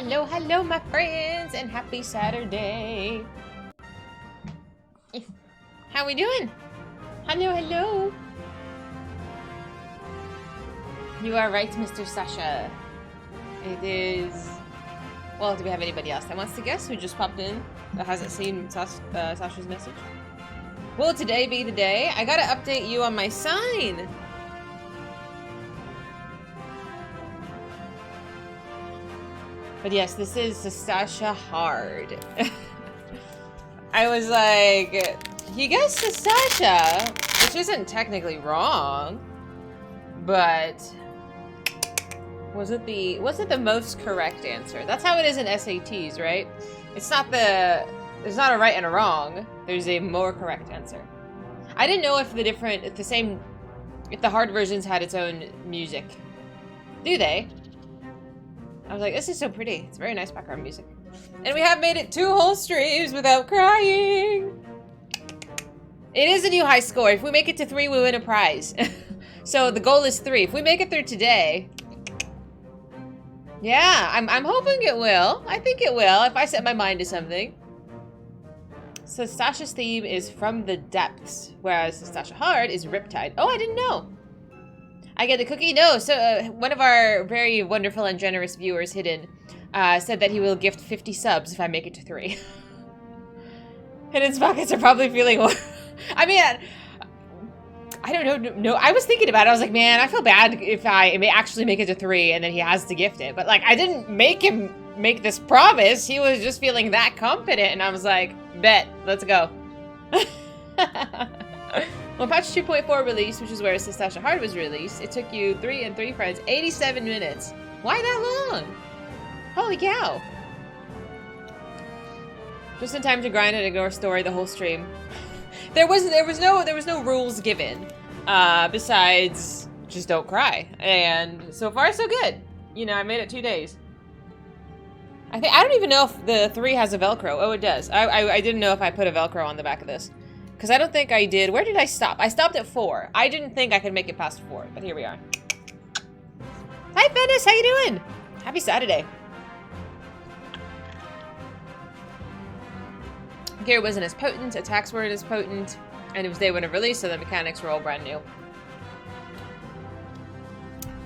Hello, hello, my friends, and happy Saturday. How we doing? Hello, hello. You are right, Mr. Sasha. It is... Well, do we have anybody else that wants to guess who just popped in that hasn't seen Sasha's message? Will today be the day? I gotta update you on my sign. But yes, this is Sasha Hard. I was like, he guessed Sasha, which isn't technically wrong, but was it the most correct answer? That's how it is in SATs, right? There's not a right and a wrong. There's a more correct answer. I didn't know if if the hard versions had its own music. Do they? I was like, this is so pretty. It's very nice background music. And we have made it 2 whole streams without crying. It is a new high score. If we make it to 3, we win a prize. So the goal is 3. If we make it through today... Yeah, I'm hoping it will. I think it will, if I set my mind to something. So Sasha's theme is From the Depths, whereas Sasha Hard is Riptide. Oh, I didn't know. I get the cookie? No. So one of our very wonderful and generous viewers, Hidden, said that he will gift 50 subs if I make it to 3. Hidden's pockets are probably feeling... I mean, I don't know. No, I was thinking about it. I was like, man, I feel bad if I may actually make it to 3 and then he has to gift it. But like, I didn't make him make this promise. He was just feeling that confident. And I was like, bet, let's go. When patch 2.4 released, which is where Sasha Hard was released, it took you 3 and 3 friends 87 minutes. Why that long? Holy cow. Just in time to grind and ignore story the whole stream. There was no rules given. Besides just don't cry. And so far so good. You know, I made it 2 days. I don't even know if the 3 has a Velcro. Oh, it does. I didn't know if I put a Velcro on the back of this. Because I don't think I did. Where did I stop? I stopped at 4. I didn't think I could make it past 4, but here we are. Hi, Venice. How you doing? Happy Saturday. Gear wasn't as potent, attacks weren't as potent, and it was day 1 of release, so the mechanics were all brand new.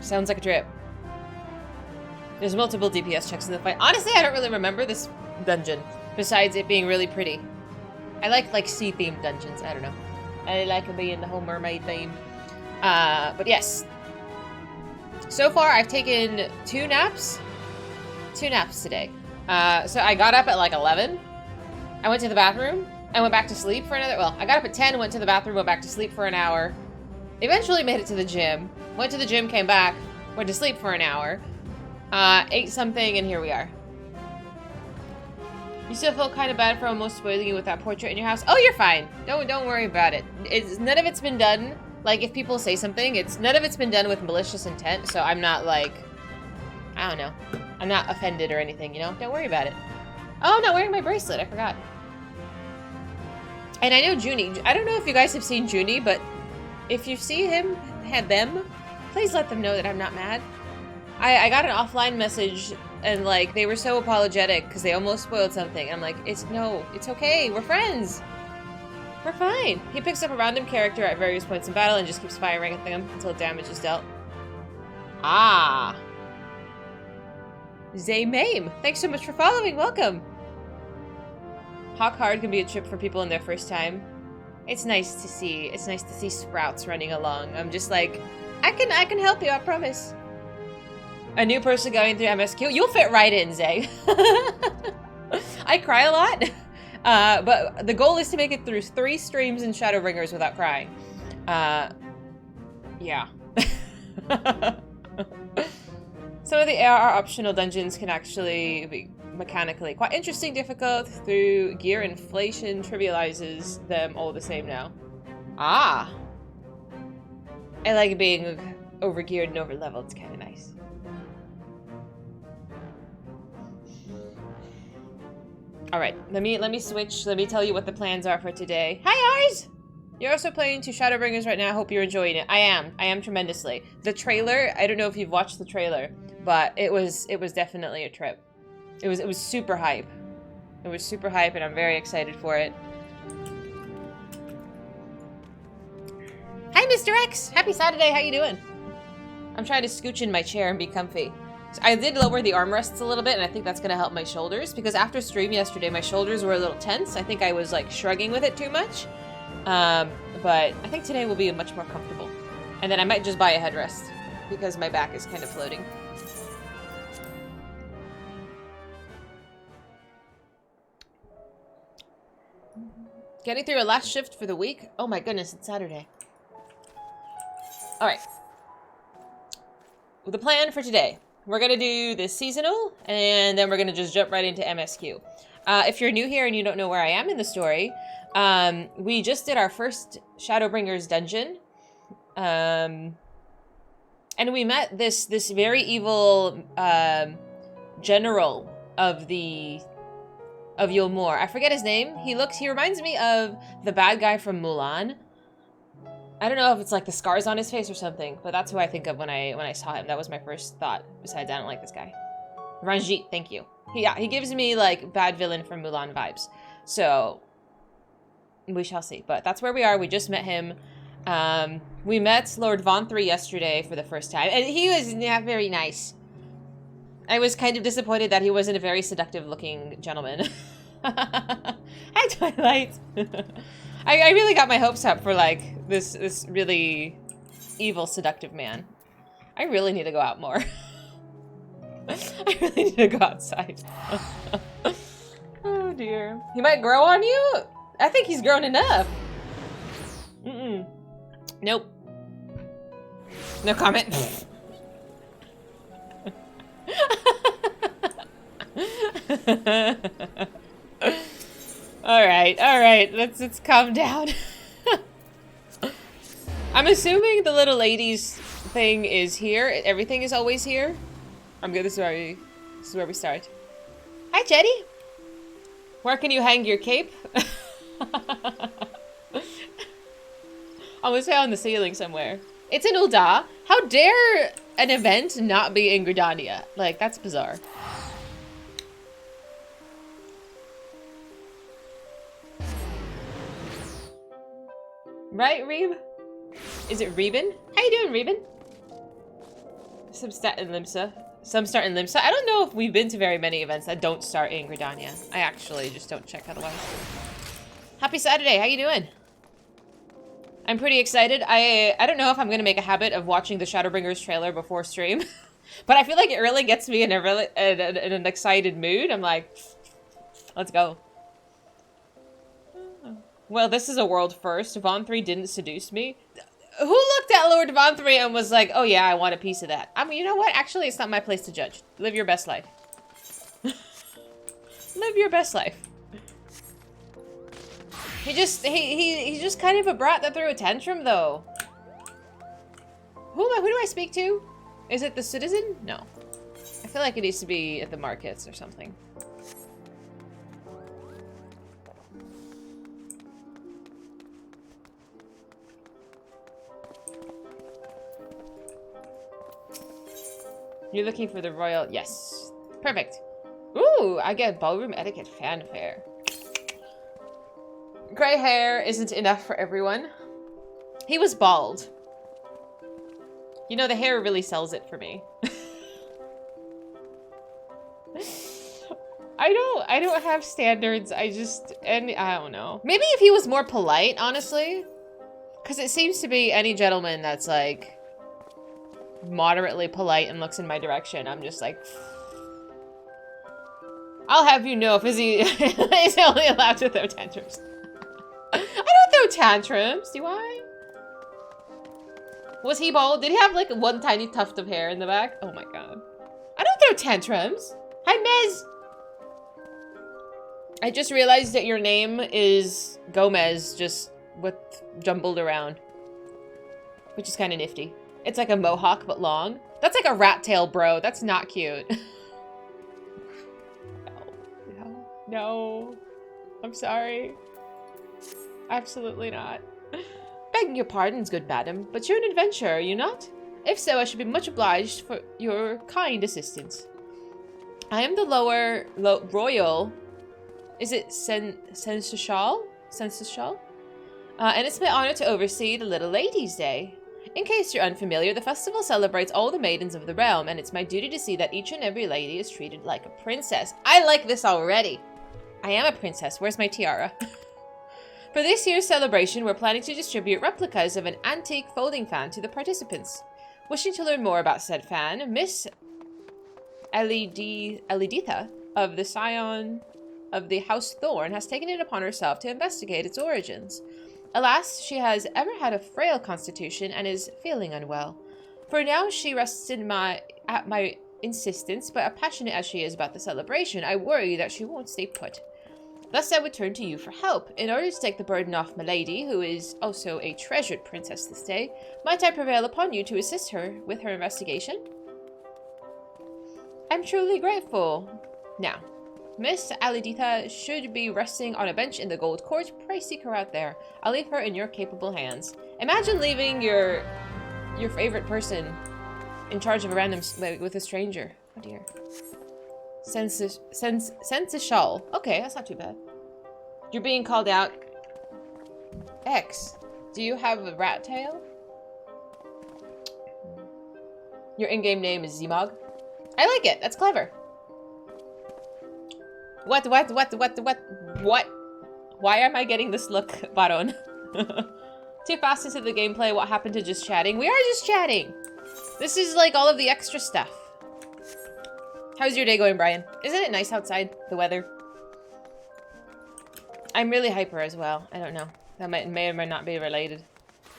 Sounds like a trip. There's multiple DPS checks in the fight. Honestly, I don't really remember this dungeon, besides it being really pretty. I like sea-themed dungeons. I don't know. I like being the whole mermaid theme. But yes. So far, I've taken 2 naps. 2 naps today. So I got up at like 11. I went to the bathroom. I went back to sleep for another... Well, I got up at 10, went to the bathroom, went back to sleep for an hour. Eventually made it to the gym. Went to the gym, came back, went to sleep for an hour. Ate something, and here we are. You still feel kind of bad for almost spoiling you with that portrait in your house? Oh, you're fine. Don't worry about it. None of it's been done. Like, if people say something, none of it's been done with malicious intent, so I'm not, like... I don't know. I'm not offended or anything, you know? Don't worry about it. Oh, I'm not wearing my bracelet. I forgot. And I know Junie. I don't know if you guys have seen Junie, but if you see them, please let them know that I'm not mad. I got an offline message... And, like, they were so apologetic because they almost spoiled something. I'm like, it's okay. We're friends. We're fine. He picks up a random character at various points in battle and just keeps firing at them until damage is dealt. Ah. Zaymame. Thanks so much for following. Welcome. Hawk Hard can be a trip for people in their first time. It's nice to see. It's nice to see Sprouts running along. I'm just like, I can help you, I promise. A new person going through MSQ. You'll fit right in, Zay. I cry a lot. But the goal is to make it through 3 streams in Shadowbringers without crying. Yeah. Some of the AR optional dungeons can actually be mechanically quite interesting, difficult. Through gear inflation trivializes them all the same now. Ah. I like being overgeared and overleveled. It's kind of nice. All right, let me switch. Let me tell you what the plans are for today. Hi, Ars! You're also playing to Shadowbringers right now. I hope you're enjoying it. I am tremendously. The trailer, I don't know if you've watched the trailer, but it was definitely a trip. It was super hype. It was super hype, and I'm very excited for it. Hi, Mr. X! Happy Saturday, how you doing? I'm trying to scooch in my chair and be comfy. So I did lower the armrests a little bit, and I think that's gonna help my shoulders, because after stream yesterday, my shoulders were a little tense. I think I was, like, shrugging with it too much. But I think today will be much more comfortable. And then I might just buy a headrest, because my back is kind of floating. Getting through a last shift for the week? Oh my goodness, it's Saturday. Alright. The plan for today. We're going to do the seasonal, and then we're going to just jump right into MSQ. If you're new here and you don't know where I am in the story, we just did our first Shadowbringers dungeon. And we met this very evil general of Yulmore. I forget his name. He reminds me of the bad guy from Mulan. I don't know if it's like the scars on his face or something, but that's who I think of when I saw him. That was my first thought, besides I don't like this guy. Ranjit, thank you. He gives me like bad villain from Mulan vibes. So we shall see. But that's where we are. We just met him. We met Lord Von 3 yesterday for the first time, and he was not very nice. I was kind of disappointed that he wasn't a very seductive-looking gentleman. Hi, Twilight. I really got my hopes up for, like, this really evil, seductive man. I really need to go out more. I really need to go outside. Oh, dear. He might grow on you? I think he's grown enough. Mm-mm. Nope. No comment. Alright, let's calm down. I'm assuming the little lady's thing is here. Everything is always here. I'm good, this is where we start. Hi, Jetty. Where can you hang your cape? I would say on the ceiling somewhere. It's in Ul'dah. How dare an event not be in Gridania? Like, that's bizarre. Right, Reeb? Is it Reebin? How you doing, Reebin? Some start in Limsa. I don't know if we've been to very many events that don't start in Gridania. I actually just don't check otherwise. Happy Saturday, how you doing? I'm pretty excited. I don't know if I'm gonna make a habit of watching the Shadowbringers trailer before stream, but I feel like it really gets me in an excited mood. I'm like, let's go. Well, this is a world first. Von 3 didn't seduce me. Who looked at Lord Von 3 and was like, oh yeah, I want a piece of that? I mean, you know what? Actually, it's not my place to judge. Live your best life. Live your best life. He's just kind of a brat that threw a tantrum, though. Who do I speak to? Is it the citizen? No. I feel like it needs to be at the markets or something. You're looking for the royal... Yes. Perfect. Ooh, I get ballroom etiquette fanfare. Gray hair isn't enough for everyone. He was bald. You know, the hair really sells it for me. I don't have standards. I don't know. Maybe if he was more polite, honestly. Because it seems to be any gentleman that's like moderately polite and looks in my direction, I'm just like, I'll have you know, Fizy is only allowed to throw tantrums. I don't throw tantrums, do I? Was he bald? Did he have like one tiny tuft of hair in the back? Oh my god. I don't throw tantrums. Hi, Mez. I just realized that your name is Gomez, just with jumbled around. Which is kind of nifty. It's like a mohawk, but long. That's like a rat tail, bro. That's not cute. No. I'm sorry. Absolutely not. Begging your pardons, good madam, but you're an adventurer, are you not? If so, I should be much obliged for your kind assistance. I am the royal. Is it Seneschal? Seneschal? And it's my honor to oversee the Little Ladies' Day. In case you're unfamiliar, the festival celebrates all the maidens of the realm, and it's my duty to see that each and every lady is treated like a princess. I like this already. I am a princess. Where's my tiara? For this year's celebration, we're planning to distribute replicas of an antique folding fan to the participants. Wishing to learn more about said fan, Miss Eliditha of the Scion of the House Thorn has taken it upon herself to investigate its origins. Alas, she has ever had a frail constitution and is feeling unwell. For now, she rests at my insistence, but passionate as she is about the celebration, I worry that she won't stay put. Thus, I would turn to you for help. In order to take the burden off Milady, who is also a treasured princess this day, might I prevail upon you to assist her with her investigation? I'm truly grateful. Now, Miss Aliditha should be resting on a bench in the Gold Court. Pray seek her out there. I'll leave her in your capable hands. Imagine leaving your favorite person in charge of a random with a stranger. Oh dear. Seneschal. Okay, that's not too bad. You're being called out. X. Do you have a rat tail? Your in-game name is Zmog. I like it. That's clever. What? Why am I getting this look, Baron? Too fast into the gameplay. What happened to just chatting? We are just chatting. This is like all of the extra stuff. How's your day going, Brian? Isn't it nice outside, the weather? I'm really hyper as well. I don't know. That may or may not be related.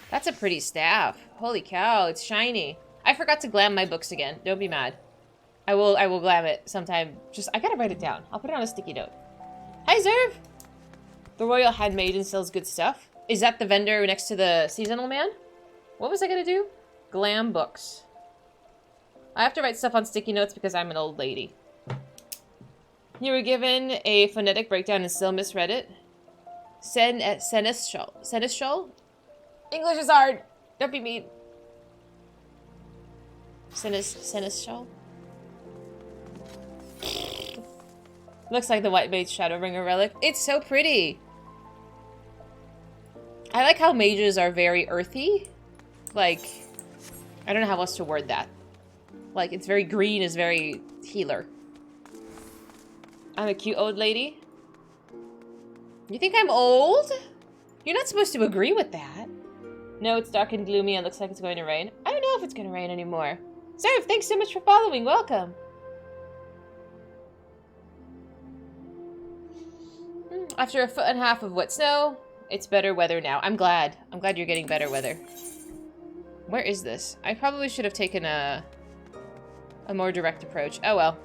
That's a pretty staff. Holy cow, it's shiny. I forgot to glam my books again. Don't be mad. I will glam it sometime. I gotta write it down. I'll put it on a sticky note. Hi, Zerv! The Royal Handmaiden sells good stuff. Is that the vendor next to the seasonal man? What was I gonna do? Glam books. I have to write stuff on sticky notes because I'm an old lady. You were given a phonetic breakdown and still misread it. Seneschal. Seneschal? English is hard. Don't be mean. Seneschal? Looks like the White Mage Shadowbringer relic. It's so pretty. I like how mages are very earthy. Like, I don't know how else to word that. Like, it's very green, is very healer. I'm a cute old lady. You think I'm old? You're not supposed to agree with that. No, it's dark and gloomy and looks like it's going to rain. I don't know if it's going to rain anymore. Serve, thanks so much for following. Welcome. After a foot and a half of wet snow, it's better weather now. I'm glad. I'm glad you're getting better weather. Where is this? I probably should have taken a more direct approach. Oh well.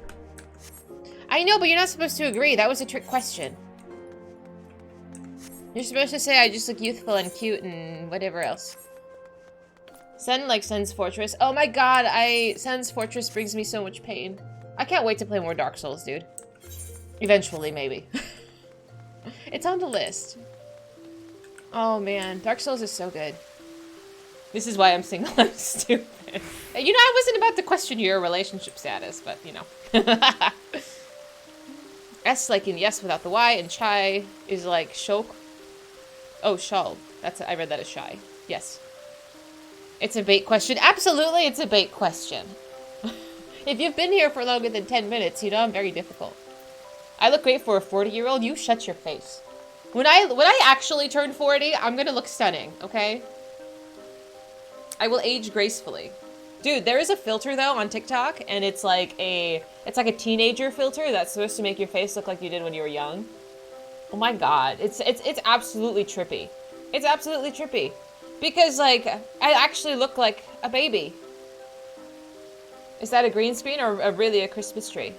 I know, but you're not supposed to agree. That was a trick question. You're supposed to say I just look youthful and cute and whatever else. Sen like Sen's Fortress. Oh my god, Sen's Fortress brings me so much pain. I can't wait to play more Dark Souls, dude. Eventually, maybe. It's on the list. Oh man, Dark Souls is so good. This is why I'm single. I'm stupid. You know, I wasn't about to question your relationship status, but you know. S like in yes without the Y, and chai is like shok. Oh, shal. I read that as shy. Yes. It's a bait question. Absolutely, it's a bait question. If you've been here for longer than 10 minutes, you know I'm very difficult. I look great for a 40-year-old. You shut your face. When I actually turn 40, I'm gonna look stunning, okay? I will age gracefully. Dude, there is a filter though on TikTok, and it's like a teenager filter that's supposed to make your face look like you did when you were young. Oh my god, it's absolutely trippy. It's absolutely trippy. Because like, I actually look like a baby. Is that a green screen or really a Christmas tree?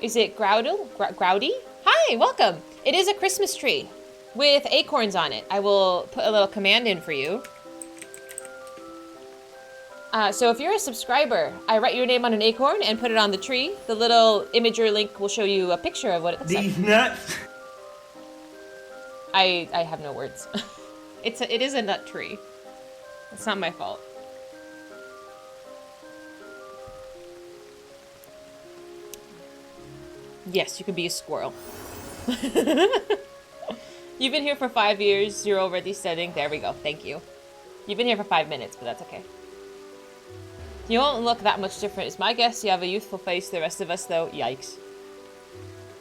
Is it Groudy? Hi, welcome. It is a Christmas tree with acorns on it. I will put a little command in for you. So if you're a subscriber, I write your name on an acorn and put it on the tree. The little imager link will show you a picture of what it looks like. These nuts. I have no words. It is a nut tree. It's not my fault. Yes, you can be a squirrel. You've been here for 5 years. You're already studying. There we go. Thank you. You've been here for 5 minutes, but that's okay. You won't look that much different. It's my guess you have a youthful face. The rest of us, though, yikes.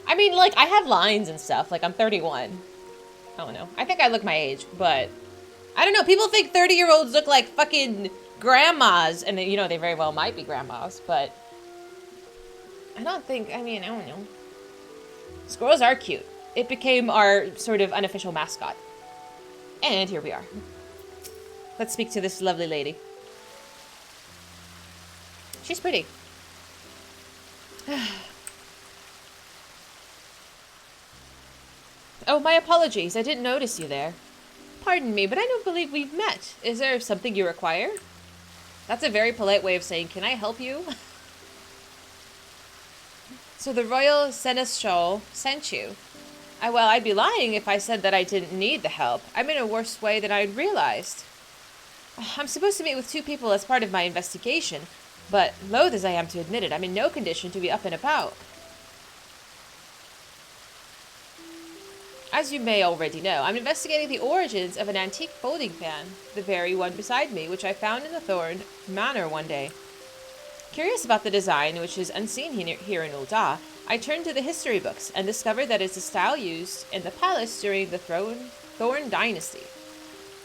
I mean, like, I have lines and stuff. Like, I'm 31. I don't know. I think I look my age, but... I don't know. People think 30-year-olds look like fucking grandmas. And, you know, they very well might be grandmas, but... I don't think... I mean, I don't know. Squirrels are cute. It became our sort of unofficial mascot. And here we are. Let's speak to this lovely lady. She's pretty. Oh, my apologies. I didn't notice you there. Pardon me, but I don't believe we've met. Is there something you require? That's a very polite way of saying, can I help you? So the Royal Seneschal sent you. Well, I'd be lying if I said that I didn't need the help. I'm in a worse way than I'd realized. I'm supposed to meet with 2 people as part of my investigation, but loath as I am to admit it, I'm in no condition to be up and about. As you may already know, I'm investigating the origins of an antique folding fan, the very one beside me, which I found in the Thorn Manor one day. Curious about the design, which is unseen here in Ul'dah, I turned to the history books and discovered that it's a style used in the palace during the Thorn Dynasty.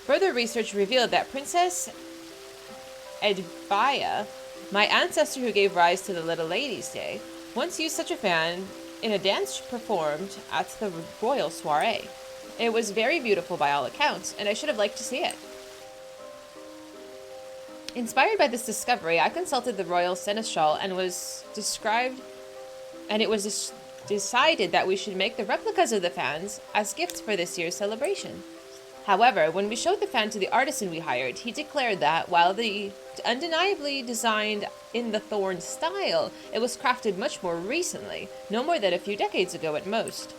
Further research revealed that Princess Edvaya, my ancestor who gave rise to the Little Lady's Day, once used such a fan in a dance performed at the royal soiree. It was very beautiful by all accounts, and I should have liked to see it. Inspired by this discovery, I consulted the Royal Seneschal and it was decided that we should make the replicas of the fans as gifts for this year's celebration. However, when we showed the fan to the artisan we hired, he declared that, while the undeniably designed in the Thorn style, it was crafted much more recently, no more than a few decades ago at most.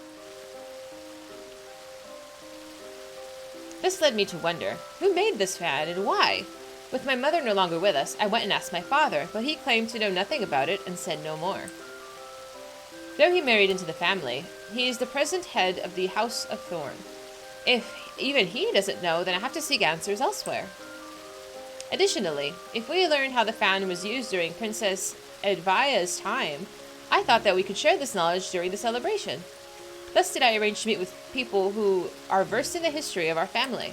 This led me to wonder, who made this fan and why? With my mother no longer with us, I went and asked my father, but he claimed to know nothing about it and said no more. Though he married into the family, he is the present head of the House of Thorn. If even he doesn't know, then I have to seek answers elsewhere. Additionally, if we learned how the fan was used during Princess Edvia's time, I thought that we could share this knowledge during the celebration. Thus did I arrange to meet with people who are versed in the history of our family.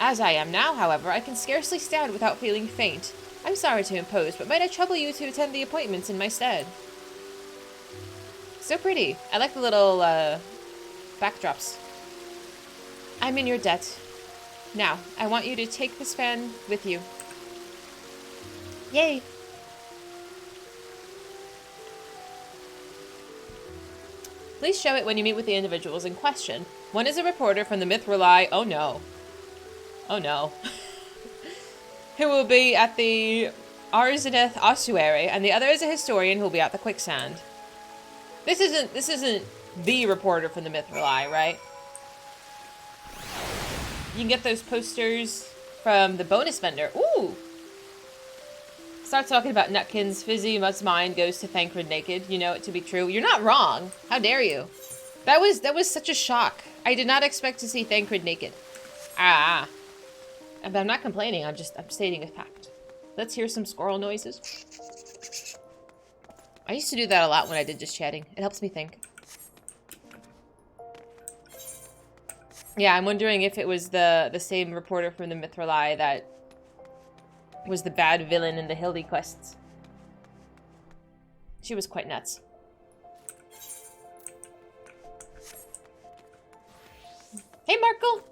As I am now, however, I can scarcely stand without feeling faint. I'm sorry to impose, but might I trouble you to attend the appointments in my stead? So pretty. I like the little, backdrops. I'm in your debt. Now, I want you to take this fan with you. Yay! Please show it when you meet with the individuals in question. One is a reporter from the Mithrali. Oh no. Oh no. Who will be at the Arzeneth ossuary, and the other is a historian who will be at the quicksand. This isn't the reporter from the Mithrali, right? You can get those posters from the bonus vendor. Ooh! Start talking about Nutkins. Fizy, Mud's mind goes to Thancred naked. You know it to be true. You're not wrong. How dare you? That was such a shock. I did not expect to see Thancred naked. Ah. But I'm not complaining. I'm stating a fact. Let's hear some squirrel noises. I used to do that a lot when I did just chatting. It helps me think. Yeah, I'm wondering if it was the same reporter from the Mithrali that was the bad villain in the Hildy quests. She was quite nuts. Hey, Markle!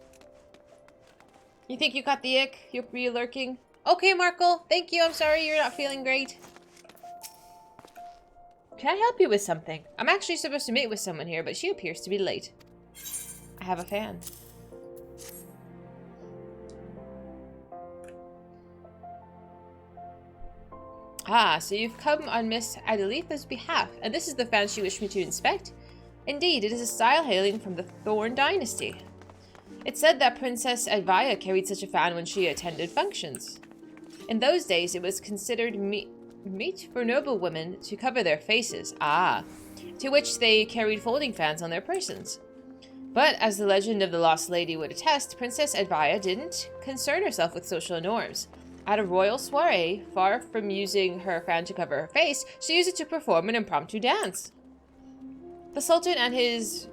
You think you got the ick? You're lurking? Okay, Markle. Thank you. I'm sorry you're not feeling great. Can I help you with something? I'm actually supposed to meet with someone here, but she appears to be late. I have a fan. Ah, so you've come on Miss Adelitha's behalf, and this is the fan she wished me to inspect? Indeed, it is a style hailing from the Thorn Dynasty. It's said that Princess Edvaya carried such a fan when she attended functions. In those days, it was considered meet for noble women to cover their faces. Ah, to which they carried folding fans on their persons. But, as the legend of the Lost Lady would attest, Princess Edvaya didn't concern herself with social norms. At a royal soiree, far from using her fan to cover her face, she used it to perform an impromptu dance. The Sultan and his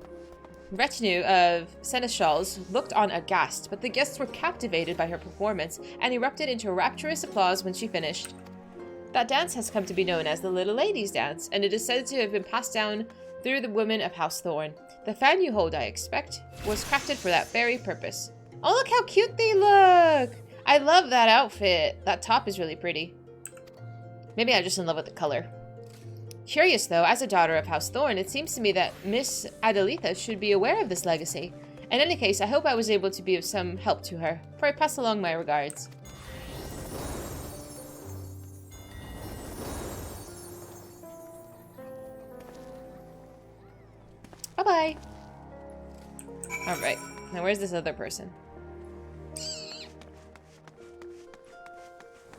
retinue of seneschals looked on aghast, but the guests were captivated by her performance and erupted into rapturous applause when she finished. That dance has come to be known as the Little Lady's Dance, and it is said to have been passed down through the women of House Thorn. The fan you hold, I expect, was crafted for that very purpose. Oh, look how cute they look! I love that outfit. That top is really pretty. Maybe I'm just in love with the color. Curious, though, as a daughter of House Thorn, it seems to me that Miss Adelitha should be aware of this legacy. In any case, I hope I was able to be of some help to her, for I pass along my regards. Bye-bye. Alright, now where's this other person?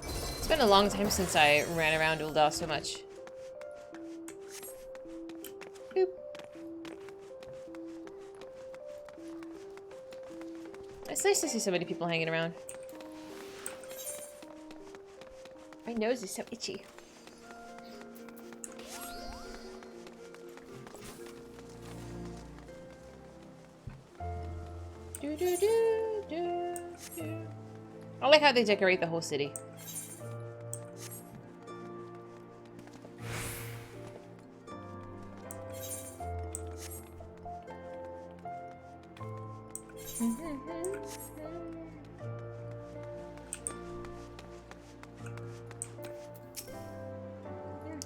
It's been a long time since I ran around Ul'dah so much. Boop. It's nice to see so many people hanging around. My nose is so itchy. Do, do, do, do, do. I like how they decorate the whole city.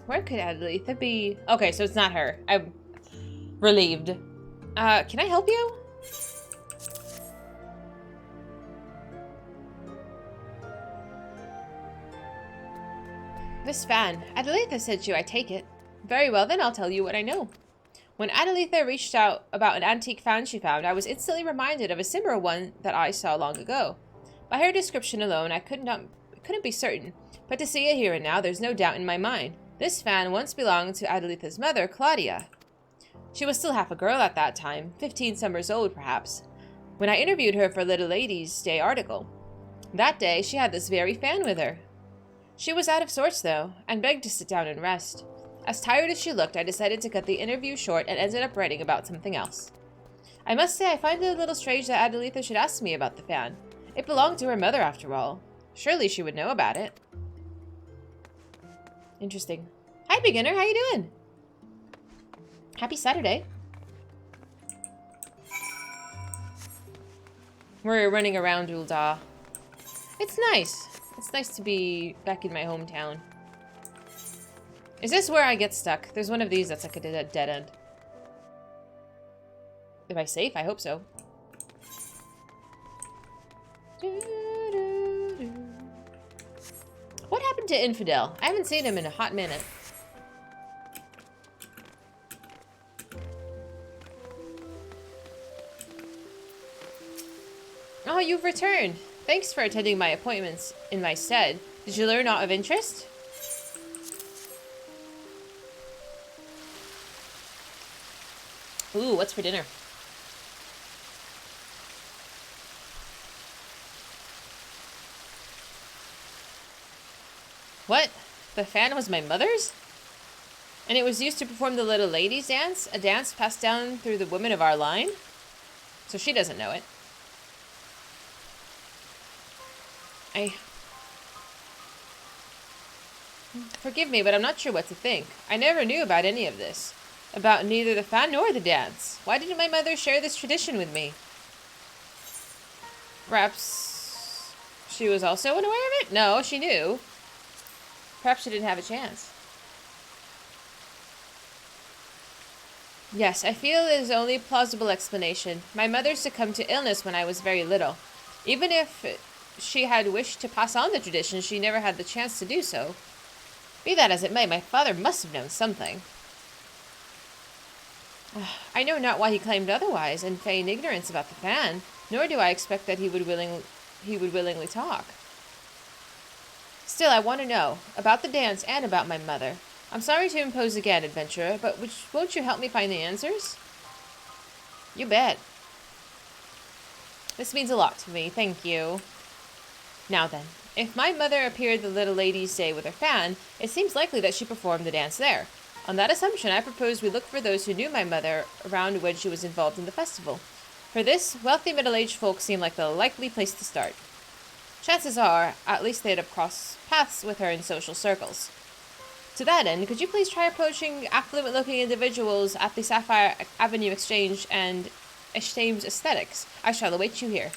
Where could Adelitha be? Okay, so it's not her. I'm relieved. Can I help you? This fan. Adelitha sent you, I take it. Very well, then I'll tell you what I know. When Adelitha reached out about an antique fan she found, I was instantly reminded of a similar one that I saw long ago. By her description alone, I couldn't be certain, but to see it here and now, there's no doubt in my mind. This fan once belonged to Adelitha's mother, Claudia. She was still half a girl at that time, 15 summers old perhaps, when I interviewed her for Little Lady's Day article. That day, she had this very fan with her. She was out of sorts, though, and begged to sit down and rest. As tired as she looked, I decided to cut the interview short and ended up writing about something else. I must say I find it a little strange that Adelitha should ask me about the fan. It belonged to her mother, after all. Surely she would know about it. Interesting. Hi, beginner. How you doing? Happy Saturday. We're running around Ul'dah. It's nice. It's nice to be back in my hometown. Is this where I get stuck? There's one of these that's like a dead end. Am I safe? I hope so. What happened to Infidel? I haven't seen him in a hot minute. Oh, you've returned. Thanks for attending my appointments in my stead. Did you learn aught of interest? Ooh, what's for dinner? What? The fan was my mother's? And it was used to perform the Little Lady's Dance? A dance passed down through the women of our line? So she doesn't know it. Forgive me, but I'm not sure what to think. I never knew about any of this. About neither the fan nor the dance. Why didn't my mother share this tradition with me? Perhaps she was also unaware of it? No, she knew. Perhaps she didn't have a chance. Yes, I feel it is the only plausible explanation. My mother succumbed to illness when I was very little. Even if she had wished to pass on the tradition, she never had the chance to do so. Be that as it may, my father must have known something. I know not why he claimed otherwise and feigned ignorance about the fan, nor do I expect that he would willingly talk. Still, I want to know about the dance and about my mother. I'm sorry to impose again, adventurer, but won't you help me find the answers? You bet. This means a lot to me, thank you. Now then, if my mother appeared the Little Lady's Day with her fan, it seems likely that she performed the dance there. On that assumption, I propose we look for those who knew my mother around when she was involved in the festival. For this, wealthy middle-aged folk seem like the likely place to start. Chances are, at least they'd have crossed paths with her in social circles. To that end, could you please try approaching affluent-looking individuals at the Sapphire Avenue Exchange and Exchange Aesthetics? I shall await you here.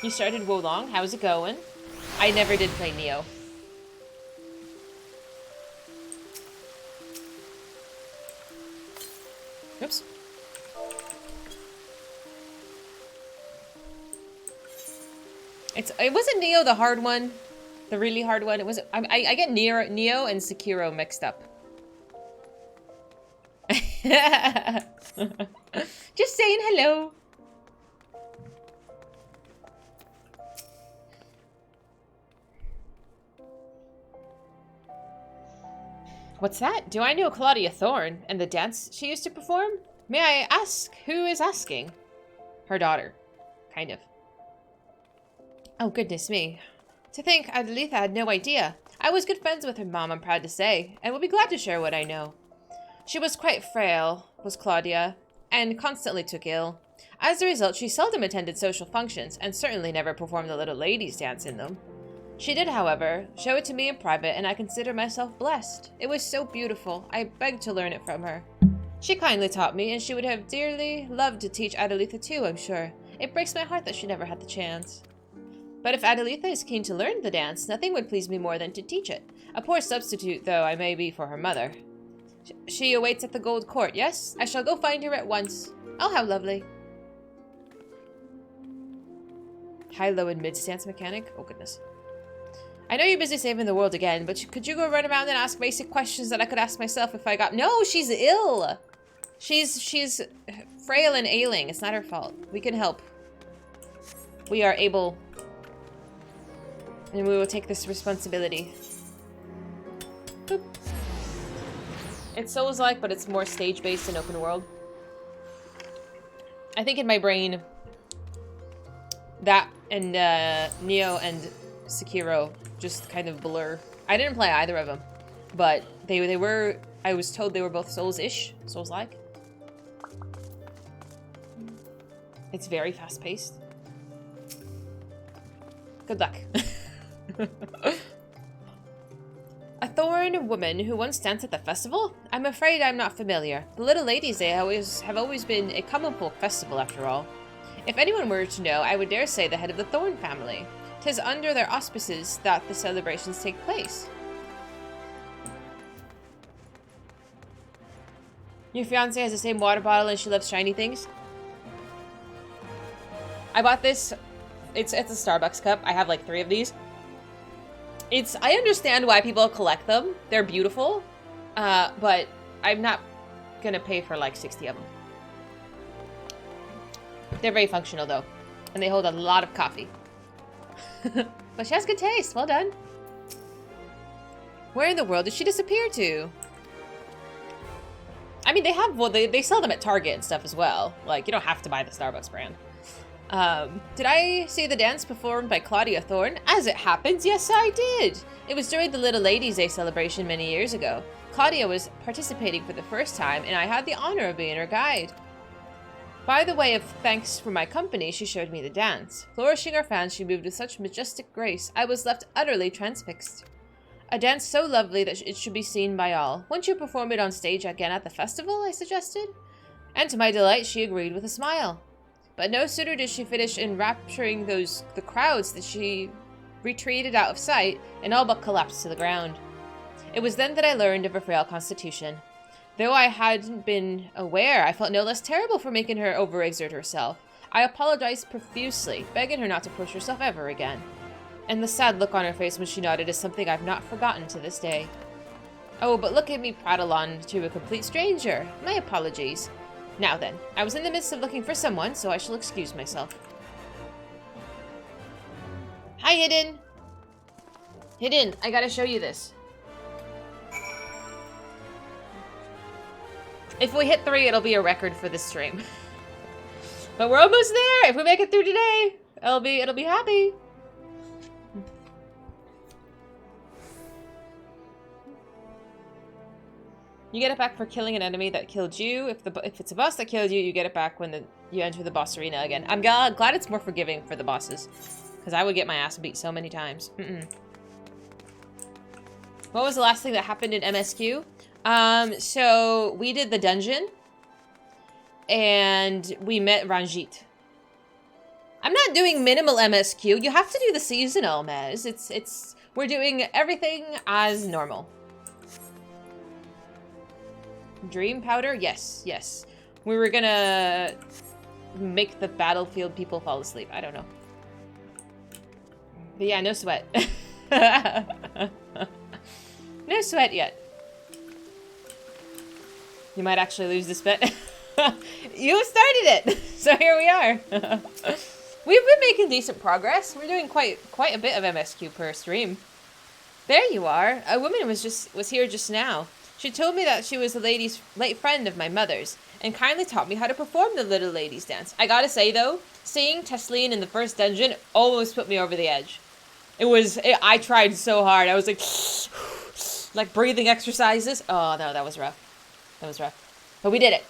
You started Wolong. How's it going? I never did play Neo. Oops. It wasn't Neo the hard one, the really hard one. It was I get Neo and Sekiro mixed up. Just saying hello. What's that? Do I know Claudia Thorne and the dance she used to perform? May I ask who is asking? Her daughter. Kind of. Oh, goodness me. To think Adelitha had no idea. I was good friends with her mom, I'm proud to say, and will be glad to share what I know. She was quite frail, was Claudia, and constantly took ill. As a result, she seldom attended social functions, and certainly never performed the little ladies' dance in them. She did, however, show it to me in private, and I consider myself blessed. It was so beautiful, I begged to learn it from her. She kindly taught me, and she would have dearly loved to teach Adelitha too, I'm sure. It breaks my heart that she never had the chance. But if Adelitha is keen to learn the dance, nothing would please me more than to teach it. A poor substitute, though I may be for her mother. She awaits at the Gold Court, yes? I shall go find her at once. Oh, how lovely. High, low, and mid stance mechanic? Oh, goodness. I know you're busy saving the world again, but could you go run around and ask basic questions that I could ask myself if I got— No, she's ill! She's frail and ailing. It's not her fault. We can help. We are able... And we will take this responsibility. Boop. It's Souls-like, but it's more stage-based and open world. I think in my brain, that and Neo and Sekiro just kind of blur. I didn't play either of them, but they were, I was told they were both Souls-ish, Souls-like. It's very fast-paced. Good luck. A thorn woman who once danced at the festival? I'm afraid I'm not familiar. The Little Ladies' Day have always been a common folk festival, after all. If anyone were to know, I would dare say the head of the Thorn family. 'Tis under their auspices that the celebrations take place. Your fiancé has the same water bottle and she loves shiny things? I bought this. It's a Starbucks cup. I have like 3 of these. I understand why people collect them. They're beautiful. But I'm not gonna pay for like 60 of them. They're very functional though. And they hold a lot of coffee. But she has good taste. Well done. Where in the world did she disappear to? I mean, they have, well, they sell them at Target and stuff as well. Like, you don't have to buy the Starbucks brand. Did I see the dance performed by Claudia Thorne? As it happens, yes, I did. It was during the Little Ladies' Day celebration many years ago. Claudia was participating for the first time, and I had the honor of being her guide. By the way of thanks for my company, she showed me the dance. Flourishing her fan, she moved with such majestic grace, I was left utterly transfixed. A dance so lovely that it should be seen by all. Won't you perform it on stage again at the festival? I suggested. And to my delight, she agreed with a smile. But no sooner did she finish enrapturing the crowds that she retreated out of sight and all but collapsed to the ground. It was then that I learned of her frail constitution. Though I hadn't been aware, I felt no less terrible for making her overexert herself. I apologized profusely, begging her not to push herself ever again. And the sad look on her face when she nodded is something I've not forgotten to this day. Oh, but look at me prattle on to a complete stranger. My apologies. Now then, I was in the midst of looking for someone, so I shall excuse myself. Hi, Hidden. Hidden, I gotta show you this. If we hit 3, it'll be a record for this stream. But we're almost there. If we make it through today, it'll be happy. You get it back for killing an enemy that killed you. If it's a boss that killed you, you get it back when you enter the boss arena again. I'm glad it's more forgiving for the bosses, because I would get my ass beat so many times. What was the last thing that happened in MSQ? So we did the dungeon, and we met Ranjit. I'm not doing minimal MSQ. You have to do the seasonal, Mez. We're doing everything as normal. Dream powder? Yes, yes. We were gonna make the battlefield people fall asleep. I don't know. But yeah, no sweat. No sweat yet. You might actually lose this bet. You started it! So here we are. We've been making decent progress. We're doing quite a bit of MSQ per stream. There you are. A woman was here just now. She told me that she was a late friend of my mother's, and kindly taught me how to perform the little ladies dance. I gotta say though, seeing Tesleen in the first dungeon almost put me over the edge. I tried so hard. I was like breathing exercises. Oh no, that was rough. That was rough. But we did it.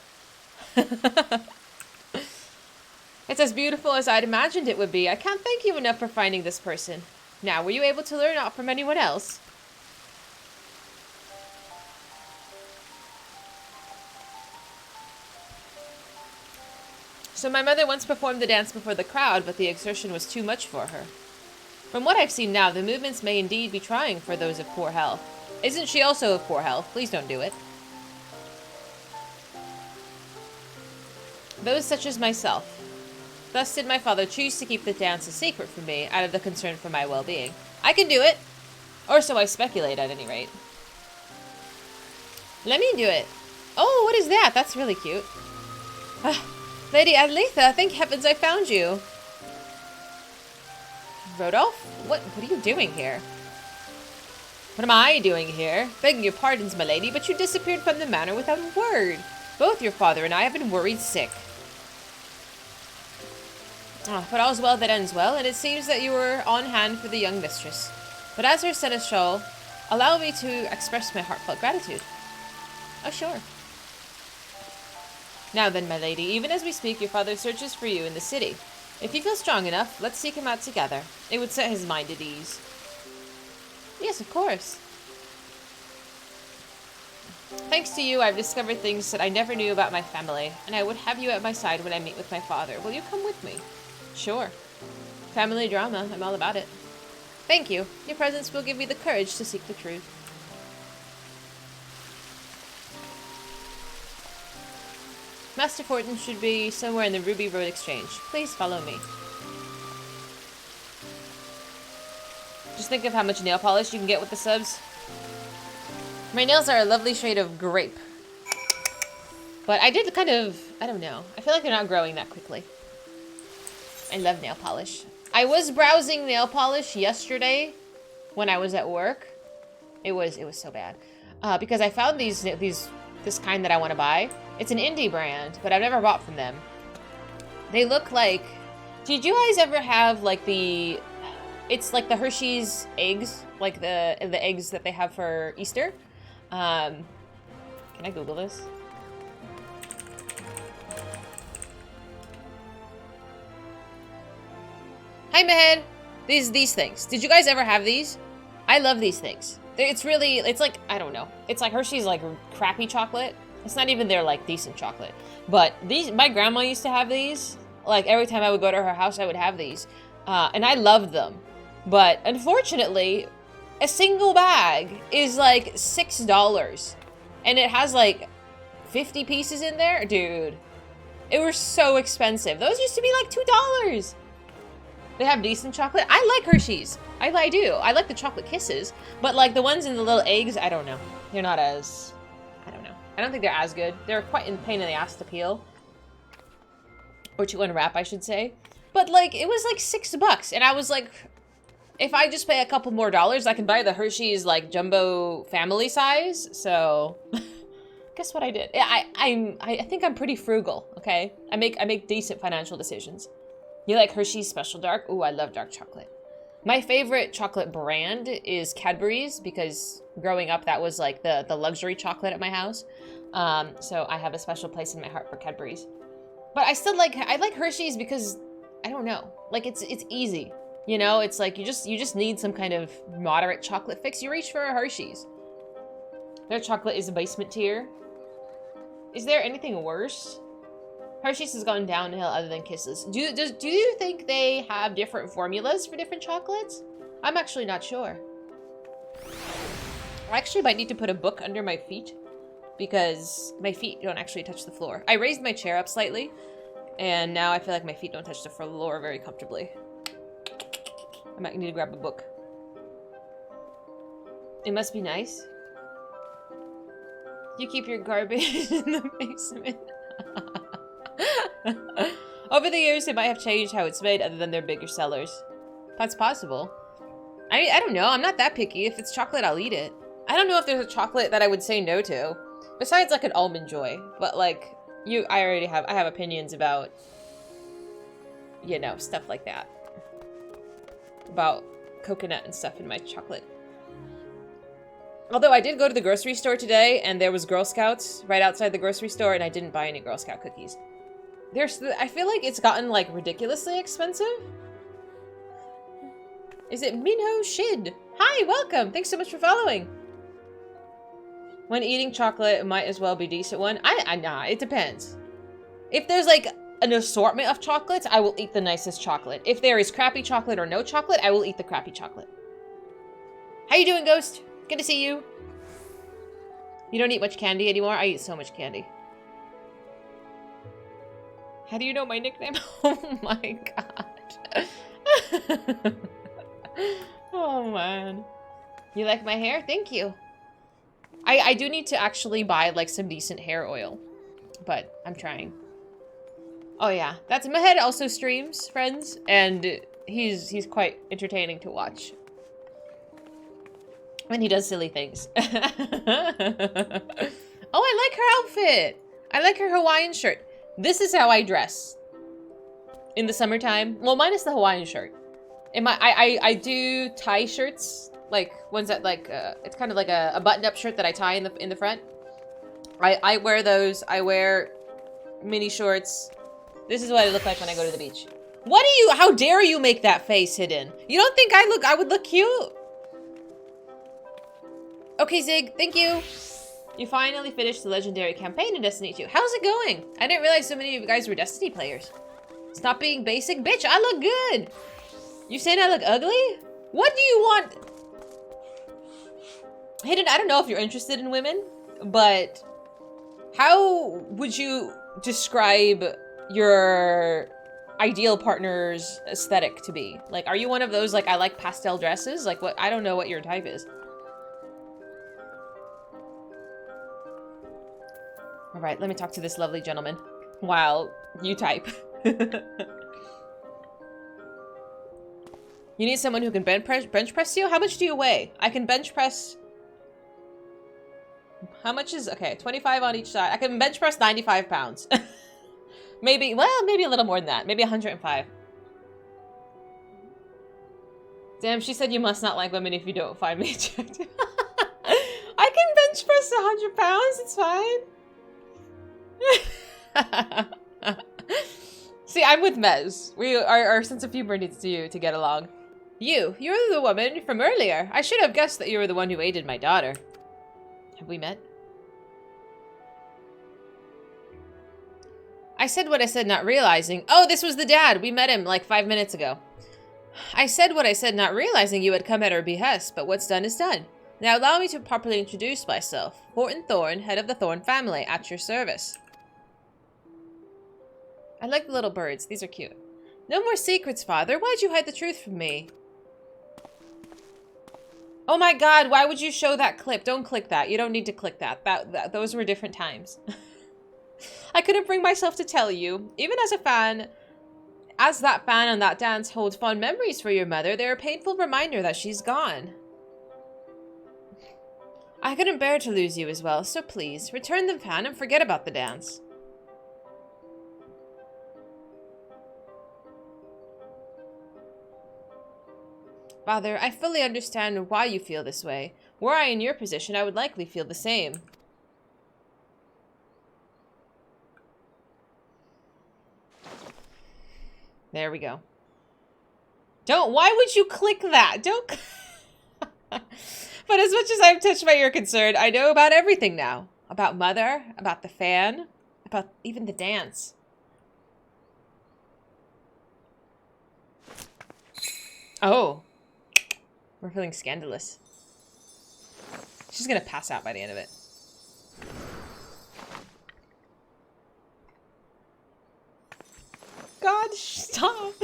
It's as beautiful as I'd imagined it would be. I can't thank you enough for finding this person. Now, were you able to learn out from anyone else? So my mother once performed the dance before the crowd, but the exertion was too much for her. From what I've seen now, the movements may indeed be trying for those of poor health. Isn't she also of poor health? Please don't do it. Those such as myself. Thus did my father choose to keep the dance a secret from me, out of the concern for my well-being. I can do it! Or so I speculate, at any rate. Let me do it. Oh, what is that? That's really cute. Lady Adelitha, thank heavens I found you. Rodolph? What are you doing here? What am I doing here? Begging your pardons, my lady, but you disappeared from the manor without a word. Both your father and I have been worried sick. Oh, but all's well that ends well, and it seems that you were on hand for the young mistress. But as her seneschal, allow me to express my heartfelt gratitude. Oh, sure. Now then, my lady, even as we speak, your father searches for you in the city. If you feel strong enough, let's seek him out together. It would set his mind at ease. Yes, of course. Thanks to you, I've discovered things that I never knew about my family, and I would have you at my side when I meet with my father. Will you come with me? Sure. Family drama, I'm all about it. Thank you. Your presence will give me the courage to seek the truth. Master Fortin should be somewhere in the Ruby Road Exchange. Please follow me. Just think of how much nail polish you can get with the subs. My nails are a lovely shade of grape. But I did kind of, I don't know. I feel like they're not growing that quickly. I love nail polish. I was browsing nail polish yesterday when I was at work. It was so bad. Because I found this kind that I want to buy. It's an indie brand, but I've never bought from them. They look like... Did you guys ever have, like, the... It's like the Hershey's eggs. Like, the eggs that they have for Easter. Can I Google this? Hi, Mehed! These things. Did you guys ever have these? I love these things. It's like, I don't know. It's like Hershey's, like, crappy chocolate. It's not even their, like, decent chocolate. But my grandma used to have these. Like, every time I would go to her house, I would have these. And I loved them. But, unfortunately, a single bag is, like, $6. And it has, like, 50 pieces in there? Dude. It was so expensive. Those used to be, like, $2. They have decent chocolate. I like Hershey's. I do. I like the chocolate kisses. But, like, the ones in the little eggs, I don't know. They're not as... I don't know. I don't think they're as good. They're quite a pain in the ass to peel. Or to unwrap, I should say. But, like, it was, like, $6. And I was, like, if I just pay a couple more dollars, I can buy the Hershey's like jumbo family size. So guess what I did? I think I'm pretty frugal, okay? I make decent financial decisions. You like Hershey's Special Dark? Ooh, I love dark chocolate. My favorite chocolate brand is Cadbury's because growing up that was like the luxury chocolate at my house. So I have a special place in my heart for Cadbury's. But I like Hershey's because I don't know. Like it's easy. You know, it's like you just need some kind of moderate chocolate fix. You reach for a Hershey's. Their chocolate is a basement tier. Is there anything worse? Hershey's has gone downhill other than Kisses. Do you think they have different formulas for different chocolates? I'm actually not sure. I actually might need to put a book under my feet because my feet don't actually touch the floor. I raised my chair up slightly and now I feel like my feet don't touch the floor very comfortably. I might need to grab a book. It must be nice. You keep your garbage in the basement. Over the years, it might have changed how it's made other than their bigger sellers. That's possible. I don't know. I'm not that picky. If it's chocolate, I'll eat it. I don't know if there's a chocolate that I would say no to. Besides like an Almond Joy. But like, I have opinions about, you know, stuff like that. About coconut and stuff in my chocolate. Although I did go to the grocery store today and there was Girl Scouts right outside the grocery store and I didn't buy any Girl Scout cookies. I feel like it's gotten like ridiculously expensive. Is it Minho Shid? Hi, welcome. Thanks so much for following. When eating chocolate, it might as well be a decent one. Nah, it depends. If there's like an assortment of chocolates, I will eat the nicest chocolate. If there is crappy chocolate or no chocolate, I will eat the crappy chocolate. How you doing, Ghost? Good to see you. You don't eat much candy anymore? I eat so much candy. How do you know my nickname? Oh my god. Oh man. You like my hair? Thank you. I do need to actually buy like some decent hair oil. But I'm trying. Oh yeah, that's Mahed also streams, friends, and he's quite entertaining to watch. When he does silly things. Oh, I like her outfit. I like her Hawaiian shirt. This is how I dress in the summertime. Well, minus the Hawaiian shirt. I do tie shirts, like ones that like it's kind of like a button-up shirt that I tie in the front. I wear those. I wear mini shorts. This is what I look like when I go to the beach. What do you? How dare you make that face hidden? You don't think I would look cute? Okay, Zig, thank you. You finally finished the legendary campaign in Destiny 2. How's it going? I didn't realize so many of you guys were Destiny players. Stop being basic. Bitch, I look good. You saying I look ugly? What do you want? Hayden, I don't know if you're interested in women, but how would you describe your ideal partner's aesthetic to be? Like, are you one of those, like, I like pastel dresses? Like, what? I don't know what your type is. All right, let me talk to this lovely gentleman while you type. You need someone who can bench press you? How much do you weigh? I can bench press... How much is... Okay, 25 on each side. I can bench press 95 pounds. Maybe, well, maybe a little more than that. Maybe 105. Damn, she said you must not like women if you don't find me attractive. I can bench press 100 pounds, it's fine. See, I'm with Mez. Our sense of humor needs to get along. You're the woman from earlier. I should have guessed that you were the one who aided my daughter. Have we met? I said what I said, not realizing. Oh, this was the dad. We met him like 5 minutes ago. I said what I said, not realizing you had come at our behest, but what's done is done. Now allow me to properly introduce myself. Horton Thorn, head of the Thorn family, at your service. I like the little birds. These are cute. No more secrets, father. Why'd you hide the truth from me? Oh my god, why would you show that clip? Don't click that. You don't need to click that. Those were different times. I couldn't bring myself to tell you. Even as a fan, As that fan and that dance hold fond memories for your mother, they're a painful reminder that she's gone. I couldn't bear to lose you as well, so please, return the fan and forget about the dance. Father, I fully understand why you feel this way. Were I in your position, I would likely feel the same. There we go. Why would you click that? Don't. But as much as I'm touched by your concern, I know about everything now. About Mother, about the fan, about even the dance. Oh. We're feeling scandalous. She's gonna pass out by the end of it. God, stop.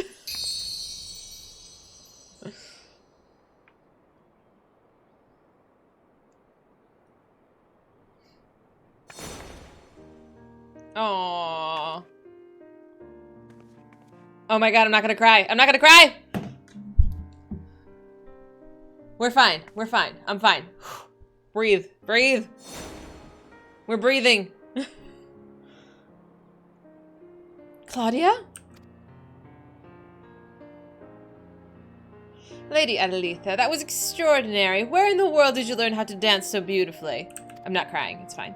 Aww. Oh my god, I'm not gonna cry. I'm not gonna cry! We're fine. We're fine. I'm fine. Breathe. Breathe. We're breathing. Claudia? Lady Adelitha, that was extraordinary. Where in the world did you learn how to dance so beautifully? I'm not crying. It's fine.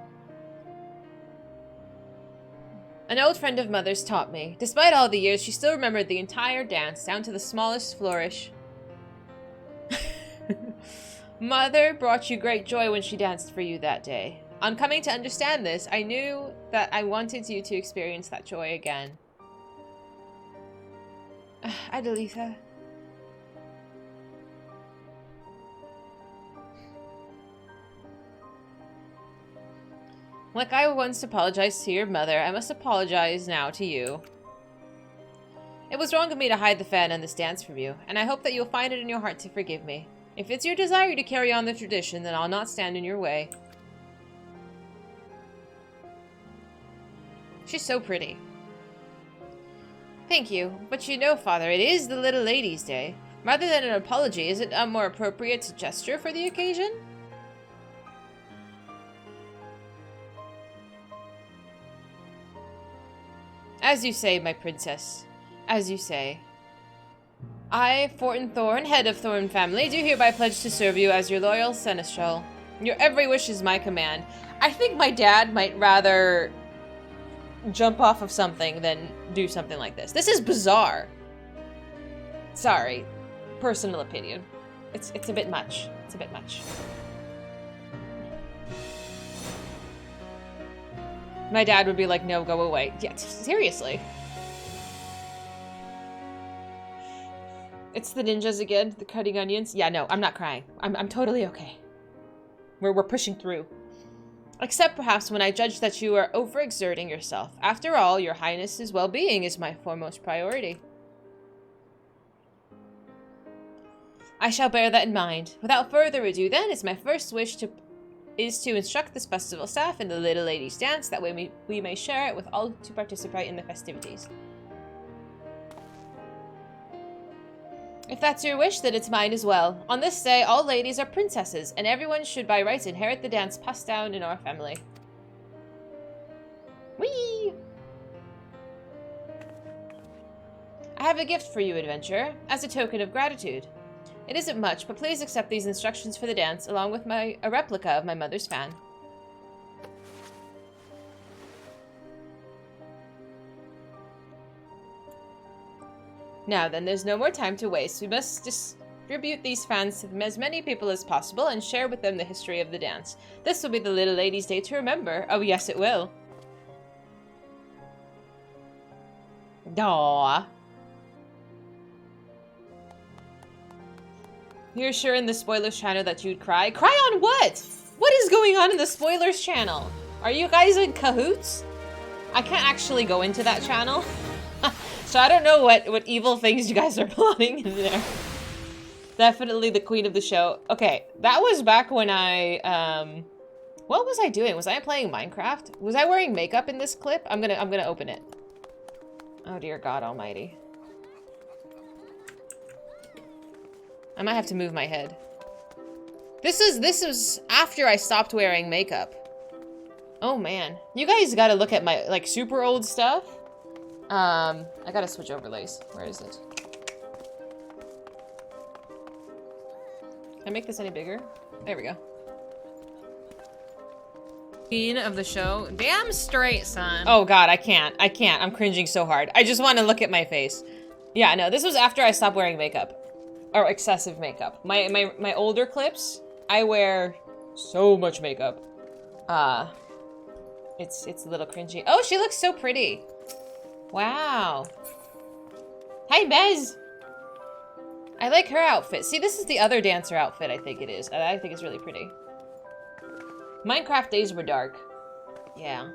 An old friend of Mother's taught me. Despite all the years, she still remembered the entire dance, down to the smallest flourish. Mother brought you great joy when she danced for you that day. On coming to understand this, I knew that I wanted you to experience that joy again. Adelitha. Like I once apologized to your mother, I must apologize now to you. It was wrong of me to hide the fan and this dance from you, and I hope that you'll find it in your heart to forgive me. If it's your desire to carry on the tradition, then I'll not stand in your way. She's so pretty. Thank you, but you know, Father, it is the little lady's day. Rather than an apology, is it more appropriate to gesture for the occasion? As you say, my princess. As you say. I, Fortin Thorn, head of Thorn family, do hereby pledge to serve you as your loyal seneschal. Your every wish is my command. I think my dad might rather jump off of something than do something like this. This is bizarre. Sorry. Personal opinion. It's a bit much. It's a bit much. My dad would be like, no, go away. Yeah, seriously. It's the ninjas again, the cutting onions. Yeah, no, I'm not crying. I'm totally okay. We're pushing through. Except perhaps when I judge that you are overexerting yourself. After all, your highness's well-being is my foremost priority. I shall bear that in mind. Without further ado, then, it's my first wish to instruct this festival staff in the little lady's dance. That way we may share it with all to participate in the festivities. If that's your wish, then it's mine as well. On this day, all ladies are princesses, and everyone should by rights inherit the dance passed down in our family. Whee! I have a gift for you, adventurer, as a token of gratitude. It isn't much, but please accept these instructions for the dance, along with a replica of my mother's fan. Now then, there's no more time to waste. We must distribute these fans to as many people as possible and share with them the history of the dance. This will be the little lady's day to remember. Oh, yes, it will. Aww. You're sure in the spoilers channel that you'd cry? Cry on what? What is going on in the spoilers channel? Are you guys in cahoots? I can't actually go into that channel. So I don't know what evil things you guys are plotting in there. Definitely the queen of the show. Okay, that was back when I, what was I doing? Was I playing Minecraft? Was I wearing makeup in this clip? I'm gonna open it. Oh dear God almighty. I might have to move my head. This is after I stopped wearing makeup. Oh man. You guys gotta look at my, like, super old stuff. I gotta switch overlays. Where is it? Can I make this any bigger? There we go. Queen of the show. Damn straight, son. Oh god, I can't. I can't. I'm cringing so hard. I just want to look at my face. Yeah, no, this was after I stopped wearing makeup. Or excessive makeup. My older clips, I wear so much makeup. It's a little cringy. Oh, she looks so pretty. Wow. Hi, Bez. I like her outfit. See, this is the other dancer outfit, I think it is. I think it's really pretty. Minecraft days were dark. Yeah.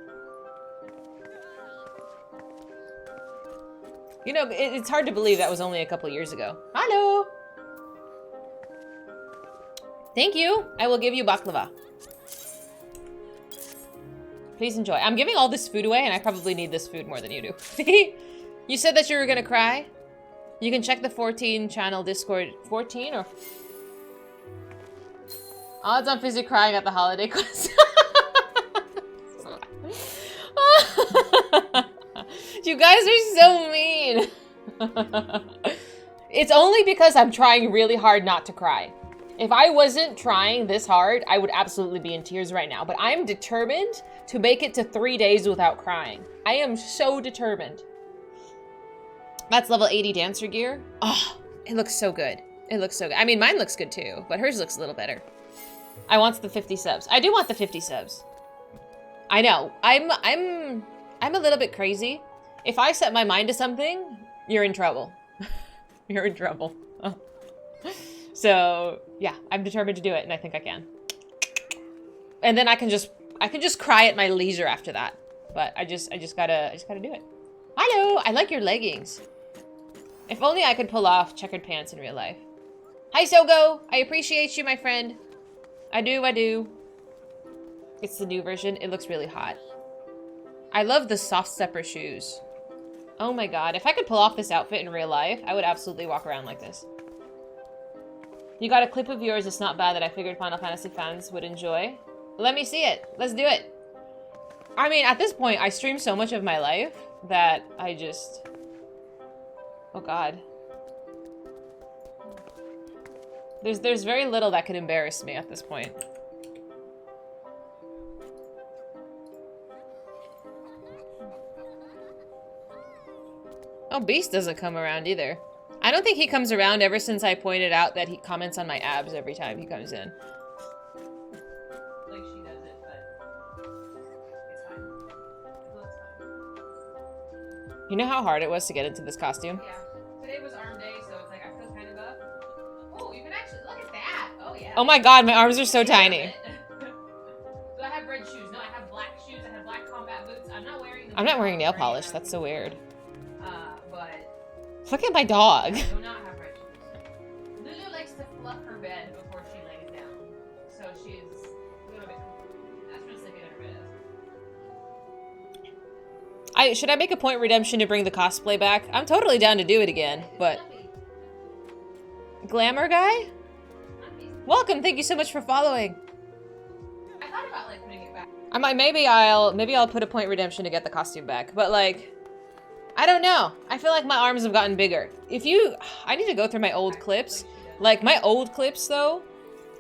You know, it's hard to believe that was only a couple years ago. Hello! Thank you. I will give you baklava. Please enjoy. I'm giving all this food away, and I probably need this food more than you do. You said that you were gonna cry? You can check the 14 channel Discord. 14 or... Odds on Fizy crying at the holiday quiz. You guys are so mean. It's only because I'm trying really hard not to cry. If I wasn't trying this hard, I would absolutely be in tears right now. But I'm determined to make it to 3 days without crying. I am so determined. That's level 80 dancer gear. Oh, it looks so good. It looks so good. I mean, mine looks good too, but hers looks a little better. I want the 50 subs. I do want the 50 subs. I know. I'm a little bit crazy. If I set my mind to something, you're in trouble. You're in trouble. Oh. So, yeah, I'm determined to do it, and I think I can. And then I can just cry at my leisure after that. But I just gotta do it. Hello, I like your leggings. If only I could pull off checkered pants in real life. Hi, Sogo. I appreciate you, my friend. I do. It's the new version. It looks really hot. I love the soft stepper shoes. Oh my god. If I could pull off this outfit in real life, I would absolutely walk around like this. You got a clip of yours. It's not bad that I figured Final Fantasy fans would enjoy. Let me see it. Let's do it. I mean, at this point, I stream so much of my life that I just... Oh god. There's very little that could embarrass me at this point. Oh, Beast doesn't come around either. I don't think he comes around ever since I pointed out that he comments on my abs every time he comes in. Like she does it, but it's fine. It looks fine. You know how hard it was to get into this costume? Yeah. Today was arm day, so it's like I feel kind of up. Oh, you can actually look at that. Oh yeah. Oh my god, my arms are so tiny. So I have red shoes. No, I have black shoes. I have black combat boots. I'm not wearing nail polish. That's so weird. But look at my dog. I do not have red shoes. Lulu likes to fluff her bed before she lays down, so she's a little bit. That's just sleeping in her bed. Should I make a point redemption to bring the cosplay back? I'm totally down to do it again, but... Glamour guy? Welcome, thank you so much for following. I thought about, like, putting it back. I might, maybe I'll put a point redemption to get the costume back, but, like... I don't know. I feel like my arms have gotten bigger. I need to go through my old clips. Like, my old clips, though,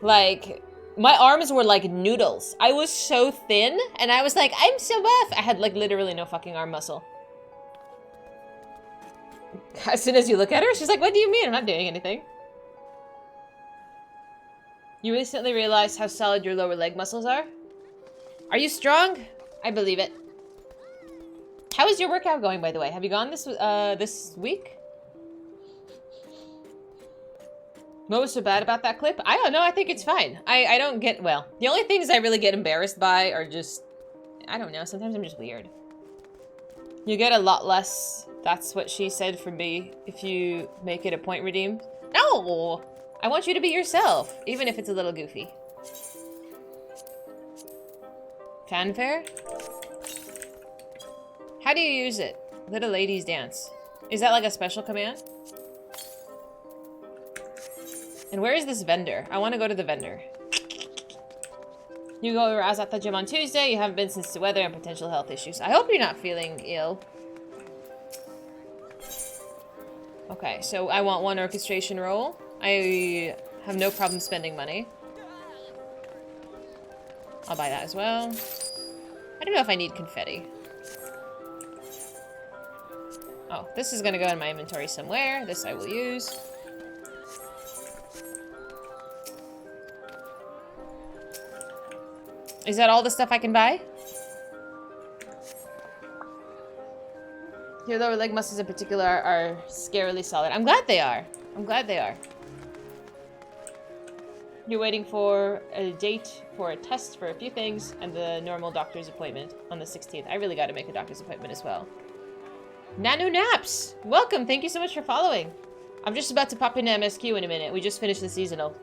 like... My arms were like noodles. I was so thin, and I was like, I'm so buff. I had like literally no fucking arm muscle. As soon as you look at her, she's like, what do you mean? I'm not doing anything. You recently realized how solid your lower leg muscles are? Are you strong? I believe it. How is your workout going, by the way? Have you gone this week? What was so bad about that clip? I don't know. I think it's fine. I don't get... Well, the only things I really get embarrassed by are just... I don't know. Sometimes I'm just weird. You get a lot less... That's what she said from me. If you make it a point redeem. No! I want you to be yourself. Even if it's a little goofy. Fanfare? How do you use it? Little ladies dance. Is that like a special command? And where is this vendor? I want to go to the vendor. You go arouse at the gym on Tuesday. You haven't been since the weather and potential health issues. I hope you're not feeling ill. Okay, so I want 1 orchestration roll. I have no problem spending money. I'll buy that as well. I don't know if I need confetti. Oh, this is gonna go in my inventory somewhere. This I will use. Is that all the stuff I can buy? Your lower leg muscles in particular are scarily solid. I'm glad they are. I'm glad they are. You're waiting for a date for a test for a few things and the normal doctor's appointment on the 16th. I really got to make a doctor's appointment as well. Nanu Naps! Welcome! Thank you so much for following. I'm just about to pop into MSQ in a minute. We just finished the seasonal.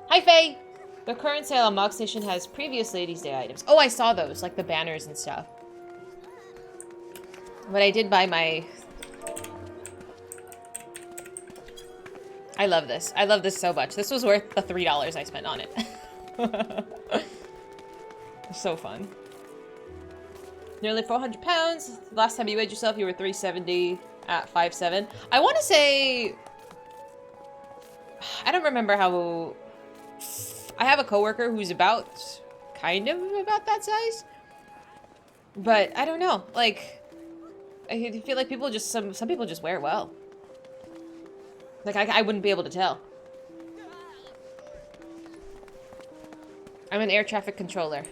Hi, Faye! The current sale on Mog Station has previous Ladies' Day items. Oh, I saw those, like the banners and stuff. But I did buy my... I love this. I love this so much. This was worth the $3 I spent on it. So fun. Nearly 400 pounds. Last time you weighed yourself, you were 370 at 5'7". I want to say... I don't remember how... I have a coworker who's kind of about that size. But I don't know. Like, I feel like people just, some people just wear well. Like, I wouldn't be able to tell. I'm an air traffic controller.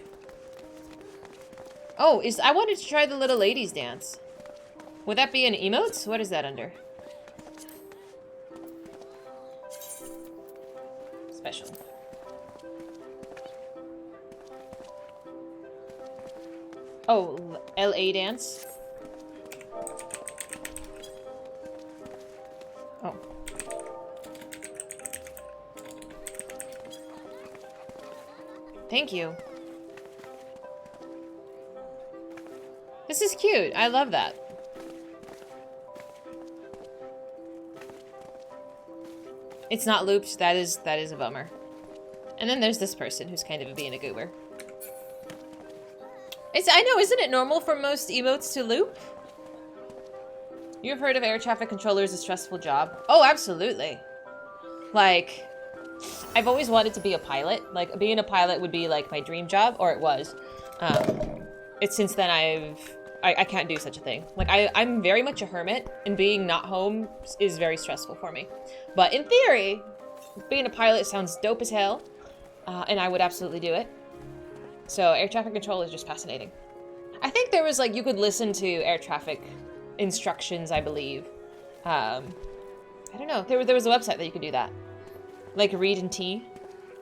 Oh, I wanted to try the little ladies dance. Would that be an emotes? What is that under? Special. Oh, LA dance. Oh. Thank you. This is cute. I love that. It's not looped. That is a bummer. And then there's this person who's kind of being a goober. I know, isn't it normal for most emotes to loop? You've heard of air traffic controllers, a stressful job? Oh, absolutely. Like, I've always wanted to be a pilot. Like, being a pilot would be like my dream job, or it was. It's since then I can't do such a thing. Like, I'm very much a hermit, and being not home is very stressful for me. But in theory, being a pilot sounds dope as hell, and I would absolutely do it. So air traffic control is just fascinating. I think there was, like, you could listen to air traffic instructions, I believe. I don't know. There was a website that you could do that. Like read and T.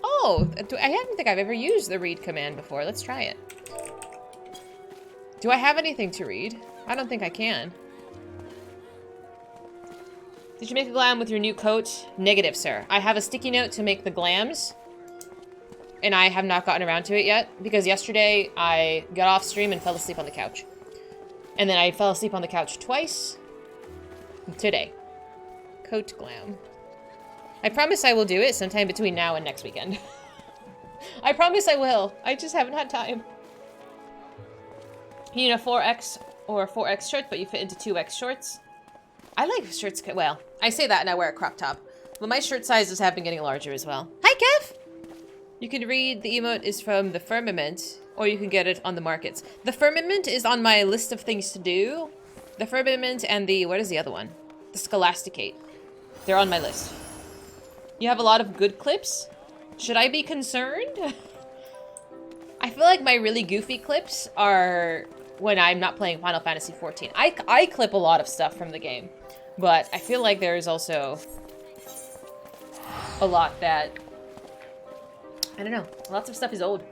Oh, I don't think I've ever used the read command before. Let's try it. Do I have anything to read? I don't think I can. Did you make a glam with your new coat? Negative, sir. I have a sticky note to make the glams, and I have not gotten around to it yet, because yesterday I got off stream and fell asleep on the couch. And then I fell asleep on the couch twice today. Coat glam. I promise I will do it sometime between now and next weekend. I promise I will. I just haven't had time. You need a 4X or 4X shirt, but you fit into 2X shorts. I like shirts. Well, I say that and I wear a crop top. But my shirt sizes have been getting larger as well. Hi, Kev! You can read the emote is from the Firmament, or you can get it on the markets. The Firmament is on my list of things to do. The Firmament and the, what is the other one? The Scholasticate. They're on my list. You have a lot of good clips? Should I be concerned? I feel like my really goofy clips are when I'm not playing Final Fantasy XIV. I clip a lot of stuff from the game, but I feel like there is also a lot that, I don't know, lots of stuff is old.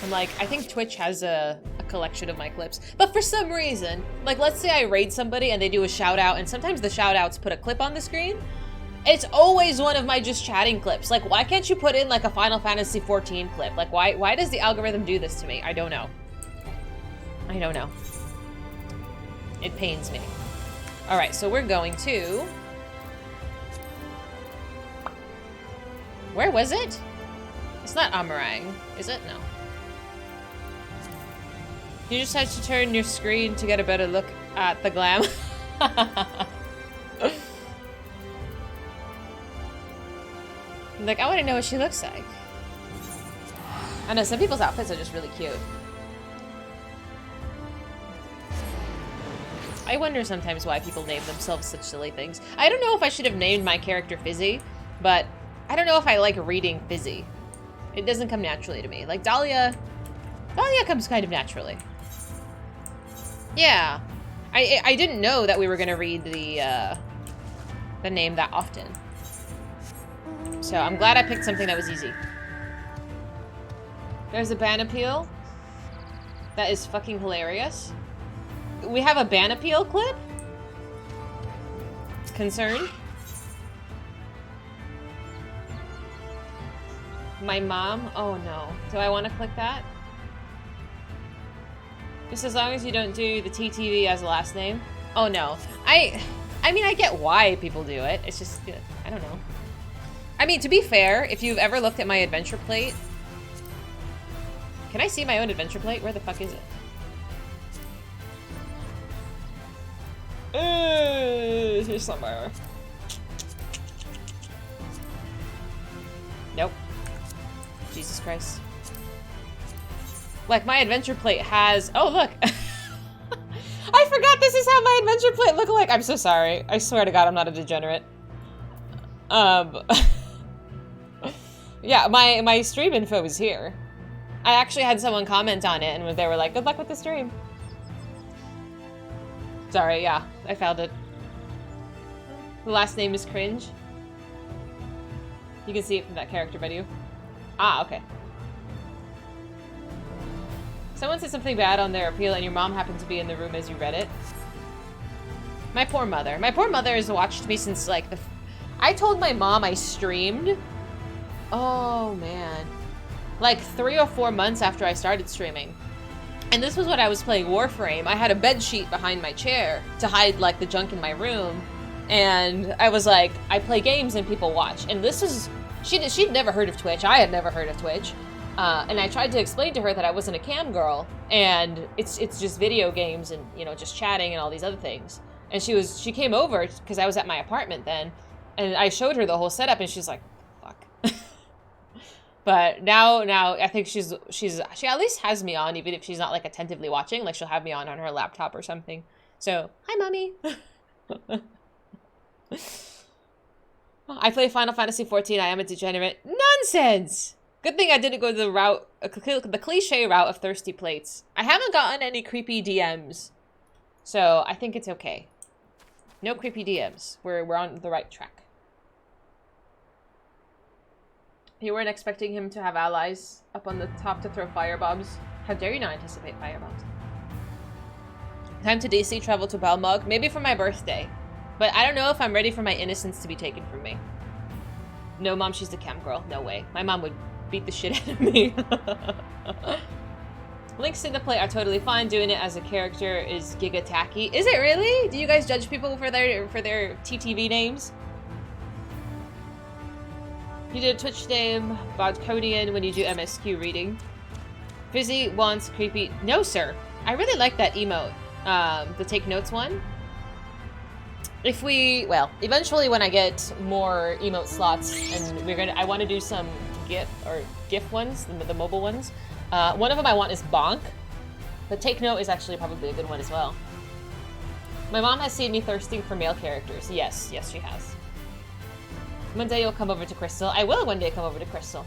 I'm like, I think Twitch has a collection of my clips, but for some reason, like let's say I raid somebody and they do a shout out, and sometimes the shout outs put a clip on the screen. It's always one of my just chatting clips. Like, why can't you put in like a Final Fantasy XIV clip? Like, why does the algorithm do this to me? I don't know. I don't know. It pains me. All right, so we're going to Where was it? It's not Amarang, is it? No. You just had to turn your screen to get a better look at the glam. Like, I want to know what she looks like. I know, some people's outfits are just really cute. I wonder sometimes why people name themselves such silly things. I don't know if I should have named my character Fizy, but I don't know if I like reading Fizy. It doesn't come naturally to me. Like Dahlia comes kind of naturally. Yeah. I didn't know that we were gonna read the name that often. So I'm glad I picked something that was easy. There's a ban appeal. That is fucking hilarious. We have a ban appeal clip? Concerned? My mom? Oh no. Do I want to click that? Just as long as you don't do the TTV as a last name. Oh no. I mean, I get why people do it. It's just, I don't know. I mean, to be fair, if you've ever looked at my adventure plate... Can I see my own adventure plate? Where the fuck is it? Here's somewhere. Nope. Jesus Christ. Like, my adventure plate has... Oh, look! I forgot this is how my adventure plate looked like! I'm so sorry. I swear to God, I'm not a degenerate. Yeah, my stream info is here. I actually had someone comment on it, and they were like, good luck with the stream. Sorry, yeah, I found it. The last name is Cringe. You can see it from that character video. Ah, okay. Someone said something bad on their appeal and your mom happened to be in the room as you read it. My poor mother. My poor mother has watched me since, like, I told my mom I streamed. Oh, man. Like, 3 or 4 months after I started streaming. And this was when I was playing Warframe. I had a bed sheet behind my chair to hide, like, the junk in my room. And I was like, I play games and people watch. And this is... She'd never heard of Twitch. I had never heard of Twitch. And I tried to explain to her that I wasn't a cam girl. And it's just video games and, you know, just chatting and all these other things. And she came over, because I was at my apartment then. And I showed her the whole setup and she's like, fuck. But now I think she at least has me on, even if she's not, like, attentively watching. Like, she'll have me on her laptop or something. So, hi, mommy. I play Final Fantasy XIV. I am a degenerate. Nonsense! Good thing I didn't go the cliche route of thirsty plates. I haven't gotten any creepy DMs. So, I think it's okay. No creepy DMs. We're on the right track. You weren't expecting him to have allies up on the top to throw firebombs. How dare you not anticipate firebombs? Time to DC, travel to Balmog. Maybe for my birthday. But I don't know if I'm ready for my innocence to be taken from me. No, Mom, she's the cam girl. No way. My mom would beat the shit out of me. Links in the play are totally fine. Doing it as a character is giga tacky. Is it really? Do you guys judge people for their TTV names? You did a Twitch name, Bodconian, when you do MSQ reading. Fizy wants creepy... No, sir. I really like that emote. The take notes one. If we... Well, eventually when I get more emote slots, and I want to do some GIF ones, the mobile ones. One of them I want is Bonk. But take note is actually probably a good one as well. My mom has seen me thirsting for male characters. Yes, she has. One day you'll come over to Crystal. I will one day come over to Crystal.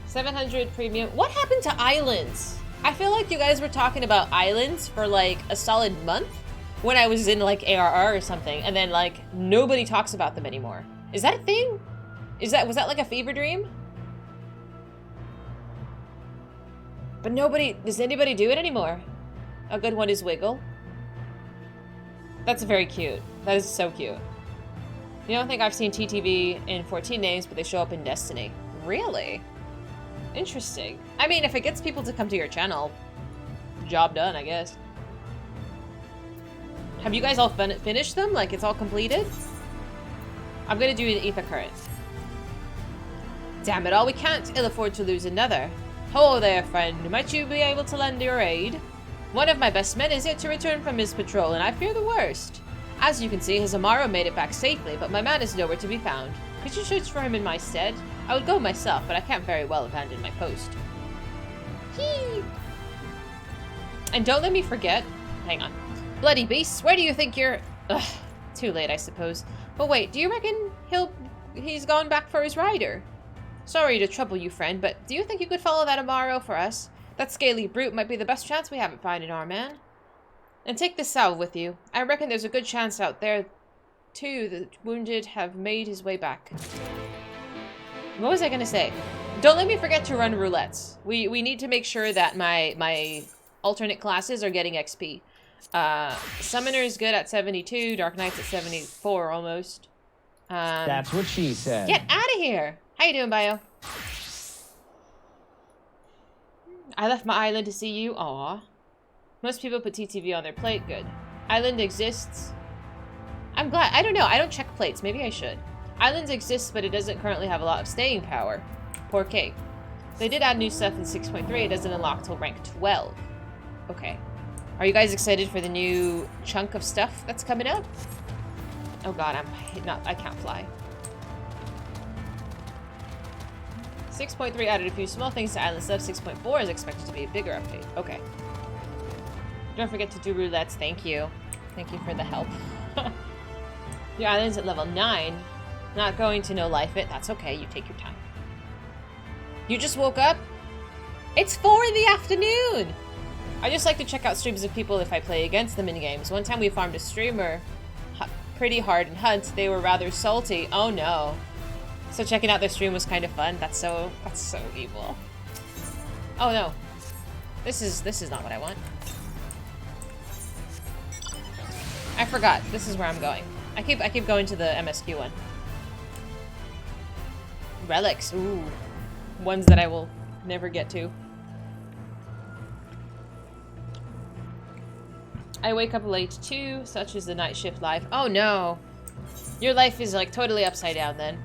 700 premium. What happened to islands? I feel like you guys were talking about islands for like a solid month when I was in like ARR or something, and then like nobody talks about them anymore. Is that a thing? Was that like a fever dream? But does anybody do it anymore? A good one is Wiggle. That's very cute. That is so cute. You don't think I've seen TTV in 14 names, but they show up in Destiny. Really? Interesting. I mean, if it gets people to come to your channel, job done, I guess. Have you guys all finished them? Like, it's all completed? I'm gonna do an Ether Current. Damn it all, we can't ill afford to lose another. Ho there, friend. Might you be able to lend your aid? One of my best men is yet to return from his patrol, and I fear the worst. As you can see, his Amaro made it back safely, but my man is nowhere to be found. Could you search for him in my stead? I would go myself, but I can't very well abandon my post. Hee! And don't let me forget... Hang on. Bloody beasts, where do you think you're... Ugh, too late, I suppose. But wait, do you reckon he's gone back for his rider? Sorry to trouble you, friend, but do you think you could follow that Amaro for us? That scaly brute might be the best chance we have at finding our man. And take this salve with you. I reckon there's a good chance out there, too, the wounded have made his way back. What was I gonna say? Don't let me forget to run roulettes. We need to make sure that my alternate classes are getting XP. Summoner is good at 72, Dark Knight's at 74 almost. That's what she said. Get out of here! How you doing, Bio? I left my island to see you. Aw. Most people put TTV on their plate. Good. Island exists. I'm glad. I don't know. I don't check plates. Maybe I should. Islands exists, but it doesn't currently have a lot of staying power. Poor K. They did add new stuff in 6.3. It doesn't unlock till rank 12. Okay. Are you guys excited for the new chunk of stuff that's coming up? Oh god, I can't fly. 6.3 added a few small things to island stuff. 6.4 is expected to be a bigger update. Okay. Don't forget to do roulettes. Thank you. Thank you for the help. Your island's at level 9. Not going to no life it. That's okay. You take your time. You just woke up? It's 4 in the afternoon! I just like to check out streams of people if I play against them in games. One time we farmed a streamer pretty hard in Hunt. They were rather salty. Oh no. So checking out their stream was kind of fun. That's so evil. Oh no. This is not what I want. I forgot. This is where I'm going. I keep going to the MSQ one. Relics. Ooh. Ones that I will never get to. I wake up late too, such is the night shift life. Oh no. Your life is like totally upside down then.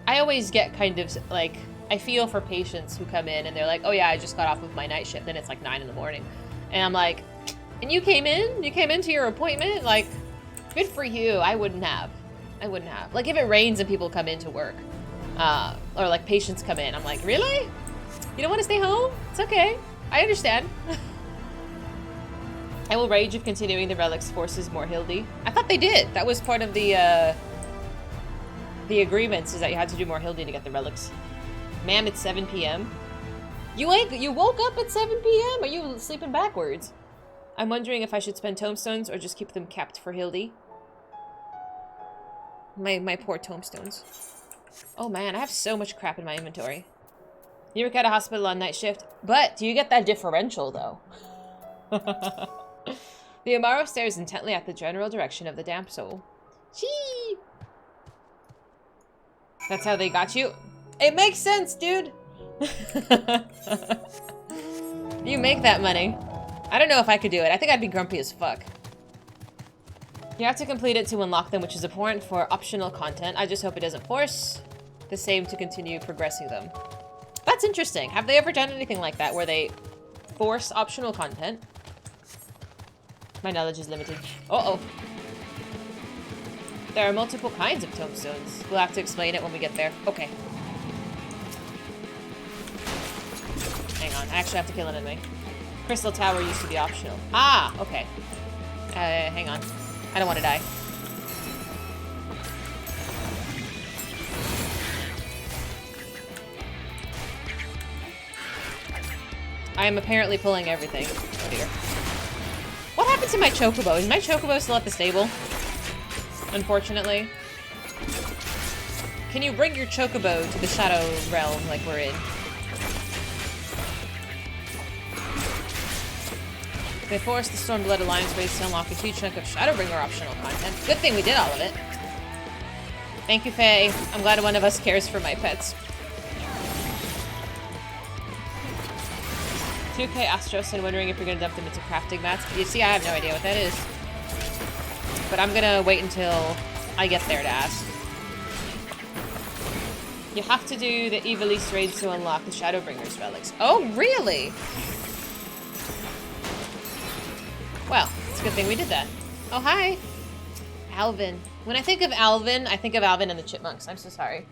I always get kind of like, I feel for patients who come in and they're like, oh yeah, I just got off of my night shift and it's like 9 in the morning. And I'm like, and you came in? You came into your appointment? Like, good for you. I wouldn't have. I wouldn't have. Like if it rains and people come into work, or like patients come in, I'm like, really? You don't want to stay home? It's okay. I understand. I will rage if continuing the relics forces more Hildy. I thought they did. That was part of the agreements, is that you had to do more Hildy to get the relics. Ma'am, it's 7 p.m. You woke up at 7 p.m.? Are you sleeping backwards? I'm wondering if I should spend tombstones or just keep them kept for Hildy. My poor tombstones. Oh man, I have so much crap in my inventory. You work at a hospital on night shift, but do you get that differential though? The Amaro stares intently at the general direction of the damp soul. Chee! That's how they got you? It makes sense, dude! You make that money. I don't know if I could do it. I think I'd be grumpy as fuck. You have to complete it to unlock them, which is important for optional content. I just hope it doesn't force the same to continue progressing them. That's interesting. Have they ever done anything like that, where they force optional content? My knowledge is limited. Uh-oh. There are multiple kinds of tombstones. We'll have to explain it when we get there. Okay. Hang on. I actually have to kill an enemy. Crystal Tower used to be optional. Ah, okay. Hang on. I don't want to die. I am apparently pulling everything. Oh dear. What happened to my chocobo? Is my chocobo still at the stable? Unfortunately. Can you bring your chocobo to the Shadow Realm like we're in? They forced the Stormblood Alliance race to unlock a huge chunk of Shadowbringer optional content. Good thing we did all of it. Thank you, Faye. I'm glad one of us cares for my pets. 2K Astros and wondering if you're gonna dump them into crafting mats. You see, I have no idea what that is. But I'm gonna wait until I get there to ask. You have to do the Eve Elise raids to unlock the Shadowbringers relics. Oh, really? Well, it's a good thing we did that. Oh, hi. Alvin. When I think of Alvin, I think of Alvin and the Chipmunks. I'm so sorry.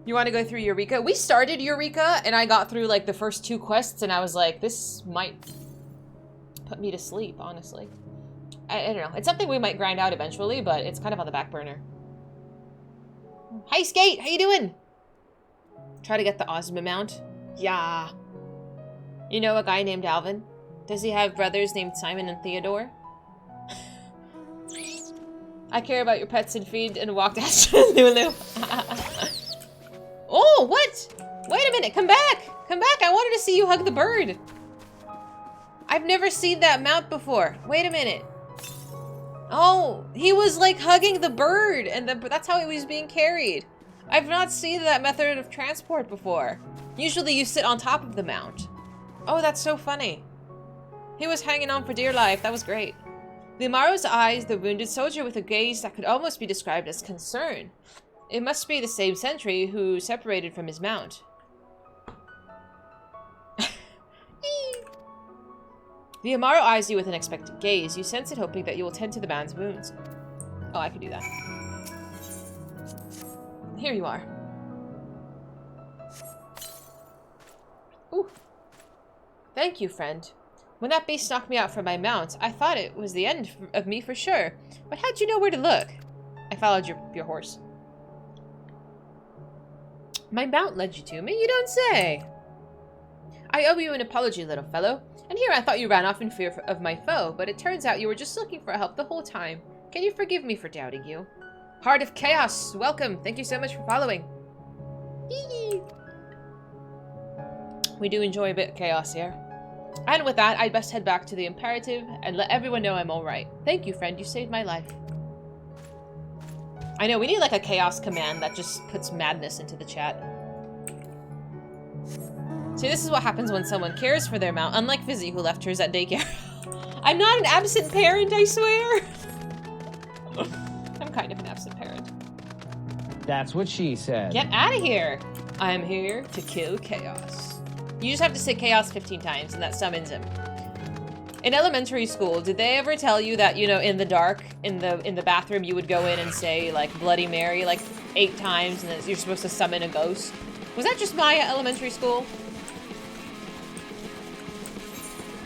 You want to go through Eureka? We started Eureka, and I got through, like, the first 2 quests, and I was like, this might put me to sleep, honestly. I don't know. It's something we might grind out eventually, but it's kind of on the back burner. Hi, Skate! How you doing? Try to get the Ozma mount? Yeah. You know a guy named Alvin? Does he have brothers named Simon and Theodore? I care about your pets and feed and walked after Lulu. Oh, what? Wait a minute, come back! Come back, I wanted to see you hug the bird. I've never seen that mount before. Wait a minute. Oh, he was like hugging the bird, and that's how he was being carried. I've not seen that method of transport before. Usually you sit on top of the mount. Oh, that's so funny. He was hanging on for dear life. That was great. The Amaro's eyes, the wounded soldier with a gaze that could almost be described as concern. It must be the same sentry who separated from his mount. The Amaro eyes you with an expectant gaze. You sense it, hoping that you will tend to the man's wounds. Oh, I could do that. Here you are. Ooh. Thank you, friend. When that beast knocked me out from my mount, I thought it was the end of me for sure. But how'd you know where to look? I followed your horse. My mount led you to me? You don't say. I owe you an apology, little fellow. And here I thought you ran off in fear of my foe, but it turns out you were just looking for help the whole time. Can you forgive me for doubting you? Heart of Chaos, welcome. Thank you so much for following. We do enjoy a bit of chaos here. And with that, I'd best head back to the Imperative and let everyone know I'm alright. Thank you, friend. You saved my life. I know, we need like a chaos command that just puts madness into the chat. See, this is what happens when someone cares for their mount, unlike Fizy, who left hers at daycare. I'm not an absent parent, I swear. I'm kind of an absent parent. That's what she said. Get out of here. I'm here to kill chaos. You just have to say chaos 15 times, and that summons him. In elementary school, did they ever tell you that, you know, in the dark, in the bathroom, you would go in and say, like, Bloody Mary, like, 8 times, and then you're supposed to summon a ghost? Was that just my elementary school?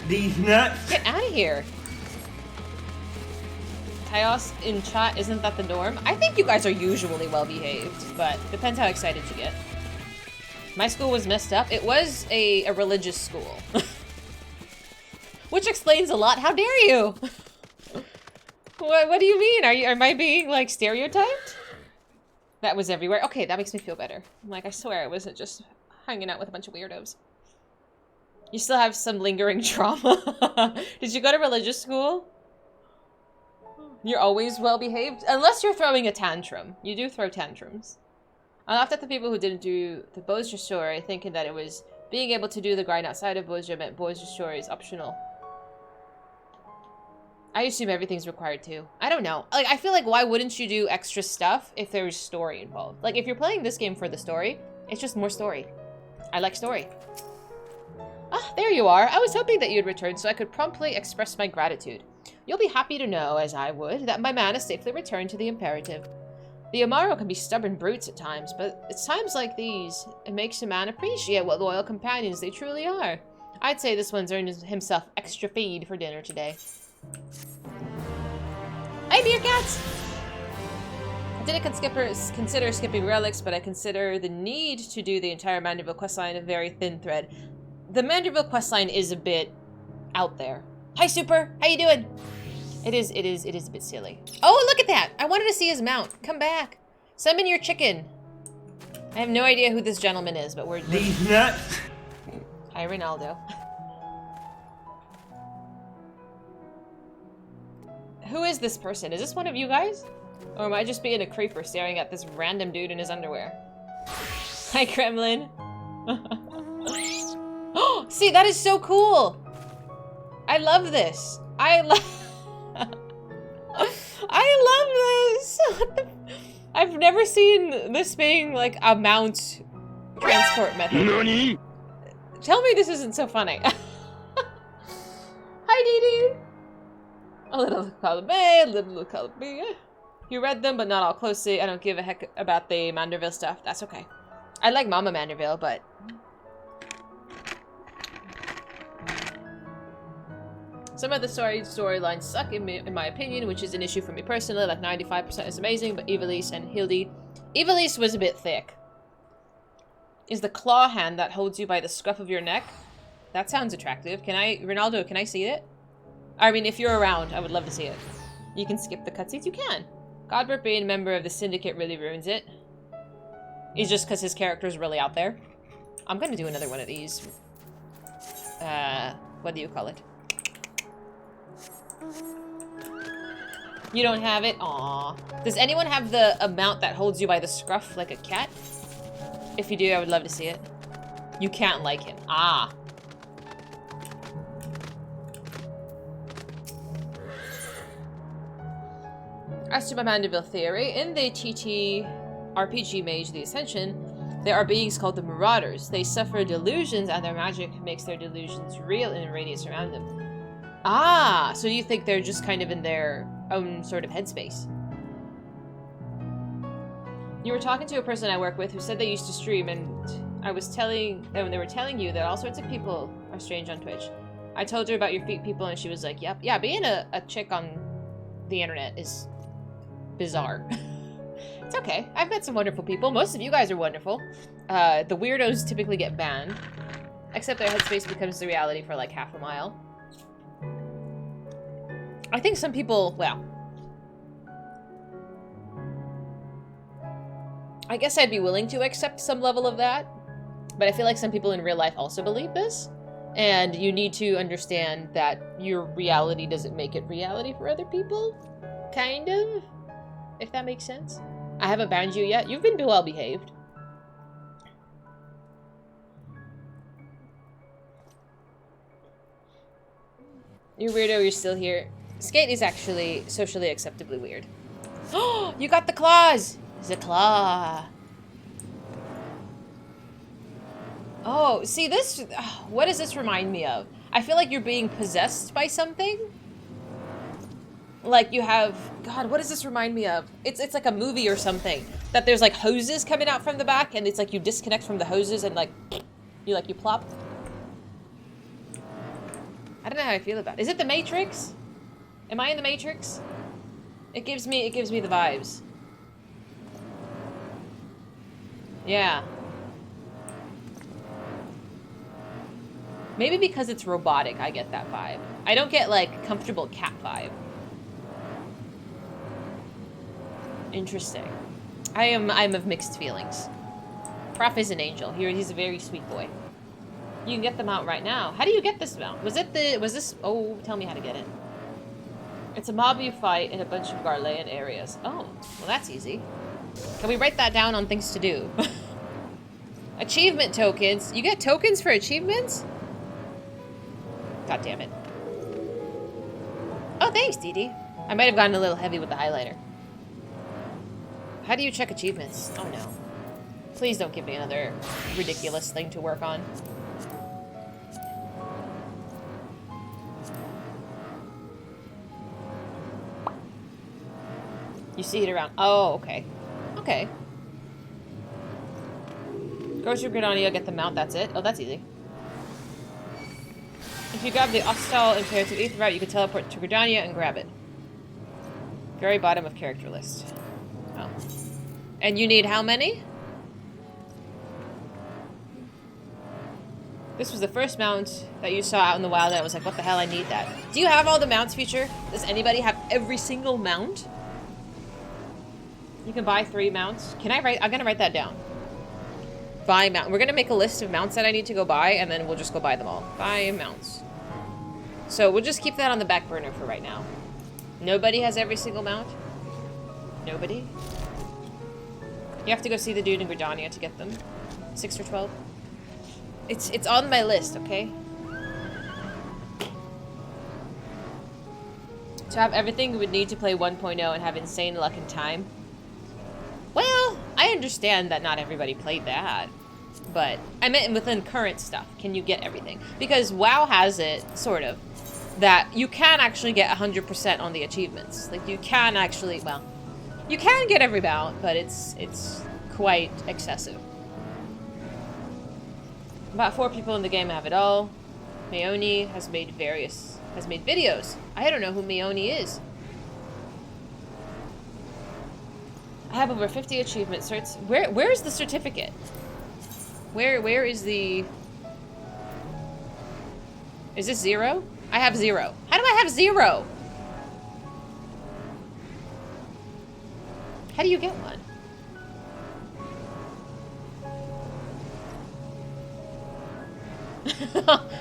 These nuts. Get out of here. Chaos in chat, isn't that the norm? I think you guys are usually well behaved, but depends how excited you get. My school was messed up. It was a religious school. Which explains a lot. How dare you? What do you mean? Am I being like stereotyped? That was everywhere. Okay, that makes me feel better. I'm like, I swear I wasn't just hanging out with a bunch of weirdos. You still have some lingering trauma. Did you go to religious school? You're always well behaved? Unless you're throwing a tantrum. You do throw tantrums. I laughed at the people who didn't do the Bozier story, thinking that it was being able to do the grind outside of Bozier meant Bozier story is optional. I assume everything's required too. I don't know. Like, I feel like why wouldn't you do extra stuff if there's story involved? Like, if you're playing this game for the story, it's just more story. I like story. Ah, there you are. I was hoping that you'd return so I could promptly express my gratitude. You'll be happy to know, as I would, that my man has safely returned to the Imperative. The Amaro can be stubborn brutes at times, but it's times like these it makes a man appreciate what loyal companions they truly are. I'd say this one's earned himself extra feed for dinner today. Hi, Meerkats! I didn't consider skipping relics, but I consider the need to do the entire Manderville questline a very thin thread. The Manderville questline is a bit out there. Hi, Super! How you doing? It is a bit silly. Oh, look at that! I wanted to see his mount. Come back. Summon your chicken. I have no idea who this gentleman is, but we're... These nuts! Hi, Ronaldo. Who is this person? Is this one of you guys? Or am I just being a creeper staring at this random dude in his underwear? Hi, Kremlin. See, that is so cool! I love this. I love this. I've never seen this being like a mount transport method. NANI? Tell me this isn't so funny. Hi, Dee Dee. A little column A, a little column B. You read them, but not all closely. I don't give a heck about the Manderville stuff. That's okay. I like Mama Manderville, but... Some of the storylines suck, in my opinion, which is an issue for me personally. Like 95% is amazing, but Evilise and Hildy... Evilise was a bit thick. Is the claw hand that holds you by the scruff of your neck? That sounds attractive. Can I... Ronaldo, can I see it? I mean, if you're around, I would love to see it. You can skip the cutscenes? You can. Godbert being a member of the Syndicate really ruins it. It's just because his character is really out there. I'm gonna do another one of these. What do you call it? You don't have it? Aww. Does anyone have the amount that holds you by the scruff like a cat? If you do, I would love to see it. You can't like him. Ah. As to my Manderville theory, in the TT RPG Mage, the Ascension, there are beings called the Marauders. They suffer delusions, and their magic makes their delusions real in the radius around them. Ah, so you think they're just kind of in their own sort of headspace. You were talking to a person I work with who said they used to stream, and they were telling you that all sorts of people are strange on Twitch. I told her about your feet people, and she was like, yep. Yeah, being a chick on the internet is bizarre. It's okay. I've met some wonderful people. Most of you guys are wonderful. The weirdos typically get banned. Except their headspace becomes the reality for like half a mile. I think some people, well... I guess I'd be willing to accept some level of that. But I feel like some people in real life also believe this. And you need to understand that your reality doesn't make it reality for other people. Kind of. If that makes sense. I haven't banned you yet. You've been well behaved. You weirdo, you're still here. Skate is actually socially acceptably weird. Oh, you got the claws! The claw. Oh, see this... what does this remind me of? I feel like you're being possessed by something. Like you have... God, what does this remind me of? It's like a movie or something. That there's like hoses coming out from the back and it's like you disconnect from the hoses and like... You plop. I don't know how I feel about it. Is it the Matrix? Am I in the Matrix? It gives me the vibes. Yeah. Maybe because it's robotic, I get that vibe. I don't get like comfortable cat vibe. Interesting. I'm of mixed feelings. Prof is an angel. He's a very sweet boy. You can get them out right now. How do you get this mount? Was this... Oh, tell me how to get it. It's a mob you fight in a bunch of Garlean areas. Oh, well that's easy. Can we write that down on things to do? Achievement tokens. You get tokens for achievements? God damn it. Oh, thanks, Dee Dee. I might have gotten a little heavy with the highlighter. How do you check achievements? Oh no. Please don't give me another ridiculous thing to work on. You see it around. Oh, okay. Okay. Go to Gridania, get the mount, that's it. Oh, that's easy. If you grab the Ostal Imperative Ether route, you can teleport to Gridania and grab it. Very bottom of character list. Oh. And you need how many? This was the first mount that you saw out in the wild and I was like, what the hell, I need that. Do you have all the mounts feature? Does anybody have every single mount? You can buy 3 mounts. I'm gonna write that down. Buy mount. We're gonna make a list of mounts that I need to go buy and then we'll just go buy them all. Buy mounts. So we'll just keep that on the back burner for right now. Nobody has every single mount? Nobody? You have to go see the dude in Gridania to get them. 6 or 12. It's on my list, okay? To have everything we would need to play 1.0 and have insane luck and time. I understand that not everybody played that, but I meant within current stuff, can you get everything? Because WoW has it, sort of, that you can actually get 100% on the achievements. Like, you can actually, well, you can get every mount, but it's quite excessive. About 4 people in the game have it all. Meoni has made videos. I don't know who Meoni is. I have over 50 achievement certs. Where's the certificate? Where is the... Is this 0? I have 0. How do I have 0? How do you get one?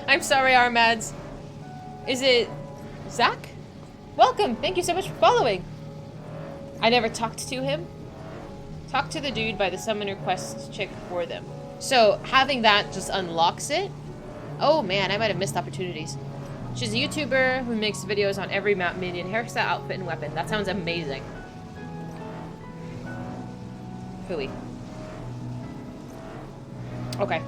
I'm sorry, Armads. Is it Zach? Welcome. Thank you so much for following. I never talked to him. Talk to the dude by the summoner quest chick for them. So having that just unlocks it. Oh man, I might have missed opportunities. She's a YouTuber who makes videos on every mount, minion, hairstyle, outfit, and weapon. That sounds amazing. Phooey. Okay.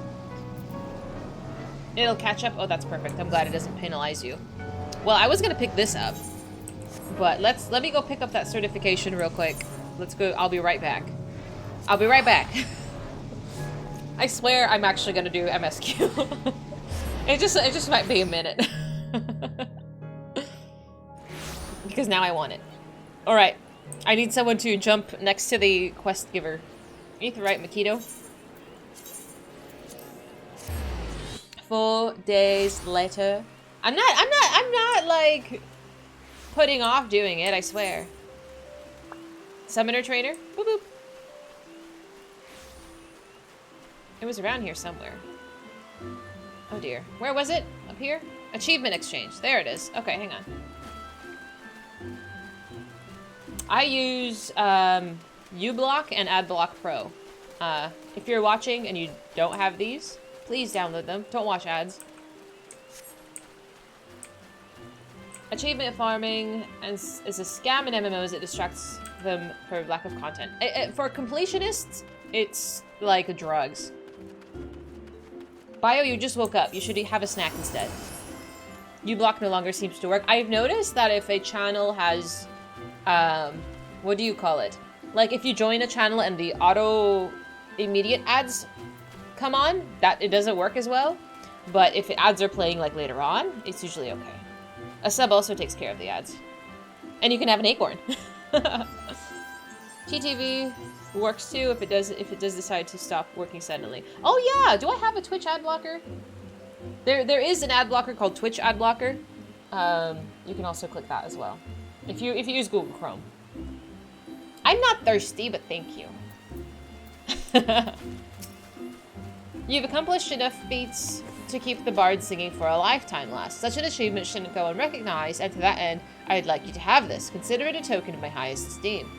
It'll catch up. Oh, that's perfect. I'm glad it doesn't penalize you. Well, I was gonna pick this up, but let me go pick up that certification real quick. Let's go. I'll be right back. I'll be right back. I swear I'm actually gonna do MSQ. It just might be a minute. Because now I want it. All right. I need someone to jump next to the quest giver. Ether, right, Makito? 4 days later. I'm not like putting off doing it, I swear. Summoner trainer? Boop boop. It was around here somewhere. Oh dear. Where was it? Up here? Achievement exchange. There it is. Okay, hang on. I use uBlock and AdBlock Pro. If you're watching and you don't have these, please download them. Don't watch ads. Achievement farming is a scam in MMOs. It distracts them for lack of content. For completionists, it's like drugs. Bio, you just woke up. You should have a snack instead. uBlock no longer seems to work. I've noticed that if a channel has, what do you call it? Like if you join a channel and the auto immediate ads come on, that it doesn't work as well. But if the ads are playing like later on, it's usually okay. A sub also takes care of the ads. And you can have an acorn. TTV works too if it does decide to stop working suddenly. Oh yeah, do I have a Twitch ad blocker? There is an ad blocker called Twitch ad blocker. You can also click that as well. If you use Google Chrome. I'm not thirsty, but thank you. You've accomplished enough feats to keep the bard singing for a lifetime last. Such an achievement shouldn't go unrecognized, and to that end, I'd like you to have this. Consider it a token of my highest esteem.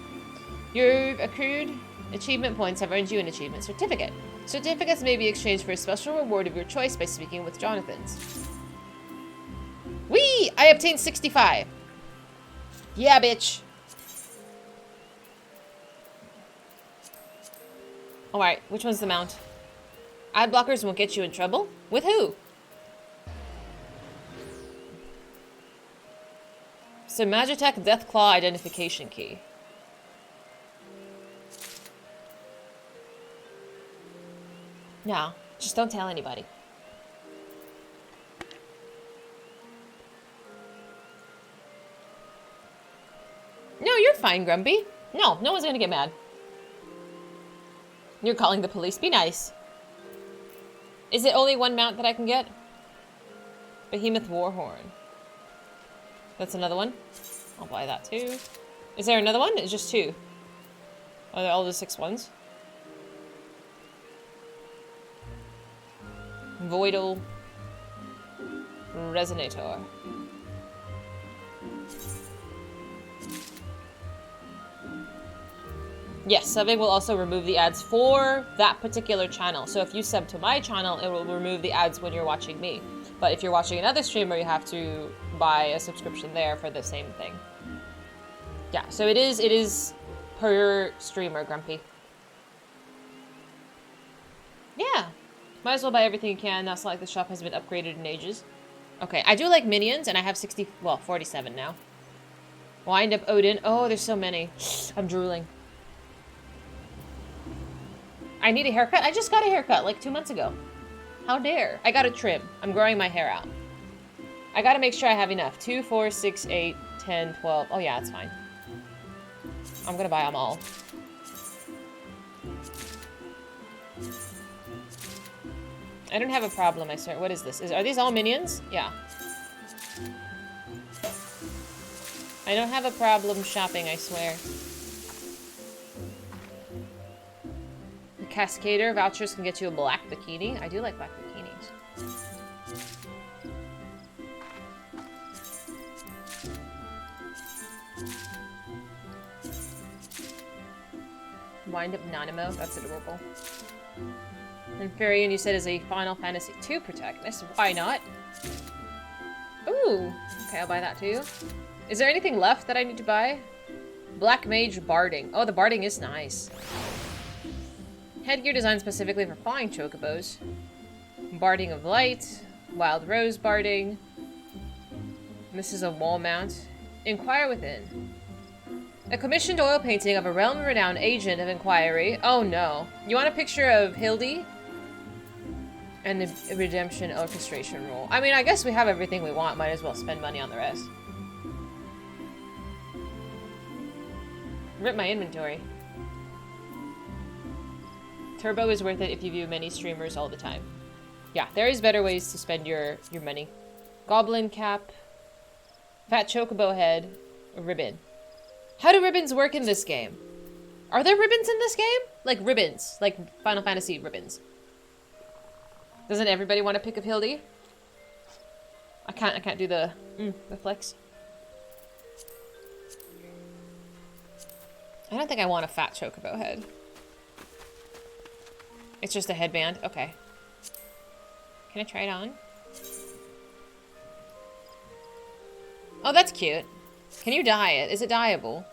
Your accrued achievement points have earned you an achievement certificate. Certificates may be exchanged for a special reward of your choice by speaking with Jonathan's. Whee! I obtained 65. Yeah, bitch. Alright, which one's the mount? Ad blockers won't get you in trouble? With who? So Magitech Deathclaw identification key. No, just don't tell anybody. No, you're fine, Grumpy. No one's gonna get mad. You're calling the police. Be nice. Is it only one mount that I can get? Behemoth Warhorn. That's another one. I'll buy that too. Is there another one? It's just 2. Are there all the 6 ones? Voidal Resonator. Yes, subbing will also remove the ads for that particular channel. So if you sub to my channel, it will remove the ads when you're watching me. But if you're watching another streamer, you have to buy a subscription there for the same thing. Yeah, so it is per streamer, Grumpy. Might as well buy everything you can. Not like the shop has been upgraded in ages. Okay, I do like minions, and I have 60... Well, 47 now. Wind up Odin. Oh, there's so many. I'm drooling. I need a haircut. I just got a haircut like 2 months ago. How dare. I got a trim. I'm growing my hair out. I gotta make sure I have enough. 2, 4, 6, 8, 10, 12. Oh yeah, it's fine. I'm gonna buy them all. I don't have a problem, I swear. What is this? Are these all minions? Yeah. I don't have a problem shopping, I swear. The Cascader vouchers can get you a black bikini. I do like black bikinis. Wind up Nanimo. That's adorable. And Farian, you said, is a Final Fantasy II protagonist. Why not? Ooh. Okay, I'll buy that too. Is there anything left that I need to buy? Black Mage Barding. Oh, the Barding is nice. Headgear designed specifically for flying chocobos. Barding of Light. Wild Rose Barding. This is a wall mount. Inquire Within. A commissioned oil painting of a realm-renowned agent of inquiry. Oh no. You want a picture of Hildy? And the redemption orchestration rule. I mean, I guess we have everything we want. Might as well spend money on the rest. Rip my inventory. Turbo is worth it if you view many streamers all the time. Yeah, there is better ways to spend your money. Goblin cap. Fat chocobo head. Ribbon. How do ribbons work in this game? Are there ribbons in this game? Like ribbons. Like Final Fantasy ribbons. Doesn't everybody want a pic of Hildy? I can't do the flex. I don't think I want a fat chocobo head. It's just a headband. Okay. Can I try it on? Oh, that's cute. Can you dye it? Is it dyeable?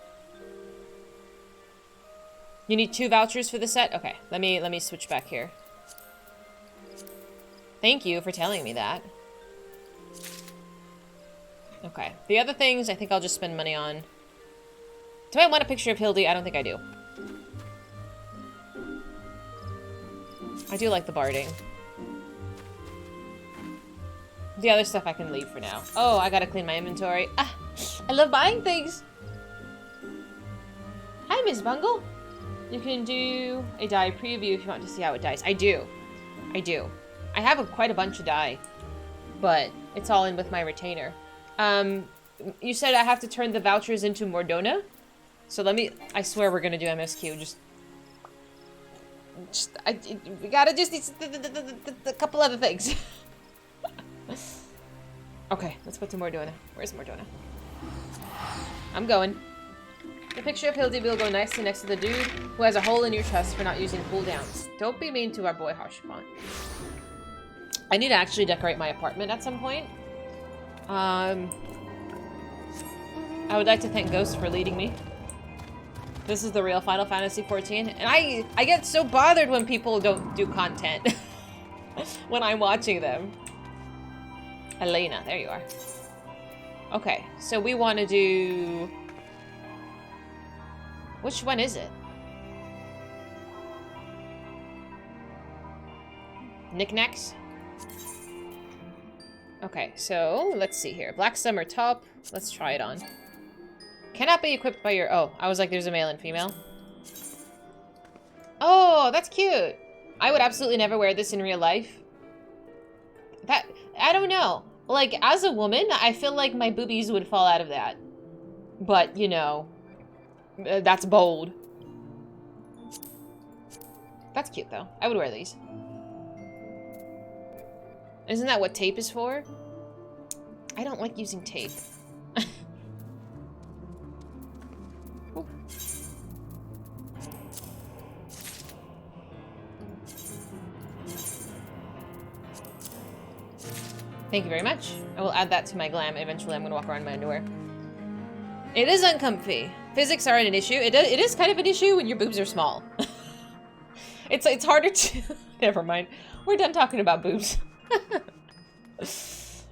You need 2 vouchers for the set? Okay, let me switch back here. Thank you for telling me that. Okay. The other things I think I'll just spend money on. Do I want a picture of Hildy? I don't think I do. I do like the barding. The other stuff I can leave for now. Oh, I gotta clean my inventory. Ah, I love buying things. Hi, Miss Bungle. You can do a dye preview if you want to see how it dyes. I do. I do. I have quite a bunch of dye, but it's all in with my retainer. You said I have to turn the vouchers into Mordona? So I swear we're gonna do MSQ. We gotta just a couple other things. Okay, let's put to Mordona. Where's Mordona? I'm going. The picture of Hildy will go nicely next to the dude who has a hole in your chest for not using cooldowns. Don't be mean to our boy Harshpon. I need to actually decorate my apartment at some point. I would like to thank Ghost for leading me. This is the real Final Fantasy XIV, and I get so bothered when people don't do content when I'm watching them. Elena, there you are. Okay, so we want to do... Which one is it? Knickknacks? Okay, so let's see here. Black Summer top. Let's try it on. Cannot be equipped by your... Oh, I was like, there's a male and female. Oh, that's cute. I would absolutely never wear this in real life. I don't know. Like, as a woman, I feel like my boobies would fall out of that. But, you know, that's bold. That's cute, though. I would wear these. Isn't that what tape is for? I don't like using tape. Thank you very much. I will add that to my glam. Eventually, I'm going to walk around in my underwear. It is uncomfy. Physics aren't an issue. It is kind of an issue when your boobs are small. It's harder to... Never mind. We're done talking about boobs.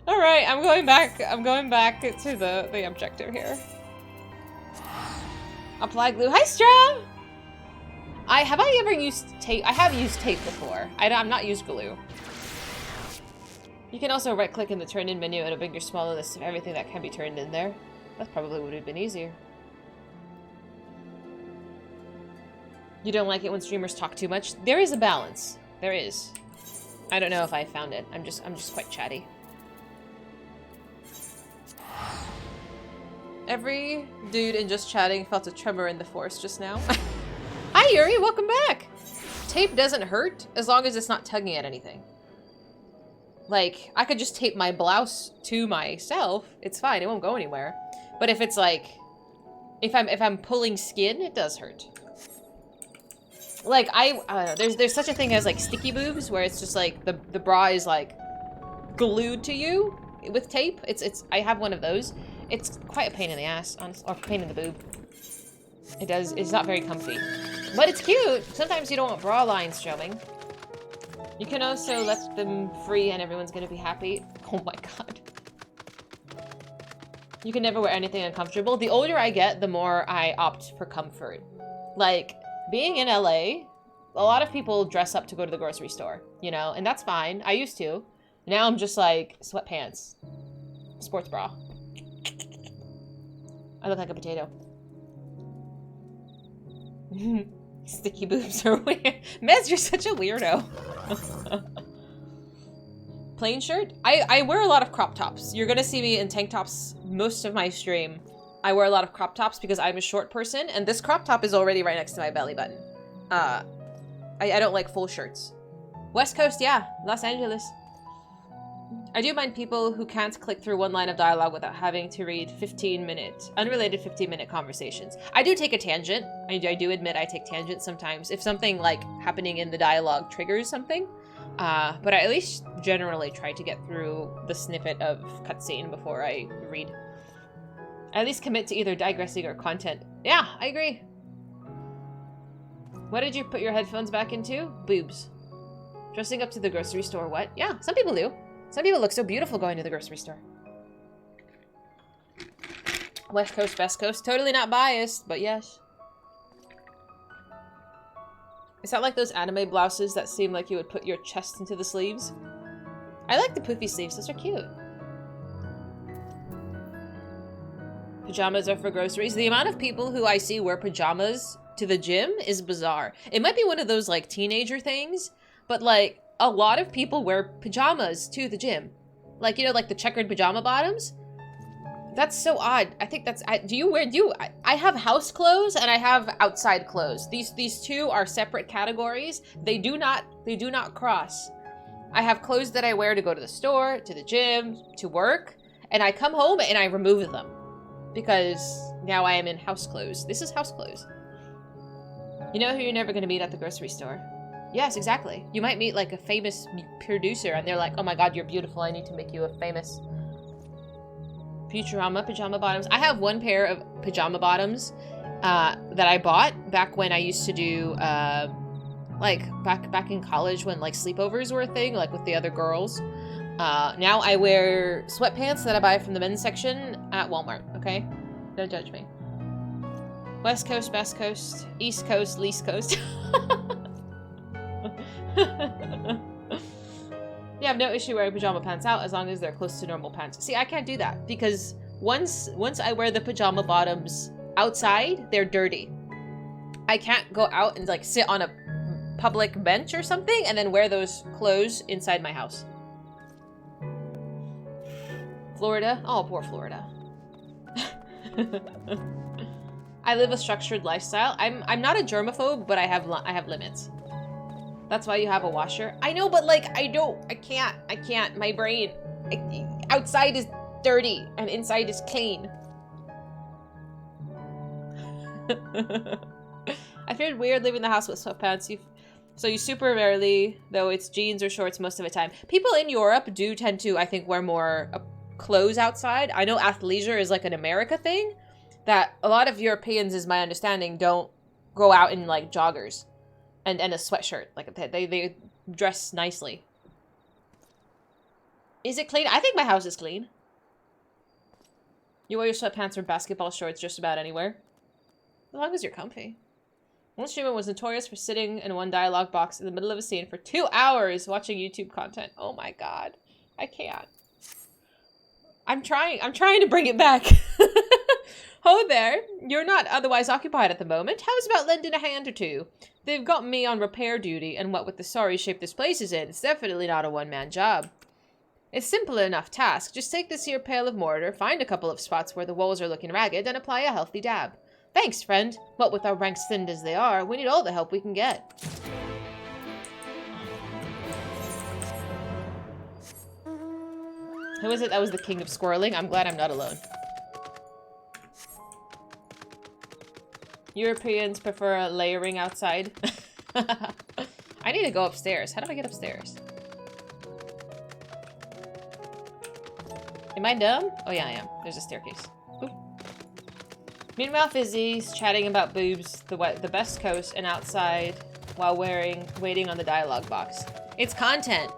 Alright, I'm going back to the objective here. Apply glue. Hi, Stra! Have I ever used tape? I have used tape before. I'm not used glue. You can also right-click in the turn-in menu and it'll bring your smaller list of everything that can be turned in there. That probably would have been easier. You don't like it when streamers talk too much? There is a balance. There is. I don't know if I found it. I'm just quite chatty. Every dude in just chatting felt a tremor in the force just now. Hi Yuri, welcome back! Tape doesn't hurt as long as it's not tugging at anything. Like, I could just tape my blouse to myself. It's fine, it won't go anywhere. But if it's like, if I'm pulling skin, it does hurt. Like, there's such a thing as like sticky boobs where it's just like the bra is like glued to you with tape. I have one of those. It's quite a pain in the ass, or pain in the boob. It's not very comfy. But it's cute. Sometimes you don't want bra lines showing. You can also let them free and everyone's gonna be happy. Oh my god. You can never wear anything uncomfortable. The older I get, the more I opt for comfort. Like, being in LA, a lot of people dress up to go to the grocery store, you know? And that's fine. I used to. Now I'm just like, sweatpants. Sports bra. I look like a potato. Sticky boobs are weird. Mez, you're such a weirdo. Plain shirt? I wear a lot of crop tops. You're gonna see me in tank tops most of my stream. I wear a lot of crop tops because I'm a short person, and this crop top is already right next to my belly button. I don't like full shirts. West Coast, yeah. Los Angeles. I do mind people who can't click through one line of dialogue without having to read unrelated 15-minute conversations. I do take a tangent. I do admit I take tangents sometimes if something like happening in the dialogue triggers something. But I at least generally try to get through the snippet of cutscene before I read. I at least commit to either digressing or content. Yeah, I agree. What did you put your headphones back into? Boobs. Dressing up to the grocery store, what? Yeah, some people do. Some people look so beautiful going to the grocery store. West Coast, Best Coast. Totally not biased, but yes. Is that like those anime blouses that seem like you would put your chest into the sleeves? I like the poofy sleeves. Those are cute. Pajamas are for groceries. The amount of people who I see wear pajamas to the gym is bizarre. It might be one of those like teenager things, but like a lot of people wear pajamas to the gym. Like, you know, like the checkered pajama bottoms. That's so odd. I think that's, I have house clothes and I have outside clothes. These two are separate categories. They do not cross. I have clothes that I wear to go to the store, to the gym, to work, and I come home and I remove them because now I am in house clothes. This is house clothes. You know who you're never going to meet at the grocery store? Yes, exactly. You might meet like a famous producer and they're like, oh my god, you're beautiful. I need to make you a famous Futurama pajama bottoms. I have one pair of pajama bottoms that I bought back when I used to do like back in college when like sleepovers were a thing, like with the other girls. Now I wear sweatpants that I buy from the men's section at Walmart, okay? Don't judge me. West Coast, Best Coast, East Coast, Least Coast. Yeah, I have no issue wearing pajama pants out as long as they're close to normal pants. See, I can't do that because once I wear the pajama bottoms outside, they're dirty. I can't go out and like sit on a public bench or something and then wear those clothes inside my house. Florida? Oh, poor Florida. I live a structured lifestyle. I'm not a germaphobe, but I have limits. That's why you have a washer. I know, but like, I can't. My brain, outside is dirty and inside is clean. I feel weird leaving the house with sweatpants. So you super rarely, though it's jeans or shorts most of the time. People in Europe do tend to, I think, wear more clothes outside. I know athleisure is like an America thing, that a lot of Europeans, is my understanding, don't go out in like joggers. And a sweatshirt. Like, they dress nicely. Is it clean? I think my house is clean. You wear your sweatpants or basketball shorts just about anywhere. As long as you're comfy. One streamer was notorious for sitting in one dialogue box in the middle of a scene for 2 hours watching YouTube content. Oh my god. I can't. I'm trying to bring it back. Ho there. You're not otherwise occupied at the moment. How's about lending a hand or two? They've got me on repair duty, and what with the sorry shape this place is in, it's definitely not a one-man job. It's simple enough task. Just take this here pail of mortar, find a couple of spots where the walls are looking ragged, and apply a healthy dab. Thanks, friend. What with our ranks thinned as they are, we need all the help we can get. Who is it that was the king of squirreling? I'm glad I'm not alone. Europeans prefer layering outside. I need to go upstairs. How do I get upstairs? Am I dumb? Oh yeah, I am. There's a staircase. Oop. Meanwhile, Fizy's chatting about boobs, the best coast, and outside while waiting on the dialogue box. It's content.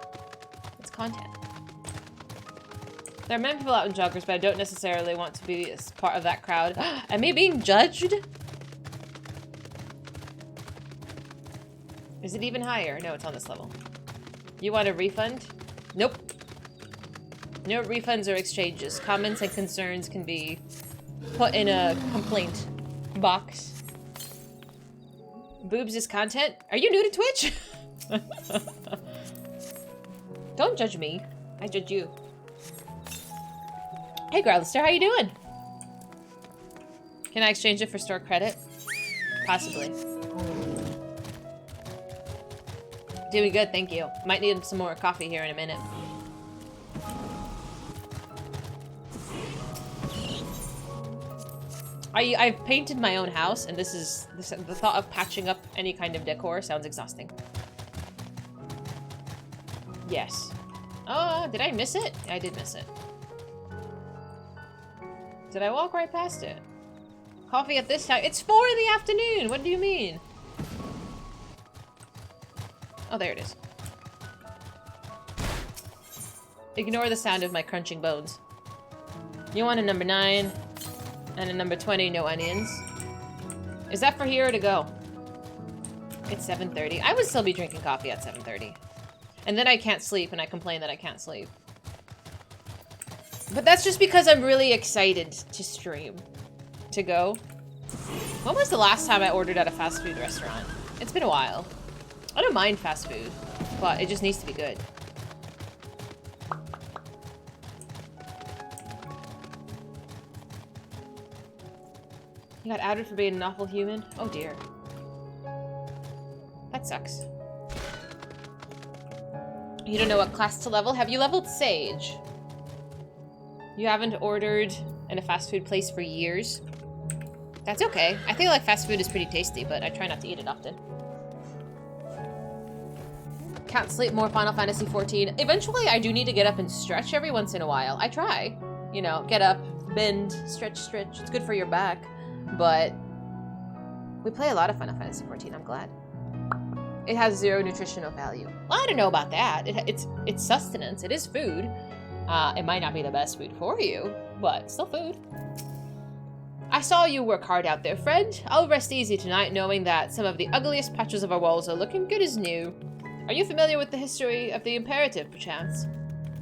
It's content. There are many people out in joggers, but I don't necessarily want to be part of that crowd. Am I being judged? Is it even higher? No, it's on this level. You want a refund? Nope. No refunds or exchanges. Comments and concerns can be put in a complaint box. Boobs is content? Are you new to Twitch? Don't judge me. I judge you. Hey, Growlister, how you doing? Can I exchange it for store credit? Possibly. Doing good, thank you. Might need some more coffee here in a minute. I've painted my own house, and the thought of patching up any kind of decor sounds exhausting. Yes. Oh, did I miss it? I did miss it. Did I walk right past it? Coffee at this time? It's 4 in the afternoon! What do you mean? Oh, there it is. Ignore the sound of my crunching bones. You want a number 9 and a number 20, no onions. Is that for here or to go? It's 7:30. I would still be drinking coffee at 7:30. And then I can't sleep, and I complain that I can't sleep. But that's just because I'm really excited to stream. To go. When was the last time I ordered at a fast food restaurant? It's been a while. I don't mind fast food, but it just needs to be good. You got outed for being an awful human? Oh dear. That sucks. You don't know what class to level? Have you leveled Sage? You haven't ordered in a fast food place for years? That's okay. I feel like fast food is pretty tasty, but I try not to eat it often. Can't sleep more Final Fantasy XIV. Eventually, I do need to get up and stretch every once in a while. I try. You know, get up, bend, stretch, stretch. It's good for your back. But we play a lot of Final Fantasy XIV, I'm glad. It has 0 nutritional value. Well, I don't know about that. It's sustenance. It is food. It might not be the best food for you, but still food. I saw you work hard out there, friend. I'll rest easy tonight knowing that some of the ugliest patches of our walls are looking good as new. Are you familiar with the history of the Imperative, perchance?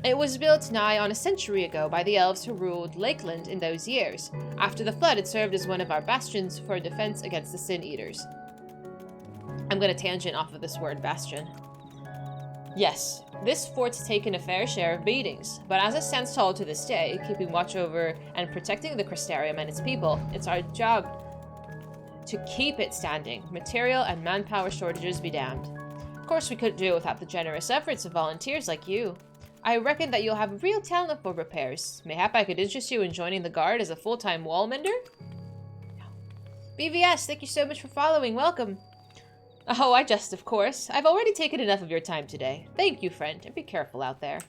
It was built nigh on a century ago by the elves who ruled Lakeland in those years. After the flood, it served as one of our bastions for defense against the Sin Eaters. I'm gonna tangent off of this word, bastion. Yes, this fort's taken a fair share of beatings, but as it stands tall to this day, keeping watch over and protecting the Crystarium and its people, it's our job to keep it standing, material and manpower shortages be damned. Of course, we couldn't do it without the generous efforts of volunteers like you. I reckon that you'll have real talent for repairs. Mayhap I could interest you in joining the guard as a full-time wall mender? No. BVS, thank you so much for following. Welcome. Oh, I jest, of course. I've already taken enough of your time today. Thank you, friend, and be careful out there.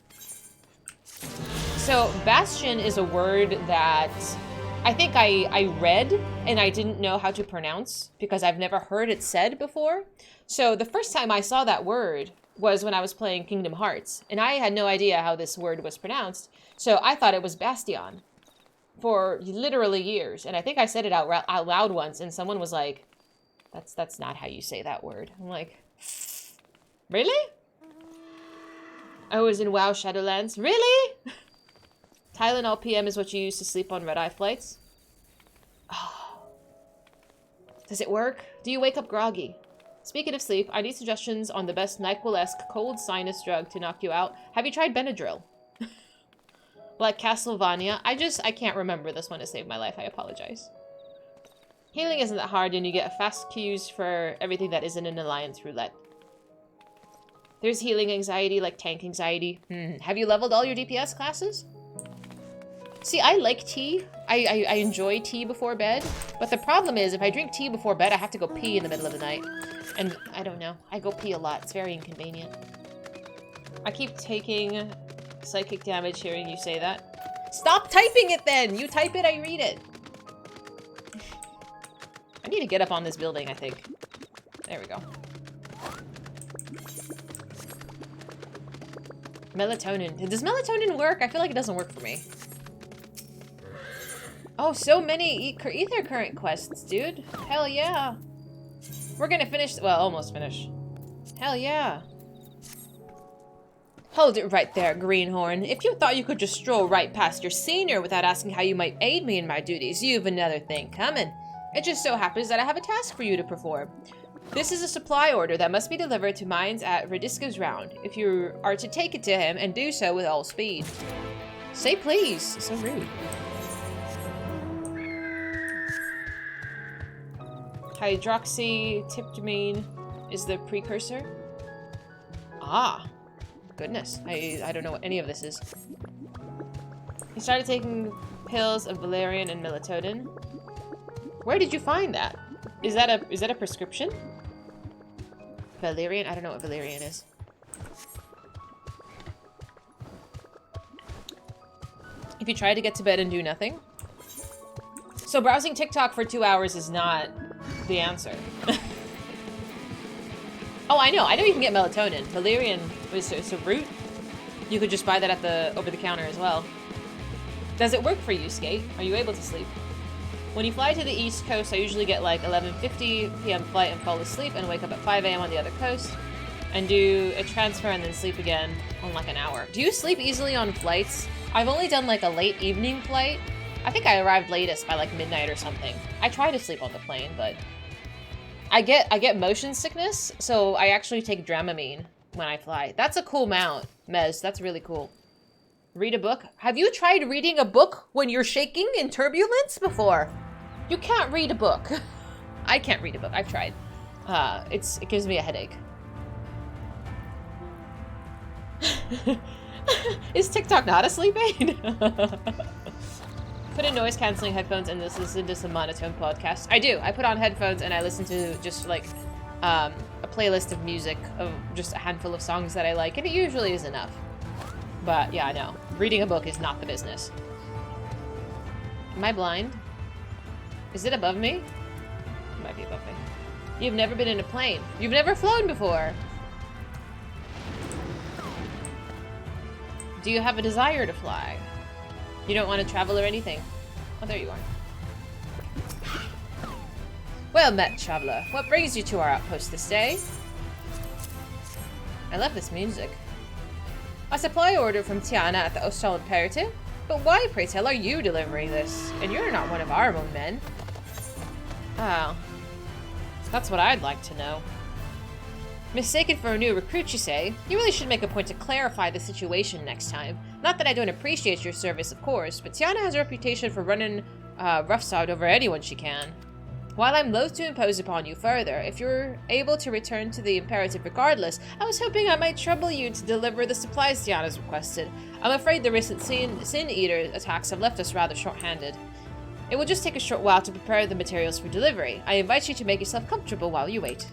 So, bastion is a word that I think I read and I didn't know how to pronounce because I've never heard it said before. So the first time I saw that word was when I was playing Kingdom Hearts, and I had no idea how this word was pronounced. So I thought it was Bastion for literally years. And I think I said it out loud once, and someone was like, that's not how you say that word. I'm like, really? I was in WoW Shadowlands. Really? Tylenol PM is what you use to sleep on red-eye flights. Oh. Does it work? Do you wake up groggy? Speaking of sleep, I need suggestions on the best NyQuil-esque cold sinus drug to knock you out. Have you tried Benadryl? Like Castlevania? I can't remember this one to save my life. I apologize. Healing isn't that hard, and you get fast queues for everything that isn't an alliance roulette. There's healing anxiety, like tank anxiety. Have you leveled all your DPS classes? See, I like tea. I enjoy tea before bed. But the problem is, if I drink tea before bed, I have to go pee in the middle of the night. And I don't know. I go pee a lot. It's very inconvenient. I keep taking psychic damage hearing you say that. Stop typing it then! You type it, I read it. I need to get up on this building, I think. There we go. Melatonin. Does melatonin work? I feel like it doesn't work for me. Oh, so many ether current quests, dude. Hell yeah. We're gonna finish, well, almost finish. Hell yeah. Hold it right there, Greenhorn. If you thought you could just stroll right past your senior without asking how you might aid me in my duties, you've another thing coming. It just so happens that I have a task for you to perform. This is a supply order that must be delivered to mines at Radisca's Round, if you are to take it to him and do so with all speed. Say please. So rude. Hydroxytryptamine is the precursor. Ah, goodness. I don't know what any of this is. He started taking pills of valerian and melatonin. Where did you find that? Is that a prescription? Valerian? I don't know what valerian is. If you try to get to bed and do nothing. So browsing TikTok for 2 hours is not the answer. Oh, I know you can get melatonin. Valerian is a root. You could just buy that at the over-the-counter as well. Does it work for you, Skate? Are you able to sleep? When you fly to the East Coast, I usually get like 11:50 p.m. flight and fall asleep and wake up at 5 a.m. on the other coast and do a transfer and then sleep again on like an hour. Do you sleep easily on flights? I've only done like a late evening flight. I think I arrived latest by like midnight or something. I try to sleep on the plane, but I get motion sickness, so I actually take Dramamine when I fly. That's a cool mount, Mez. That's really cool. Read a book? Have you tried reading a book when you're shaking in turbulence before? You can't read a book. I can't read a book. I've tried. It gives me a headache. Is TikTok not a sleep aid? Put in noise-canceling headphones and listen to some monotone podcasts. I do. I put on headphones and I listen to just like a playlist of music of just a handful of songs that I like, and it usually is enough. But yeah, I know. Reading a book is not the business. Am I blind? Is it above me? It might be above me. You've never been in a plane. You've never flown before. Do you have a desire to fly? You don't want to travel or anything? Oh, there you are. Well met, traveler. What brings you to our outpost this day? I love this music. A supply order from Tiana at the Ostal Imperative? But why, pray tell, are you delivering this? And you're not one of our own men. Oh. That's what I'd like to know. Mistaken for a new recruit, you say? You really should make a point to clarify the situation next time. Not that I don't appreciate your service, of course, but Tiana has a reputation for running roughshod over anyone she can. While I'm loath to impose upon you further, if you're able to return to the Imperative regardless, I was hoping I might trouble you to deliver the supplies Tiana's requested. I'm afraid the recent Sin Eater attacks have left us rather short-handed. It will just take a short while to prepare the materials for delivery. I invite you to make yourself comfortable while you wait.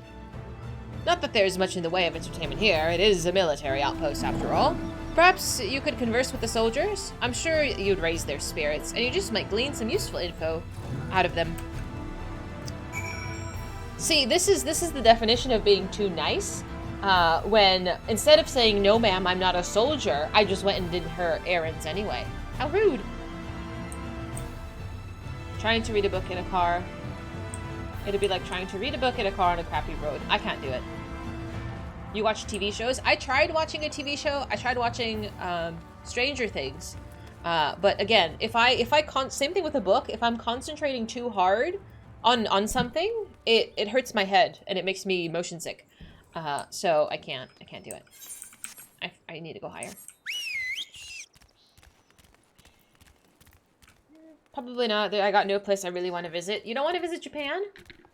Not that there is much in the way of entertainment here. It is a military outpost, after all. Perhaps you could converse with the soldiers? I'm sure you'd raise their spirits, and you just might glean some useful info out of them. See, this is the definition of being too nice. When instead of saying, no ma'am, I'm not a soldier, I just went and did her errands anyway. How rude. Trying to read a book in a car. It'd be like trying to read a book in a car on a crappy road. I can't do it. You watch TV shows? I tried watching a TV show. I tried watching Stranger Things. But again, same thing with a book. If I'm concentrating too hard on something, it hurts my head and it makes me motion sick. So I can't do it. I need to go higher. Probably not. I got no place I really want to visit. You don't want to visit Japan?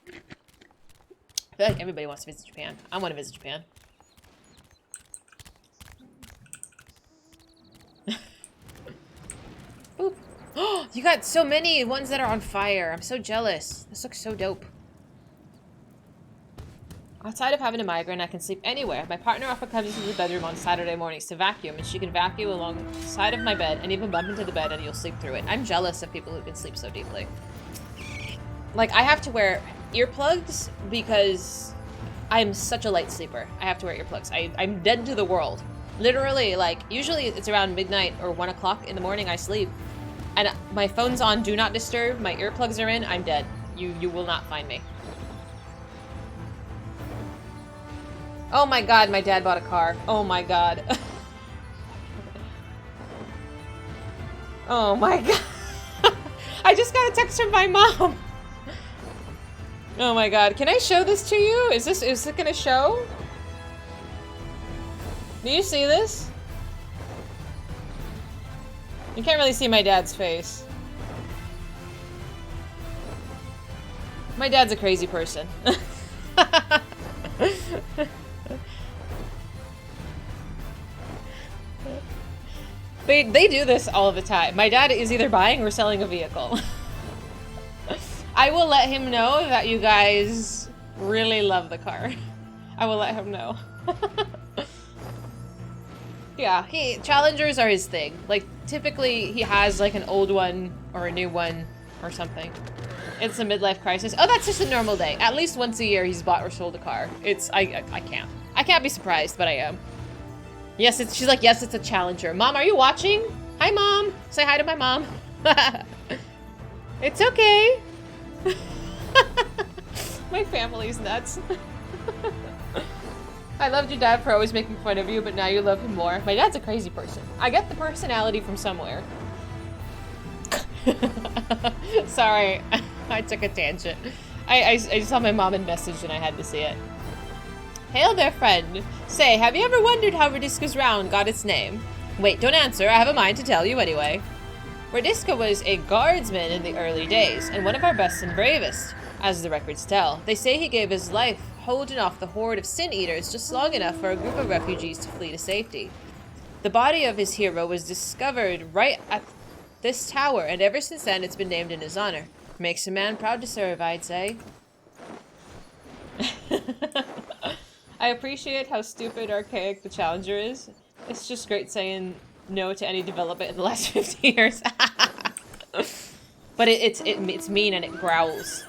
I feel like everybody wants to visit Japan. I want to visit Japan. Boop. Oh, you got so many ones that are on fire. I'm so jealous. This looks so dope. Outside of having a migraine, I can sleep anywhere. My partner often comes into the bedroom on Saturday mornings to vacuum, and she can vacuum alongside of my bed and even bump into the bed and you'll sleep through it. I'm jealous of people who can sleep so deeply. Like, I have to wear earplugs because I'm such a light sleeper. I have to wear earplugs. I'm dead to the world. Literally, like, usually it's around midnight or 1 o'clock in the morning I sleep. And my phone's on Do Not Disturb, my earplugs are in, I'm dead. You will not find me. Oh my god, my dad bought a car. Oh my god. Oh my god. I just got a text from my mom. Oh my god. Can I show this to you? Is it gonna show? Do you see this? You can't really see my dad's face. My dad's a crazy person. They do this all the time. My dad is either buying or selling a vehicle. I will let him know that you guys really love the car. I will let him know. Yeah, Challengers are his thing. Like, typically he has like an old one or a new one or something. It's a midlife crisis. Oh, that's just a normal day. At least once a year he's bought or sold a car. I can't. I can't be surprised, but I am. Yes, she's like, yes, it's a Challenger. Mom, are you watching? Hi, Mom. Say hi to my mom. It's okay. My family's nuts. I loved your dad for always making fun of you, but now you love him more. My dad's a crazy person. I get the personality from somewhere. Sorry, I took a tangent. I saw my mom in message and I had to see it. Hail there, friend. Say, have you ever wondered how Radiska's Round got its name? Wait, don't answer. I have a mind to tell you anyway. Radiska was a guardsman in the early days, and one of our best and bravest, as the records tell. They say he gave his life holding off the horde of sin-eaters just long enough for a group of refugees to flee to safety. The body of his hero was discovered right at this tower, and ever since then it's been named in his honor. Makes a man proud to serve, I'd say. I appreciate how stupid, archaic the Challenger is. It's just great saying no to any development in the last 50 years. But it's mean and it growls.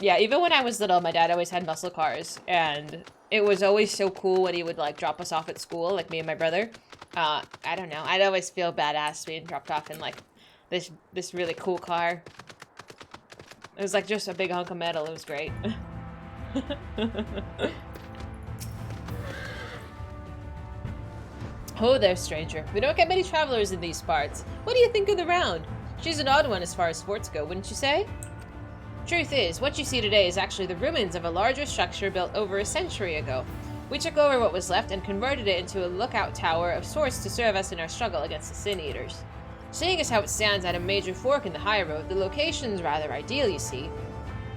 Yeah, even when I was little, my dad always had muscle cars, and it was always so cool when he would like drop us off at school, like me and my brother. I don't know. I'd always feel badass being dropped off in like this really cool car. It was like just a big hunk of metal. It was great. Oh there, stranger. We don't get many travelers in these parts. What do you think of the Round? She's an odd one as far as sports go, wouldn't you say? Truth is, what you see today is actually the ruins of a larger structure built over a century ago. We took over what was left and converted it into a lookout tower of sorts to serve us in our struggle against the Sin-Eaters. Seeing as how it stands at a major fork in the high road, the location's rather ideal, you see.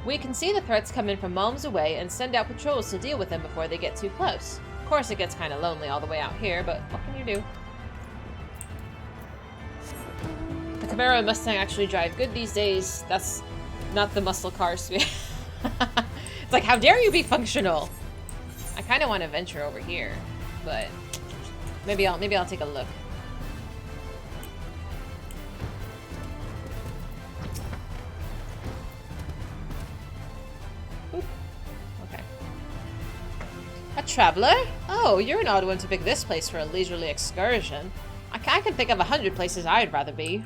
We can see the threats come in from miles away and send out patrols to deal with them before they get too close. Of course, it gets kind of lonely all the way out here, but what can you do? The Camaro and Mustang actually drive good these days. That's not the muscle cars. It's like, how dare you be functional? I kind of want to venture over here, but Maybe I'll take a look. Oop. Okay. A traveler? Oh, you're an odd one to pick this place for a leisurely excursion. I can think of 100 places I'd rather be.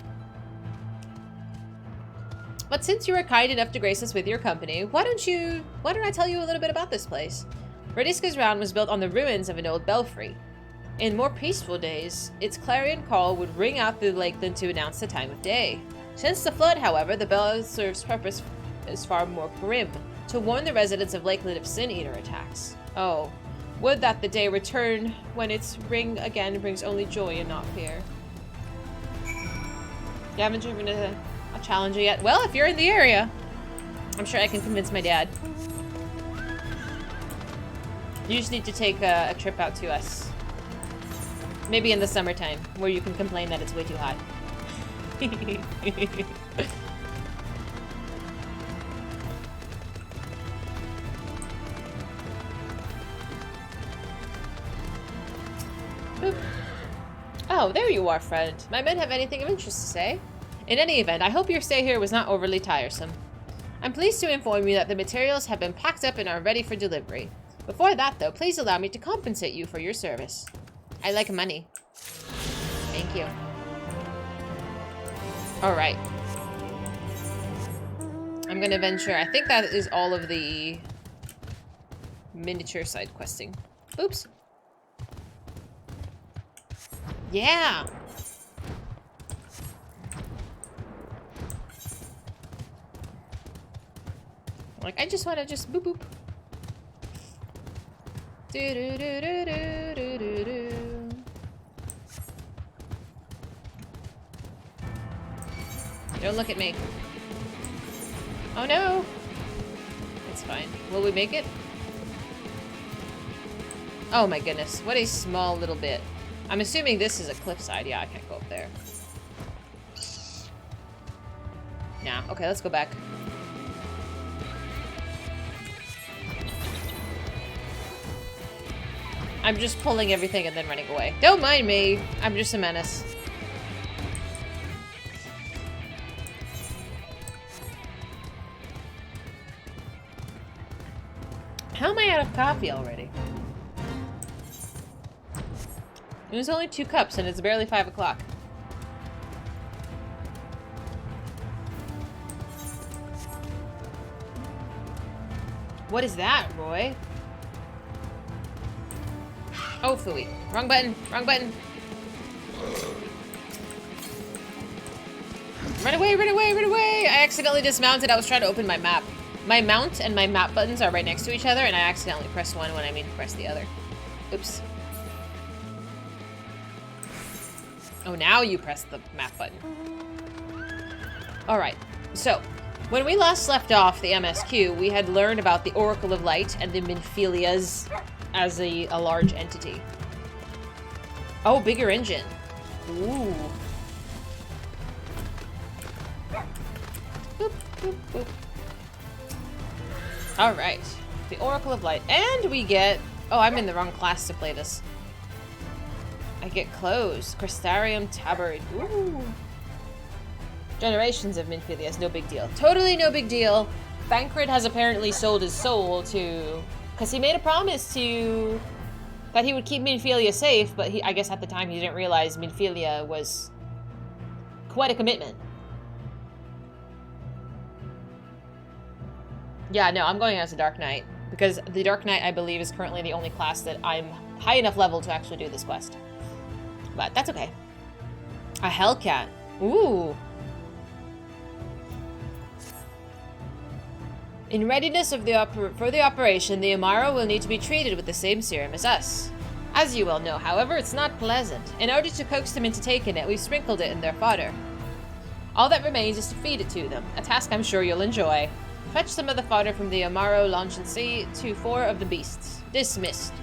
But since you were kind enough to grace us with your company, why don't I tell you a little bit about this place? Radiska's Round was built on the ruins of an old belfry. In more peaceful days, its clarion call would ring out through Lakeland to announce the time of day. Since the flood, however, the bell serves purpose is far more grim, to warn the residents of Lakeland of Sin Eater attacks. Oh, would that the day return when its ring again brings only joy and not fear. You haven't driven a Challenger yet? Well, if you're in the area, I'm sure I can convince my dad. You just need to take a trip out to us. Maybe in the summertime, where you can complain that it's way too hot. Boop. Oh, there you are, friend. My men have anything of interest to say? In any event, I hope your stay here was not overly tiresome. I'm pleased to inform you that the materials have been packed up and are ready for delivery. Before that, though, please allow me to compensate you for your service. I like money. Thank you. Alright. I'm gonna venture. I think that is all of the miniature side questing. Oops. Yeah! Like, I just want to just boop boop. Do do do do do do do do. Don't look at me. Oh no! It's fine. Will we make it? Oh my goodness, what a small little bit. I'm assuming this is a cliffside. Yeah, I can't go up there. Nah, okay, let's go back. I'm just pulling everything and then running away. Don't mind me. I'm just a menace. How am I out of coffee already? It was only 2 cups and it's barely 5 o'clock. What is that, Roy? Oh, phooey. Wrong button. Wrong button. Run away, run away, run away! I accidentally dismounted. I was trying to open my map. My mount and my map buttons are right next to each other, and I accidentally pressed one when I mean to press the other. Oops. Oh, now you press the map button. Alright, so, when we last left off the MSQ, we had learned about the Oracle of Light and the Minphilias as a large entity. Oh, bigger engine. Ooh. Boop, boop, boop. Alright. The Oracle of Light. And we get... Oh, I'm in the wrong class to play this. I get clothes. Crystarium Tabard. Ooh. Generations of Minphilias. No big deal. Totally no big deal. Thancred has apparently sold his soul to... Because he made a promise to... that he would keep Minphilia safe, but I guess at the time he didn't realize Minphilia was quite a commitment. Yeah, no, I'm going as a Dark Knight. Because the Dark Knight, I believe, is currently the only class that I'm high enough level to actually do this quest. But that's okay. A Hellcat. Ooh. In readiness for the operation, the Amaro will need to be treated with the same serum as us. As you well know, however, it's not pleasant. In order to coax them into taking it, we've sprinkled it in their fodder. All that remains is to feed it to them, a task I'm sure you'll enjoy. Fetch some of the fodder from the Amaro, launch and see to 4 of the beasts. Dismissed.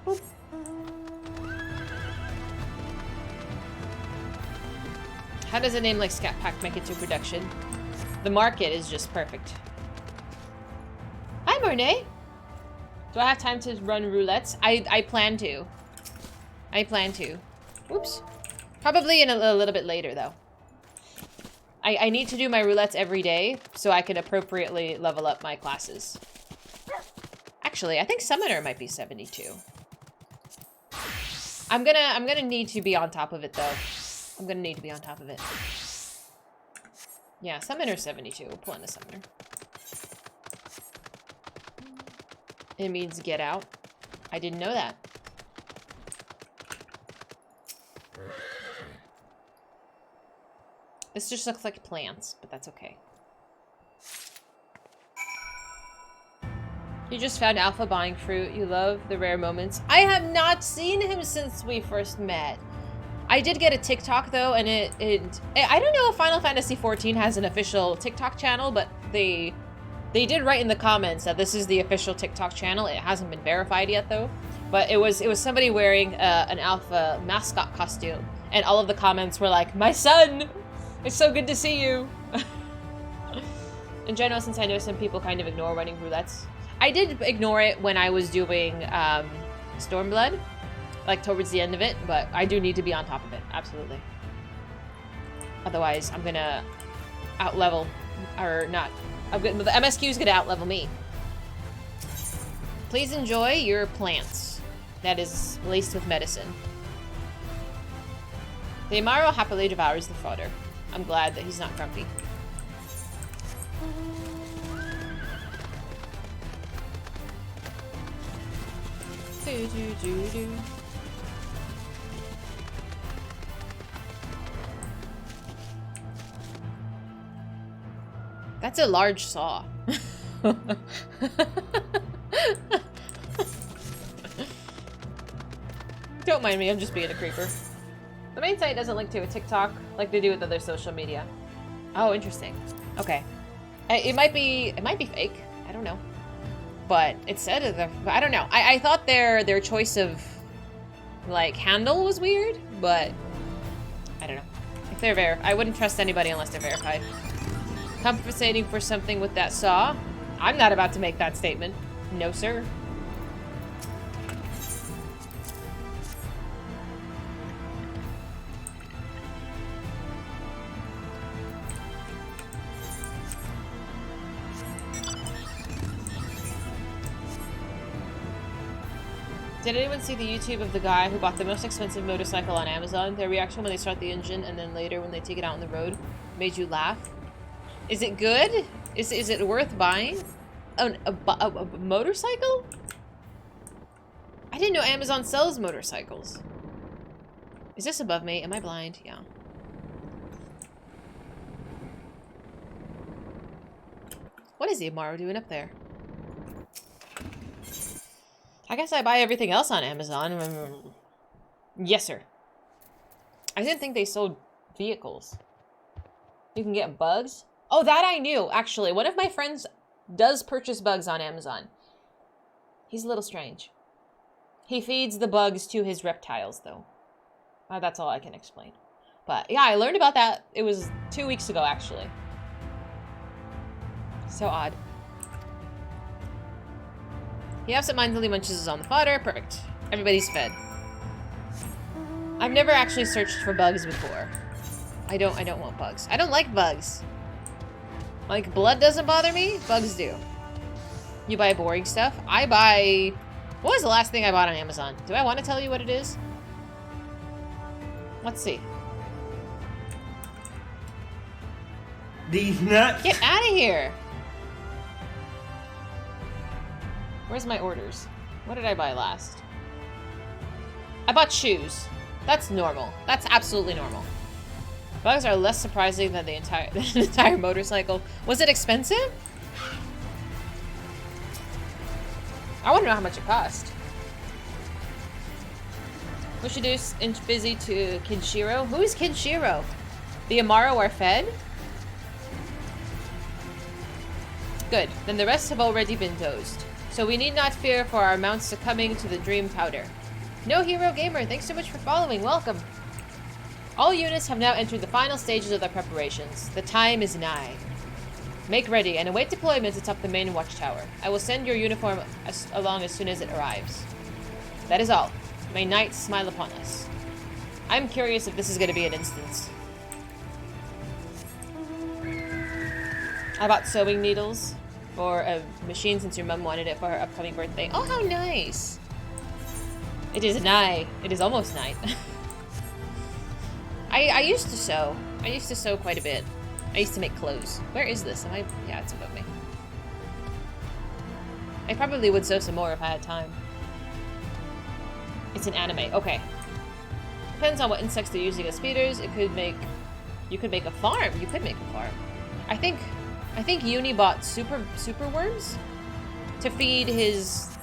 Boop. How does a name like Scat Pack make it to production? The market is just perfect. Hi, Mornay. Do I have time to run roulettes? I plan to. I plan to. Oops. Probably in a little bit later, though. I need to do my roulettes every day so I can appropriately level up my classes. Actually, I think Summoner might be 72. I'm gonna need to be on top of it, though. I'm gonna need to be on top of it. Yeah, Summoner 72. We'll pull in a Summoner. It means get out. I didn't know that. This just looks like plants, but that's okay. You just found Alpha buying fruit. You love the rare moments. I have not seen him since we first met. I did get a TikTok though, and I don't know if Final Fantasy XIV has an official TikTok channel, but they did write in the comments that this is the official TikTok channel. It hasn't been verified yet though. But it was somebody wearing an Alpha mascot costume, and all of the comments were like, "My son! It's so good to see you." In general, since I know some people kind of ignore running roulettes, I did ignore it when I was doing Stormblood, like towards the end of it, but I do need to be on top of it, absolutely. Otherwise, I'm gonna outlevel, or not. The MSQ is gonna outlevel me. Please enjoy your plants. That is laced with medicine. The Amaro happily devours the fodder. I'm glad that he's not grumpy. That's a large saw. Don't mind me, I'm just being a creeper. The main site doesn't link to a TikTok like they do with other social media. Oh, interesting. Okay. It might be fake. I don't know. But it said I don't know. I thought their choice of like handle was weird, but I don't know. If they're verified, I wouldn't trust anybody unless they're verified. Compensating for something with that saw? I'm not about to make that statement. No, sir. Did anyone see the YouTube of the guy who bought the most expensive motorcycle on Amazon? Their reaction when they start the engine and then later when they take it out on the road made you laugh? Is it good? Is it worth buying? A motorcycle? I didn't know Amazon sells motorcycles. Is this above me? Am I blind? Yeah. What is the Amaro doing up there? I guess I buy everything else on Amazon. Yes, sir. I didn't think they sold vehicles. You can get bugs. Oh, that I knew, actually. One of my friends does purchase bugs on Amazon. He's a little strange. He feeds the bugs to his reptiles, though. That's all I can explain. But, yeah, I learned about that. It was 2 weeks ago, actually. So odd. He absentmindedly munches on the fodder. Perfect. Everybody's fed. I've never actually searched for bugs before. I don't want bugs. I don't like bugs. Like, blood doesn't bother me, bugs do. You buy boring stuff? I buy... What was the last thing I bought on Amazon? Do I want to tell you what it is? Let's see. These nuts. Get out of here! Where's my orders? What did I buy last? I bought shoes. That's normal. That's absolutely normal. Bugs are less surprising than the entire motorcycle. Was it expensive? I want to know how much it cost. We should do Fizy to Kinshiro. Who is Kinshiro? The Amaro are fed? Good. Then the rest have already been dozed. So we need not fear for our mounts succumbing to the dream powder. No Hero Gamer, thanks so much for following. Welcome. All units have now entered the final stages of their preparations. The time is nigh. Make ready and await deployment atop the main watchtower. I will send your uniform along as soon as it arrives. That is all. May night smile upon us. I'm curious if this is going to be an instance. I bought sewing needles for a machine since your mum wanted it for her upcoming birthday. Oh, how nice! It is nigh. It is almost night. I used to sew. I used to sew quite a bit. I used to make clothes. Where is this? Am I? Yeah, it's above me. I probably would sew some more if I had time. It's an anime. Okay. Depends on what insects they're using as feeders. It could make... You could make a farm. You could make a farm. I think Uni bought super worms to feed his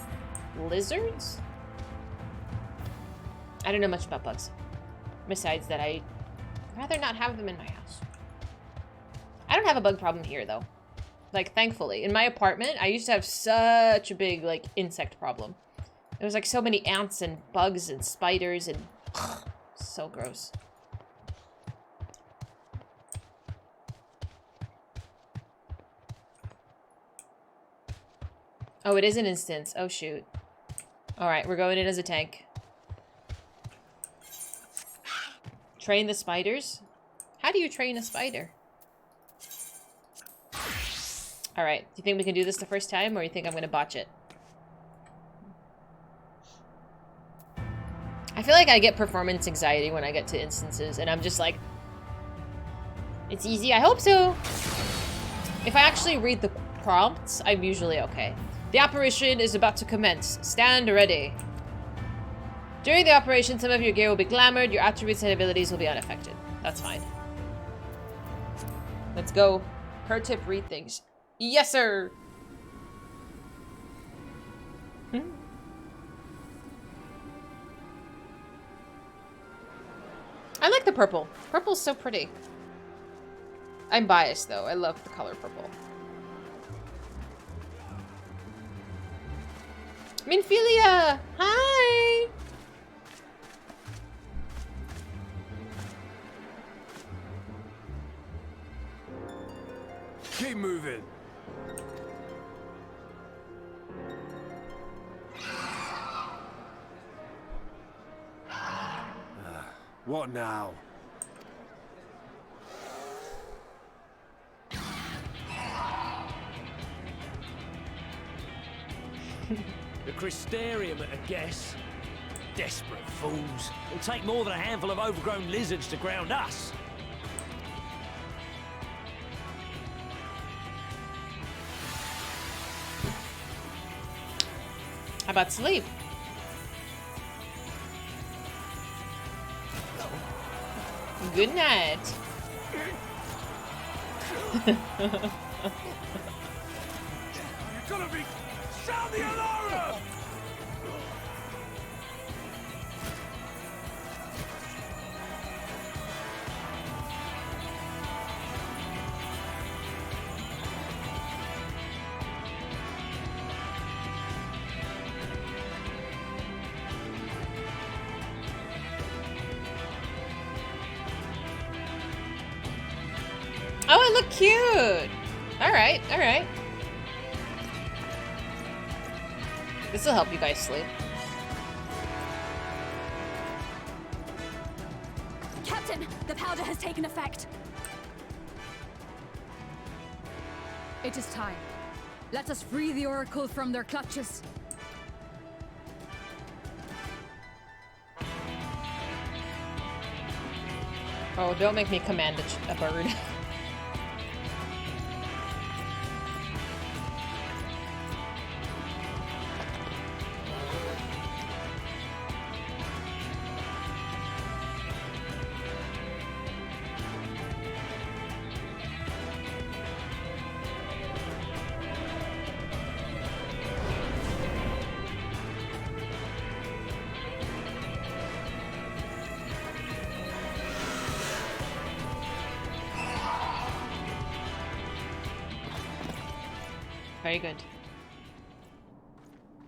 lizards. I don't know much about bugs. Besides that, I'd rather not have them in my house. I don't have a bug problem here, though. Like, thankfully. In my apartment, I used to have such a big, like, insect problem. There was, like, so many ants and bugs and spiders and... so gross. Oh, it is an instance. Oh, shoot. Alright, we're going in as a tank. Train the spiders? How do you train a spider? Alright, do you think we can do this the first time, or you think I'm gonna botch it? I feel like I get performance anxiety when I get to instances, and I'm just like... It's easy, I hope so! If I actually read the prompts, I'm usually okay. The operation is about to commence. Stand ready. During the operation, some of your gear will be glamored, your attributes and abilities will be unaffected. That's fine. Let's go. Pro tip, read things. Yes, sir! I like the purple. Purple's so pretty. I'm biased, though. I love the color purple. Minfilia! Hi! Keep moving. What now? The Crystarium, I guess. Desperate fools. It'll take more than a handful of overgrown lizards to ground us. How about sleep? Good night. You're gonna be... Sound the alarm! Oh, I look cute. All right, all right. This will help you guys sleep. Captain, the powder has taken effect. It is time. Let us free the Oracle from their clutches. Oh, don't make me command a bird. Very good.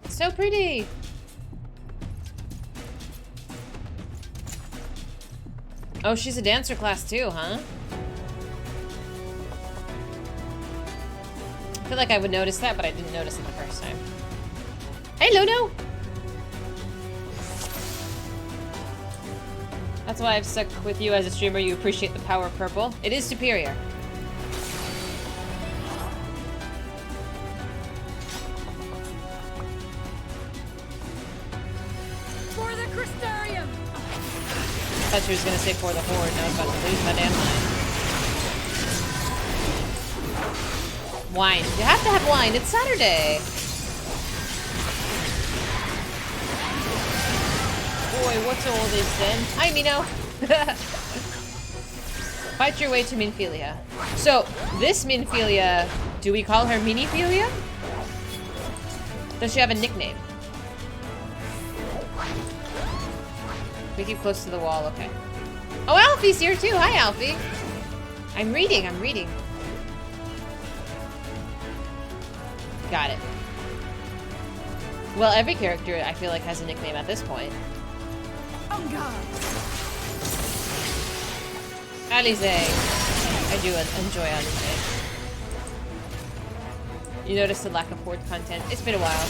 So pretty! Oh, she's a dancer class too, huh? feel like I would notice that, but I didn't notice it the first time. Hey, Luno! That's why I've stuck with you as a streamer. You appreciate the power of purple. It is superior. For the Crystarium! I thought she was gonna say for the horde, and I was about to lose my damn mind. Wine. You have to have wine. It's Saturday. Boy, what's all this then? Hi, Mino. Fight your way to Minphilia. So, this Minphilia, do we call her Miniphilia? Does she have a nickname? We keep close to the wall, okay. Oh, Alfie's here too. Hi, Alfie. I'm reading. Got it. Well, every character, I feel like, has a nickname at this point. On guard! Alize. I do enjoy Alize. You notice the lack of horde content. It's been a while.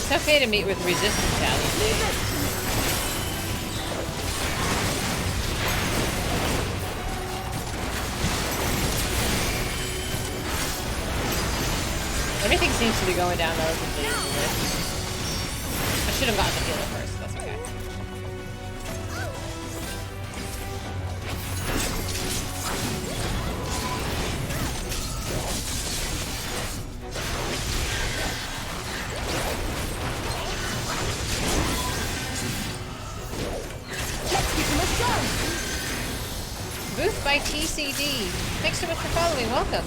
It's okay to meet with resistance allies. Everything seems to be going down relatively easily. I should have gotten the healer first, that's okay. Booth by TCD. Thanks so much for following. Welcome.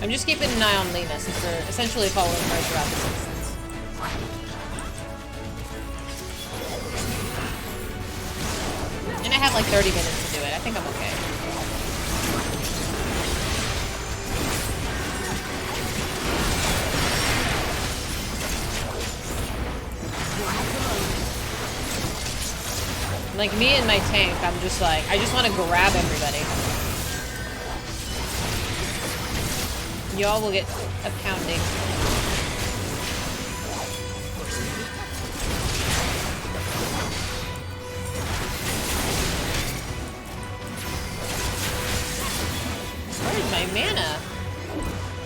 I'm just keeping an eye on Lena since we're essentially following her throughout this instance. And I have like 30 minutes to do it. I think I'm okay. Like me and my tank, I'm just like, I just want to grab everybody. Y'all will get a pounding. Where's my mana?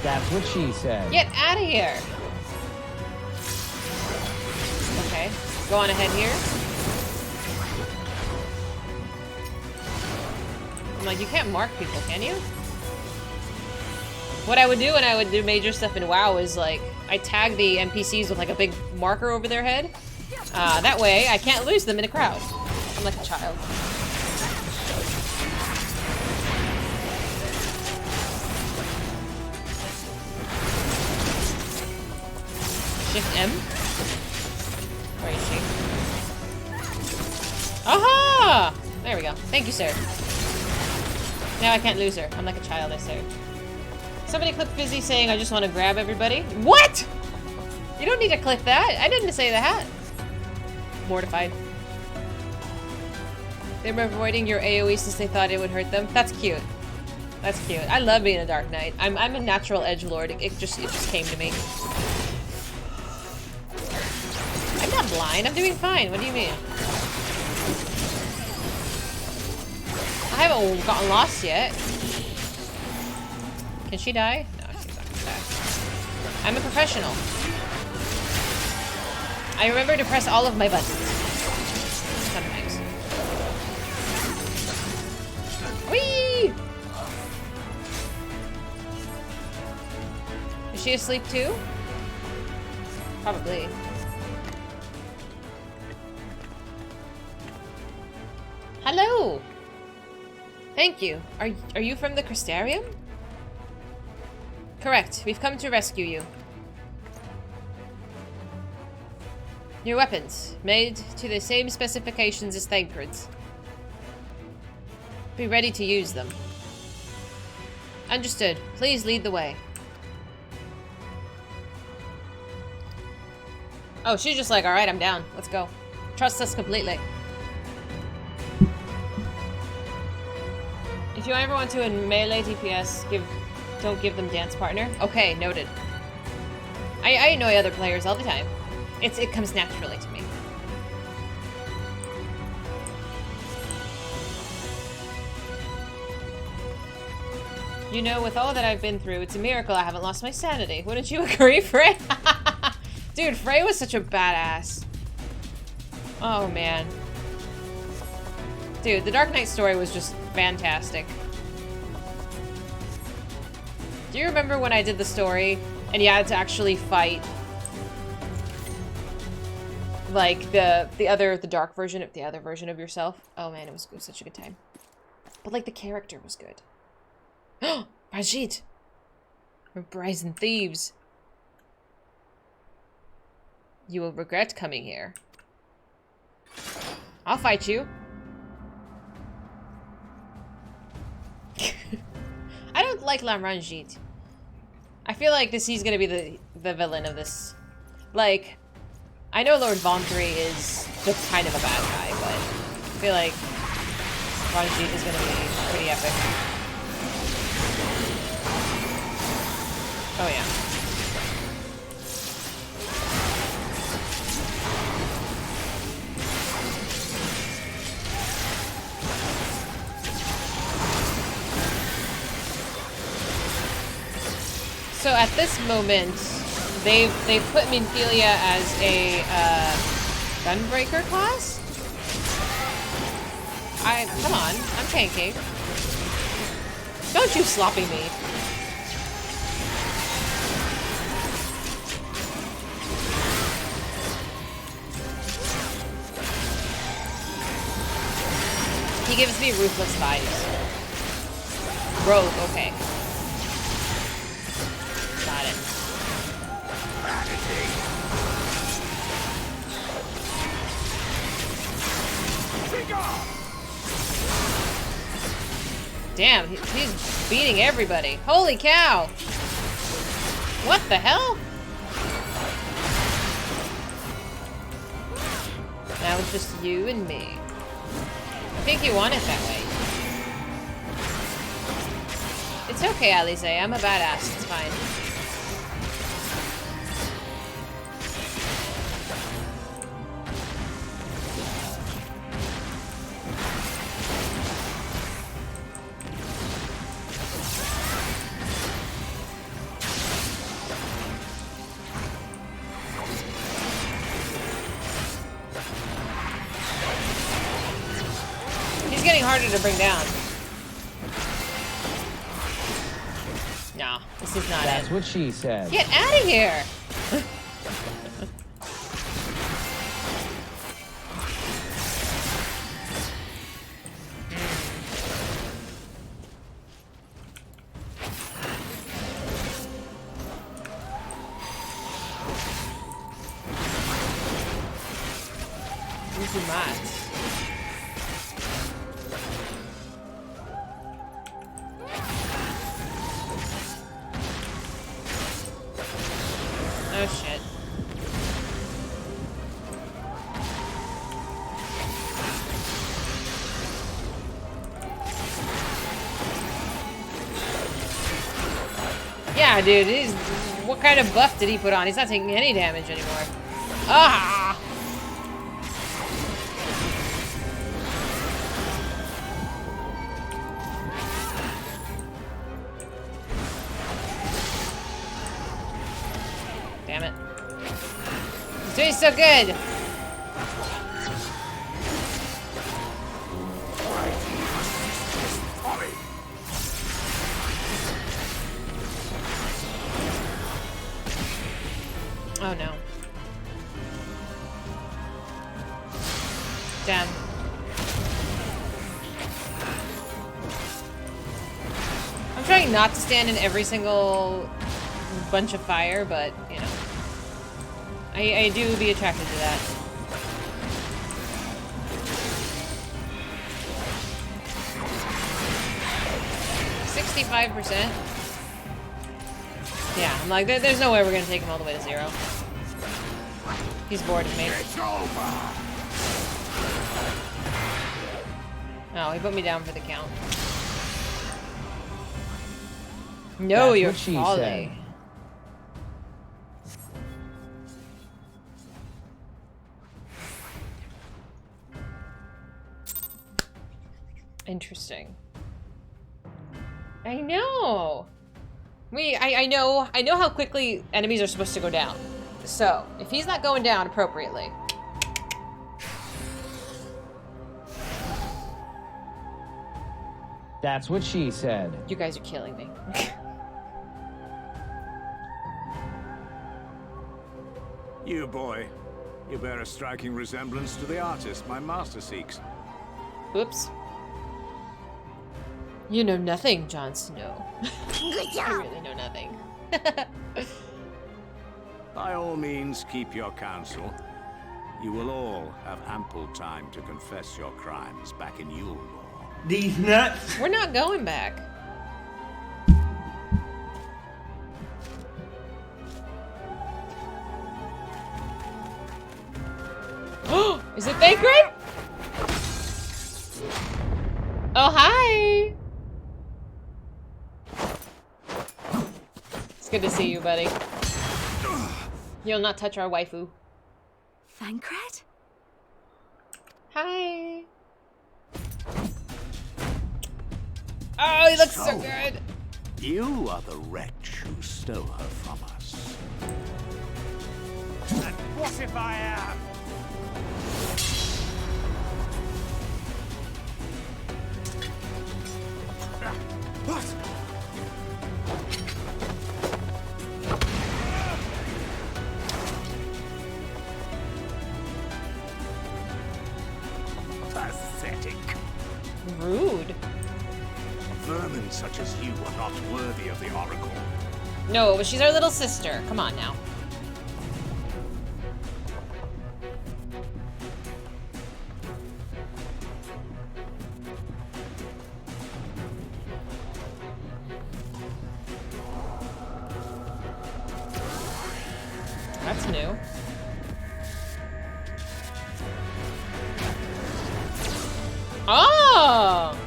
That's what she said. Get out of here. Okay, go on ahead here. I'm like, you can't mark people, can you? What I would do when I would do major stuff in WoW is like, I tag the NPCs with like a big marker over their head. That way I can't lose them in a crowd. I'm like a child. Shift M? Where is she? Aha! There we go. Thank you, sir. Now I can't lose her. I'm like a child, I sir. Somebody clip Fizy saying, I just want to grab everybody. What? You don't need to clip that. I didn't say that. Mortified. They were avoiding your AoE since they thought it would hurt them. That's cute. That's cute. I love being a Dark Knight. I'm a natural edgelord. It just came to me. I'm not blind. I'm doing fine. What do you mean? haven't gotten lost yet. Can she die? No, she's not gonna die. I'm a professional. I remember to press all of my buttons. Sometimes. Whee! Is she asleep too? Probably. Hello! Thank you. Are you from the Crystarium? Correct. We've come to rescue you. Your weapons, made to the same specifications as Thancred's. Be ready to use them. Understood. Please lead the way. Oh, she's just like, alright, I'm down. Let's go. Trust us completely. If you ever want to in melee DPS, don't give them dance partner. Okay, noted. I annoy other players all the time. It comes naturally to me. You know, with all that I've been through, it's a miracle I haven't lost my sanity. Wouldn't you agree, Frey? Dude, Frey was such a badass. Oh, man. Dude, the Dark Knight story was just fantastic. Do you remember when I did the story and you had to actually fight like the dark version of the other version of yourself? Oh man, it was such a good time. But like the character was good. Oh, Rajit! We're brazen thieves. You will regret coming here. I'll fight you. I don't like La Ranjit. I feel like he's gonna be the villain of this. Like, I know Lord Vauntry is just kind of a bad guy, but I feel like Ranjit is gonna be pretty epic. Oh yeah. So at this moment, they've put Minfilia as a gunbreaker class. Come on, I'm tanking. Don't you sloppy me. He gives me ruthless vibes. Rogue, okay. Got it. Damn, he's beating everybody. Holy cow! What the hell? Now it's just you and me. I think you want it that way. It's okay, Alize. I'm a badass. It's fine. He's getting harder to bring down. No, this is not it. That's what she said. Get out of here! This is mad. Oh shit. Yeah, dude, what kind of buff did he put on? He's not taking any damage anymore. Ah! Damn it. He's doing so good! Oh no. Damn. I'm trying not to stand in every single bunch of fire, but, you know. I do be attracted to that. %65%. Yeah, I'm like, there's no way we're gonna take him all the way to 0. He's bored of me. Oh, he put me down for the count. No, That's you're what she folly. said. Interesting. I know. I know how quickly enemies are supposed to go down. So, if he's not going down appropriately. That's what she said. You guys are killing me. You, boy. You bear a striking resemblance to the artist my master seeks. Whoops. You know nothing, Jon Snow. I really know nothing. By all means, keep your counsel. You will all have ample time to confess your crimes back in Yule Law. These nuts. We're not going back. Oh, is it Thancred? Oh, hi. It's good to see you, buddy. You'll not touch our waifu. Thancred? Hi. Oh, he looks so good. You are the wretch who stole her from us. And what if I am? What? Pathetic. Rude. Vermin such as you are not worthy of the Oracle. No, but she's our little sister. Come on now. That's new. Oh!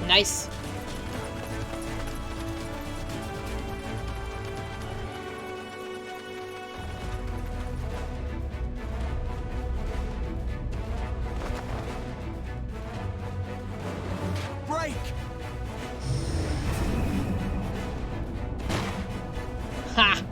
Nice. Break! Ha!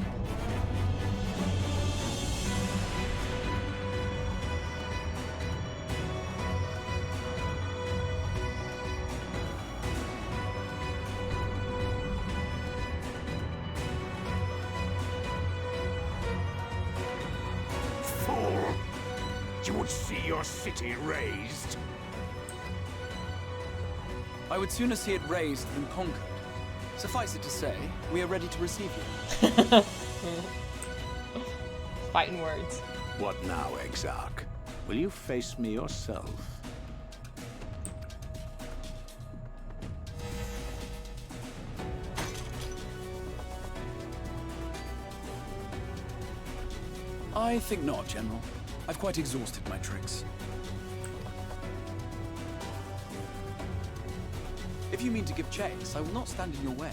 Fool! You would see your city razed. I would sooner see it razed than conquered. Suffice it to say, we are ready to receive you. Fighting words. What now, Exarch? Will you face me yourself? I think not, General. I've quite exhausted my tricks. If you mean to give chase, I will not stand in your way.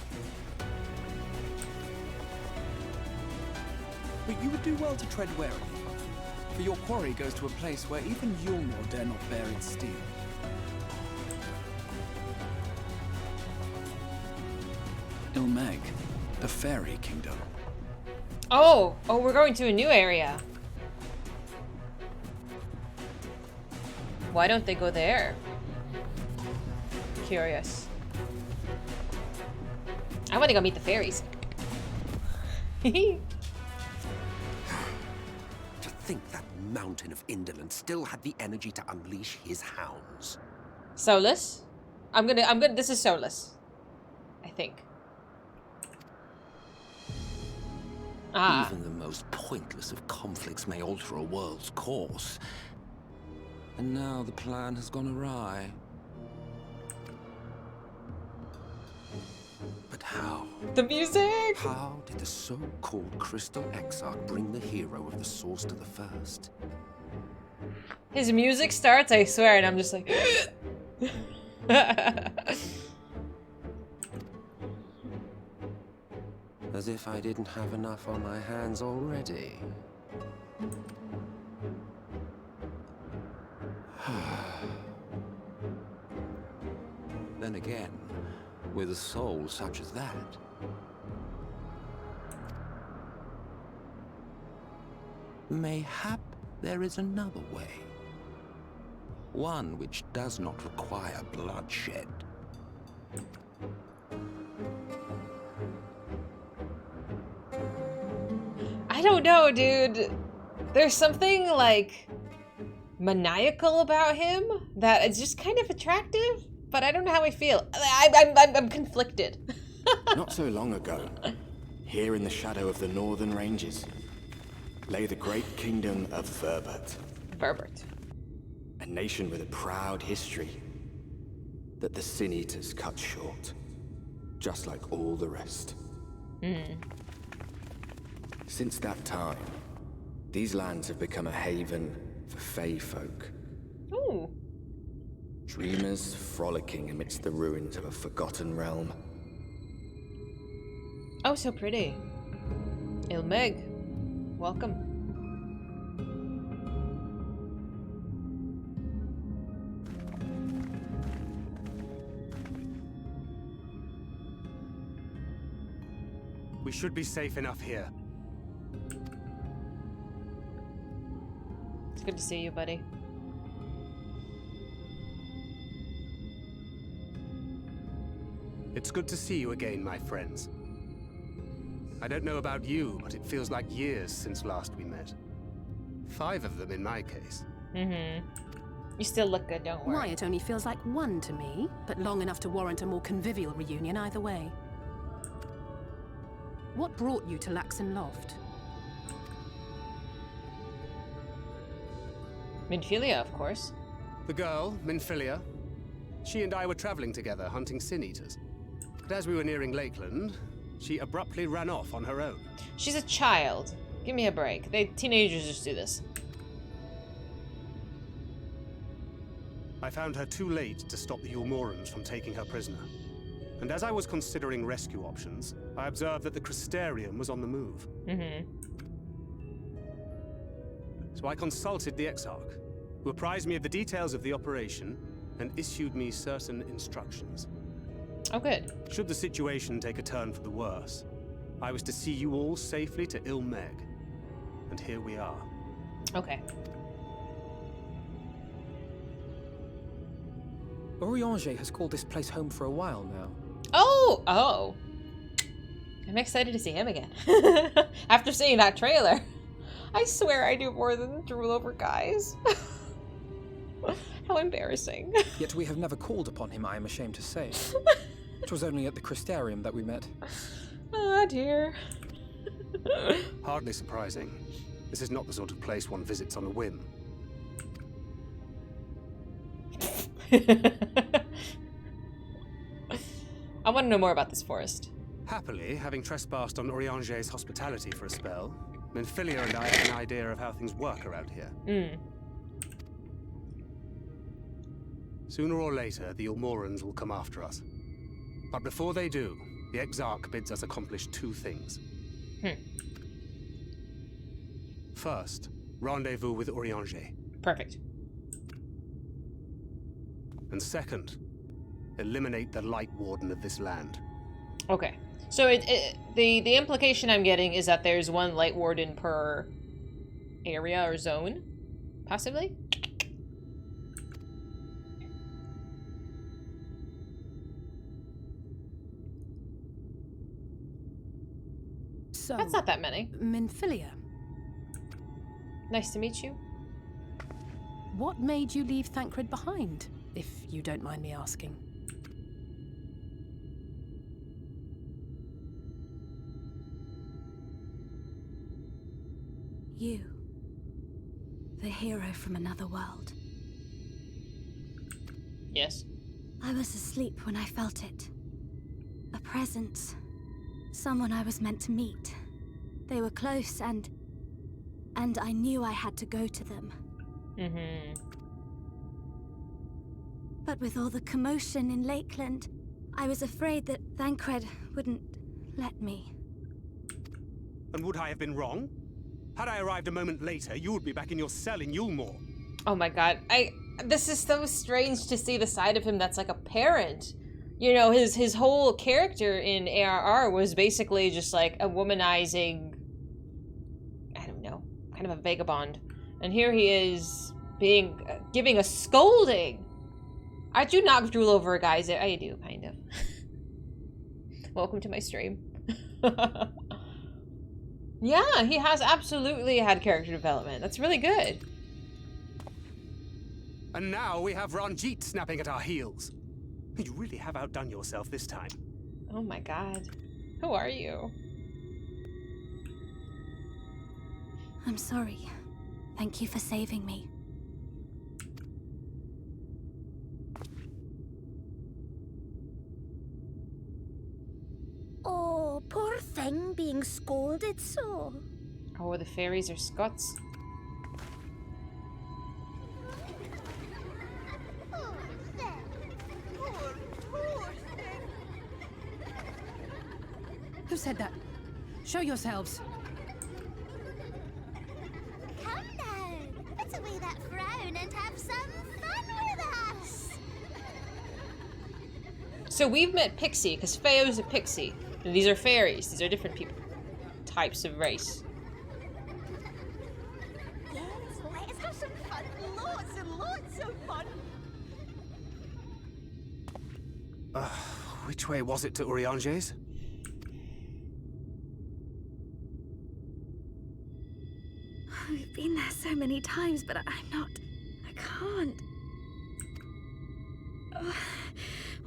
but you would do well to tread warily. For your quarry goes to a place where even Yulnor dare not bear its steel. Ilmeg, the fairy kingdom. Oh, we're going to a new area. Why don't they go there? Curious. I want to go meet the fairies. To think that mountain of indolence still had the energy to unleash his hounds. Solus? I'm gonna, this is Solus. I think. Ah. Even the most pointless of conflicts may alter a world's course. And now the plan has gone awry. But how? The music! How did the so-called Crystal Exarch bring the hero of the source to the first? His music starts, I swear, and I'm just like... As if I didn't have enough on my hands already. Then again, with a soul such as that, mayhap there is another way. One which does not require bloodshed. I don't know, dude. There's something, like, maniacal about him that is just kind of attractive, but I don't know how I feel. I'm conflicted. Not so long ago, here in the shadow of the northern ranges, lay the great kingdom of Verbert. Verbert. A nation with a proud history that the Sin Eaters cut short, just like all the rest. Since that time, these lands have become a haven for Fey folk. Ooh. Dreamers frolicking amidst the ruins of a forgotten realm. Oh, so pretty. Ilmeg, welcome. We should be safe enough here. It's good to see you, buddy. It's good to see you again, my friends. I don't know about you, but it feels like years since last we met. 5 of them in my case. You still look good, don't worry. Why, it only feels like 1 to me, but long enough to warrant a more convivial reunion either way. What brought you to Laxon Loft? Minfilia, of course. The girl, Minfilia, she and I were traveling together, hunting Sin Eaters. But as we were nearing Lakeland, she abruptly ran off on her own. She's a child. Give me a break. Teenagers just do this. I found her too late to stop the Yulmorans from taking her prisoner. And as I was considering rescue options, I observed that the Crystarium was on the move. So I consulted the Exarch, who apprised me of the details of the operation and issued me certain instructions. Oh, good. Should the situation take a turn for the worse, I was to see you all safely to Ilmeg. And here we are. Okay. Orianger has called this place home for a while now. Oh! I'm excited to see him again. After seeing that trailer. I swear I do more than drool over guys. How embarrassing. Yet we have never called upon him, I am ashamed to say. It was only at the Crystarium that we met. Oh dear. Hardly surprising. This is not the sort of place one visits on a whim. I want to know more about this forest. Happily, having trespassed on Orianger's hospitality for a spell, Minfilia and I have an idea of how things work around here. Sooner or later, the Yulmorans will come after us. But before they do, the Exarch bids us accomplish 2 things. First, rendezvous with Urianger. Perfect. And second, eliminate the Light Warden of this land. Okay. So the implication I'm getting is that there's one Light Warden per area or zone, possibly? So, That's not that many. Minfilia, Nice to meet you. what made you leave Thancred behind, if you don't mind me asking? You. The hero from another world. Yes. I was asleep when I felt it. A presence. Someone I was meant to meet. They were close and I knew I had to go to them. Mm-hmm. But with all the commotion in Lakeland, I was afraid that Thancred wouldn't let me. And would I have been wrong? Had I arrived a moment later, you would be back in your cell in Yulmore. Oh my god. This is so strange to see the side of him that's like a parent. You know, his whole character in ARR was basically just like a womanizing, I don't know, kind of a vagabond. And here he is giving a scolding. I do not drool over a guy's. I do, kind of. Welcome to my stream. Yeah, he has absolutely had character development. That's really good. And now we have Ranjit snapping at our heels. You really have outdone yourself this time. Oh my god. Who are you? I'm sorry. Thank you for saving me. Oh, poor thing being scolded so. Oh, the fairies are Scots. Who said that? Show yourselves. Come now, put away that frown and have some fun with us. So we've met Pixie, because Feo's a pixie. And these are fairies. These are different people. Types of race. Yes, let's have some fun. Lots and lots of fun. Which way was it to Urianger's? We've been there so many times, but I can't.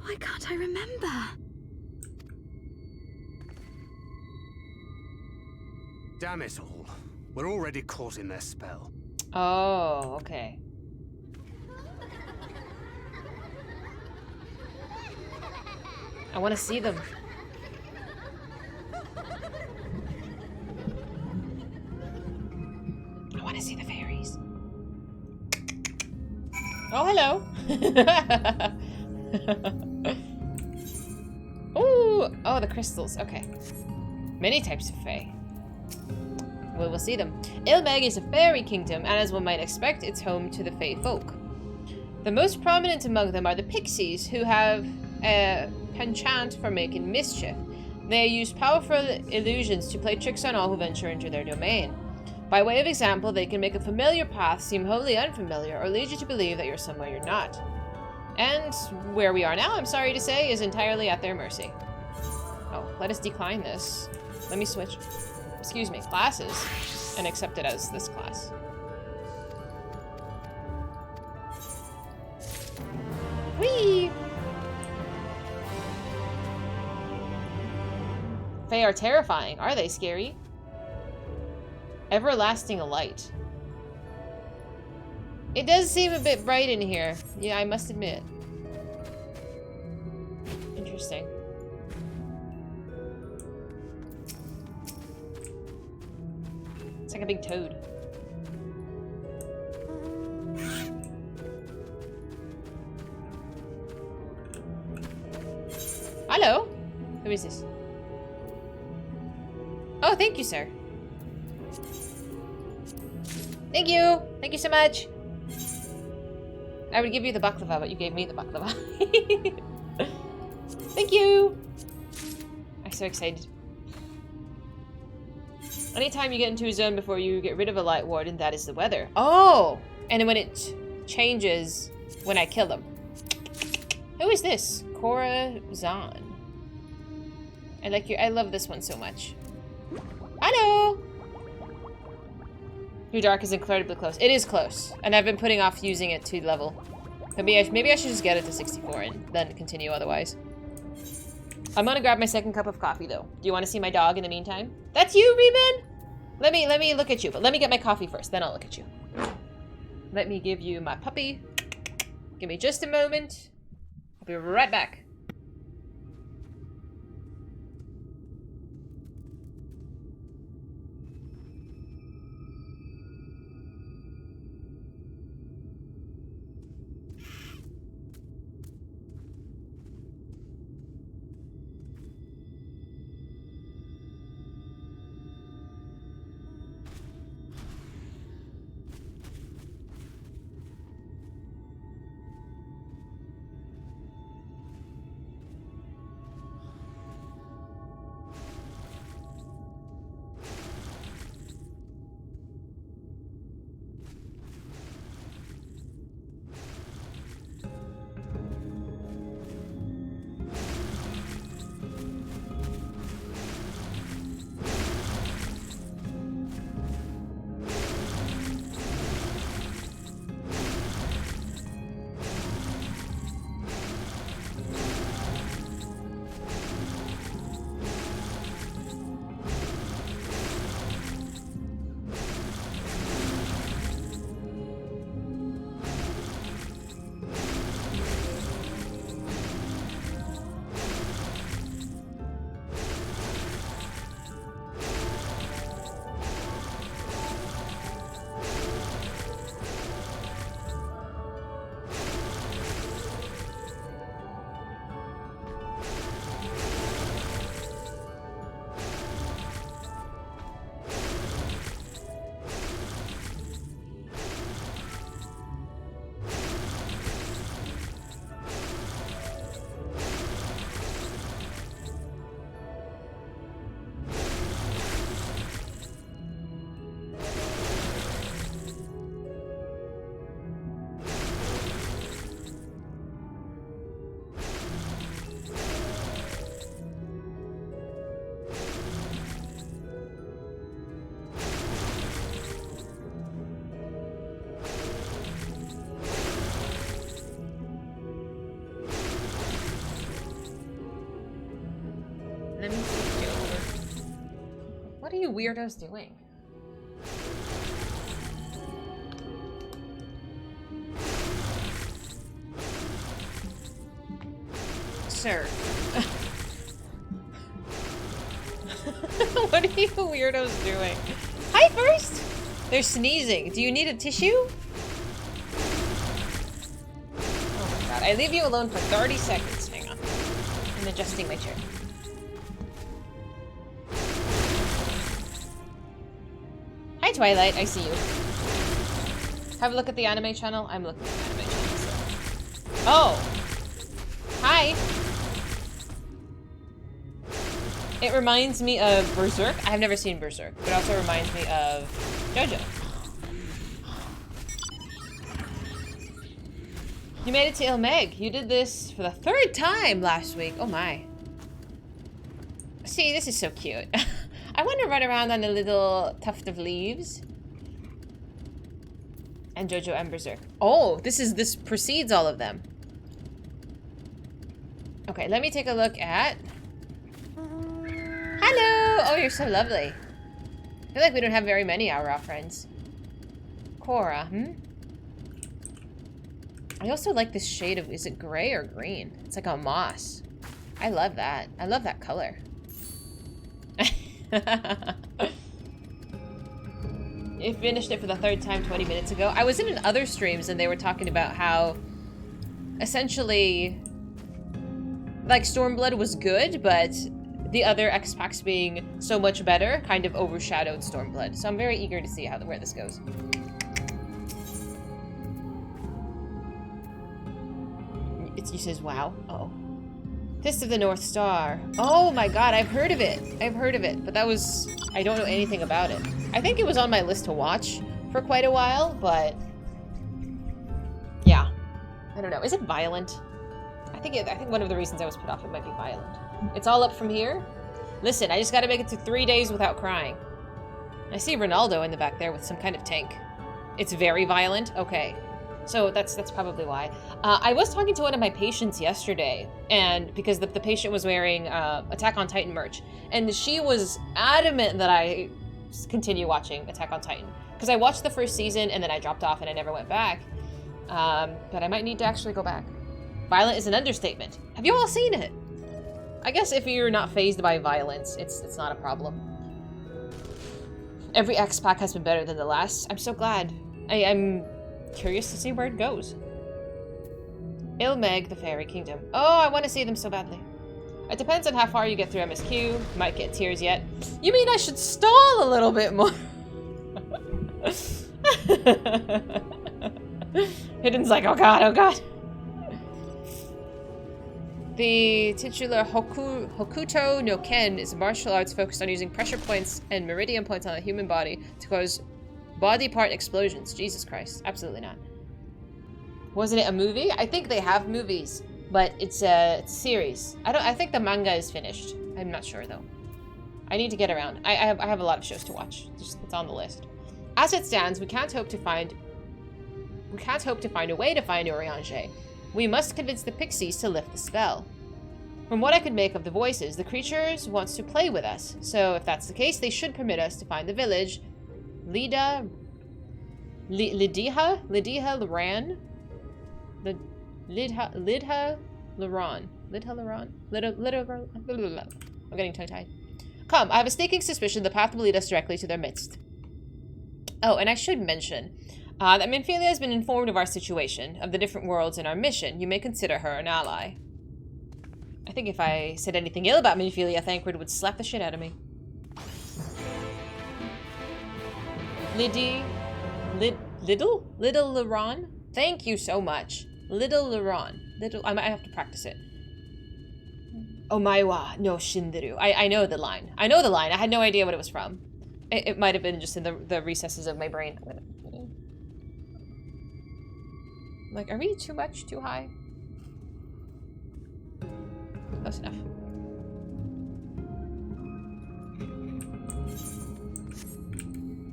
Why can't I remember? Damn it all. We're already caught in their spell. Oh, okay. I want to see them. I want to see the fairies. Oh, hello. Ooh, oh, the crystals. Okay. Many types of fae. We'll see them. Ilmeg is a fairy kingdom, and as one might expect, it's home to the fae folk. The most prominent among them are the pixies, who have a penchant for making mischief. They use powerful illusions to play tricks on all who venture into their domain. By way of example, they can make a familiar path seem wholly unfamiliar, or lead you to believe that you're somewhere you're not. And where we are now, I'm sorry to say, is entirely at their mercy. Oh, let us decline this. Let me switch, excuse me, classes, and accept it as this class. Whee! Fae are terrifying. Are they scary? Everlasting light. It does seem a bit bright in here. Yeah, I must admit. Interesting. It's like a big toad. Hello? Who is this? Oh, thank you, sir. Thank you! Thank you so much! I would give you the baklava, but you gave me the baklava. Thank you! I'm so excited. Anytime you get into a zone before you get rid of a light warden, that is the weather. Oh! And when it changes when I kill them. Who is this? Corazon. I love this one so much. Hello! Your dark is incredibly close. It is close. And I've been putting off using it to level. But maybe I should just get it to 64 and then continue otherwise. I'm gonna grab my second cup of coffee though. Do you want to see my dog in the meantime? That's you, Reuben! Let me look at you, but let me get my coffee first, then I'll look at you. Let me give you my puppy. Give me just a moment. I'll be right back. Let me see you. What are you weirdos doing? Sir. What are you weirdos doing? Hi, first! They're sneezing. Do you need a tissue? Oh my god. I leave you alone for 30 seconds. Hang on. I'm adjusting my chair. Hi, Twilight. I see you. Have a look at the anime channel. I'm looking at the anime channel. So. Oh! Hi! It reminds me of Berserk. I have never seen Berserk, but it also reminds me of JoJo. You made it to Ilmeg. You did this for the 3rd time last week. Oh my. See, this is so cute. I want to run around on a little tuft of leaves. And JoJo and Berserk. Oh, this precedes all of them. Okay, let me take a look at... Hello! Oh, you're so lovely. I feel like we don't have very many Aura friends. Cora, I also like this shade of... Is it gray or green? It's like a moss. I love that. I love that color. You finished it for the 3rd time 20 minutes ago. I was in other streams and they were talking about how essentially like Stormblood was good, but the other X packs being so much better kind of overshadowed Stormblood. So I'm very eager to see where this goes. says, wow. Uh-oh. Fist of the North Star. Oh my god, I've heard of it. I've heard of it, but that was... I don't know anything about it. I think it was on my list to watch for quite a while, but... yeah. I don't know. Is it violent? I think one of the reasons I was put off, it might be violent. It's all up from here? Listen, I just gotta make it to 3 days without crying. I see Ronaldo in the back there with some kind of tank. It's very violent? Okay. So that's probably why. I was talking to one of my patients yesterday, and because the patient was wearing Attack on Titan merch, and she was adamant that I continue watching Attack on Titan. Because I watched the first season, and then I dropped off, and I never went back. But I might need to actually go back. Violent is an understatement. Have you all seen it? I guess if you're not fazed by violence, it's not a problem. Every X-Pack has been better than the last. I'm so glad. I'm curious to see where it goes. Ilmeg, the Fairy Kingdom. Oh, I want to see them so badly. It depends on how far you get through MSQ. Might get tears yet. You mean I should stall a little bit more? Hidden's like, oh god, oh god. The titular Hokuto no Ken is a martial arts focused on using pressure points and meridian points on the human body to cause body part explosions. Jesus Christ. Absolutely not. Wasn't it a movie? I think they have movies, but it's a series. I think the manga is finished. I'm not sure though. I need to get around. I have a lot of shows to watch. It's on the list. As it stands, we can't hope to find a way to find Urianger. We must convince the pixies to lift the spell. From what I could make of the voices, the creatures wants to play with us. So if that's the case, they should permit us to find the village. Lidha Laran? Lidha Laran? I'm getting tongue-tied. Come, I have a sneaking suspicion the path will lead us directly to their midst. Oh, and I should mention that Minfilia has been informed of our situation, of the different worlds in our mission. You may consider her an ally. I think if I said anything ill about Minfilia, Thancred would slap the shit out of me. Little Laron? Thank you so much. Little Laron. I might have to practice it. Omaiwa no Shinderu. I know the line. I know the line. I had no idea what it was from. It might have been just in the recesses of my brain. Like, are we too much? Too high? Close enough.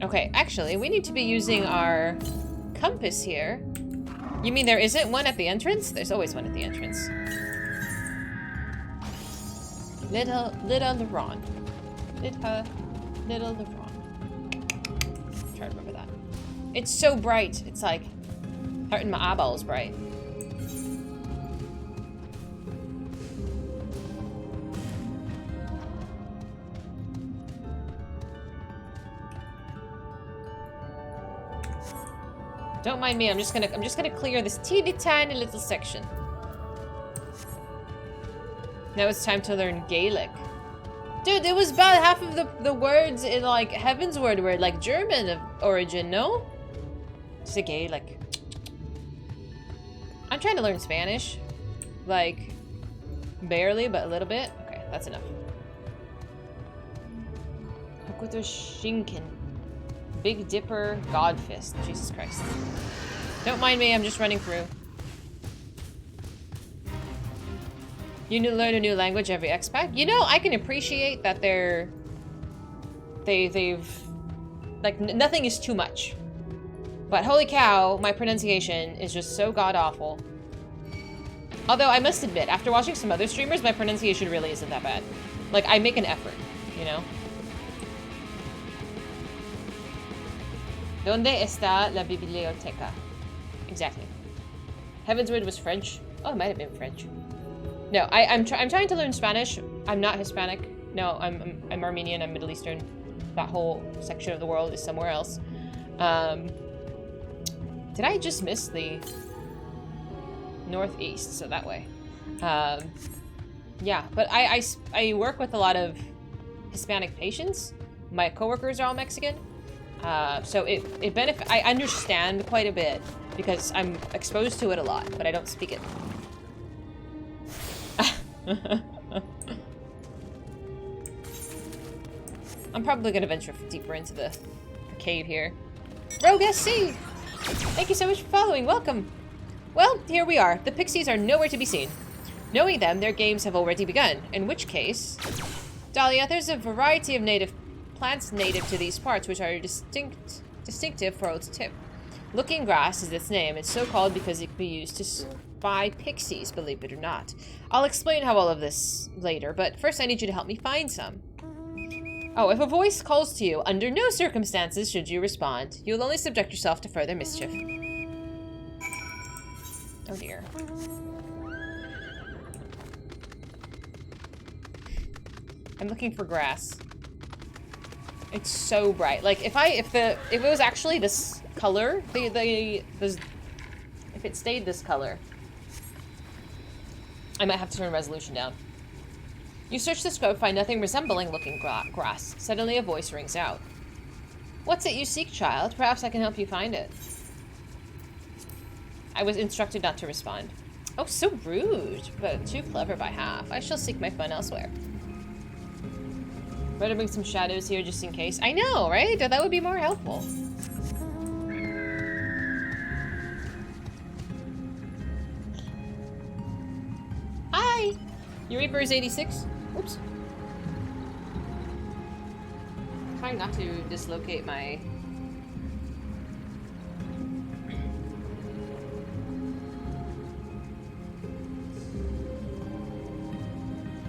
Okay, actually, we need to be using our compass here. You mean there isn't one at the entrance? There's always one at the entrance. Little Laron. Little Laron. Try to remember that. It's so bright. It's like hurting my eyeballs bright. Don't mind me. I'm just gonna clear this teeny tiny little section. Now it's time to learn Gaelic. Dude, it was about half of the words in like Heaven's Word were like German of origin, no? It's a Gaelic. I'm trying to learn Spanish. Like, barely, but a little bit. Okay, that's enough. Hokuto Shinken. Big Dipper, Godfist. Jesus Christ. Don't mind me, I'm just running through. You learn a new language every X-Pack? You know, I can appreciate that they've... Like, nothing is too much. But holy cow, my pronunciation is just so god-awful. Although, I must admit, after watching some other streamers, my pronunciation really isn't that bad. Like, I make an effort, you know? Donde está la biblioteca? Exactly. Heaven's Word was French. Oh, it might have been French. No, I'm trying to learn Spanish. I'm not Hispanic. No, I'm Armenian. I'm Middle Eastern. That whole section of the world is somewhere else. Did I just miss the northeast? So that way. Yeah, but I work with a lot of Hispanic patients. My coworkers are all Mexican. So it benefits. I understand quite a bit because I'm exposed to it a lot, but I don't speak it. I'm probably gonna venture deeper into the cave here. Rogue SC! Thank you so much for following. Welcome. Well, here we are. The pixies are nowhere to be seen. Knowing them, their games have already begun. In which case... Dahlia, there's a variety of native plants native to these parts which are distinctive for its tip. Looking grass is its name. It's so called because it can be used to spy pixies, believe it or not. I'll explain how all of this later, but first I need you to help me find some. Oh, if a voice calls to you, under no circumstances should you respond. You'll only subject yourself to further mischief. Oh dear. I'm looking for grass. It's so bright. Like if it was actually this color, if it stayed this color, I might have to turn resolution down. You search the scope, find nothing resembling looking grass. Suddenly a voice rings out. What's it you seek, child? Perhaps I can help you find it. I was instructed not to respond. Oh, so rude, but too clever by half. I shall seek my fun elsewhere. Better bring some shadows here just in case. I know, right? That would be more helpful. Hi! Your Reaper is 86. Oops. Trying not to dislocate my...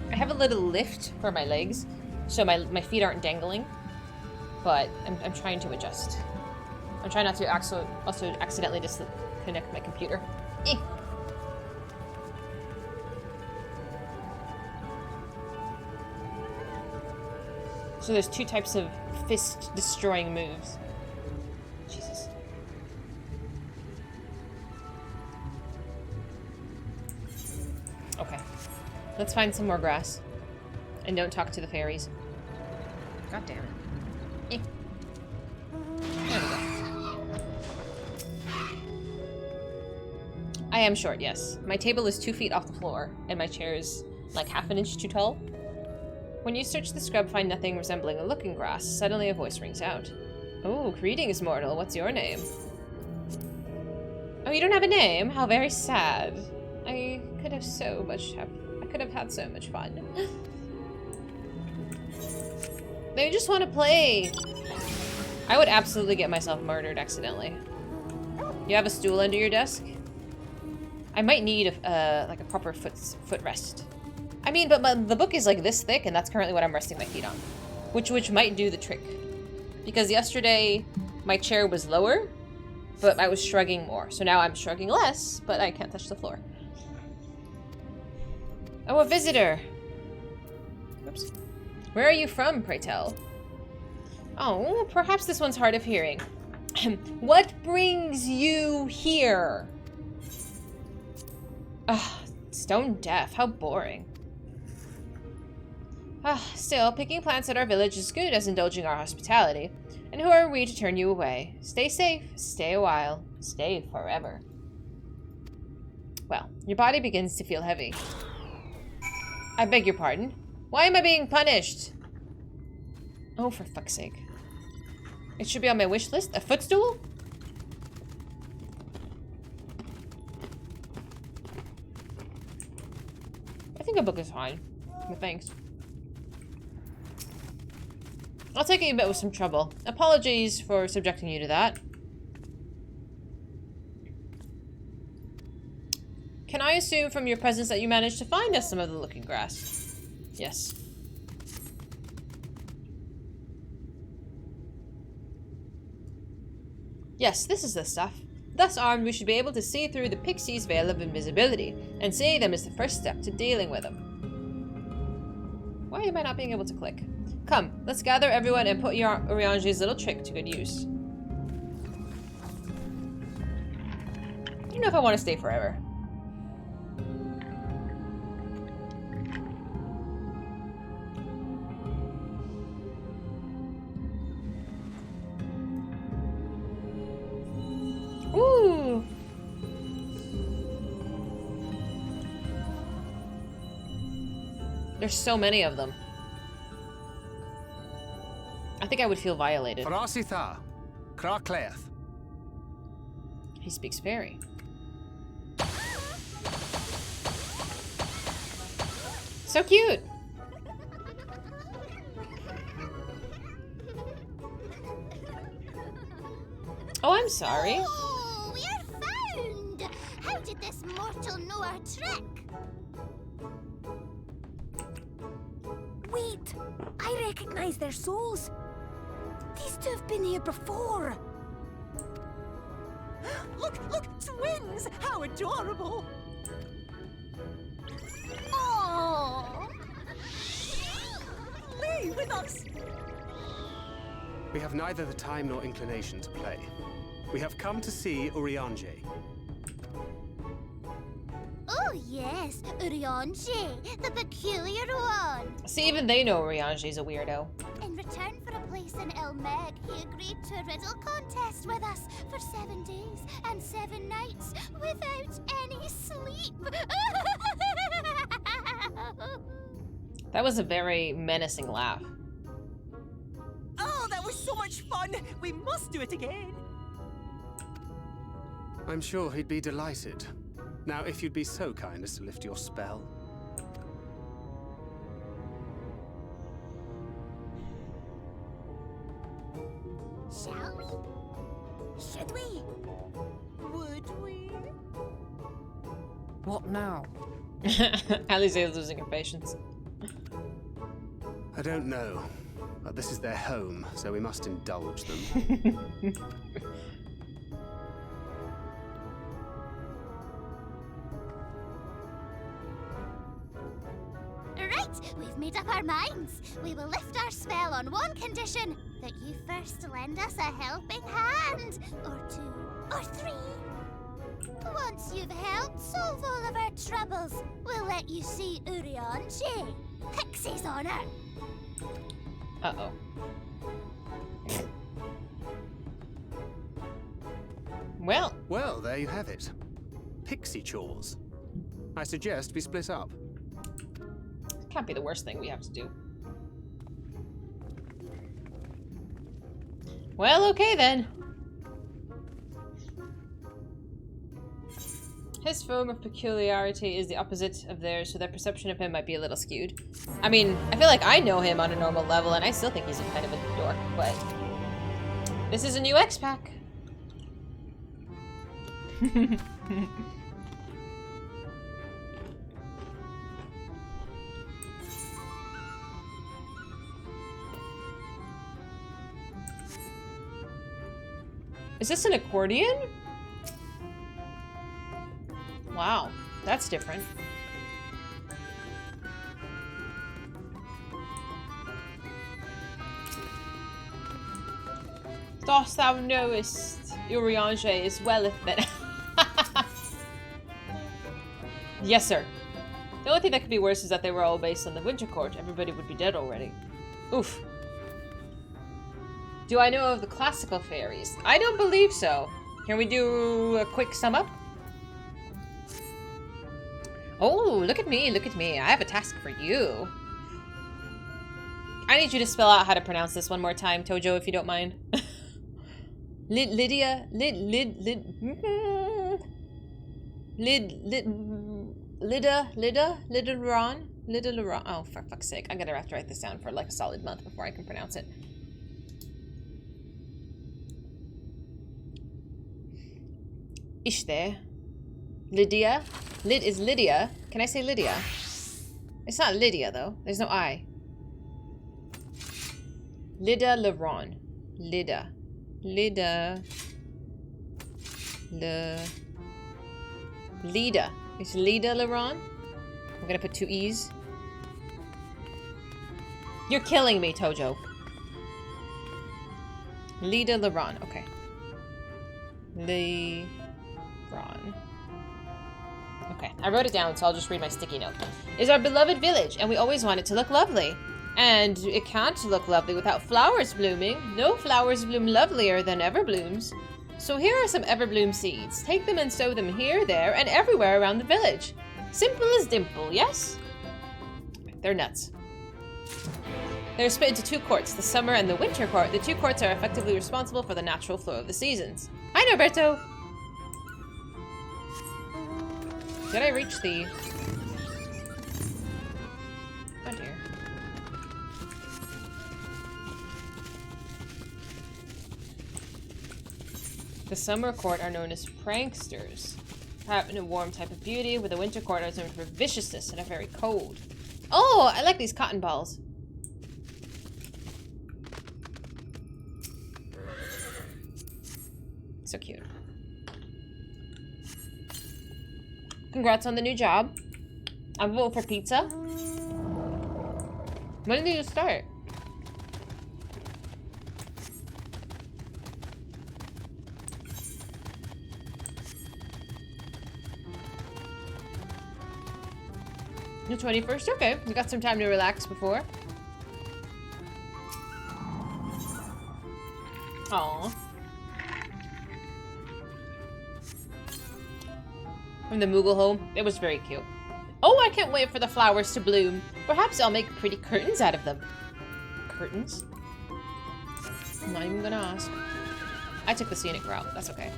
I have a little lift for my legs, so my feet aren't dangling, but I'm trying to adjust. I'm trying not to also accidentally disconnect my computer. Eh. So there's two types of fist-destroying moves. Jesus. Okay. Let's find some more grass. And don't talk to the fairies. God damn it. Eh. There we go. I am short, yes. My table is 2 feet off the floor, and my chair is like half an inch too tall. When you search the scrub, find nothing resembling a looking grass. Suddenly a voice rings out. Oh, greetings, mortal. What's your name? Oh, you don't have a name? How very sad. I could have had so much fun. They just want to play. I would absolutely get myself murdered accidentally. You have a stool under your desk? I might need like a proper footrest. I mean, but the book is like this thick, and that's currently what I'm resting my feet on. Which might do the trick. Because yesterday, my chair was lower, but I was shrugging more. So now I'm shrugging less, but I can't touch the floor. Oh, a visitor! Oops. Where are you from, pray tell? Oh, perhaps this one's hard of hearing. What brings you here? Ah, stone deaf, how boring. Still, picking plants at our village is good as indulging our hospitality. And who are we to turn you away? Stay safe, stay a while, stay forever. Well, your body begins to feel heavy. I beg your pardon? Why am I being punished? Oh, for fuck's sake. It should be on my wish list. A footstool? I think a book is fine. But thanks. I'll take it you met with some trouble. Apologies for subjecting you to that. Can I assume from your presence that you managed to find us some of the looking grass? Yes. Yes, this is the stuff. Thus armed, we should be able to see through the pixie's veil of invisibility, and seeing them is the first step to dealing with them. Why am I not being able to click? Come, let's gather everyone and put Oriange's little trick to good use. I don't know if I want to stay forever. Ooh! There's so many of them. I think I would feel violated. Farasitha, Krakleath. He speaks fairy. So cute. Oh, I'm sorry. Oh, we're found! How did this mortal know our trick? Wait! I recognize their souls. These two have been here before. Look, twins! How adorable! Oh! Lee, with us! We have neither the time nor inclination to play. We have come to see Urianger. Oh yes, Urianger, the peculiar one. See, even they know Rianji's a weirdo. In return for a place in El Meg, he agreed to a riddle contest with us for 7 days and 7 nights without any sleep. That was a very menacing laugh. Oh, that was so much fun! We must do it again! I'm sure he'd be delighted. Now, if you'd be so kind as to lift your spell. Shall we? Should we? Would we? What now? Alize's losing her patience. I don't know, but this is their home, so we must indulge them. Right, we've made up our minds. We will lift our spell on one condition: that you first lend us a helping hand, or 2, or 3. Once you've helped solve all of our troubles, we'll let you see Urianger, Pixie's honor. Uh-oh. Well, there you have it. Pixie chores. I suggest we split up. Can't be the worst thing we have to do. Well, okay then. His form of peculiarity is the opposite of theirs, so their perception of him might be a little skewed. I mean, I feel like I know him on a normal level, and I still think he's a kind of a dork, but... This is a new X-Pack. Is this an accordion? Wow, that's different. Dost thou knowest Urianger is well then? Yes, sir. The only thing that could be worse is that they were all based on the Winter Court. Everybody would be dead already. Oof. Do I know of the classical fairies? I don't believe so. Can we do a quick sum up? Oh, look at me, look at me. I have a task for you. I need you to spell out how to pronounce this one more time, Tojo, if you don't mind. Lydia, Lidaluron. Oh, for fuck's sake. I'm gonna have to write this down for like a solid month before I can pronounce it. Ishte. Lydia. Lid is Lydia. Can I say Lydia? It's not Lydia, though. There's no I. Lidaluron. Lida. Lida. It's Lidaluron. I'm gonna put 2 E's. You're killing me, Tojo. Lidaluron. Okay. Ron. Okay, I wrote it down, so I'll just read my sticky note. Is our beloved village, and we always want it to look lovely. And it can't look lovely without flowers blooming. No flowers bloom lovelier than Everblooms. So here are some Everbloom seeds. Take them and sow them here, there, and everywhere around the village. Simple as dimple, yes? They're nuts. They're split into 2 courts, the summer and the winter court. The 2 courts are effectively responsible for the natural flow of the seasons. Hi, Norberto! Did I reach the... Oh dear. The summer court are known as pranksters, having a warm type of beauty, with the winter court is known for viciousness and are very cold. Oh, I like these cotton balls. So cute. Congrats on the new job. I'm voting for pizza. When did you start? The 21st? Okay, you got some time to relax before. Aww. From the Moogle home, it was very cute. Oh, I can't wait for the flowers to bloom. Perhaps I'll make pretty curtains out of them. Curtains? I'm not even gonna ask. I took the scenic route, that's okay.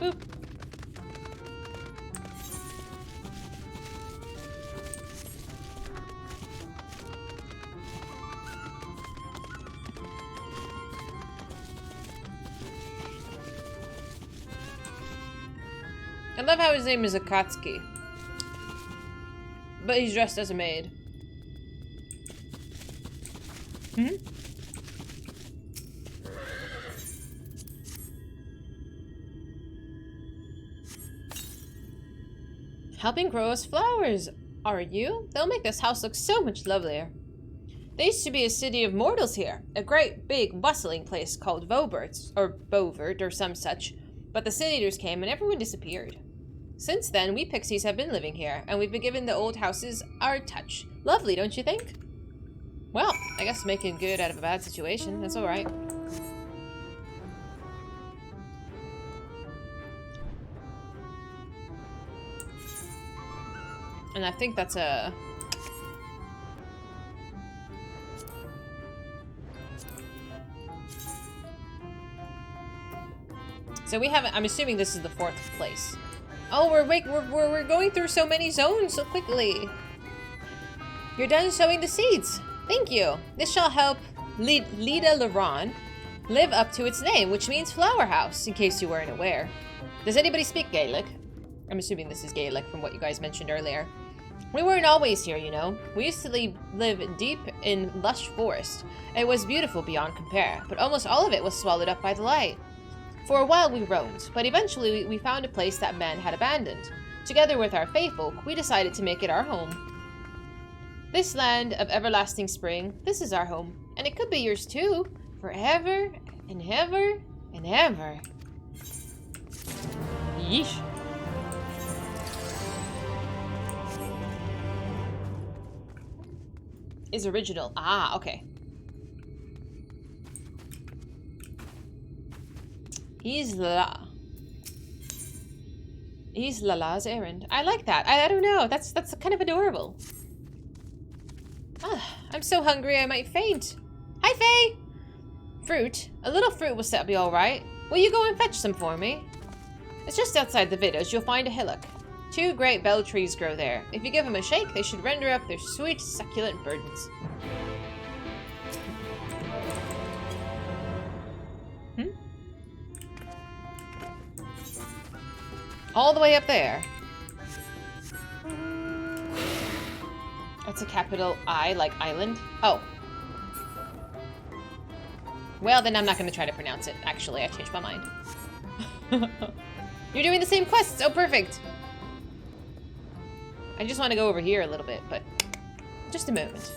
Boop. I love how his name is Akatsuki. But he's dressed as a maid. Hmm? Helping grow us flowers, are you? They'll make this house look so much lovelier. There used to be a city of mortals here, a great, big, bustling place called Vobert, or Bovert, or some such, but the Sin Eaters came and everyone disappeared. Since then, we pixies have been living here, and we've been given the old houses our touch. Lovely, don't you think? Well, I guess making good out of a bad situation, that's alright. And I think that's a... So we haven't... I'm assuming this is the 4th place. Oh, we're going through so many zones so quickly. You're done sowing the seeds. Thank you. This shall help Lida Laron live up to its name, which means flower house, in case you weren't aware. Does anybody speak Gaelic? I'm assuming this is Gaelic from what you guys mentioned earlier. We weren't always here, you know. We used to live deep in lush forest. It was beautiful beyond compare, but almost all of it was swallowed up by the light. For a while we roamed, but eventually we found a place that men had abandoned. Together with our faefolk, we decided to make it our home. This land of everlasting spring, this is our home. And it could be yours too, forever and ever and ever. Yeesh. Is original. Ah, okay. He's Lala's errand. I like that. I don't know. That's kind of adorable. Ah, I'm so hungry I might faint. Hi, Faye! Fruit. A little fruit will be alright. Will you go and fetch some for me? It's just outside the village. You'll find a hillock. 2 great bell trees grow there. If you give them a shake, they should render up their sweet, succulent burdens. All the way up there. That's a capital I, like island. Oh. Well, then I'm not going to try to pronounce it. Actually, I changed my mind. You're doing the same quests. Oh, perfect. I just want to go over here a little bit, but just a moment.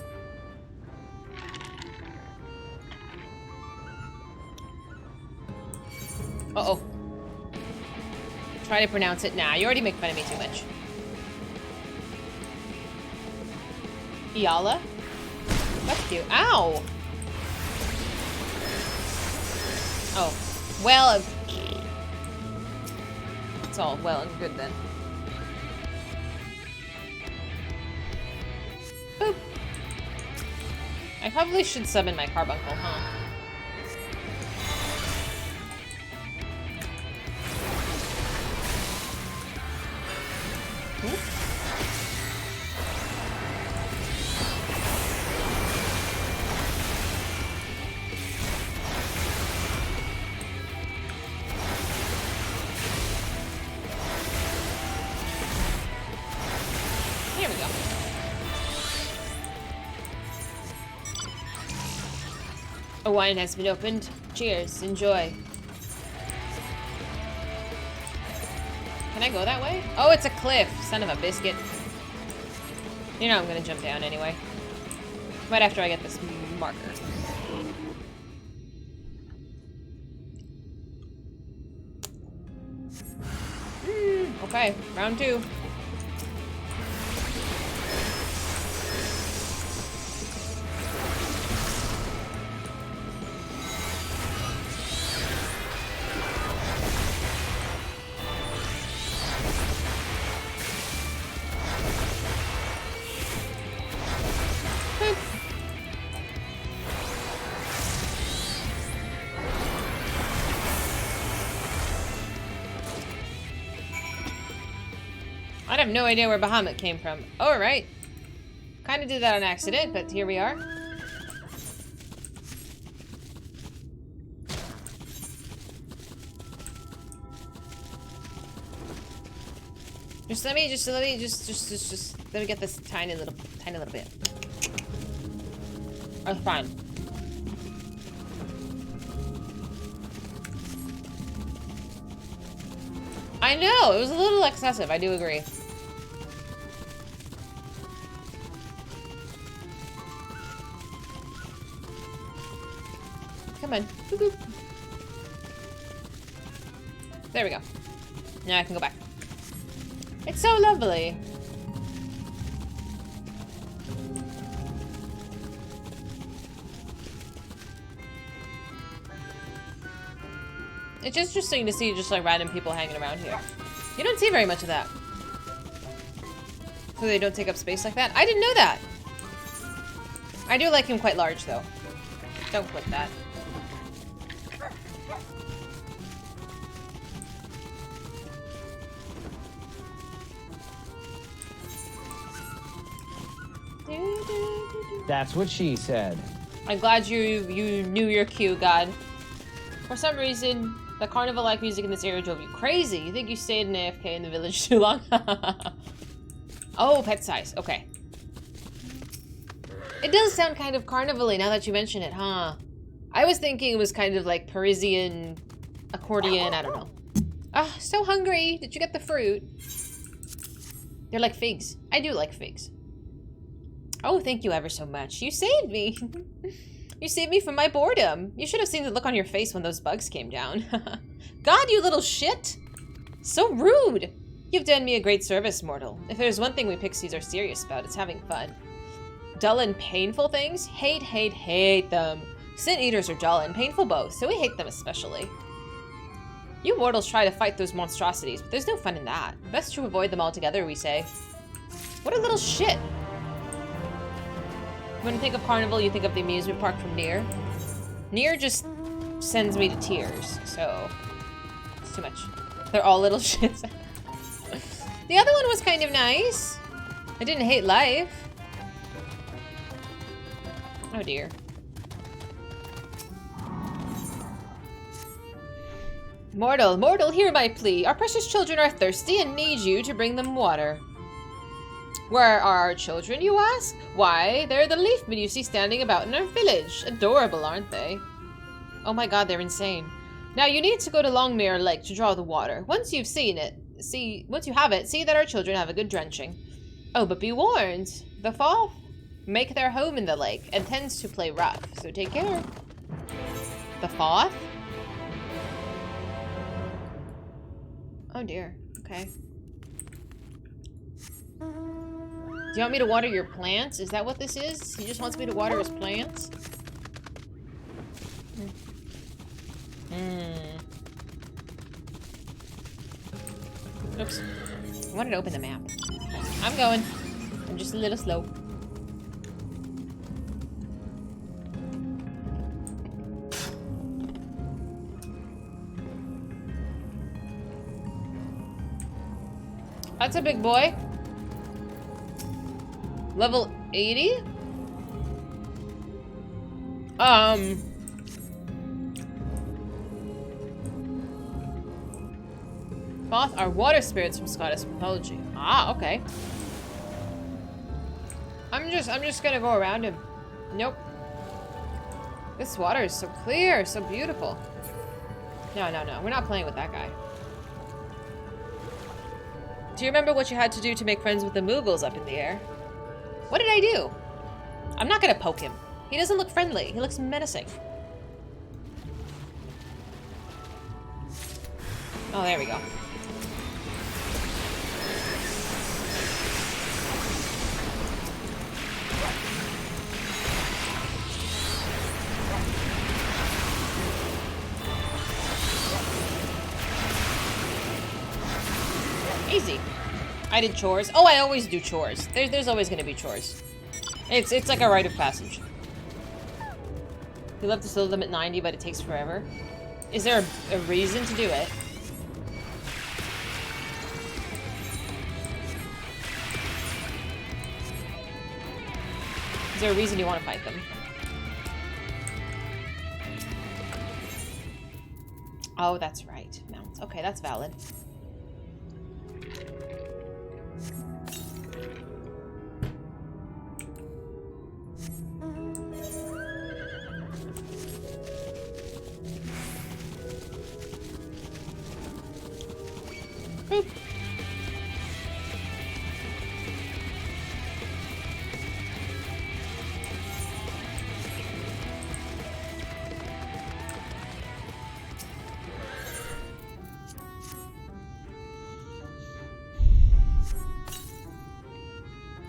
Uh-oh. Try to pronounce it. Nah, you already make fun of me too much. Iala? That's cute. Ow! Oh. Well, It's all well and good then. Boop. I probably should summon my carbuncle, huh? Here we go. A wine has been opened. Cheers. Enjoy. Can I go that way? Oh, it's a cliff. Son of a biscuit. You know I'm gonna jump down anyway. Right after I get this marker. Okay, round 2. I have no idea where Bahamut came from. All right. Kind of did that on accident, but here we are. Just let me get this tiny little bit. That's fine. I know, it was a little excessive, I do agree. Come on. Boop, boop. There we go. Now I can go back. It's so lovely. It's interesting to see just like random people hanging around here. You don't see very much of that. So they don't take up space like that? I didn't know that. I do like him quite large though. Don't click that. That's what she said. I'm glad you knew your cue, God. For some reason, the carnival-like music in this area drove you crazy. You think you stayed in AFK in the village too long? Oh, pet size. Okay. It does sound kind of carnival-y now that you mention it, huh? I was thinking it was kind of like Parisian accordion. I don't know. Ah, so hungry. Did you get the fruit? They're like figs. I do like figs. Oh, thank you ever so much. You saved me. You saved me from my boredom. You should have seen the look on your face when those bugs came down. God, you little shit. So rude. You've done me a great service, mortal. If there's one thing we pixies are serious about, it's having fun. Dull and painful things? Hate, hate, hate them. Sin eaters are dull and painful both, so we hate them especially. You mortals try to fight those monstrosities, but there's no fun in that. Best to avoid them altogether, we say. What a little shit. When you think of carnival, you think of the amusement park from Nier. Nier just sends me to tears, so it's too much. They're all little shits. The other one was kind of nice. I didn't hate life. Oh dear. Mortal, mortal, hear my plea. Our precious children are thirsty and need you to bring them water. Where are our children, you ask? Why, they're the leafmen you see standing about in our village. Adorable, aren't they? Oh my god, they're insane. Now you need to go to Longmere Lake to draw the water. Once you have it, see that our children have a good drenching. Oh, but be warned, the Foth make their home in the lake and tends to play rough, so take care. The Foth? Oh dear, okay. Do you want me to water your plants? Is that what this is? He just wants me to water his plants? Oops. I wanted to open the map. I'm going. I'm just a little slow. That's a big boy. Level 80? Both are water spirits from Scottish mythology. Ah, okay. I'm just gonna go around him. Nope. This water is so clear, so beautiful. No, no, no. We're not playing with that guy. Do you remember what you had to do to make friends with the Moogles up in the air? What did I do? I'm not gonna poke him. He doesn't look friendly. He looks menacing. Oh, there we go. Easy. I did chores. Oh, I always do chores. There's always gonna be chores. It's like a rite of passage. We love to slow them at 90, but it takes forever. Is there a reason to do it? Is there a reason you want to fight them? Oh, that's right. Mounts. Okay, that's valid. Boop.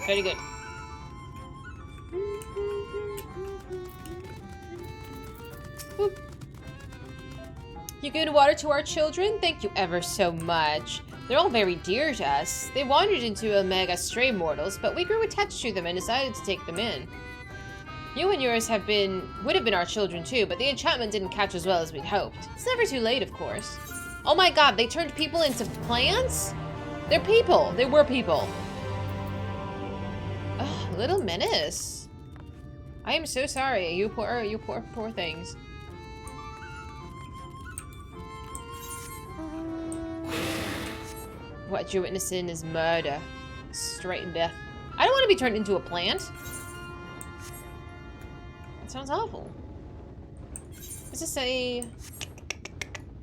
Very good. Boop. You give water to our children? Thank you ever so much. They're all very dear to us. They wandered into Omega stray mortals, but we grew attached to them and decided to take them in. You and yours would have been our children too, but the enchantment didn't catch as well as we'd hoped. It's never too late, of course. Oh my god, they turned people into plants? They're people. They were people. Ugh, little menace. I am so sorry, you poor things. What you're witnessing is murder. Straight in death. I don't want to be turned into a plant. That sounds awful. Does this say...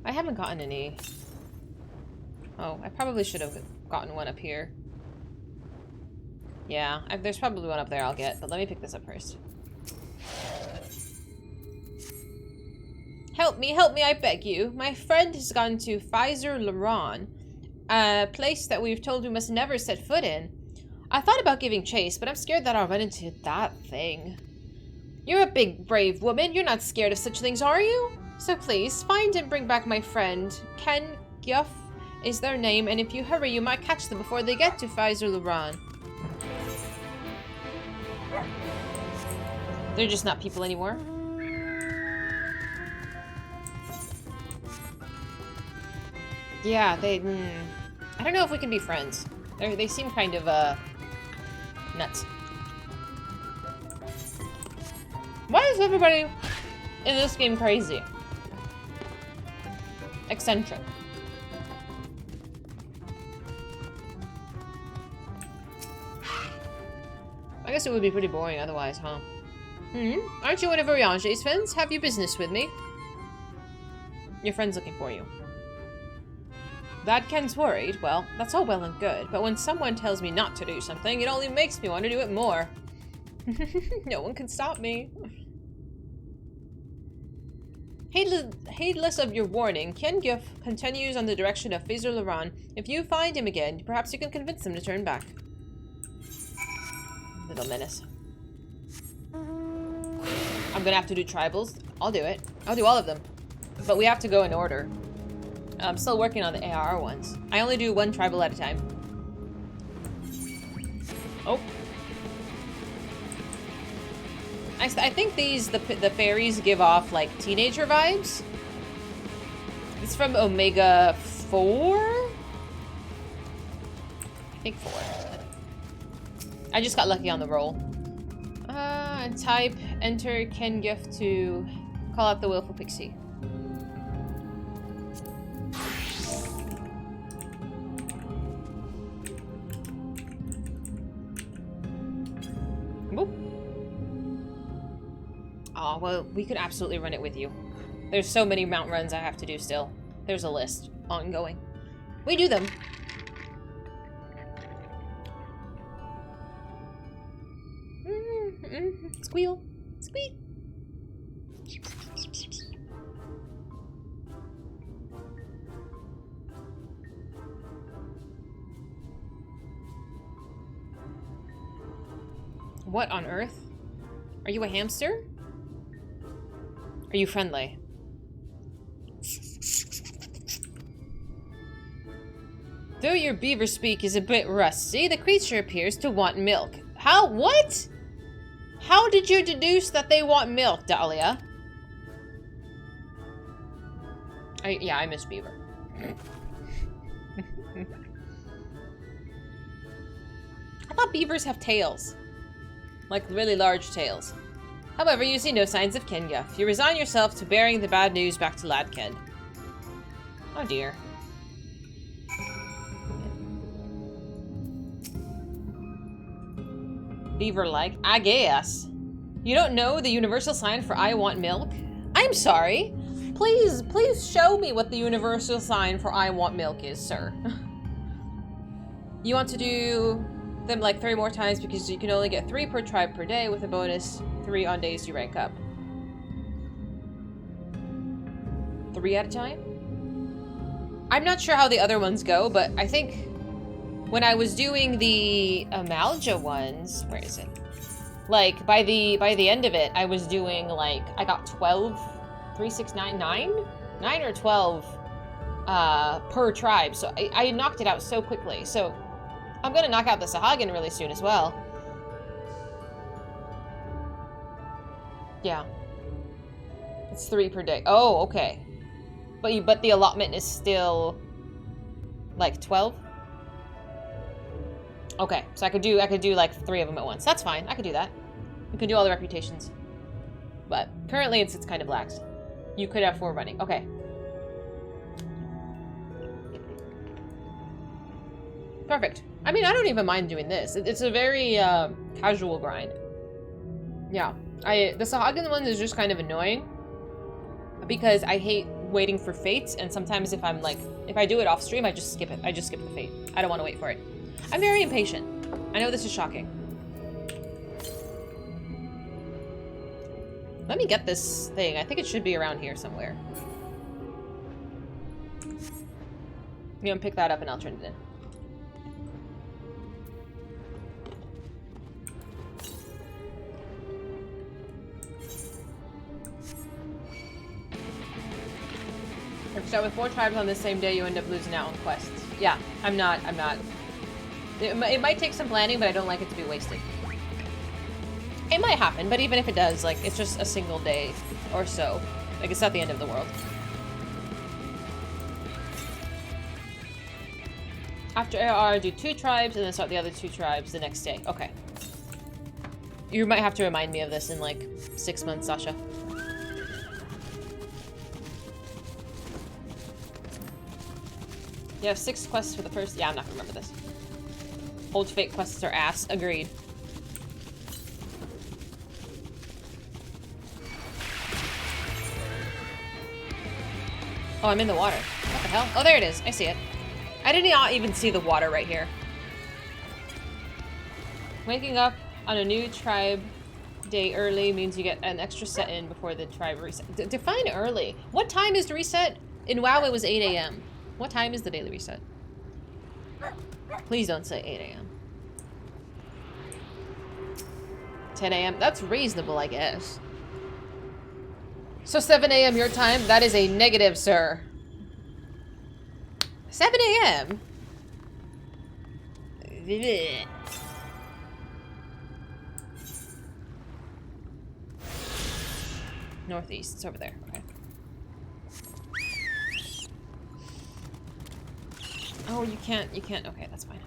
I haven't gotten any. Oh, I probably should have gotten one up here. Yeah, there's probably one up there I'll get, but let me pick this up first. Help me, I beg you. My friend has gone to Fizy, a place that we've told we must never set foot in. I thought about giving chase, but I'm scared that I'll run into that thing. You're a big, brave woman. You're not scared of such things, are you? So please, find and bring back my friend. Ken Guff is their name, and if you hurry, you might catch them before they get to Fizy. They're just not people anymore. Yeah, I don't know if we can be friends. They seem kind of, nuts. Why is everybody in this game crazy? Eccentric. I guess it would be pretty boring otherwise, huh? Aren't you one of Oriange's friends? Have you business with me? Your friend's looking for you. That Ken's worried. Well, that's all well and good, but when someone tells me not to do something, it only makes me want to do it more. No one can stop me. Heedless of your warning, Ken Guff continues on the direction of Fizy. If you find him again, perhaps you can convince him to turn back. Little menace. I'm gonna have to do tribals. I'll do it. I'll do all of them. But we have to go in order. I'm still working on the AR ones. I only do one tribal at a time. Oh. I think the fairies give off like teenager vibes. It's from Omega 4? I think 4. I just got lucky on the roll. And type enter Ken gift to call out the willful pixie. Whoop. Oh, well, we could absolutely run it with you. There's so many mount runs I have to do still. There's a list ongoing. We do them. Squeal. Squeak. What on earth? Are you a hamster? Are you friendly? Though your beaver speak is a bit rusty, the creature appears to want milk. How? What? How did you deduce that they want milk, Dahlia? Yeah, I miss beaver. I thought beavers have tails. Like really large tails. However, you see no signs of Kenya. You resign yourself to bearing the bad news back to Lad Ken. Oh dear. Beaver-like, I guess. You don't know the universal sign for I want milk? I'm sorry. Please show me what the universal sign for I want milk is, sir. You want to do them like 3 more times because you can only get 3 per tribe per day with a bonus 3 on days you rank up. 3 at a time? I'm not sure how the other ones go, but I think when I was doing the Amalja ones, where is it? Like by the end of it, I was doing like I got 12, 3, 6, 9 or 12 per tribe. So I knocked it out so quickly. So I'm gonna knock out the Sahagin really soon as well. Yeah. It's 3 per day. Oh, okay. But the allotment is still like 12? Okay, so I could do like 3 of them at once. That's fine. I could do that. You can do all the reputations. But currently it's kind of lax. You could have 4 running. Okay. Perfect. I mean, I don't even mind doing this. It's a very casual grind. Yeah. The Sahagin one is just kind of annoying because I hate waiting for fates, and sometimes if I do it off stream, I just skip it. I just skip the fate. I don't want to wait for it. I'm very impatient. I know this is shocking. Let me get this thing. I think it should be around here somewhere. You can pick that up and I'll turn it in. If you start with 4 tribes on the same day, you end up losing out on quests. Yeah, I'm not. It might take some planning, but I don't like it to be wasted. It might happen, but even if it does, like, it's just a single day or so. Like, it's not the end of the world. After AR, do 2 tribes, and then start the other 2 tribes the next day. Okay. You might have to remind me of this in, like, 6 months, Sasha. You have 6 quests for the first... Yeah, I'm not gonna remember this. Old fake quests are ass. Agreed. Oh, I'm in the water. What the hell? Oh, there it is. I see it. I did not even see the water right here. Waking up on a new tribe day early means you get an extra set in before the tribe reset. Define early. What time is the reset? In WoW, it was 8 a.m. What time is the daily reset? Please don't say 8 a.m. 10 a.m. That's reasonable, I guess. So 7 a.m. your time? That is a negative, sir. 7 a.m. Northeast. It's over there. Okay. Oh, you can't. Okay, that's fine.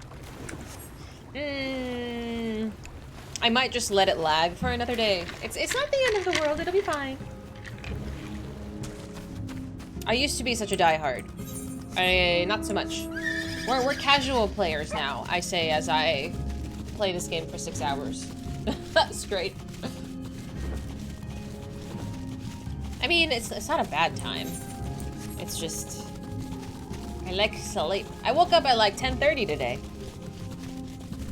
I might just let it lag for another day. It's not the end of the world. It'll be fine. I used to be such a diehard. Not so much. We're casual players now, I say as I play this game for 6 hours. That's great. I mean, it's not a bad time. It's just... I like sleep. I woke up at like 10:30 today.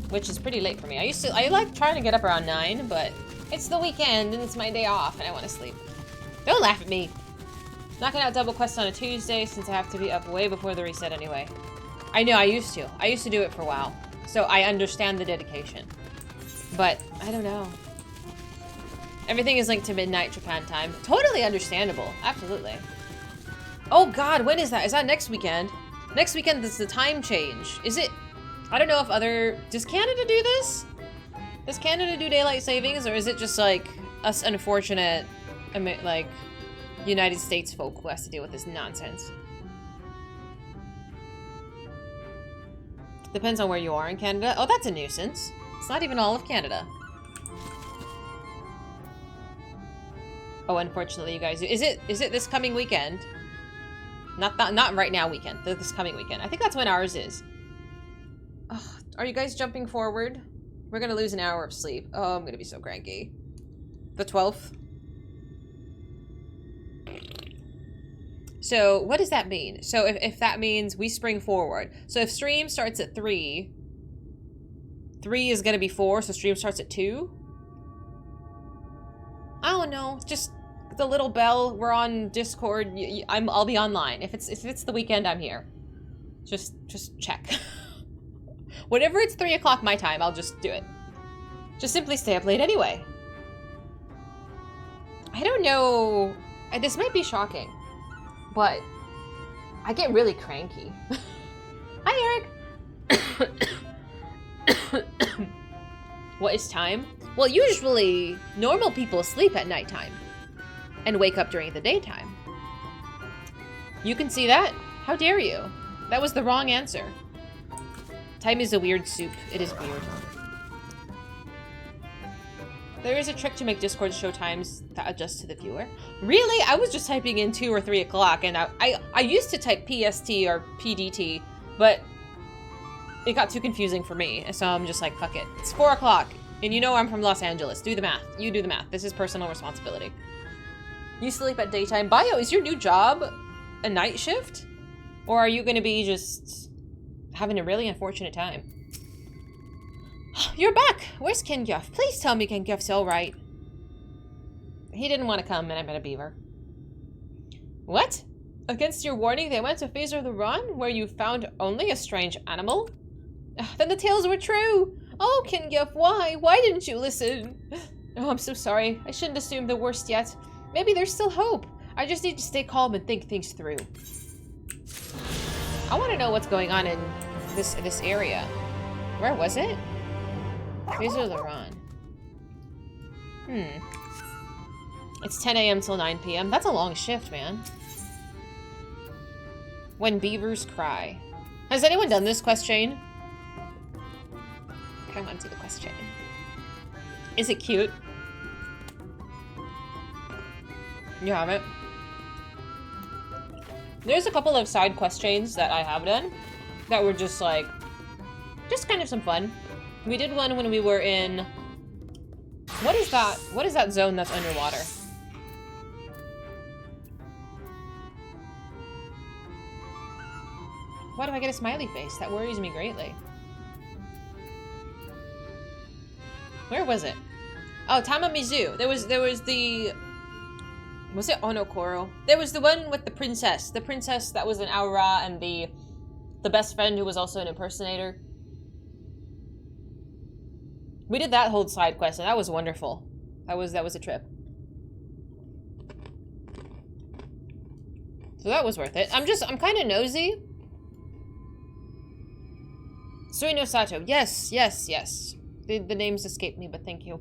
Which is pretty late for me. I like trying to get up around 9, but it's the weekend and it's my day off and I want to sleep. Don't laugh at me. Knocking out double quests on a Tuesday since I have to be up way before the reset anyway. I know, I used to. I used to do it for a while. So I understand the dedication. But, I don't know. Everything is linked to midnight Japan time. Totally understandable. Absolutely. Oh god, when is that? Is that next weekend? Next weekend is the time change. Is it... I don't know if other... Does Canada do this? Does Canada do daylight savings? Or is it just like us unfortunate, like, United States folk who has to deal with this nonsense? Depends on where you are in Canada. Oh, that's a nuisance. It's not even all of Canada. Oh, unfortunately, you guys do. Is it this coming weekend? Not right now weekend. This coming weekend. I think that's when ours is. Ugh, are you guys jumping forward? We're gonna lose an hour of sleep. Oh, I'm gonna be so cranky. The 12th. So, what does that mean? So, if that means we spring forward. So, if stream starts at 3, 3 is gonna be 4, so stream starts at 2? I don't know. Just the little bell. We're on Discord. I'll be online. If it's the weekend, I'm here. Just check. Whenever it's 3 o'clock my time, I'll just do it. Just simply stay up late anyway. I don't know. This might be shocking, but I get really cranky. Hi, Eric. What is time? Well, usually normal people sleep at nighttime and wake up during the daytime. You can see that? How dare you? That was the wrong answer. Time is a weird soup. It is weird. There is a trick to make Discord show times that adjust to the viewer. Really? I was just typing in 2 or 3 o'clock, and I used to type PST or PDT, but it got too confusing for me, so I'm just like, fuck it. It's 4 o'clock, and you know I'm from Los Angeles. Do the math. You do the math. This is personal responsibility. You sleep at daytime. Bio, is your new job a night shift? Or are you going to be just having a really unfortunate time? You're back! Where's Kenguff? Please tell me Kenguff's alright. He didn't want to come, and I met a beaver. What? Against your warning, they went to Fizy the Run, where you found only a strange animal? Then the tales were true! Oh, Kenguff, why? Why didn't you listen? Oh, I'm so sorry. I shouldn't assume the worst yet. Maybe there's still hope. I just need to stay calm and think things through. I want to know what's going on in this area. Where was it? Fizy the Run. It's 10 a.m. till 9 p.m. That's a long shift, man. When beavers cry. Has anyone done this quest chain? Come on to the quest chain. Is it cute? You haven't? There's a couple of side quest chains that I have done that were just like, just kind of some fun. We did one when we were in, what is that? What is that zone that's underwater? Why do I get a smiley face? That worries me greatly. Where was it? Oh, Tamamizu. There was the... Was it Onokoro? There was the one with the princess. The princess that was an Aura and the best friend who was also an impersonator. We did that whole side quest and that was wonderful. That was a trip. So that was worth it. I'm kind of nosy. Suino Sato. Yes, yes, yes. The names escaped me, but thank you.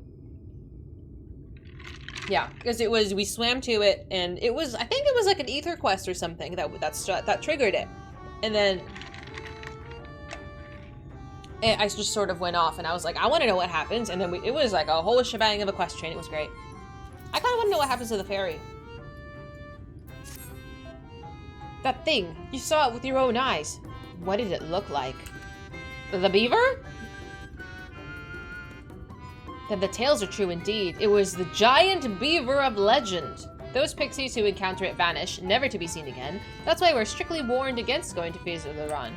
Yeah, because it was, we swam to it, and it was, I think it was like an ether quest or something that triggered it. And then I just sort of went off, and I was like, I want to know what happens. And then it was like a whole shebang of a quest chain. It was great. I kind of want to know what happens to the ferry. That thing, you saw it with your own eyes. What did it look like? The beaver? Then the tales are true indeed. It was the giant beaver of legend. Those pixies who encounter it vanish, never to be seen again. That's why we're strictly warned against going to FFXIV.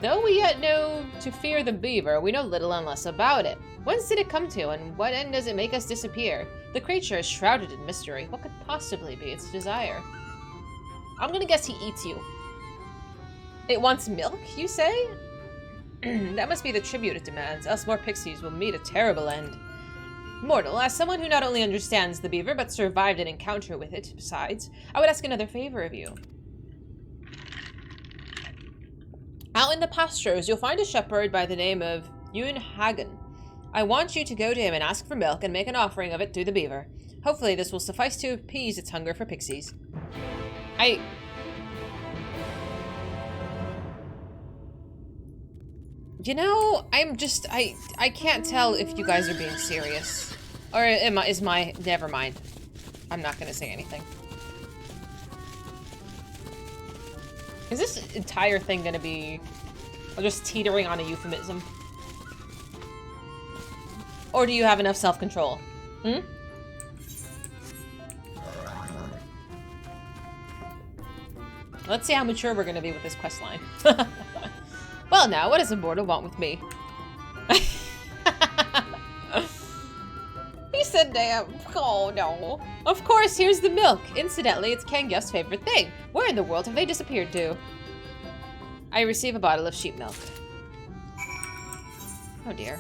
Though we yet know to fear the beaver, we know little and less about it. Whence did it come to, and what end does it make us disappear? The creature is shrouded in mystery. What could possibly be its desire? I'm gonna guess he eats you. It wants milk, you say? That must be the tribute it demands, else more pixies will meet a terrible end. Mortal, as someone who not only understands the beaver, but survived an encounter with it, besides, I would ask another favor of you. Out in the pastures, you'll find a shepherd by the name of Yun Hagen. I want you to go to him and ask for milk and make an offering of it to the beaver. Hopefully this will suffice to appease its hunger for pixies. You know, I can't tell if you guys are being serious. Or never mind. I'm not gonna say anything. Is this entire thing gonna be just teetering on a euphemism? Or do you have enough self-control? Hmm? Let's see how mature we're gonna be with this quest line. Well now, what does Immortal want with me? He said damn. Oh no. Of course, here's the milk. Incidentally, it's Kangyef's favorite thing. Where in the world have they disappeared to? I receive a bottle of sheep milk. Oh dear.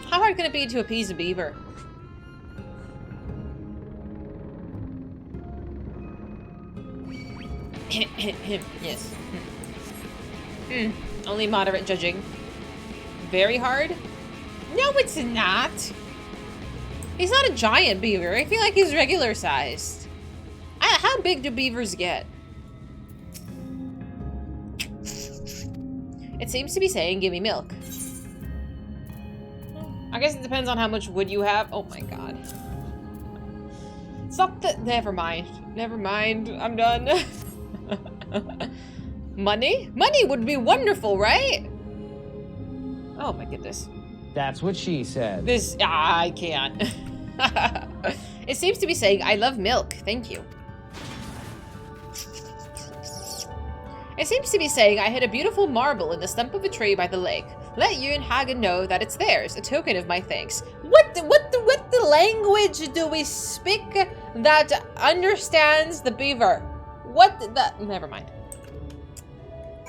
How hard can it be to appease a beaver? Yes. Only moderate judging. Very hard? No, it's not. He's not a giant beaver. I feel like he's regular sized. How big do beavers get? It seems to be saying, give me milk. I guess it depends on how much wood you have. Oh my god. Stop the- never mind. Never mind. I'm done. Money? Money would be wonderful, right? Oh my goodness. That's what she said. I can't. It seems to be saying, I love milk. Thank you. It seems to be saying, I hid a beautiful marble in the stump of a tree by the lake. Let Yun Hagen know that it's theirs, a token of my thanks. What the language do we speak that understands the beaver? Never mind.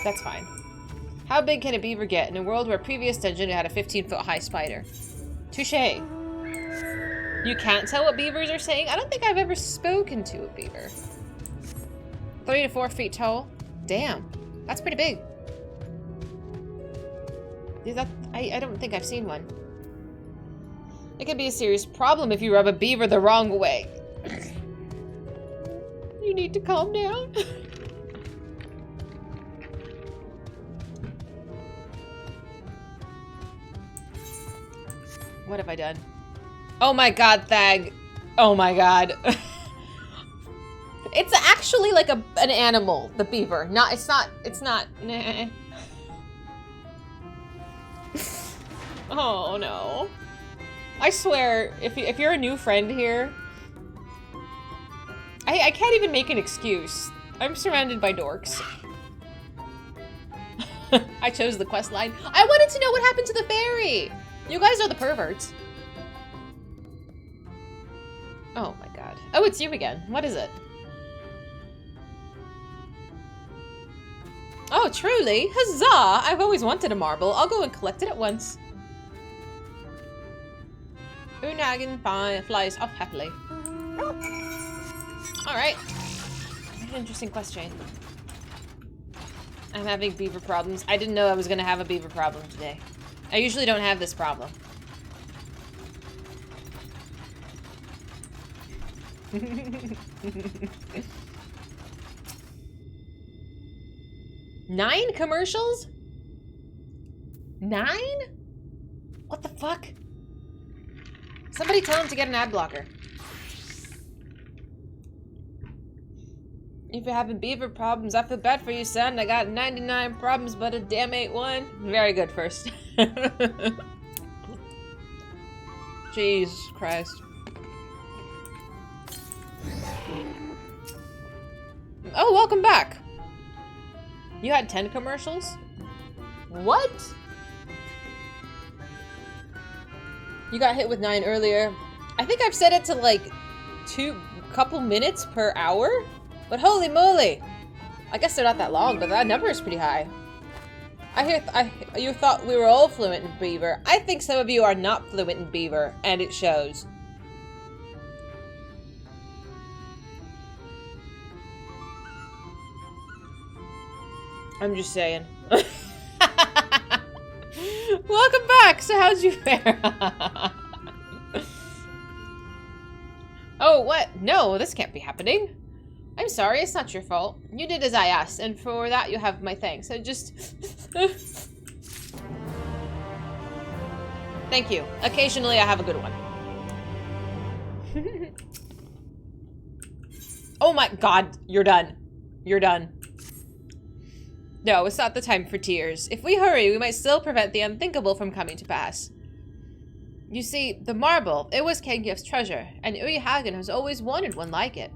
That's fine. How big can a beaver get in a world where a previous dungeon had a 15-foot high spider? Touché. You can't tell what beavers are saying? I don't think I've ever spoken to a beaver. 3 to 4 feet tall? Damn. That's pretty big. I don't think I've seen one. It could be a serious problem if you rub a beaver the wrong way. You need to calm down. What have I done? Oh my god, Thag. Oh my god. It's actually like an animal, the beaver. It's not. Nah. Oh no. I swear, if you're a new friend here, I can't even make an excuse. I'm surrounded by dorks. I chose the quest line. I wanted to know what happened to the fairy. You guys are the perverts. Oh my god. Oh, it's you again. What is it? Oh, truly? Huzzah! I've always wanted a marble. I'll go and collect it at once. Un dragon flies off happily. Alright. Interesting question. I'm having beaver problems. I didn't know I was gonna have a beaver problem today. I usually don't have this problem. 9 commercials? 9? What the fuck? Somebody tell him to get an ad blocker. If you're having beaver problems, I feel bad for you, son. I got 99 problems, but a damn ain't one. Very good first. Jesus Christ. Oh, welcome back. You had 10 commercials? What? You got hit with 9 earlier. I think I've set it to like couple minutes per hour. But holy moly! I guess they're not that long, but that number is pretty high. You thought we were all fluent in Beaver. I think some of you are not fluent in Beaver, and it shows. I'm just saying. Welcome back! So how'd you fare? Oh, what? No, this can't be happening. I'm sorry, it's not your fault. You did as I asked, and for that you have my thanks. So just... Thank you. Occasionally I have a good one. Oh my god, you're done. You're done. No, it's not the time for tears. If we hurry, we might still prevent the unthinkable from coming to pass. You see, the marble, it was Kengif's treasure, and Uri Hagen has always wanted one like it.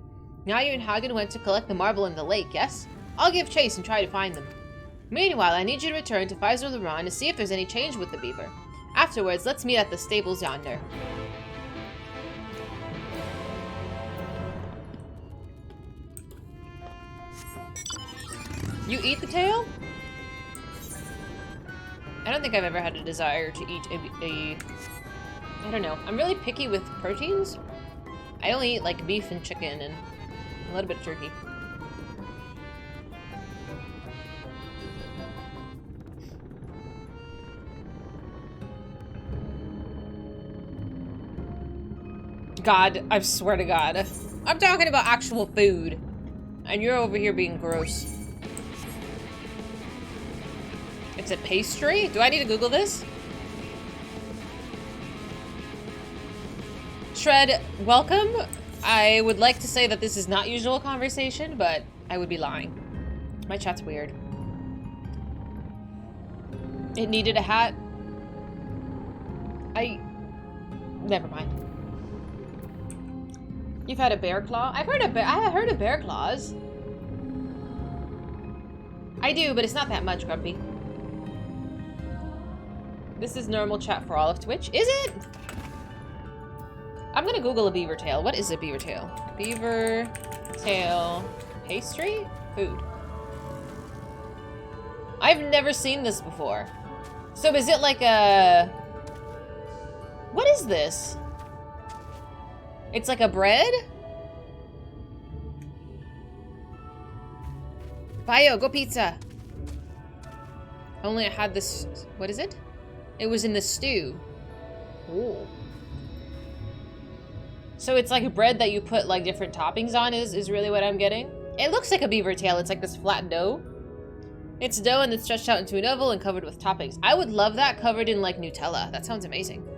Now you and Hagen went to collect the marble in the lake, yes? I'll give chase and try to find them. Meanwhile, I need you to return to Fizer Luran to see if there's any change with the beaver. Afterwards, let's meet at the stables yonder. You eat the tail? I don't think I've ever had a desire to eat a I don't know. I'm really picky with proteins. I only eat like beef and chicken and a little bit of turkey. God, I swear to God. I'm talking about actual food. And you're over here being gross. It's a pastry? Do I need to Google this? Shred, welcome. I would like to say that this is not usual conversation, but I would be lying. My chat's weird. It needed a hat. Never mind. You've had a bear claw? I have heard of bear claws. I do, but it's not that much, Grumpy. This is normal chat for all of Twitch. Is it? I'm gonna Google a beaver tail. What is a beaver tail? Beaver tail pastry? Food. I've never seen this before. So is it like a... What is this? It's like a bread? Bio, go pizza. Only I had this... What is it? It was in the stew. Ooh. So it's like a bread that you put like different toppings on is really what I'm getting. It looks like a beaver tail. It's like this flat dough. It's dough and it's stretched out into an oval and covered with toppings. I would love that covered in like Nutella. That sounds amazing.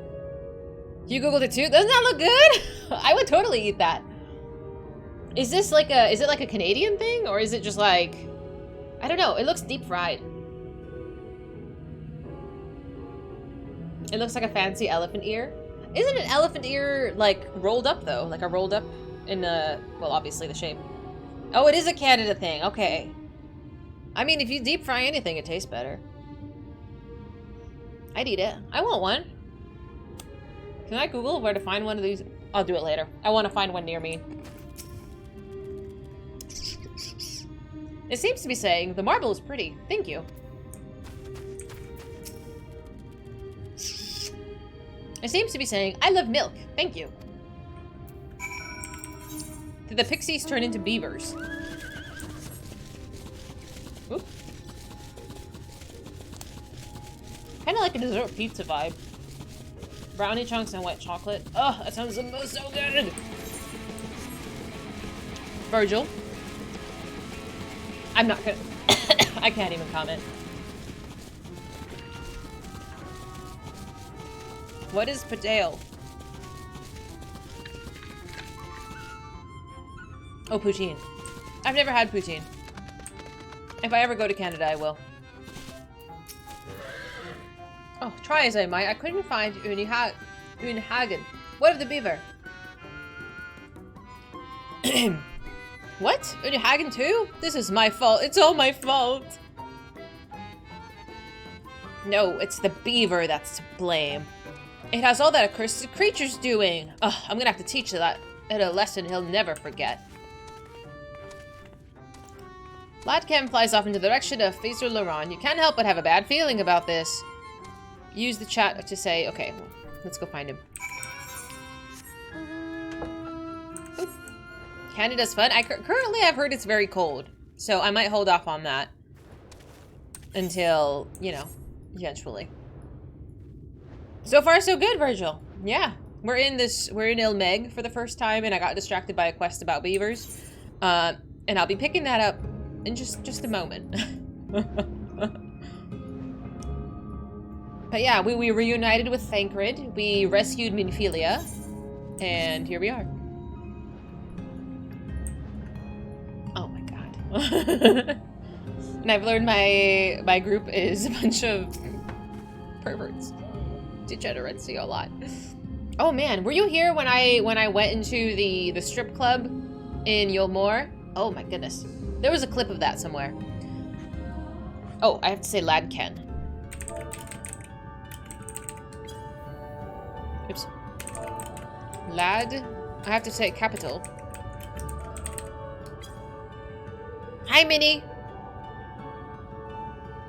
You Googled it too? Doesn't that look good? I would totally eat that. Is this like a, is it like a Canadian thing? Or is it just like, I don't know. It looks deep fried. It looks like a fancy elephant ear. Isn't an elephant ear like rolled up though? Like a rolled up in a, well, obviously the shape. Oh, it is a Canada thing. Okay. I mean, if you deep fry anything, it tastes better. I'd eat it. I want one. Can I Google where to find one of these? I'll do it later. I want to find one near me. It seems to be saying, the marble is pretty. Thank you. It seems to be saying, I love milk. Thank you. Did the pixies turn into beavers? Oop. Kind of like a dessert pizza vibe. Brownie chunks and white chocolate. Oh, that sounds so good. Virgil. I'm not gonna... I can't even comment. What is potato? Oh, poutine. I've never had poutine. If I ever go to Canada, I will. Oh, try as I might, I couldn't find Unhagen. What of the beaver? What? Unhagen too? This is my fault. It's all my fault. No, it's the beaver that's to blame. It has all that accursed creature's doing. Ugh, I'm gonna have to teach that a lesson he'll never forget. Latcam flies off into the direction of Fizy Laron. You can't help but have a bad feeling about this. Use the chat to say, okay, well, let's go find him. Oop. Canada's fun. Currently, I've heard it's very cold, so I might hold off on that until, you know, eventually. So far, so good, Virgil. Yeah, we're in Ilmeg for the first time, and I got distracted by a quest about beavers, and I'll be picking that up in just a moment. But yeah, we reunited with Thancred, we rescued Minfilia, and here we are. Oh my god. And I've learned my group is a bunch of perverts. Degeneracy a lot. Oh man, were you here when I went into the strip club in Yulmore? Oh my goodness. There was a clip of that somewhere. Oh, I have to say Ladken. Oops. Lad. I have to say capital. Hi, Minnie.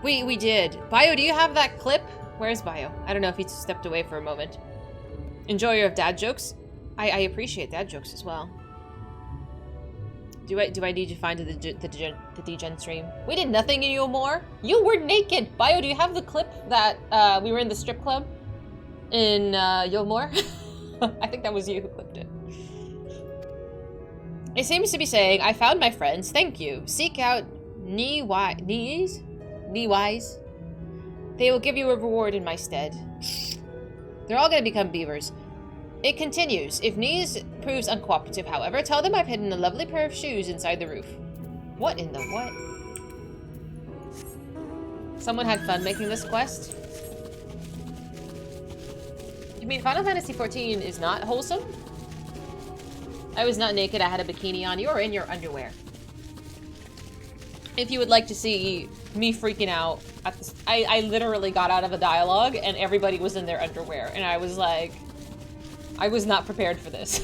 We did. Bio, do you have that clip? Where's Bio? I don't know if he stepped away for a moment. Enjoyer of dad jokes? I appreciate dad jokes as well. Do I need to find the degen stream? We did nothing in Yulmore. You were naked. Bio, do you have the clip that we were in the strip club in Yulmore? I think that was you who clipped it. It seems to be saying, I found my friends. Thank you. Seek out Knee-wise. They will give you a reward in my stead. They're all going to become beavers. It continues. If Knees proves uncooperative, however, tell them I've hidden a lovely pair of shoes inside the roof. What in the what? Someone had fun making this quest? You mean Final Fantasy XIV is not wholesome? I was not naked, I had a bikini on. You were in your underwear. If you would like to see me freaking out, at this, I literally got out of a dialogue and everybody was in their underwear. And I was like, I was not prepared for this.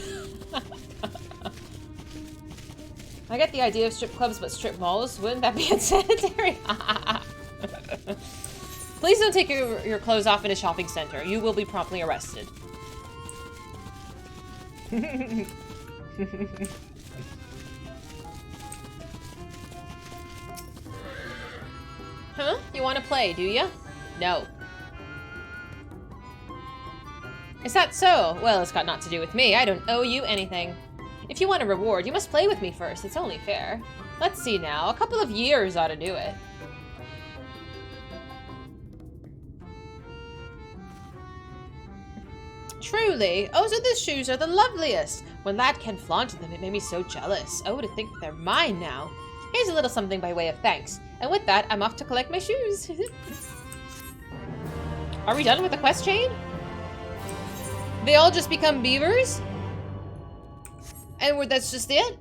I get the idea of strip clubs, but strip malls? Wouldn't that be unsanitary? Please don't take your clothes off in a shopping center. You will be promptly arrested. Huh? You want to play, do ya? No. Is that so? Well, it's got naught to do with me. I don't owe you anything. If you want a reward, you must play with me first. It's only fair. Let's see now. A couple of years ought to do it. Truly. Oh, so the shoes are the loveliest. When Ladken flaunted them, it made me so jealous. Oh, to think that they're mine now. Here's a little something by way of thanks. And with that, I'm off to collect my shoes. Are we done with the quest chain? They all just become beavers? And that's just it?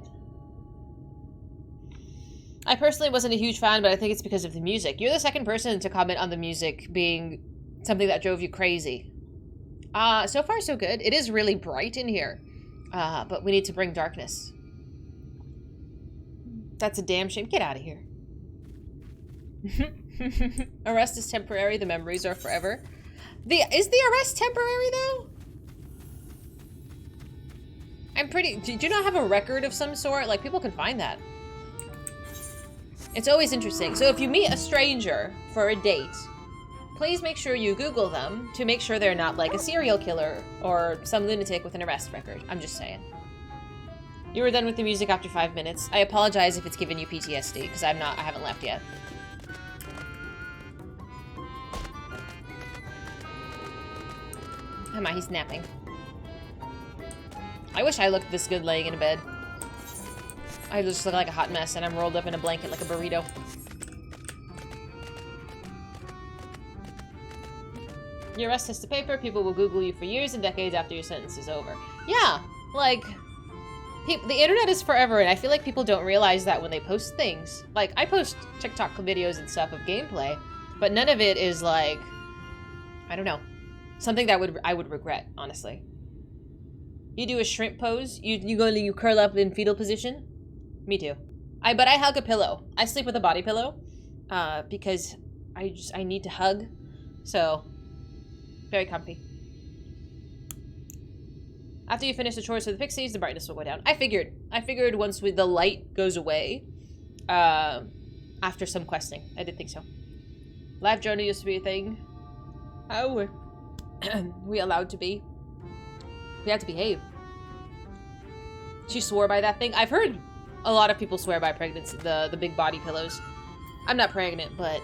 I personally wasn't a huge fan, but I think it's because of the music. You're the second person to comment on the music being something that drove you crazy. So far so good. It is really bright in here. But we need to bring darkness. That's a damn shame. Get out of here. Arrest is temporary. The memories are forever. Is the arrest temporary, though? I'm pretty... Do you not have a record of some sort? Like, people can find that. It's always interesting. So if you meet a stranger for a date, please make sure you Google them to make sure they're not like a serial killer or some lunatic with an arrest record. I'm just saying. You were done with the music after 5 minutes. I apologize if it's giving you PTSD, because I haven't left yet. Come on, he's napping. I wish I looked this good laying in a bed. I just look like a hot mess, and I'm rolled up in a blanket like a burrito. Your arrest is the paper. People will Google you for years and decades after your sentence is over. Yeah, like... the internet is forever, and I feel like people don't realize that when they post things. Like, I post TikTok videos and stuff of gameplay, but none of it is like... I don't know. Something that I would regret, honestly. You do a shrimp pose? You curl up in fetal position? Me too. But I hug a pillow. I sleep with a body pillow, because I need to hug. So, very comfy. After you finish the chores for the pixies, the brightness will go down. I figured once the light goes away, after some questing. I did think so. Live journal used to be a thing. How were we allowed to be? We had to behave. She swore by that thing. I've heard a lot of people swear by pregnancy, the big body pillows. I'm not pregnant, but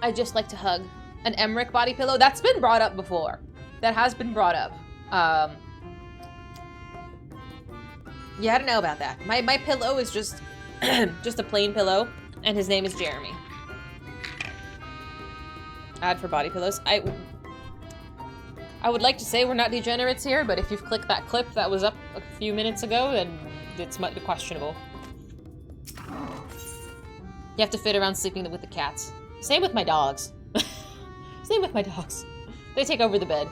I just like to hug. An Emmerich body pillow? That's been brought up before. That has been brought up. Yeah, I don't know about that. My pillow is just just a plain pillow, and his name is Jeremy. Ad for body pillows. I would like to say we're not degenerates here, but if you've clicked that clip that was up a few minutes ago, then it's questionable. You have to fit around sleeping with the cats. Same with my dogs. Same with my dogs. They take over the bed.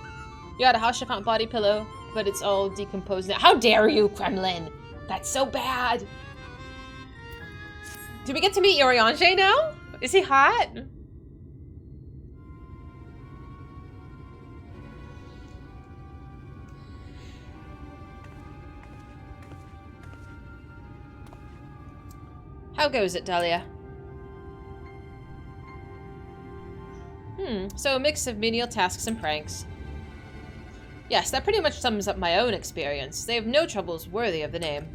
You had a Hauschiffant body pillow, but it's all decomposed now. How dare you, Kremlin? That's so bad. Do we get to meet Urianger now? Is he hot? How goes it, Dahlia? So a mix of menial tasks and pranks. Yes, that pretty much sums up my own experience. They have no troubles worthy of the name.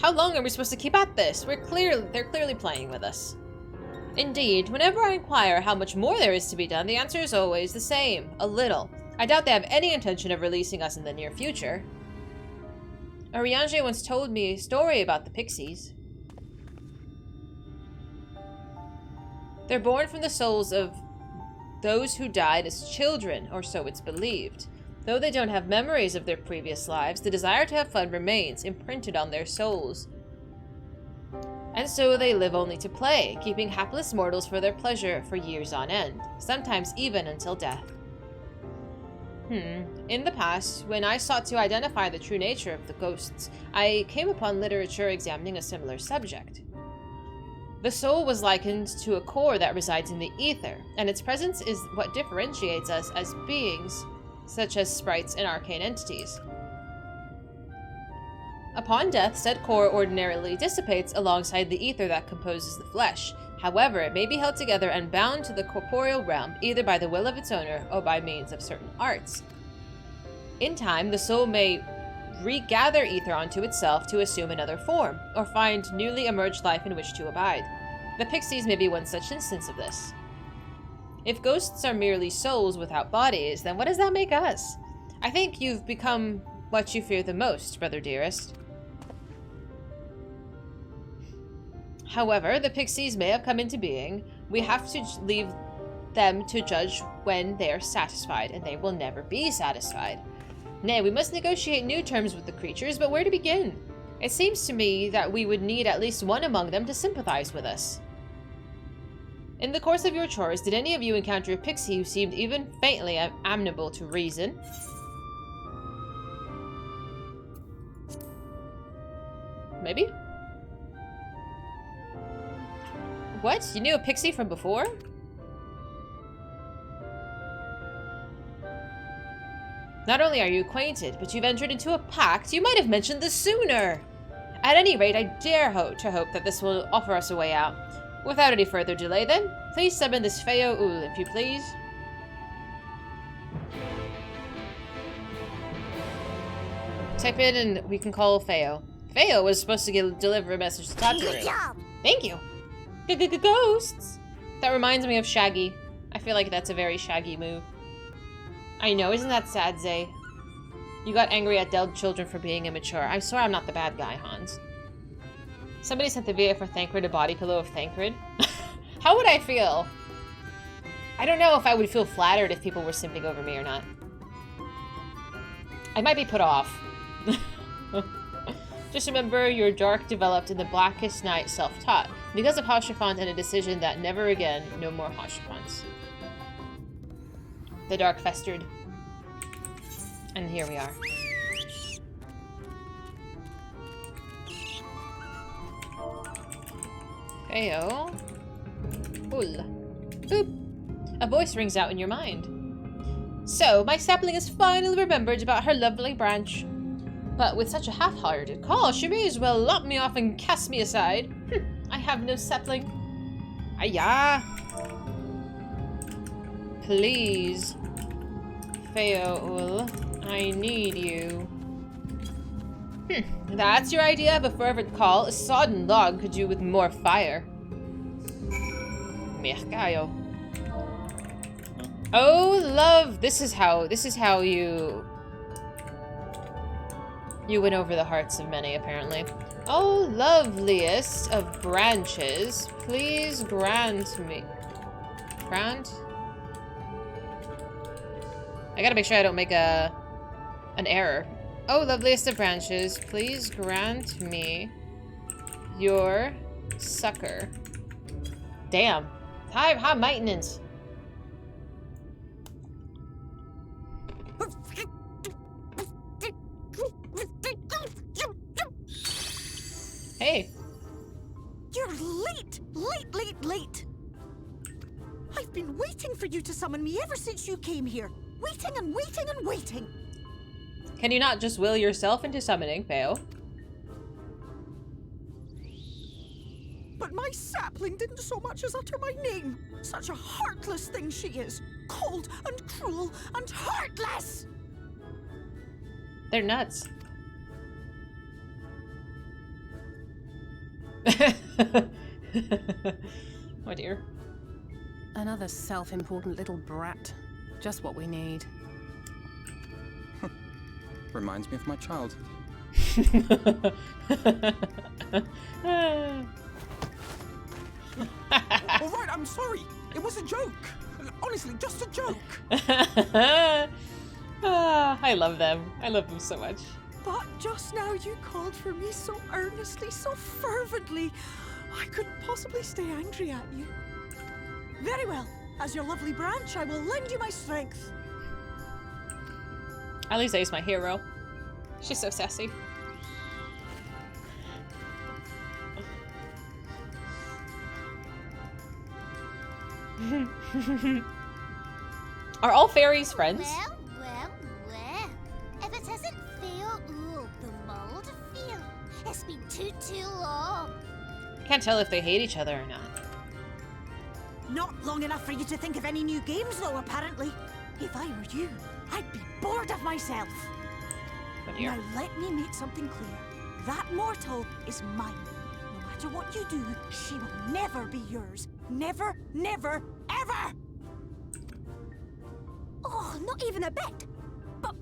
How long are we supposed to keep at this? They're clearly playing with us. Indeed, whenever I inquire how much more there is to be done, the answer is always the same. A little. I doubt they have any intention of releasing us in the near future. Urianger once told me a story about the pixies. They're born from the souls of those who died as children, or so it's believed. Though they don't have memories of their previous lives, the desire to have fun remains imprinted on their souls. And so they live only to play, keeping hapless mortals for their pleasure for years on end, sometimes even until death. In the past, when I sought to identify the true nature of the ghosts, I came upon literature examining a similar subject. The soul was likened to a core that resides in the ether, and its presence is what differentiates us as beings, such as sprites and arcane entities. Upon death, said core ordinarily dissipates alongside the ether that composes the flesh. However, it may be held together and bound to the corporeal realm, either by the will of its owner or by means of certain arts. In time, the soul may regather ether onto itself to assume another form, or find newly emerged life in which to abide. The pixies may be one such instance of this. If ghosts are merely souls without bodies, then what does that make us? I think you've become what you fear the most, brother dearest. However, the pixies may have come into being. We have to leave them to judge when they are satisfied, and they will never be satisfied. Nay, we must negotiate new terms with the creatures, but where to begin? It seems to me that we would need at least one among them to sympathize with us. In the course of your chores, did any of you encounter a pixie who seemed even faintly amenable to reason? Maybe? What? You knew a pixie from before? Not only are you acquainted, but you've entered into a pact. You might have mentioned this sooner. At any rate, I dare hope that this will offer us a way out. Without any further delay, then, please summon this Feo Ul, if you please. Type in and we can call Feo. Feo was supposed to deliver a message to Tatsuru. Thank you. Ghosts. That reminds me of Shaggy. I feel like that's a very Shaggy move. I know, isn't that sad, Zay? You got angry at dead children for being immature. I swear I'm not the bad guy, Hans. Somebody sent the VA for Thancred a body pillow of Thancred. How would I feel? I don't know if I would feel flattered if people were simping over me or not. I might be put off. Just remember, your dark developed in the blackest night self-taught. Because of Hashafant and a decision that never again, no more Hashafants. The dark festered. And here we are. Heyo. Ul. Oop. A voice rings out in your mind. So, my sapling has finally remembered about her lovely branch. But with such a half-hearted call, she may as well lop me off and cast me aside. I have no sapling. Ayah. Please. Feo Ul, I need you. That's your idea of a fervent call? A sodden log could do with more fire. Mercayo. Oh, love, this is how you win over the hearts of many, apparently. Oh, loveliest of branches, please grant me. Grant? I gotta make sure I don't make an error. Oh, loveliest of branches, please grant me your succor. Damn. High maintenance. Hey. You're late! Late! I've been waiting for you to summon me ever since you came here. Waiting and waiting and waiting. Can you not just will yourself into summoning, Feo? But my sapling didn't so much as utter my name. Such a heartless thing she is. Cold and cruel and heartless! They're nuts. Oh dear. Another self-important little brat. Just what we need. Reminds me of my child. All right, I'm sorry. It was a joke. Honestly, just a joke. I love them. I love them so much. But just now you called for me so earnestly, so fervently. I couldn't possibly stay angry at you. Very well. As your lovely branch, I will lend you my strength. Alisa's my hero. She's so sassy. Are all fairies friends? Well. If it isn't Feo Ul, the mold feel. It's been too long. I can't tell if they hate each other or not. Not long enough for you to think of any new games, though, apparently. If I were you, I'd be bored of myself. Now let me make something clear. That mortal is mine. No matter what you do, she will never be yours. Never, never, ever! Oh, not even a bit. But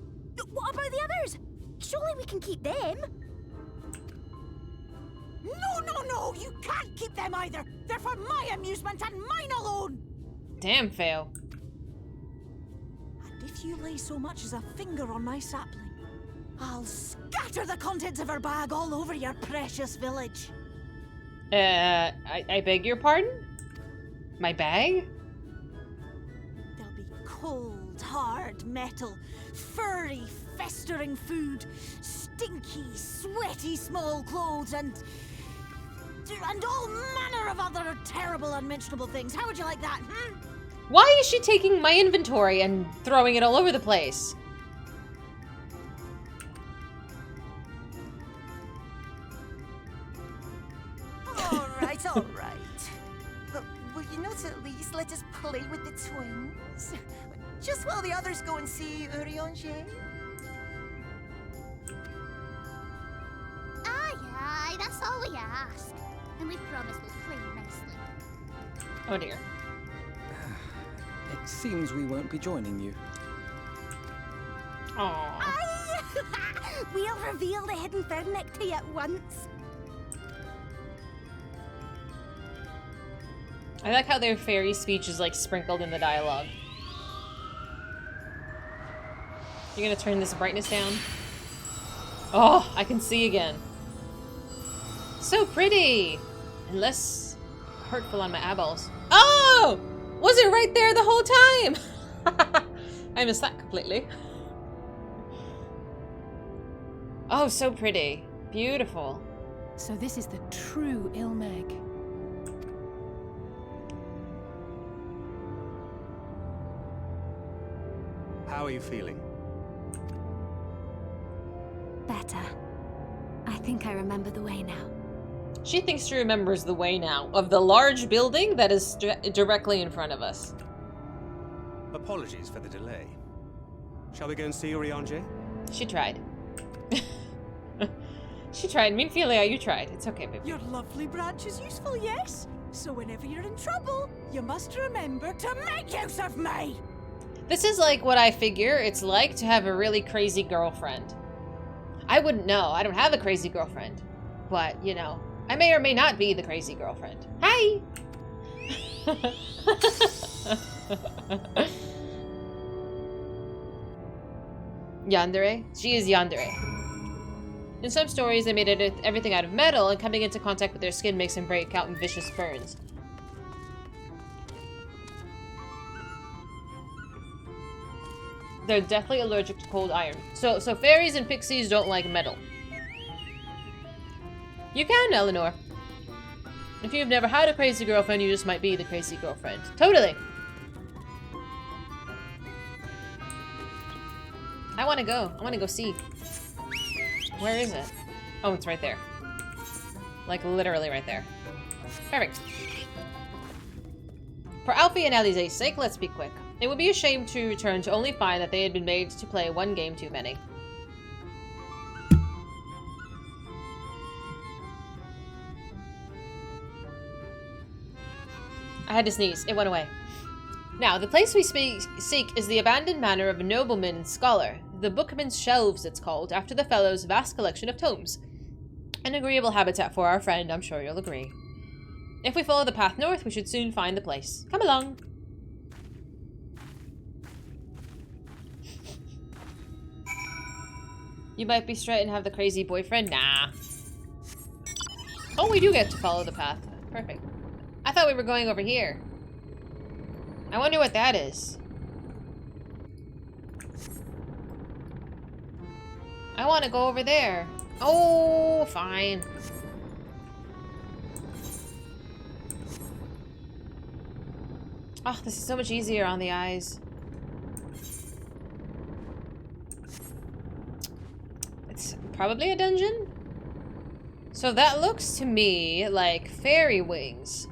what about the others? Surely we can keep them. No, you can't keep them either. They're for my amusement and mine alone. Damn, Feo. And if you lay so much as a finger on my sapling, I'll scatter the contents of her bag all over your precious village. I beg your pardon? My bag? There'll be cold, hard metal, furry, festering food, stinky, sweaty small clothes, and all manner of other terrible, unmentionable things. How would you like that, Why is she taking my inventory and throwing it all over the place? It's all right. But will you not at least let us play with the twins? Just while the others go and see Urianger? Aye, that's all we ask. And we promise we'll play nicely. Oh dear. It seems we won't be joining you. Aww. We'll reveal the hidden Vernick to you at once. I like how their fairy speech is like sprinkled in the dialogue. You're gonna turn this brightness down? Oh, I can see again. So pretty! And less hurtful on my eyeballs. Oh! Was it right there the whole time? I missed that completely. Oh, so pretty. Beautiful. So this is the true Ilmeg. How are you feeling? Better. I think I remember the way now. She thinks she remembers the way now of the large building that is directly in front of us. Apologies for the delay. Shall we go and see Urianger? She tried. She tried. Minfilia, you tried. It's okay, baby. Your lovely branch is useful, yes? So whenever you're in trouble, you must remember to make use of me! This is like what I figure it's like to have a really crazy girlfriend. I wouldn't know. I don't have a crazy girlfriend. But, you know, I may or may not be the crazy girlfriend. Hi! Yandere? She is Yandere. In some stories, they made everything out of metal, and coming into contact with their skin makes them break out in vicious burns. They're deathly allergic to cold iron. So fairies and pixies don't like metal. You can, Eleanor. If you've never had a crazy girlfriend, you just might be the crazy girlfriend. Totally. I want to go. I want to go see. Where is it? Oh, it's right there. Like, literally right there. Perfect. For Alfie and Alize's sake, let's be quick. It would be a shame to return to only find that they had been made to play one game too many. I had to sneeze. It went away. Now, the place we seek is the abandoned manor of a nobleman and scholar. The Bookman's Shelves, it's called, after the fellow's vast collection of tomes. An agreeable habitat for our friend, I'm sure you'll agree. If we follow the path north, we should soon find the place. Come along. You might be straight and have the crazy boyfriend? Nah. Oh, we do get to follow the path. Perfect. I thought we were going over here. I wonder what that is. I want to go over there. Oh, fine. Oh, this is so much easier on the eyes. It's probably a dungeon? So that looks to me like fairy wings.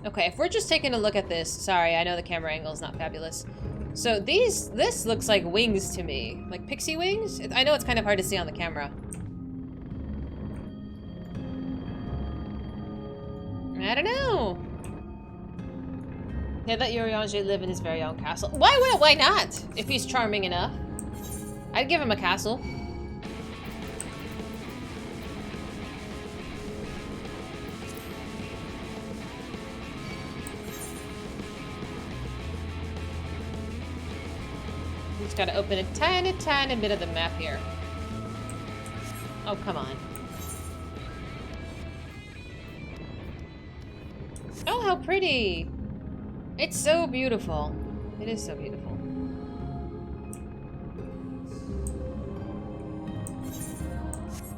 Okay, if we're just taking a look at this, sorry, I know the camera angle is not fabulous. So this looks like wings to me. Like pixie wings? I know it's kind of hard to see on the camera. I don't know. Yeah, let Urianger live in his very own castle. Why not? If he's charming enough. I'd give him a castle. Just gotta open a tiny, tiny bit of the map here. Oh, come on. Oh, how pretty! It's so beautiful. It is so beautiful.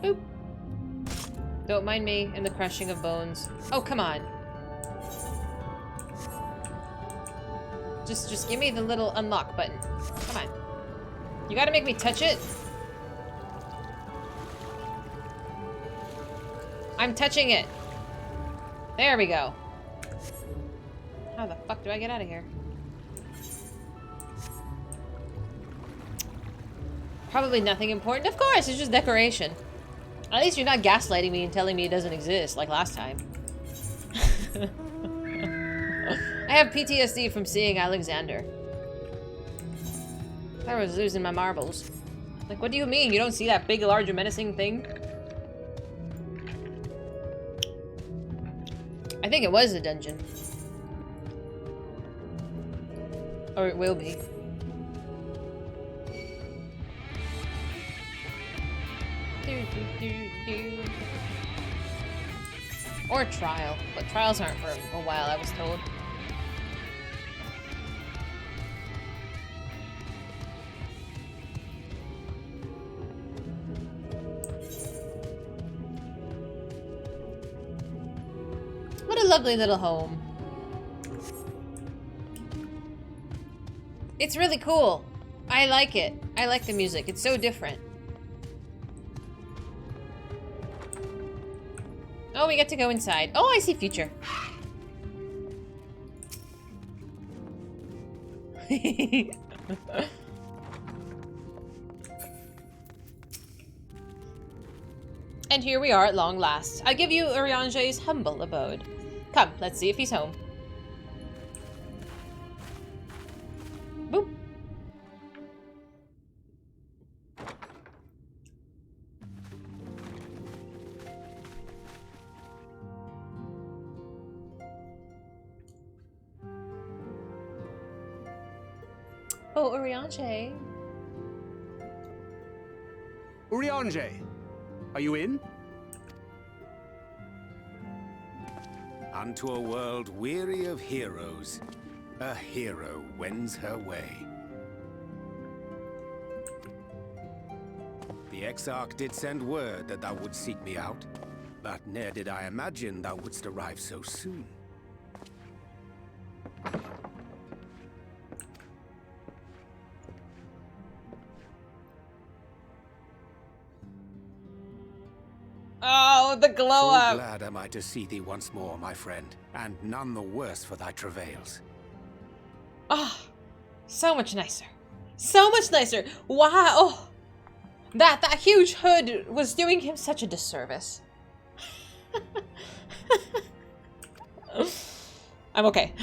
Boop. Don't mind me and the crushing of bones. Oh, come on. Just give me the little unlock button. Come on. You gotta make me touch it. I'm touching it. There we go. How the fuck do I get out of here? Probably nothing important. Of course, it's just decoration. At least you're not gaslighting me and telling me it doesn't exist like last time. I have PTSD from seeing Alexander. I was losing my marbles. Like, what do you mean? You don't see that big, large, menacing thing? I think it was a dungeon. Or it will be. Or trial. But trials aren't for a while, I was told. What a lovely little home. It's really cool. I like it. I like the music. It's so different. Oh, we get to go inside. Oh, I see future. And here we are at long last. I give you Urianger's humble abode. Come, let's see if he's home. Boop. Oh, Urianger. Urianger, are you in? Unto a world weary of heroes, a hero wends her way. The Exarch did send word that thou wouldst seek me out, but ne'er did I imagine thou wouldst arrive so soon. Oh, the glow Full up. glad am I to see thee once more, my friend, and none the worse for thy travails. Ah, oh, so much nicer. So much nicer. Wow. Oh, that huge hood was doing him such a disservice. I'm okay.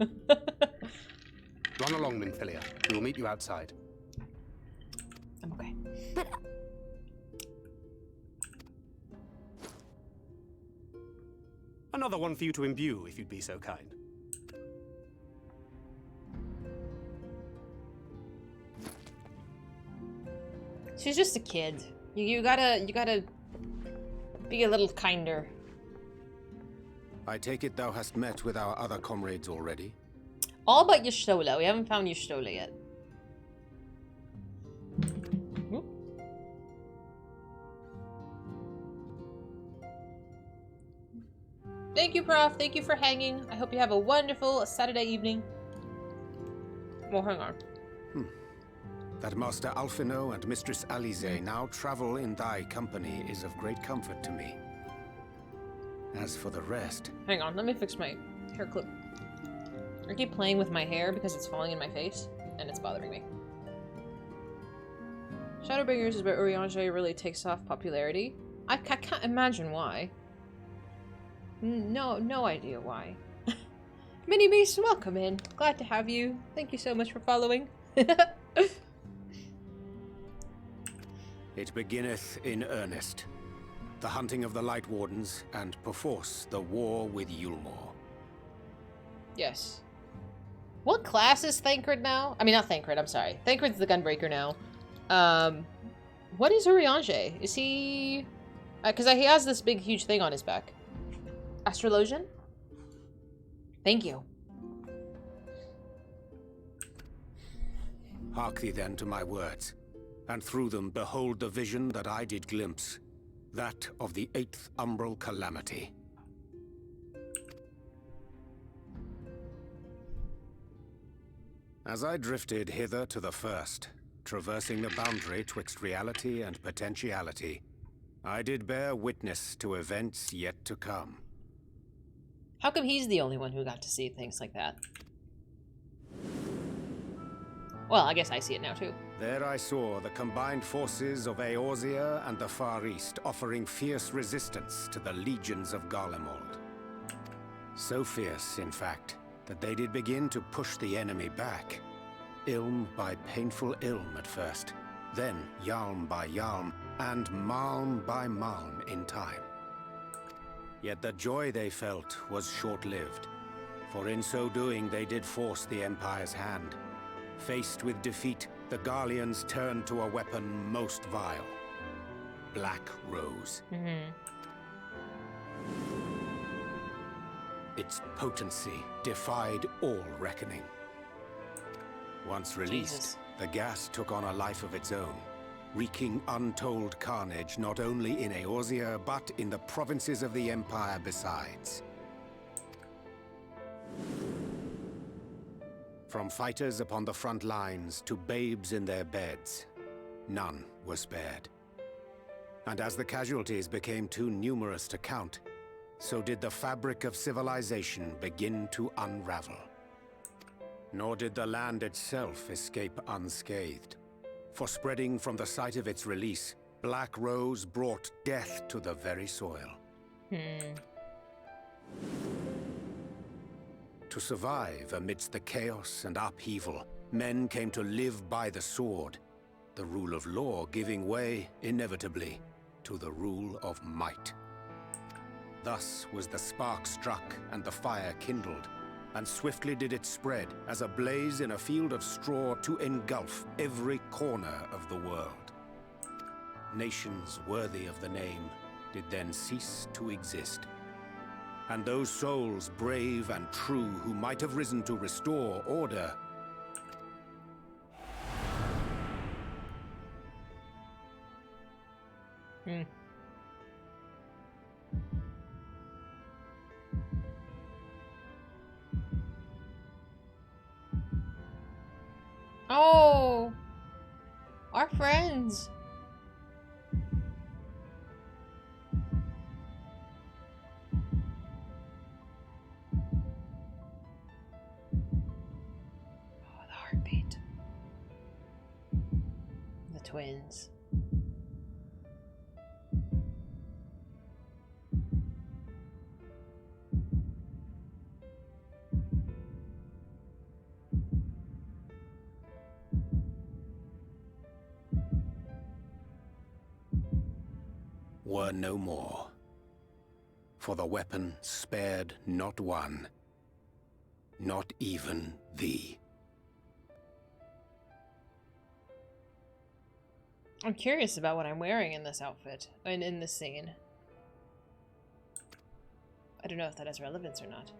Run along, Minfilia. We will meet you outside. I'm okay. But another one for you to imbue, if you'd be so kind. She's just a kid. You gotta be a little kinder. I take it thou hast met with our other comrades already? All but Y'shtola. We haven't found Y'shtola yet. Oop. Thank you, Prof. Thank you for hanging. I hope you have a wonderful Saturday evening. Well, hang on. That Master Alphino and Mistress Alize now travel in thy company is of great comfort to me. As for the rest... Hang on, let me fix my hair clip. I keep playing with my hair because it's falling in my face, and it's bothering me. Shadowbringers is where Urianger really takes off popularity. I can't imagine why. No idea why. Mini Beast, welcome in. Glad to have you. Thank you so much for following. It beginneth in earnest. The hunting of the Light Wardens, and perforce the war with Yulmore. Yes. What class is Thancred now? I mean, not Thancred, I'm sorry. Thancred's the Gunbreaker now. What is Urianger? Is he... Because he has this big, huge thing on his back. Astrologian? Thank you. Hark thee then to my words, and through them behold the vision that I did glimpse, that of the 8th Umbral Calamity. As I drifted hither to the first, traversing the boundary twixt reality and potentiality, I did bear witness to events yet to come. How come he's the only one who got to see things like that? Well, I guess I see it now, too. There I saw the combined forces of Eorzea and the Far East offering fierce resistance to the legions of Garlemald. So fierce, in fact, that they did begin to push the enemy back. Ilm by painful ilm at first, then Yalm by Yalm, and Malm by Malm in time. Yet the joy they felt was short-lived, for in so doing they did force the Empire's hand. Faced with defeat, the Garleans turned to a weapon most vile. Black Rose. Its potency defied all reckoning. Once released, the gas took on a life of its own, wreaking untold carnage not only in Eorzea, but in the provinces of the Empire besides. From fighters upon the front lines to babes in their beds, none were spared. And as the casualties became too numerous to count, so did the fabric of civilization begin to unravel. Nor did the land itself escape unscathed. For spreading from the site of its release, Black Rose brought death to the very soil. To survive amidst the chaos and upheaval, men came to live by the sword, the rule of law giving way, inevitably, to the rule of might. Thus was the spark struck and the fire kindled, and swiftly did it spread as a blaze in a field of straw to engulf every corner of the world. Nations worthy of the name did then cease to exist. And those souls brave and true who might have risen to restore order Oh, our friends. Oh, the heartbeat. The twins. were no more. For the weapon spared not one, not even thee. I'm curious about what I'm wearing in this outfit, and in this scene. I don't know if that has relevance or not.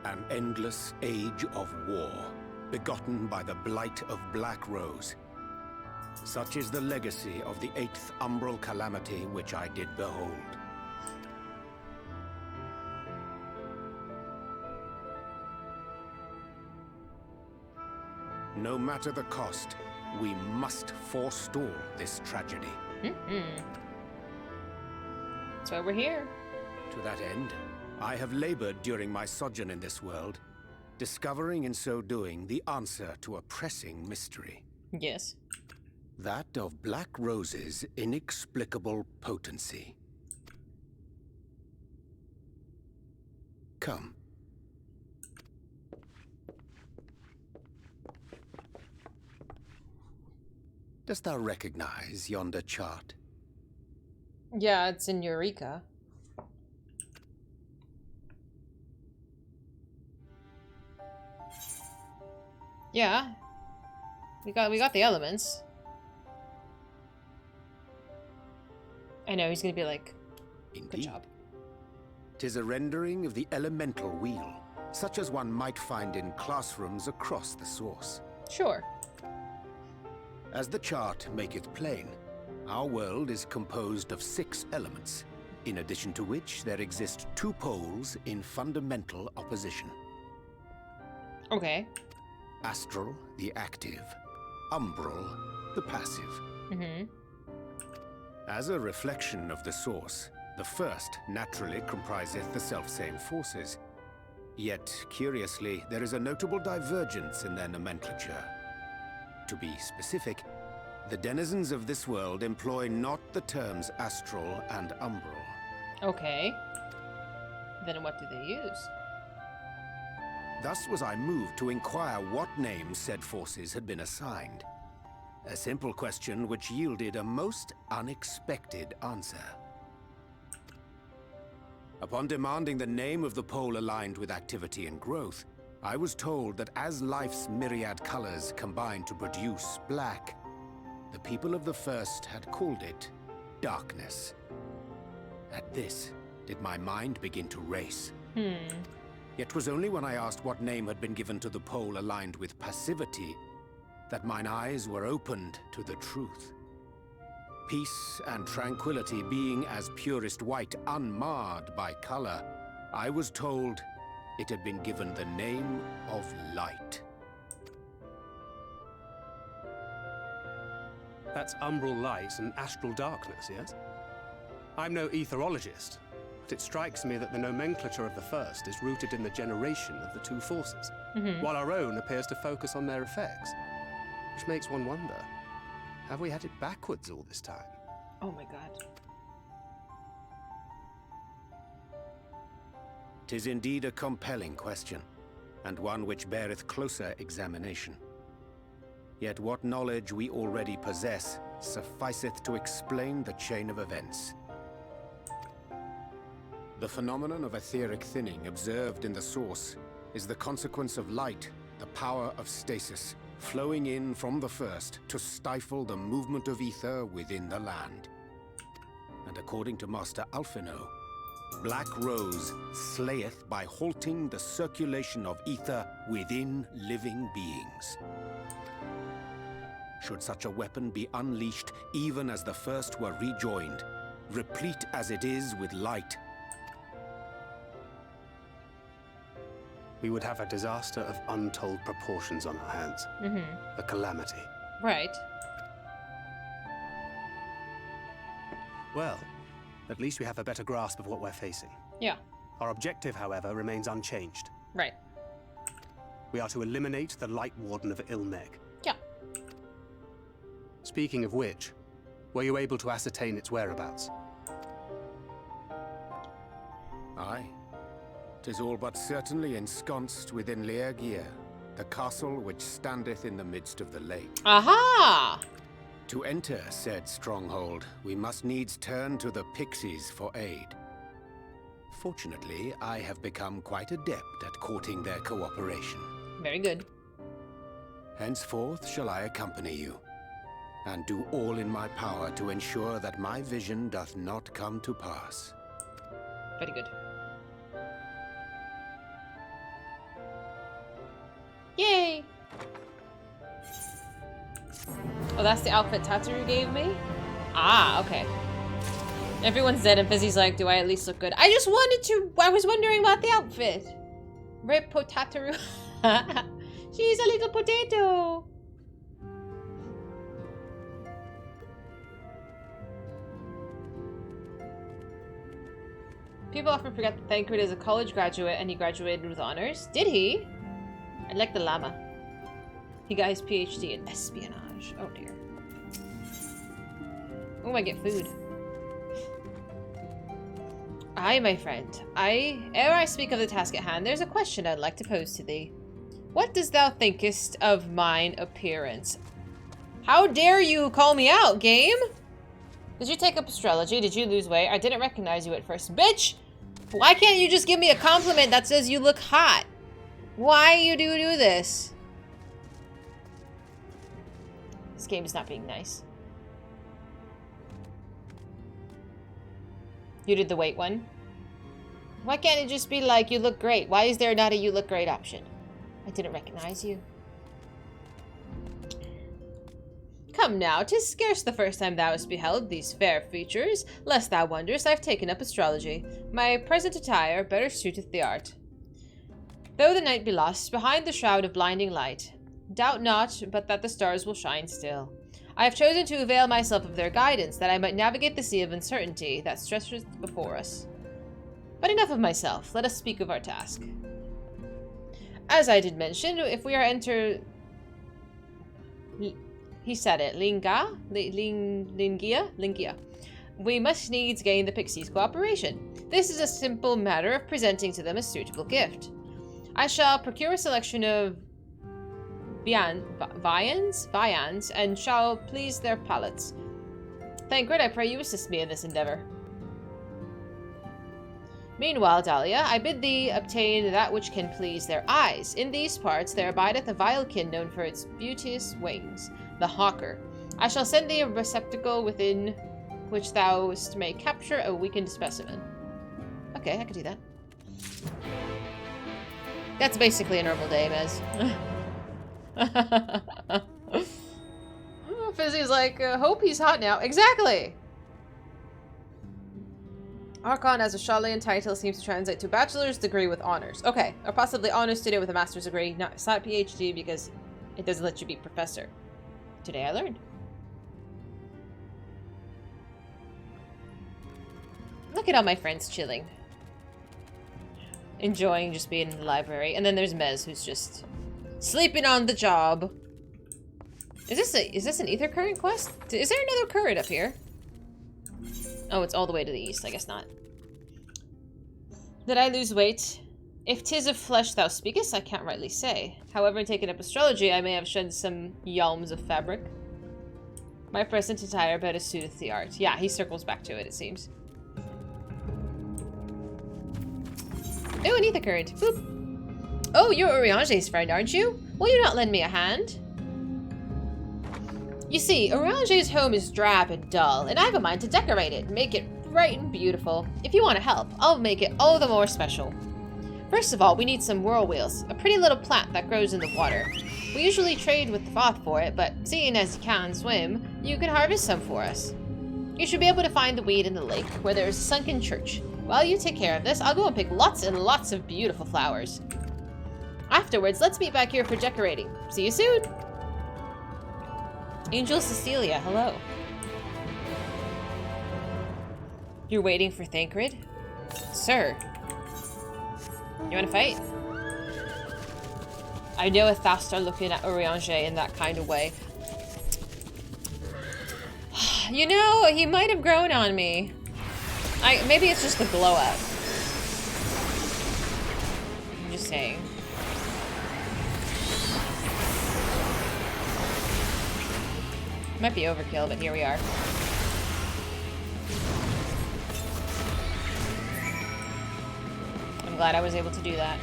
An endless age of war, begotten by the blight of Black Rose. Such is the legacy of the 8th umbral calamity which I did behold. No matter the cost, we must forestall this tragedy. That's why we're here. To that end, I have labored during my sojourn in this world, discovering in so doing the answer to a pressing mystery. Yes. That of Black Rose's inexplicable potency. Come. Dost thou recognize yonder chart? Yeah, it's in Eureka. Yeah. We got the elements. I know, he's gonna be like, good job. 'Tis a rendering of the elemental wheel, such as one might find in classrooms across the source. Sure. As the chart maketh plain, our world is composed of 6 elements, in addition to which there exist 2 poles in fundamental opposition. Okay. Astral, the active, umbral, the passive. As a reflection of the source, the first naturally compriseth the selfsame forces. Yet, curiously, there is a notable divergence in their nomenclature. To be specific, the denizens of this world employ not the terms astral and umbral. Okay. Then what do they use? Thus was I moved to inquire what names said forces had been assigned. A simple question which yielded a most unexpected answer. Upon demanding the name of the pole aligned with activity and growth, I was told that as life's myriad colors combine to produce black, the people of the first had called it darkness. At this, did my mind begin to race. Yet 'twas only when I asked what name had been given to the pole aligned with passivity that mine eyes were opened to the truth. Peace and tranquility being as purest white, unmarred by color, I was told it had been given the name of light. That's umbral light and astral darkness, yes? I'm no etherologist, but it strikes me that the nomenclature of the first is rooted in the generation of the two forces, while our own appears to focus on their effects. Which makes one wonder, have we had it backwards all this time? Oh my god. 'Tis indeed a compelling question, and one which beareth closer examination. Yet what knowledge we already possess sufficeth to explain the chain of events. The phenomenon of etheric thinning observed in the source is the consequence of light, the power of stasis, flowing in from the first to stifle the movement of ether within the land. And according to Master Alphino, Black Rose slayeth by halting the circulation of ether within living beings. Should such a weapon be unleashed even as the first were rejoined, replete as it is with light, we would have a disaster of untold proportions on our hands. A calamity. Right. Well, at least we have a better grasp of what we're facing. Yeah. Our objective, however, remains unchanged. Right. We are to eliminate the Light Warden of Ilmeg. Yeah. Speaking of which, were you able to ascertain its whereabouts? Aye. 'Tis all but certainly ensconced within Leergear, the castle which standeth in the midst of the lake. Aha! To enter said stronghold, we must needs turn to the pixies for aid. Fortunately, I have become quite adept at courting their cooperation. Very good. Henceforth shall I accompany you, and do all in my power to ensure that my vision doth not come to pass. Very good. Yay! Oh, that's the outfit Tataru gave me? Ah, okay. Everyone's dead and Fizy's like, do I at least look good? I just wanted to, I was wondering about the outfit. Rip Tataru. She's a little potato. People often forget that Thancred is a college graduate and he graduated with honors. Did he? I like the llama. He got his PhD in espionage. Oh dear. Oh, I get food. Aye, my friend. Ere I speak of the task at hand, there's a question I'd like to pose to thee. What dost thou thinkest of mine appearance? How dare you call me out, game? Did you take up astrology? Did you lose weight? I didn't recognize you at first. Bitch! Why can't you just give me a compliment that says you look hot? Why you do this? This game is not being nice. You did the weight one. Why can't it just be like, you look great? Why is there not a you look great option? I didn't recognize you. Come now, 'tis scarce the first time thou hast beheld these fair features. Lest thou wonderest, I've taken up astrology. My present attire better suiteth the art. Though the night be lost, behind the shroud of blinding light, Doubt not, but that the stars will shine still. I have chosen to avail myself of their guidance, that I might navigate the sea of uncertainty that stretches before us. But enough of myself. Let us speak of our task. As I did mention, if we are he said it, Lingia? We must needs gain the pixies' cooperation. This is a simple matter of presenting to them a suitable gift. I shall procure a selection of viands, and shall please their palates. Thancred, I pray you assist me in this endeavor. Meanwhile, Dahlia, I bid thee obtain that which can please their eyes. In these parts there abideth a vile kin known for its beauteous wings, the hawker. I shall send thee a receptacle within which thou may capture a weakened specimen. Okay, I could do that. That's basically a normal day, Mez. Fizy's like, hope he's hot now. Exactly! Archon as a Shalian title seems to translate to bachelor's degree with honors. Okay, or possibly honors student with a master's degree. No, it's not PhD because it doesn't let you be professor. Today I learned. Look at all my friends chilling. Enjoying just being in the library. And then there's Mez, who's just sleeping on the job. Is this an ether current quest? Is there another current up here? Oh, it's all the way to the east. I guess not. Did I lose weight? If 'tis of flesh thou speakest, I can't rightly say. However, in taking up astrology, I may have shed some yalms of fabric. My present attire better suiteth the art. Yeah, he circles back to it, it seems. Oh, an ether current. Boop. Oh, you're Uriange's friend, aren't you? Will you not lend me a hand? You see, Uriange's home is drab and dull, and I have a mind to decorate it, make it bright and beautiful. If you want to help, I'll make it all the more special. First of all, we need some whirlwheels, a pretty little plant that grows in the water. We usually trade with the Thoth for it, but seeing as you can swim, you can harvest some for us. You should be able to find the weed in the lake, where there is a sunken church. While you take care of this, I'll go and pick lots and lots of beautiful flowers. Afterwards, let's meet back here for decorating. See you soon! Angel Cecilia, hello. You're waiting for Thancred? Sir. You wanna fight? I know if thou start looking at Uriange in that kind of way. You know, he might have grown on me. Maybe it's just the glow up. I'm just saying. Might be overkill, but here we are. I'm glad I was able to do that.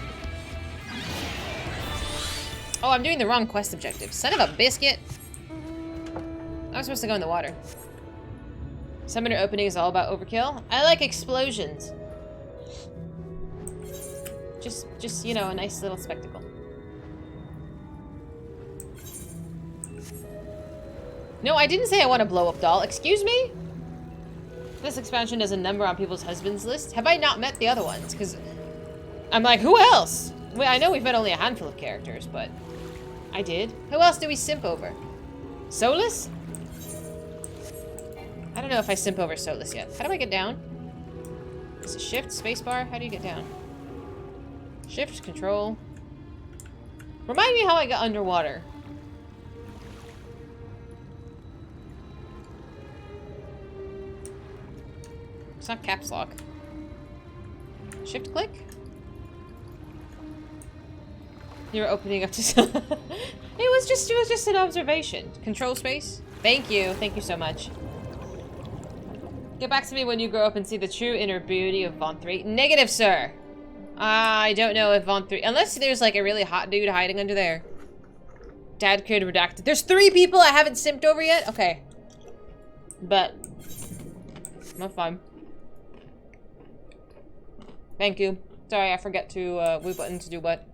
Oh, I'm doing the wrong quest objective. Son of a biscuit! I was supposed to go in the water. Summoner opening is all about overkill. I like explosions. Just, you know, a nice little spectacle. No, I didn't say I want to blow up doll. Excuse me? This expansion does a number on people's husbands list. Have I not met the other ones? Because I'm like, who else? Well, I know we've met only a handful of characters, but I did. Who else do we simp over? Solus? I don't know if I simp over Solus yet. How do I get down? Is it shift, spacebar? How do you get down? Shift, control. Remind me how I got underwater. It's not caps lock. Shift click? You're opening up to it was just an observation. Control space? Thank you so much. Get back to me when you grow up and see the true inner beauty of Von 3. Negative, sir! I don't know if Von 3... Unless there's like a really hot dude hiding under there. Dad created redacted. There's 3 people I haven't simped over yet? Okay. But... not fun. Thank you. Sorry, I forget to, which button to do what.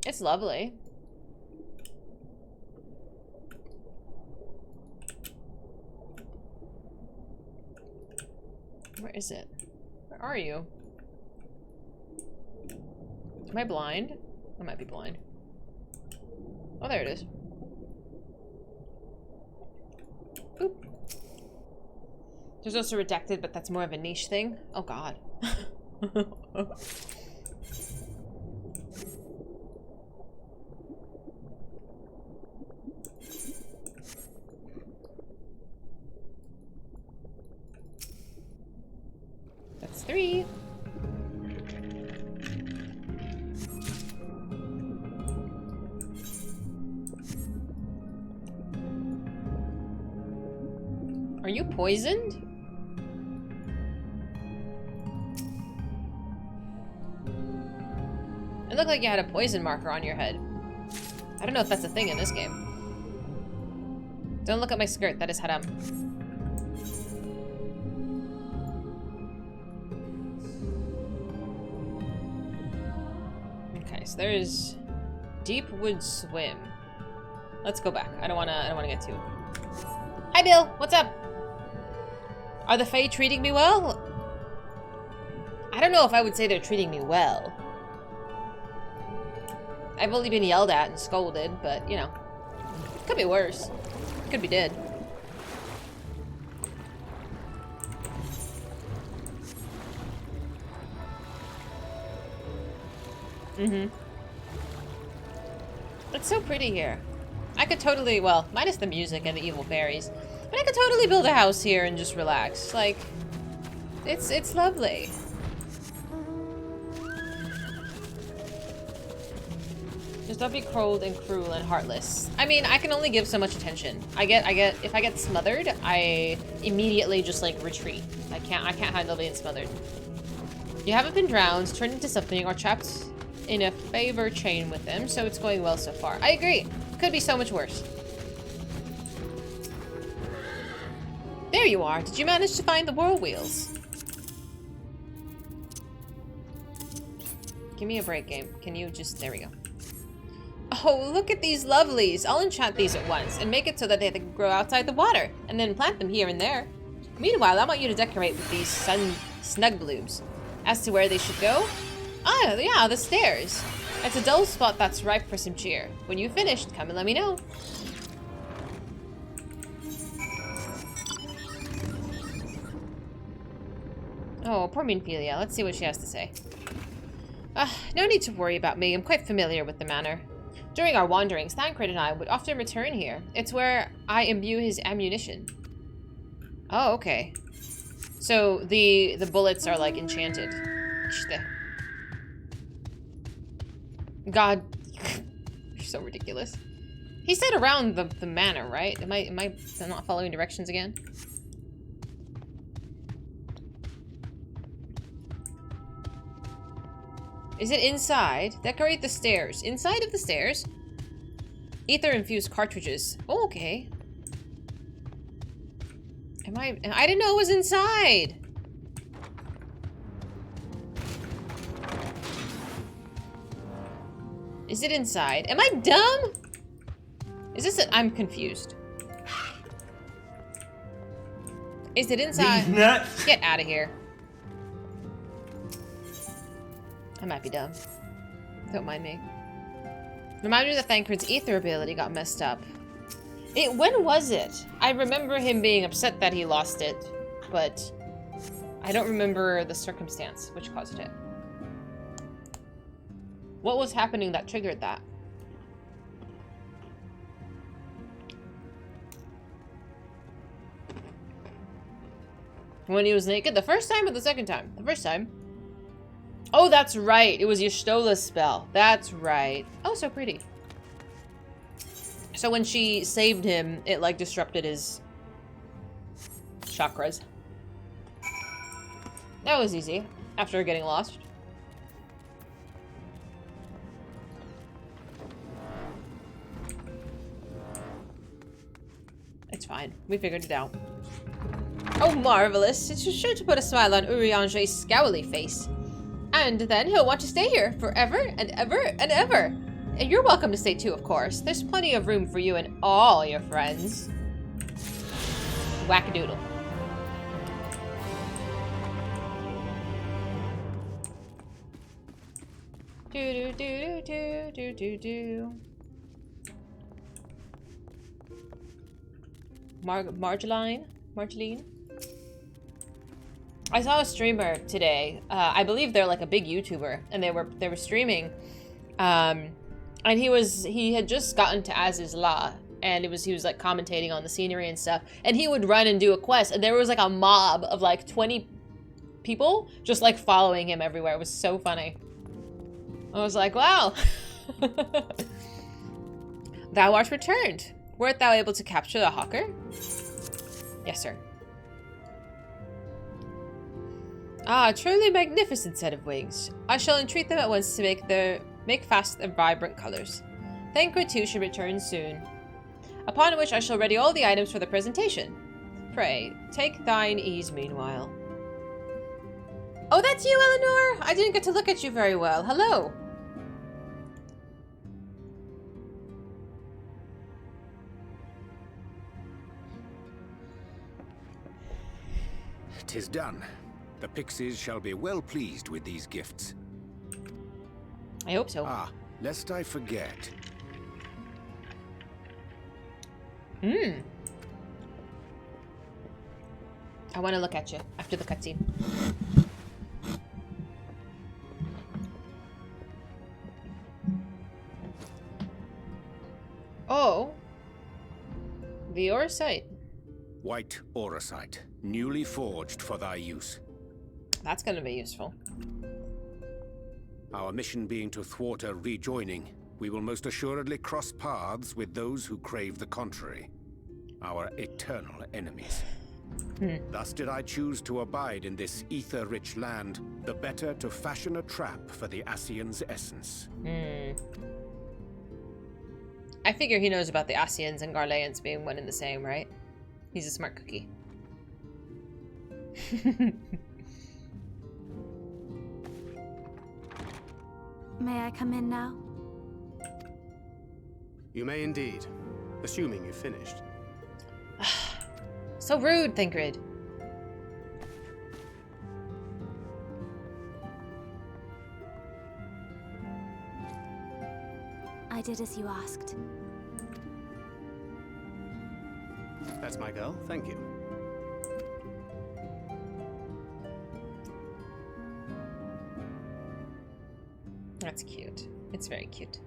It's lovely. Where is it? Where are you? Am I blind? I might be blind. Oh, there it is. Boop. There's also redacted, but that's more of a niche thing. Oh god. That's 3. Are you poisoned? It looked like you had a poison marker on your head. I don't know if that's a thing in this game. Don't look at my skirt, that is haram. Okay, so there's Deep Wood Swim. Let's go back. I don't wanna get too. Hi Bill, what's up? Are the Fae treating me well? I don't know if I would say they're treating me well. I've only been yelled at and scolded, but, you know. Could be worse. Could be dead. Mm-hmm. It's so pretty here. I could totally, well, minus the music and the evil fairies, but I could totally build a house here and just relax. Like, it's lovely. Just don't be cold and cruel and heartless. I mean, I can only give so much attention. If I get smothered, I immediately just like retreat. I can't handle being smothered. You haven't been drowned, turned into something, or trapped in a favor chain with them, so it's going well so far. I agree. Could be so much worse. There you are. Did you manage to find the whirl wheels? Give me a break, game. Can you just... There we go. Oh, look at these lovelies. I'll enchant these at once and make it so that they can grow outside the water, and then plant them here and there. Meanwhile, I want you to decorate with these snug blooms. As to where they should go? Ah, yeah, the stairs. It's a dull spot that's ripe for some cheer. When you've finished, come and let me know. Oh, poor Minfilia. Let's see what she has to say. No need to worry about me. I'm quite familiar with the manor. During our wanderings, Thancred and I would often return here. It's where I imbue his ammunition. Oh, okay. So the bullets are like enchanted. God, you're so ridiculous. He said around the manor, right? Am I not following directions again? Is it inside? Decorate the stairs. Inside of the stairs? Ether-infused cartridges. Oh, okay. I didn't know it was inside! Is it inside? Am I dumb? Is this it? I'm confused. Is it inside? These nuts. Get out of here. I might be dumb. Don't mind me. Remind me that Thancred's ether ability got messed up. When was it? I remember him being upset that he lost it, but I don't remember the circumstance which caused it. What was happening that triggered that? When he was naked? The first time or the second time? The first time. Oh, that's right. It was Y'shtola's spell. That's right. Oh, so pretty. So when she saved him, it like disrupted his chakras. That was easy. After getting lost. It's fine. We figured it out. Oh, marvelous. It's sure to put a smile on Urianger's scowly face. And then he'll want to stay here forever and ever and ever. And you're welcome to stay too, of course. There's plenty of room for you and all your friends. Wackadoodle. Do do do do do do do. Marjeline? I saw a streamer today. I believe they're like a big YouTuber, and they were streaming. And he had just gotten to Az's Law, and he was like commentating on the scenery and stuff. And he would run and do a quest, and there was like a mob of like 20 people just like following him everywhere. It was so funny. I was like, wow. Thou art returned. Wert thou able to capture the hawker? Yes, sir. Ah, a truly magnificent set of wings. I shall entreat them at once to make fast their vibrant colors. Thancred too should return soon. Upon which I shall ready all the items for the presentation. Pray, take thine ease meanwhile. Oh, that's you, Eleanor! I didn't get to look at you very well. Hello. 'Tis done. The pixies shall be well pleased with these gifts. I hope so. Ah, lest I forget. I want to look at you after the cutscene. Oh. The Orosite. White Orosite, newly forged for thy use. That's going to be useful. Our mission being to thwart a rejoining, we will most assuredly cross paths with those who crave the contrary. Our eternal enemies. Thus did I choose to abide in this ether-rich land, the better to fashion a trap for the Ascian's essence. I figure he knows about the Ascians and Garleans being one and the same, right? He's a smart cookie. May I come in now? You may indeed, assuming you've finished. So rude, Thancred. I did as you asked. That's my girl, thank you. That's cute. It's very cute.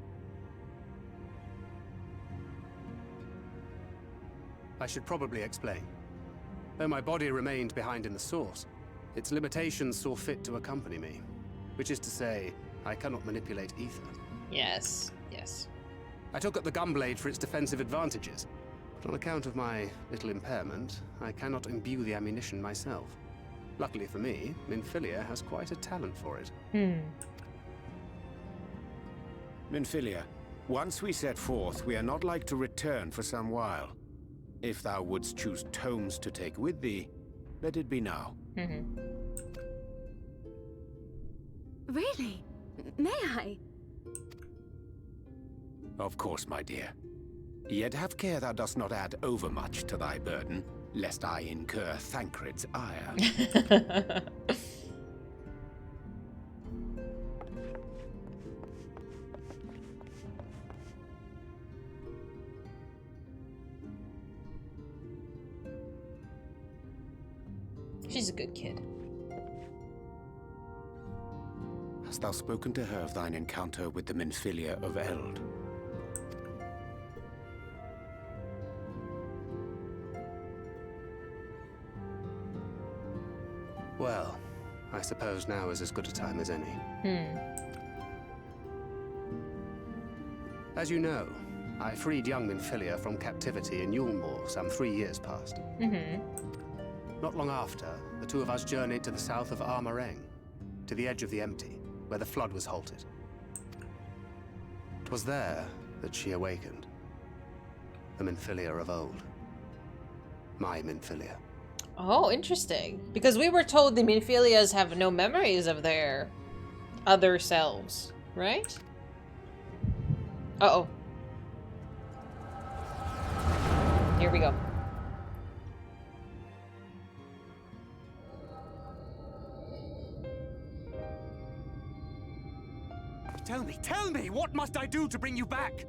I should probably explain. Though my body remained behind in the source, its limitations saw fit to accompany me. Which is to say, I cannot manipulate ether. Yes, yes. I took up the gunblade for its defensive advantages, but on account of my little impairment, I cannot imbue the ammunition myself. Luckily for me, Minfilia has quite a talent for it. Minfilia, once we set forth, we are not like to return for some while. If thou wouldst choose tomes to take with thee, let it be now. Really? May I? Of course, my dear. Yet have care thou dost not add overmuch to thy burden, lest I incur Thancred's ire. She's a good kid. Hast thou spoken to her of thine encounter with the Minfilia of Eld? Well, I suppose now is as good a time as any. As you know, I freed young Minfilia from captivity in Yulmore some 3 years past. Not long after, the two of us journeyed to the south of Armareng, to the edge of the Empty, where the flood was halted. It was there that she awakened. The Minfilia of old. My Minfilia. Oh, interesting. Because we were told the Minfilias have no memories of their other selves, right? Uh-oh. Here we go. Tell me, what must I do to bring you back?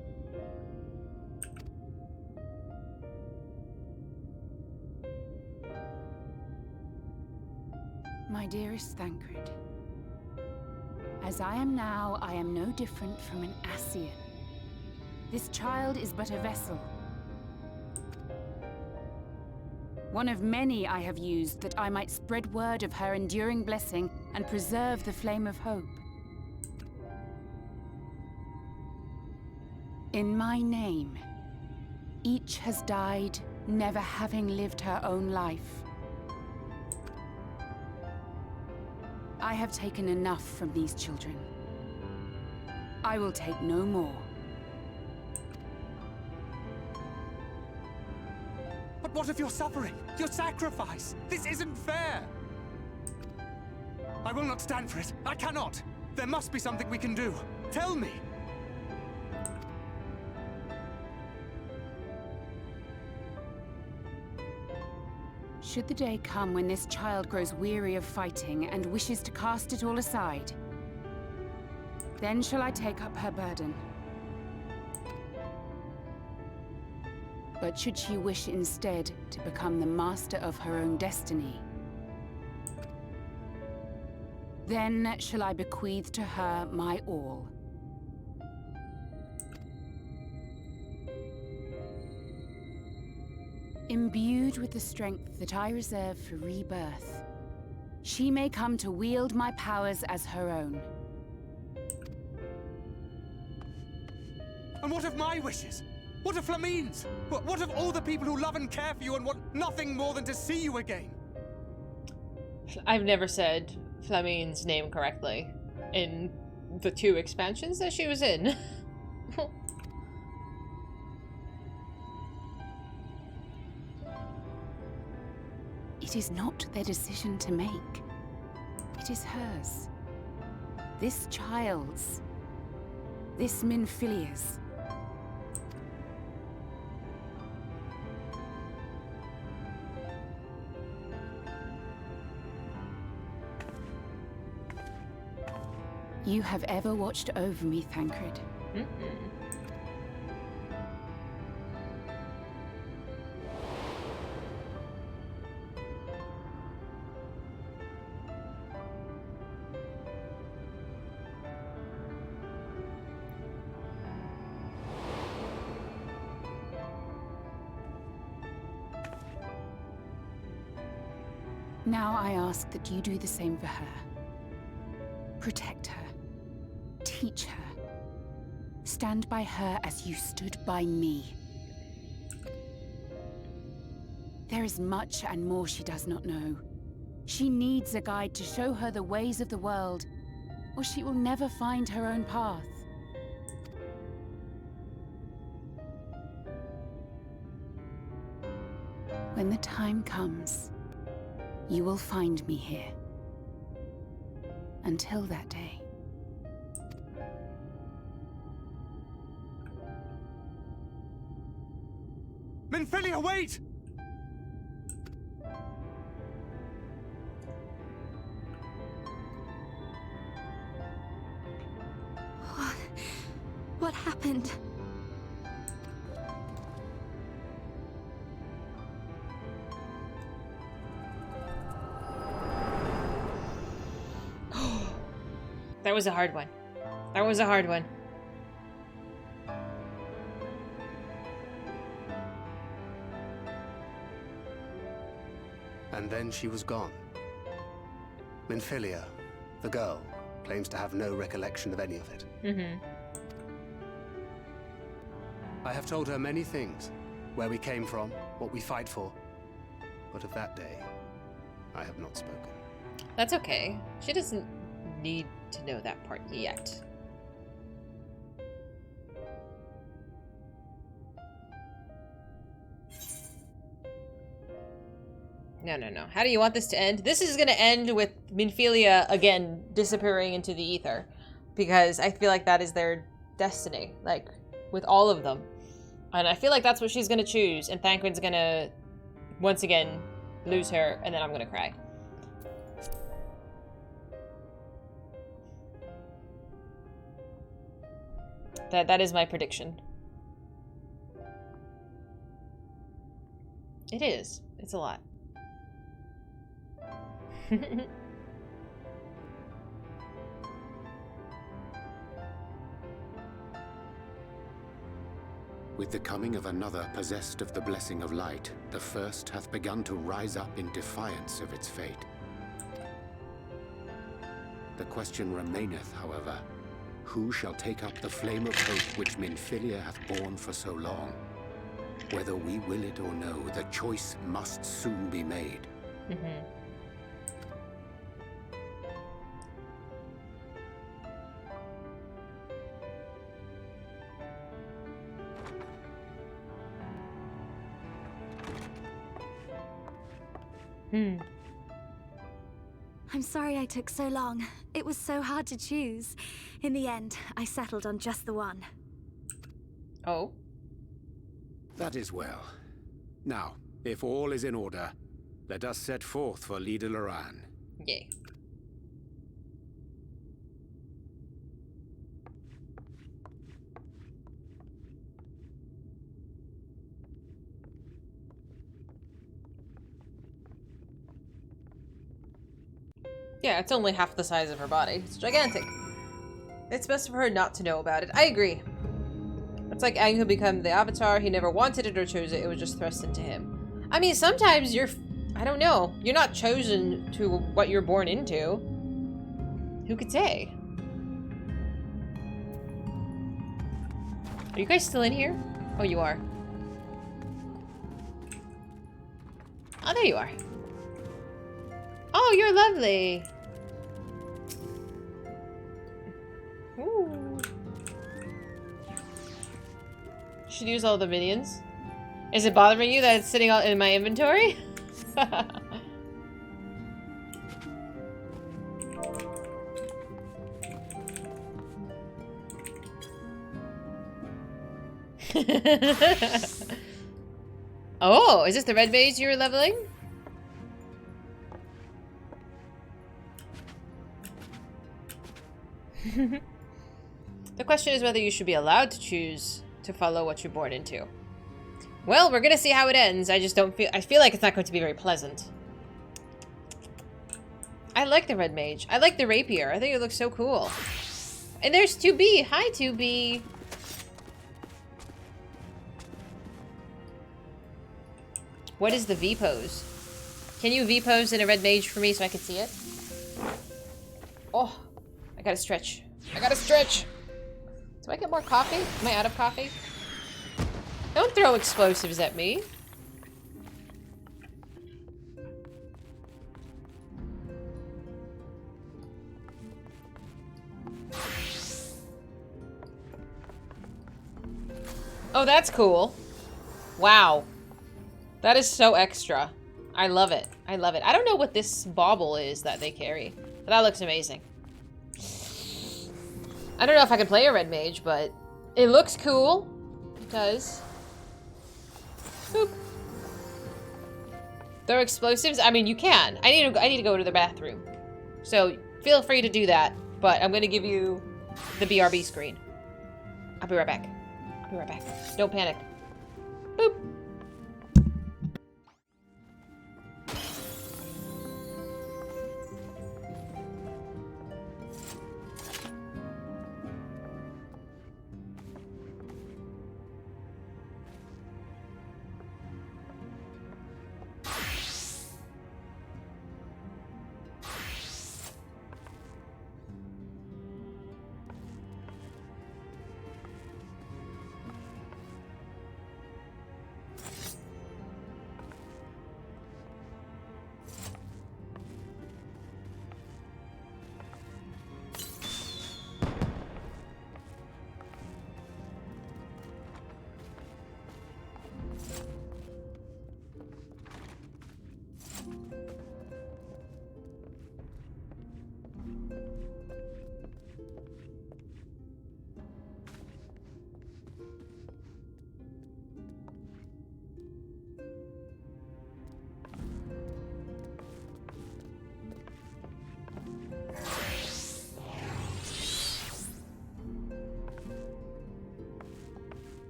My dearest Thancred, as I am now, I am no different from an Ascian. This child is but a vessel. One of many I have used that I might spread word of her enduring blessing and preserve the flame of hope. In my name, each has died, never having lived her own life. I have taken enough from these children. I will take no more. But what of your suffering? Your sacrifice? This isn't fair! I will not stand for it. I cannot! There must be something we can do. Tell me! Should the day come when this child grows weary of fighting and wishes to cast it all aside, then shall I take up her burden. But should she wish instead to become the master of her own destiny, then shall I bequeath to her my all. Imbued with the strength that I reserve for rebirth, she may come to wield my powers as her own. And what of my wishes? What of Flamine's? What of all the people who love and care for you and want nothing more than to see you again? I've never said Flamine's name correctly in the 2 expansions that she was in. It is not their decision to make. It is hers. This child's. This Minfilia's. You have ever watched over me, Thancred. Now I ask that you do the same for her. Protect her. Teach her. Stand by her as you stood by me. There is much and more she does not know. She needs a guide to show her the ways of the world, or she will never find her own path. When the time comes, you will find me here. Until that day. Minfilia, wait! What happened? That was a hard one. That was a hard one. And then she was gone. Minfilia, the girl, claims to have no recollection of any of it. I have told her many things. Where we came from, what we fight for. But of that day, I have not spoken. That's okay. She doesn't need to know that part yet. No. How do you want this to end? This is gonna end with Minfilia again disappearing into the ether, because I feel like that is their destiny, like with all of them. And I feel like that's what she's gonna choose, and Thancred's gonna once again lose her, and then I'm gonna cry. That is my prediction. It is. It's a lot. With the coming of another possessed of the blessing of light, the first hath begun to rise up in defiance of its fate. The question remaineth, however, who shall take up the flame of hope which Minfilia hath borne for so long? Whether we will it or no, the choice must soon be made. I'm sorry I took so long. It was so hard to choose. In the end, I settled on just the one. Oh? That is well. Now, if all is in order, let us set forth for Leader Loran. Yay. Yeah, it's only half the size of her body. It's gigantic. It's best for her not to know about it. I agree. It's like Aang who became the Avatar. He never wanted it or chose it. It was just thrust into him. I mean, sometimes you're... I don't know. You're not chosen to what you're born into. Who could say? Are you guys still in here? Oh, you are. Oh, there you are. Oh, you're lovely. Ooh. Should use all the minions. Is it bothering you that it's sitting out in my inventory? Oh, is this the red mage you were leveling? The question is whether you should be allowed to choose to follow what you're born into. Well, we're gonna see how it ends. I just don't feel... I feel like it's not going to be very pleasant. I like the red mage. I like the rapier. I think it looks so cool. And there's 2B. Hi, 2B. What is the V pose? Can you V pose in a red mage for me so I can see it? Oh, I gotta stretch. I gotta stretch. Do I get more coffee? Am I out of coffee? Don't throw explosives at me. Oh, that's cool. Wow. That is so extra. I love it. I love it. I don't know what this bauble is that they carry, but that looks amazing. I don't know if I can play a red mage, but it looks cool. It does. Boop. Throw explosives? I mean, you can. I need to go to the bathroom. So feel free to do that, but I'm gonna give you the BRB screen. I'll be right back. I'll be right back. Don't panic. Boop.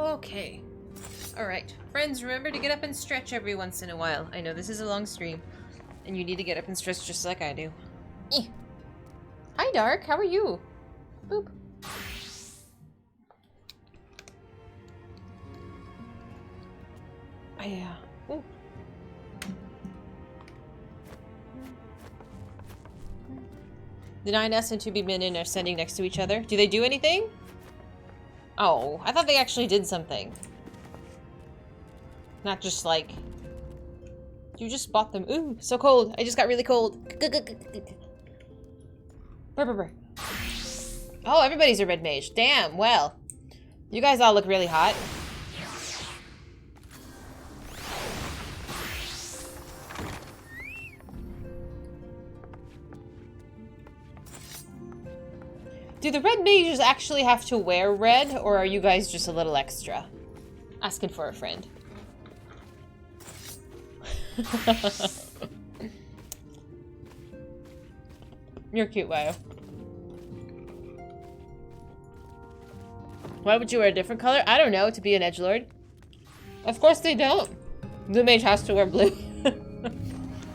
Okay. Alright. Friends, remember to get up and stretch every once in a while. I know this is a long stream, and you need to get up and stretch just like I do. Eh. Hi, Dark. How are you? Boop. Ooh. The 9S and 2B Minion are standing next to each other. Do they do anything? Oh, I thought they actually did something. Not just like... You just bought them. Ooh, so cold. I just got really cold. Brr, brr, brr. Oh, everybody's a red mage. Damn, well. You guys all look really hot. Do the red mages actually have to wear red, or are you guys just a little extra? Asking for a friend. You're cute, Wayo. Why would you wear a different color? I don't know, to be an edgelord. Of course they don't. The mage has to wear blue.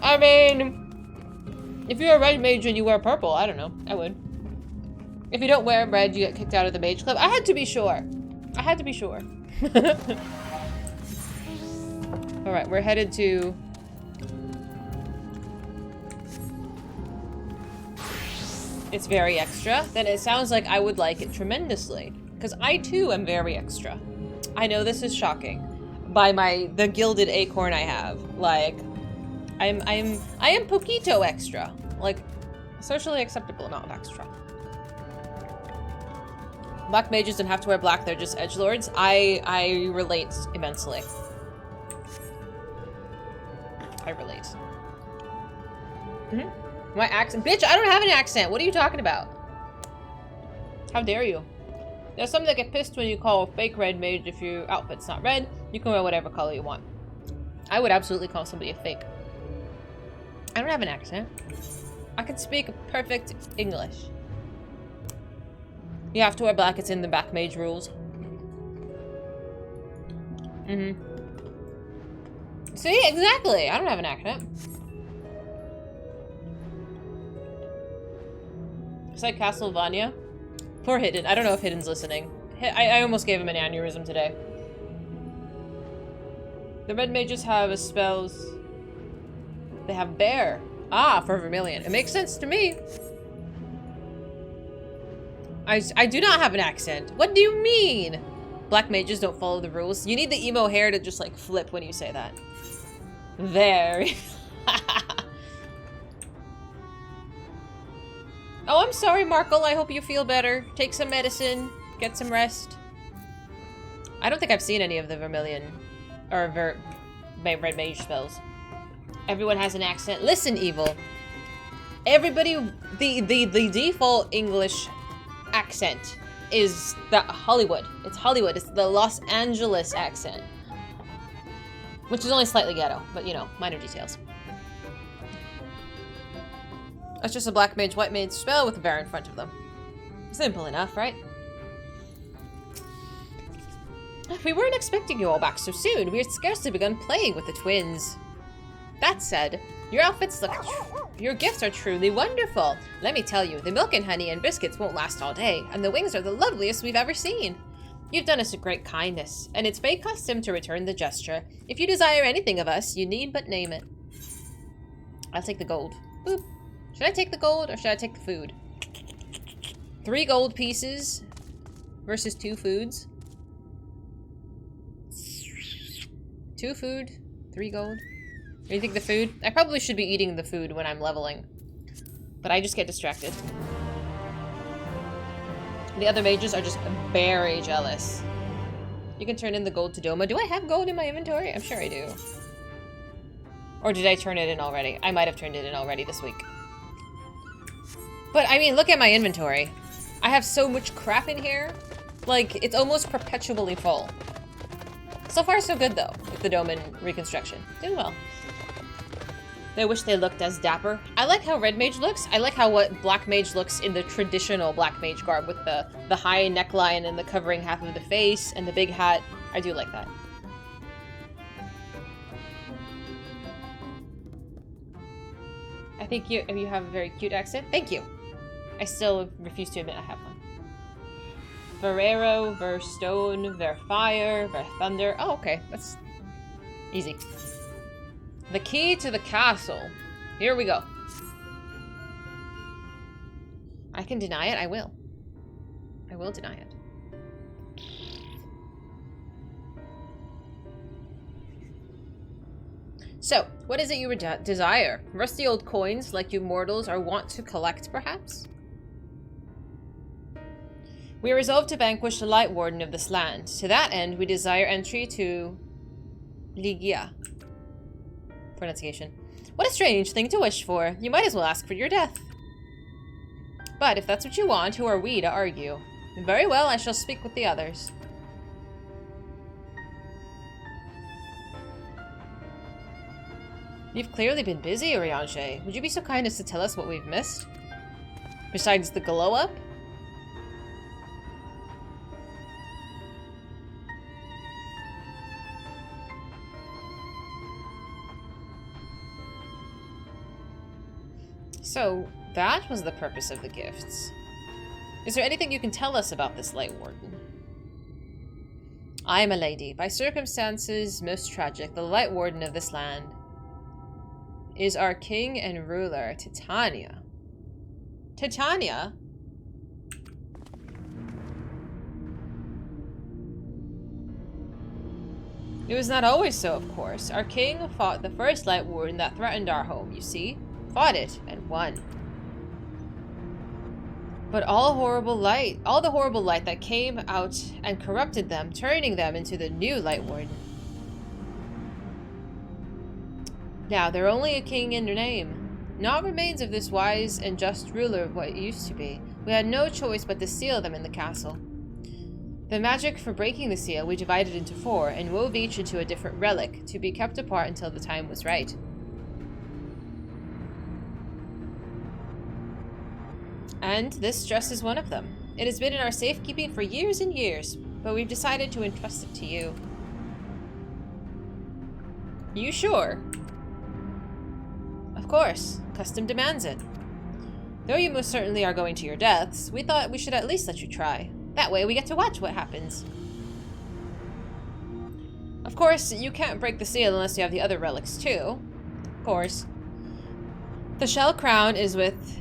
I mean, if you're a red mage and you wear purple, I don't know. I would. If you don't wear red, you get kicked out of the mage club. I had to be sure. I had to be sure. Alright, we're headed to... It's very extra. Then it sounds like I would like it tremendously. Because I too am very extra. I know this is shocking. By the gilded acorn I have. Like, I am poquito extra. Like, socially acceptable, not extra. Black mages don't have to wear black, they're just edgelords. I relate immensely. I relate. Mm-hmm. My accent? Bitch, I don't have an accent! What are you talking about? How dare you? There's some that get pissed when you call a fake red mage if your outfit's not red. You can wear whatever color you want. I would absolutely call somebody a fake. I don't have an accent. I can speak perfect English. You have to wear black, it's in the back mage rules. Mm-hmm. See? Exactly! I don't have an accent. It's like Castlevania. Poor Hidden. I don't know if Hidden's listening. I almost gave him an aneurysm today. The red mages have spells. They have bear. Ah, for Vermilion. It makes sense to me. I do not have an accent. What do you mean? Black mages don't follow the rules. You need the emo hair to just like flip when you say that. Very. Oh, I'm sorry, Markle. I hope you feel better. Take some medicine. Get some rest. I don't think I've seen any of the Vermilion or red mage spells. Everyone has an accent. Listen, Evil. Everybody, the default English accent is that Hollywood. It's Hollywood. It's the Los Angeles accent. Which is only slightly ghetto, but you know, minor details. That's just a black mage, white mage spell with a bear in front of them. Simple enough, right? We weren't expecting you all back so soon. We had scarcely begun playing with the twins. That said, your outfits look... Your gifts are truly wonderful. Let me tell you, the milk and honey and biscuits won't last all day, and the wings are the loveliest we've ever seen. You've done us a great kindness, and it's fate custom to return the gesture. If you desire anything of us, you need but name it. I'll take the gold. Boop. Should I take the gold, or should I take the food? 3 gold pieces versus 2 foods. 2 food, 3 gold. What do you think the food? I probably should be eating the food when I'm leveling. But I just get distracted. The other mages are just very jealous. You can turn in the gold to Doma. Do I have gold in my inventory? I'm sure I do. Or did I turn it in already? I might have turned it in already this week. But, I mean, look at my inventory. I have so much crap in here. Like, it's almost perpetually full. So far, so good, though, with the Doman reconstruction. Doing well. I wish they looked as dapper. I like how Red Mage looks. I like how what Black Mage looks in the traditional Black Mage garb with the high neckline and the covering half of the face and the big hat I do like that. I think you have a very cute accent. Thank you. I still refuse to admit I have one. Verero, ver stone, ver fire, ver thunder. Oh, okay. That's easy. The key to the castle. Here we go. I can deny it. I will. I will deny it. So, what is it you desire? Rusty old coins like you mortals are wont to collect, perhaps? We are resolved to vanquish the Light Warden of this land. To that end, we desire entry to Ligia. Pronunciation. What a strange thing to wish for. You might as well ask for your death. But if that's what you want, who are we to argue? Very well, I shall speak with the others. You've clearly been busy, Oriange. Would you be so kind as to tell us what we've missed? Besides the glow-up? So, that was the purpose of the gifts. Is there anything you can tell us about this Light Warden? I am a lady. By circumstances most tragic, the Light Warden of this land is our king and ruler, Titania. Titania? It was not always so, of course. Our king fought the first Light Warden that threatened our home, you see? Fought it and won. But all the horrible light that came out and corrupted them, turning them into the new Light Warden. Now, they're only a king in name. Not remains of this wise and just ruler of what it used to be. We had no choice but to seal them in the castle. The magic for breaking the seal we divided into 4 and wove each into a different relic to be kept apart until the time was right. And this dress is one of them. It has been in our safekeeping for years and years, but we've decided to entrust it to you. You sure? Of course. Custom demands it. Though you most certainly are going to your deaths, we thought we should at least let you try. That way we get to watch what happens. Of course, you can't break the seal unless you have the other relics too. Of course. The shell crown is with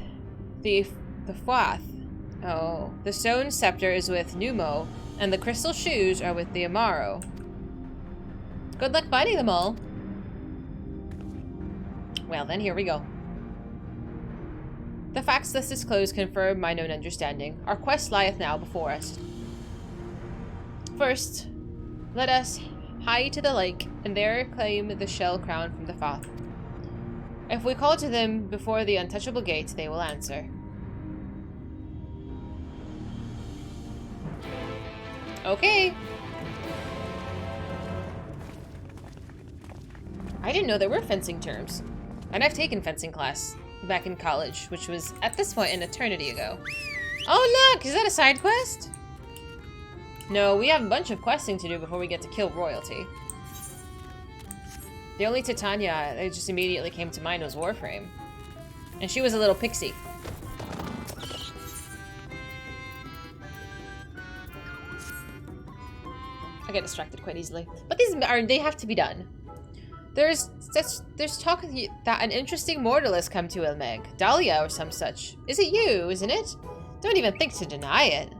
the Fwath. Oh, the stone scepter is with Numo, and the crystal shoes are with the Amaro. Good luck finding them all. Well then, here we go. The facts thus disclosed confirm my known understanding. Our quest lieth now before us. First, let us hie to the lake, and there claim the shell crown from the Fwath. If we call to them before the untouchable gate, they will answer. Okay. I didn't know there were fencing terms. And I've taken fencing class back in college, which was at this point an eternity ago. Oh look, is that a side quest? No, we have a bunch of questing to do before we get to kill royalty. The only Titania that just immediately came to mind was Warframe. And she was a little pixie. I get distracted quite easily. But they have to be done. There's talk that an interesting mortal has come to Ilmeg. Dahlia or some such. Is it you, isn't it? Don't even think to deny it.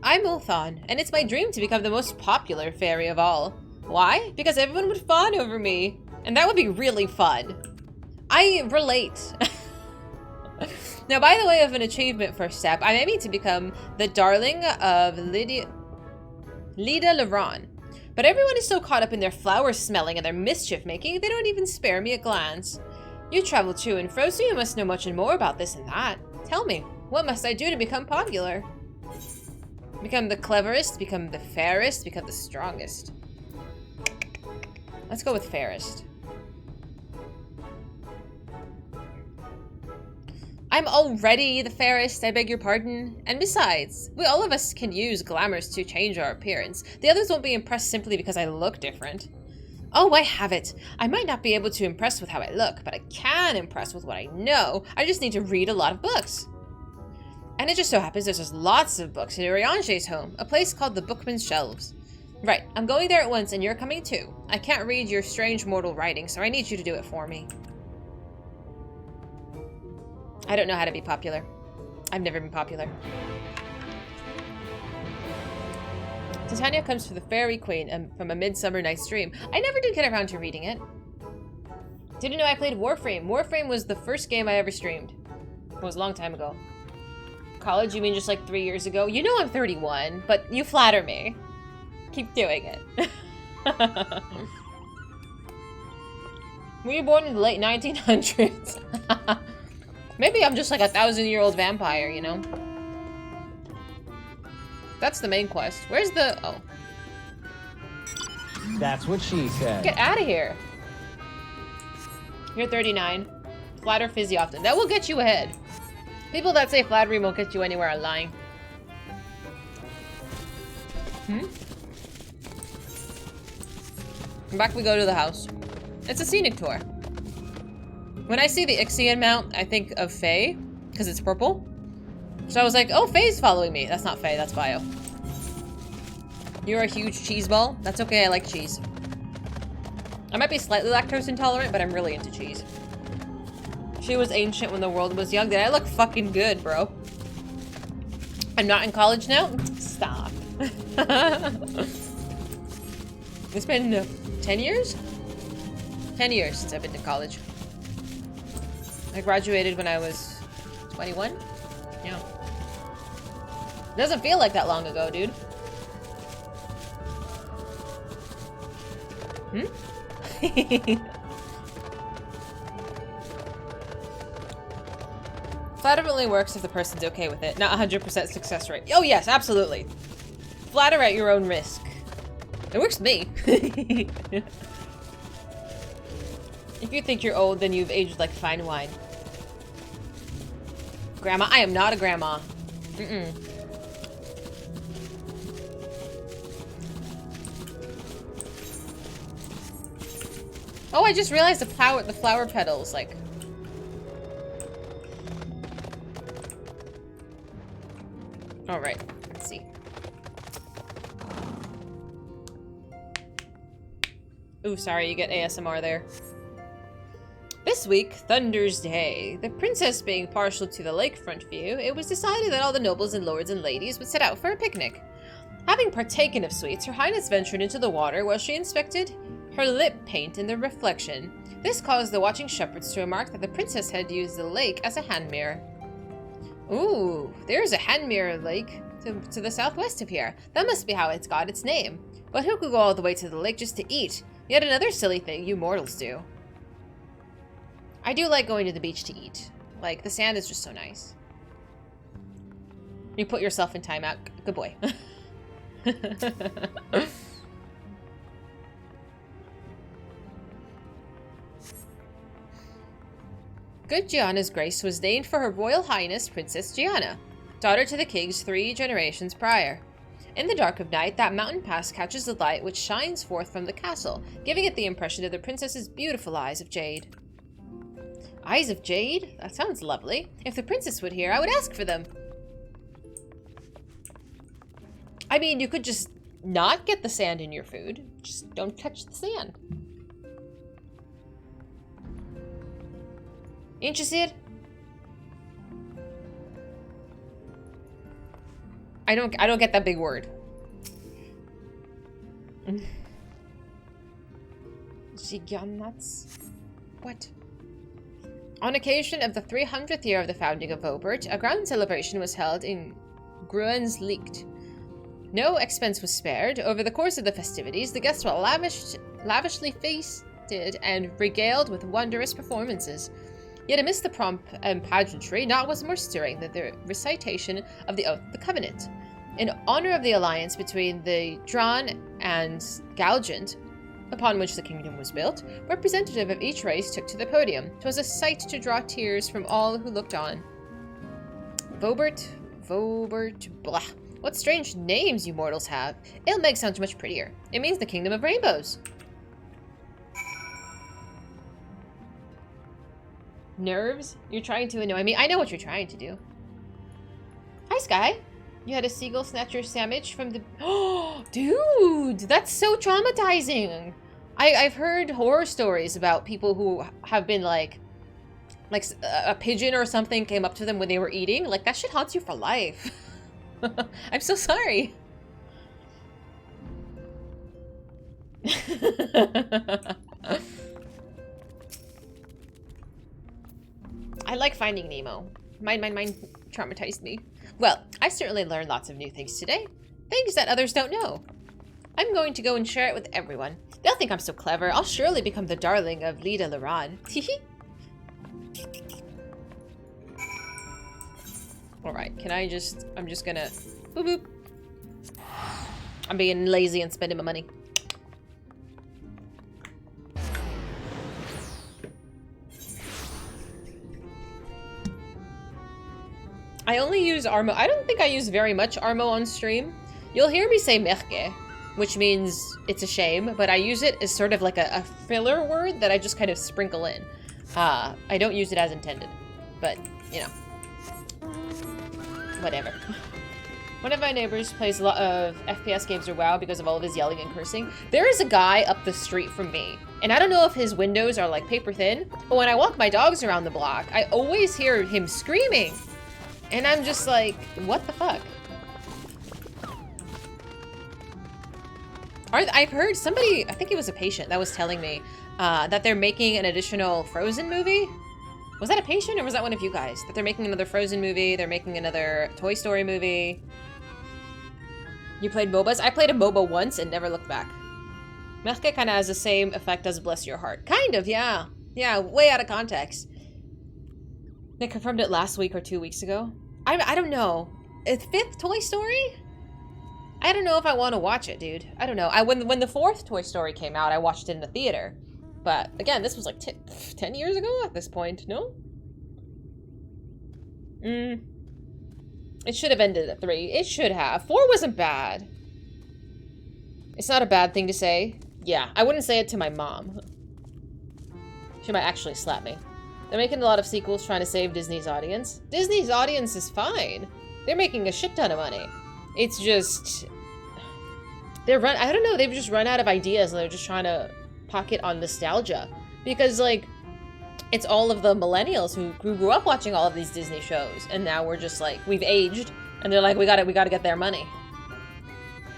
I'm Ulthon, and it's my dream to become the most popular fairy of all. Why? Because everyone would fawn over me. And that would be really fun. I relate. Now, by the way of an achievement first step, I'm aiming to become the darling of Lida Leron. But everyone is so caught up in their flower smelling and their mischief making, they don't even spare me a glance. You travel to and fro, so you must know much and more about this and that. Tell me, what must I do to become popular? Become the cleverest, become the fairest, become the strongest. Let's go with fairest. I'm already the fairest, I beg your pardon. And besides, all of us can use glamours to change our appearance. The others won't be impressed simply because I look different. Oh, I have it. I might not be able to impress with how I look, but I can impress with what I know. I just need to read a lot of books. And it just so happens there's just lots of books in Urianger's home, a place called the Bookman's Shelves. Right, I'm going there at once and you're coming too. I can't read your strange mortal writing, so I need you to do it for me. I don't know how to be popular. I've never been popular. Titania comes for the Fairy Queen from A Midsummer Night's Dream. I never did get around to reading it. Didn't know I played Warframe. Warframe was the first game I ever streamed. It was a long time ago. College, you mean just like 3 years ago? You know I'm 31, but you flatter me. Keep doing it. Were you born in the late 1900s? Maybe I'm just like a 1,000-year-old vampire, you know? That's the main quest. Where's the... Oh. That's what she said. Get out of here. You're 39. Flatter Fizy often. That will get you ahead. People that say flattery won't get you anywhere are lying. Back we go to the house. It's a scenic tour. When I see the Ixion mount, I think of Faye, because it's purple. So I was like, oh, Faye's following me. That's not Faye, that's Bio. You're a huge cheese ball? That's okay, I like cheese. I might be slightly lactose intolerant, but I'm really into cheese. She was ancient when the world was young. Did I look fucking good, bro? I'm not in college now? Stop. It's been 10 years? 10 years since I've been to college. I graduated when I was 21? Yeah. Doesn't feel like that long ago, dude. Flatter only works if the person's okay with it, not 100% success rate. Oh yes, absolutely. Flatter at your own risk. It works with me. If you think you're old, then you've aged like fine wine. Grandma? I am not a grandma. Oh, I just realized the flower petals, like... Alright, let's see. Ooh, sorry, you get ASMR there. This week, Thunder's Day. The princess being partial to the lakefront view, it was decided that all the nobles and lords and ladies would set out for a picnic. Having partaken of sweets, Her Highness ventured into the water while she inspected her lip paint in the reflection. This caused the watching shepherds to remark that the princess had used the lake as a hand mirror. Ooh, there's a hand mirror lake to the southwest of here. That must be how it's got its name. But who could go all the way to the lake just to eat? Yet another silly thing you mortals do. I do like going to the beach to eat. Like, the sand is just so nice. You put yourself in timeout. Good boy. Good Gianna's grace was named for Her Royal Highness Princess Gianna, daughter to the kings 3 generations prior. In the dark of night, that mountain pass catches the light which shines forth from the castle, giving it the impression of the princess's beautiful eyes of jade. Eyes of jade? That sounds lovely. If the princess would hear, I would ask for them. I mean, you could just not get the sand in your food. Just don't touch the sand. Interested? I don't get that big word. Nuts? What? On occasion of the 300th year of the founding of Vobert, a grand celebration was held in Gruenslicht. No expense was spared. Over the course of the festivities, the guests were lavishly feasted and regaled with wondrous performances. Yet amidst the pomp and pageantry, naught was more stirring than the recitation of the Oath of the Covenant. In honor of the alliance between the Dran and Galgant, upon which the kingdom was built, representative of each race took to the podium. 'Twas a sight to draw tears from all who looked on. Vobert, blah. What strange names you mortals have. Ilmeg sounds much prettier. It means the Kingdom of Rainbows. Nerves? You're trying to annoy me? I know what you're trying to do. Hi, Sky. You had a seagull snatcher sandwich from the... Oh, dude! That's so traumatizing! I've heard horror stories about people who have been like a pigeon or something came up to them when they were eating. Like, that shit haunts you for life. I'm so sorry. I like Finding Nemo. Mine traumatized me. Well, I certainly learned lots of new things today. Things that others don't know. I'm going to go and share it with everyone. They'll think I'm so clever. I'll surely become the darling of Lida Laran. Teehee. Alright, I'm just gonna... Boop boop. I'm being lazy and spending my money. I only use Armo. I don't think I use very much Armo on stream. You'll hear me say merke, which means it's a shame, but I use it as sort of like a filler word that I just kind of sprinkle in. I don't use it as intended, but, you know. Whatever. One of my neighbors plays a lot of FPS games or WoW because of all of his yelling and cursing. There is a guy up the street from me, and I don't know if his windows are like paper thin, but when I walk my dogs around the block, I always hear him screaming. And I'm just like, what the fuck? I've heard somebody, I think it was a patient that was telling me that they're making an additional Frozen movie. Was that a patient or was that one of you guys? That they're making another Frozen movie, they're making another Toy Story movie. You played MOBAs? I played a MOBA once and never looked back. Merke kind of has the same effect as Bless Your Heart. Kind of, yeah. Yeah, way out of context. They confirmed it last week or 2 weeks ago. I don't know. A 5th Toy Story? I don't know if I want to watch it, dude. I don't know. When the 4th Toy Story came out, I watched it in the theater. But again, this was like 10 years ago at this point, no? It should have ended at 3. It should have. 4 wasn't bad. It's not a bad thing to say. Yeah, I wouldn't say it to my mom. She might actually slap me. They're making a lot of sequels trying to save Disney's audience. Disney's audience is fine. They're making a shit ton of money. It's just... I don't know, they've just run out of ideas and they're just trying to pocket on nostalgia. Because, like, it's all of the millennials who grew up watching all of these Disney shows. And now we're just like, we've aged. And they're like, we gotta get their money.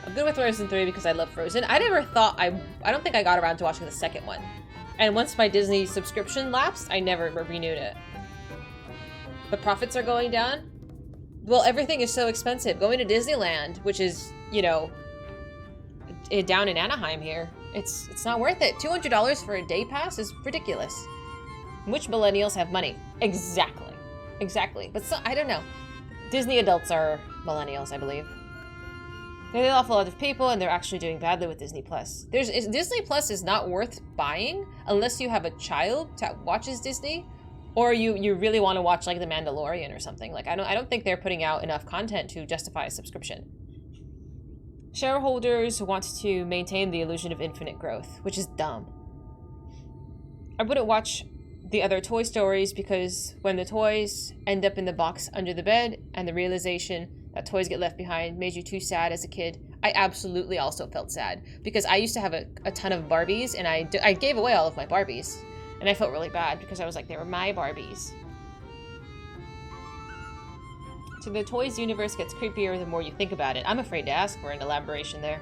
I'm good with Frozen 3 because I love Frozen. I never thought, I don't think I got around to watching the second one. And once my Disney subscription lapsed, I never renewed it. The profits are going down. Well, everything is so expensive. Going to Disneyland, which is, you know, down in Anaheim here, it's not worth it. $200 for a day pass is ridiculous. Which millennials have money? Exactly. Exactly. But so, I don't know. Disney adults are millennials, I believe. They lay off a lot of people, and they're actually doing badly with Disney Plus. Disney Plus is not worth buying unless you have a child that watches Disney, or you really want to watch like The Mandalorian or something. Like I don't think they're putting out enough content to justify a subscription. Shareholders want to maintain the illusion of infinite growth, which is dumb. I wouldn't watch the other Toy Stories because when the toys end up in the box under the bed and the realization that toys get left behind made you too sad as a kid, I absolutely also felt sad because I used to have a ton of Barbies and I gave away all of my Barbies and I felt really bad because I was like, they were my Barbies. So the toys universe gets creepier the more you think about it. I'm afraid to ask for an elaboration there.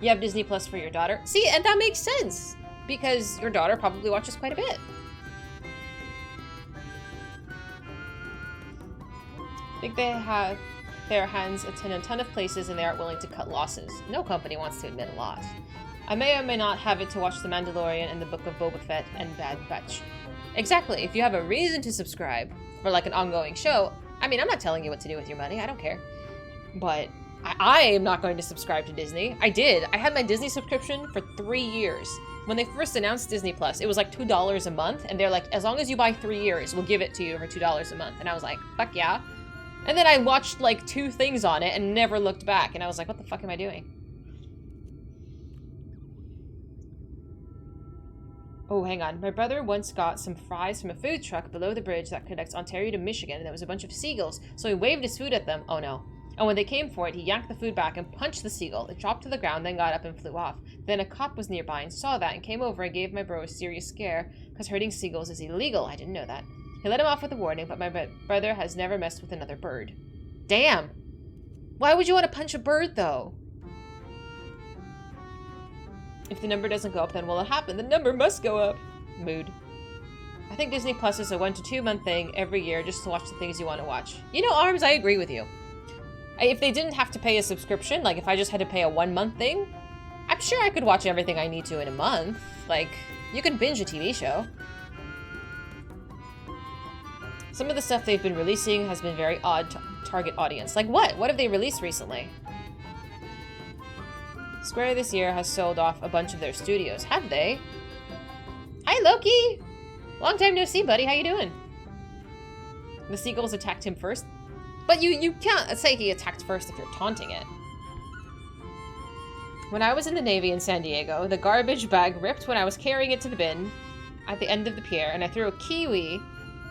You have Disney Plus for your daughter? See, and that makes sense because your daughter probably watches quite a bit. I think they have their hands in a ton of places and they aren't willing to cut losses. No company wants to admit a loss. I may or may not have it to watch The Mandalorian and the Book of Boba Fett and Bad Batch. Exactly, if you have a reason to subscribe for like an ongoing show, I mean, I'm not telling you what to do with your money, I don't care. But I am not going to subscribe to Disney. I did. I had my Disney subscription for 3 years. When they first announced Disney Plus, it was like $2 a month and they're like, as long as you buy 3 years, we'll give it to you for $2 a month. And I was like, fuck yeah. And then I watched like 2 things on it and never looked back. And I was like, what the fuck am I doing? Oh, hang on. My brother once got some fries from a food truck below the bridge that connects Ontario to Michigan, and there was a bunch of seagulls, so he waved his food at them. Oh no. And when they came for it, he yanked the food back and punched the seagull. It dropped to the ground, then got up and flew off. Then a cop was nearby and saw that and came over and gave my bro a serious scare, because hurting seagulls is illegal. I didn't know that. He let him off with a warning, but my brother has never messed with another bird. Damn! Why would you want to punch a bird, though? If the number doesn't go up, then what will happen? The number must go up. Mood. I think Disney Plus is a 1 to 2 month thing every year just to watch the things you want to watch. You know, Arms, I agree with you. If they didn't have to pay a subscription, like if I just had to pay a 1 month thing, I'm sure I could watch everything I need to in a month. Like, you can binge a TV show. Some of the stuff they've been releasing has been very odd target audience. Like what? What have they released recently? Square this year has sold off a bunch of their studios. Have they? Hi, Loki! Long time no see, buddy. How you doing? The seagulls attacked him first. But you can't say he attacked first if you're taunting it. When I was in the Navy in San Diego, the garbage bag ripped when I was carrying it to the bin at the end of the pier, and I threw a kiwi.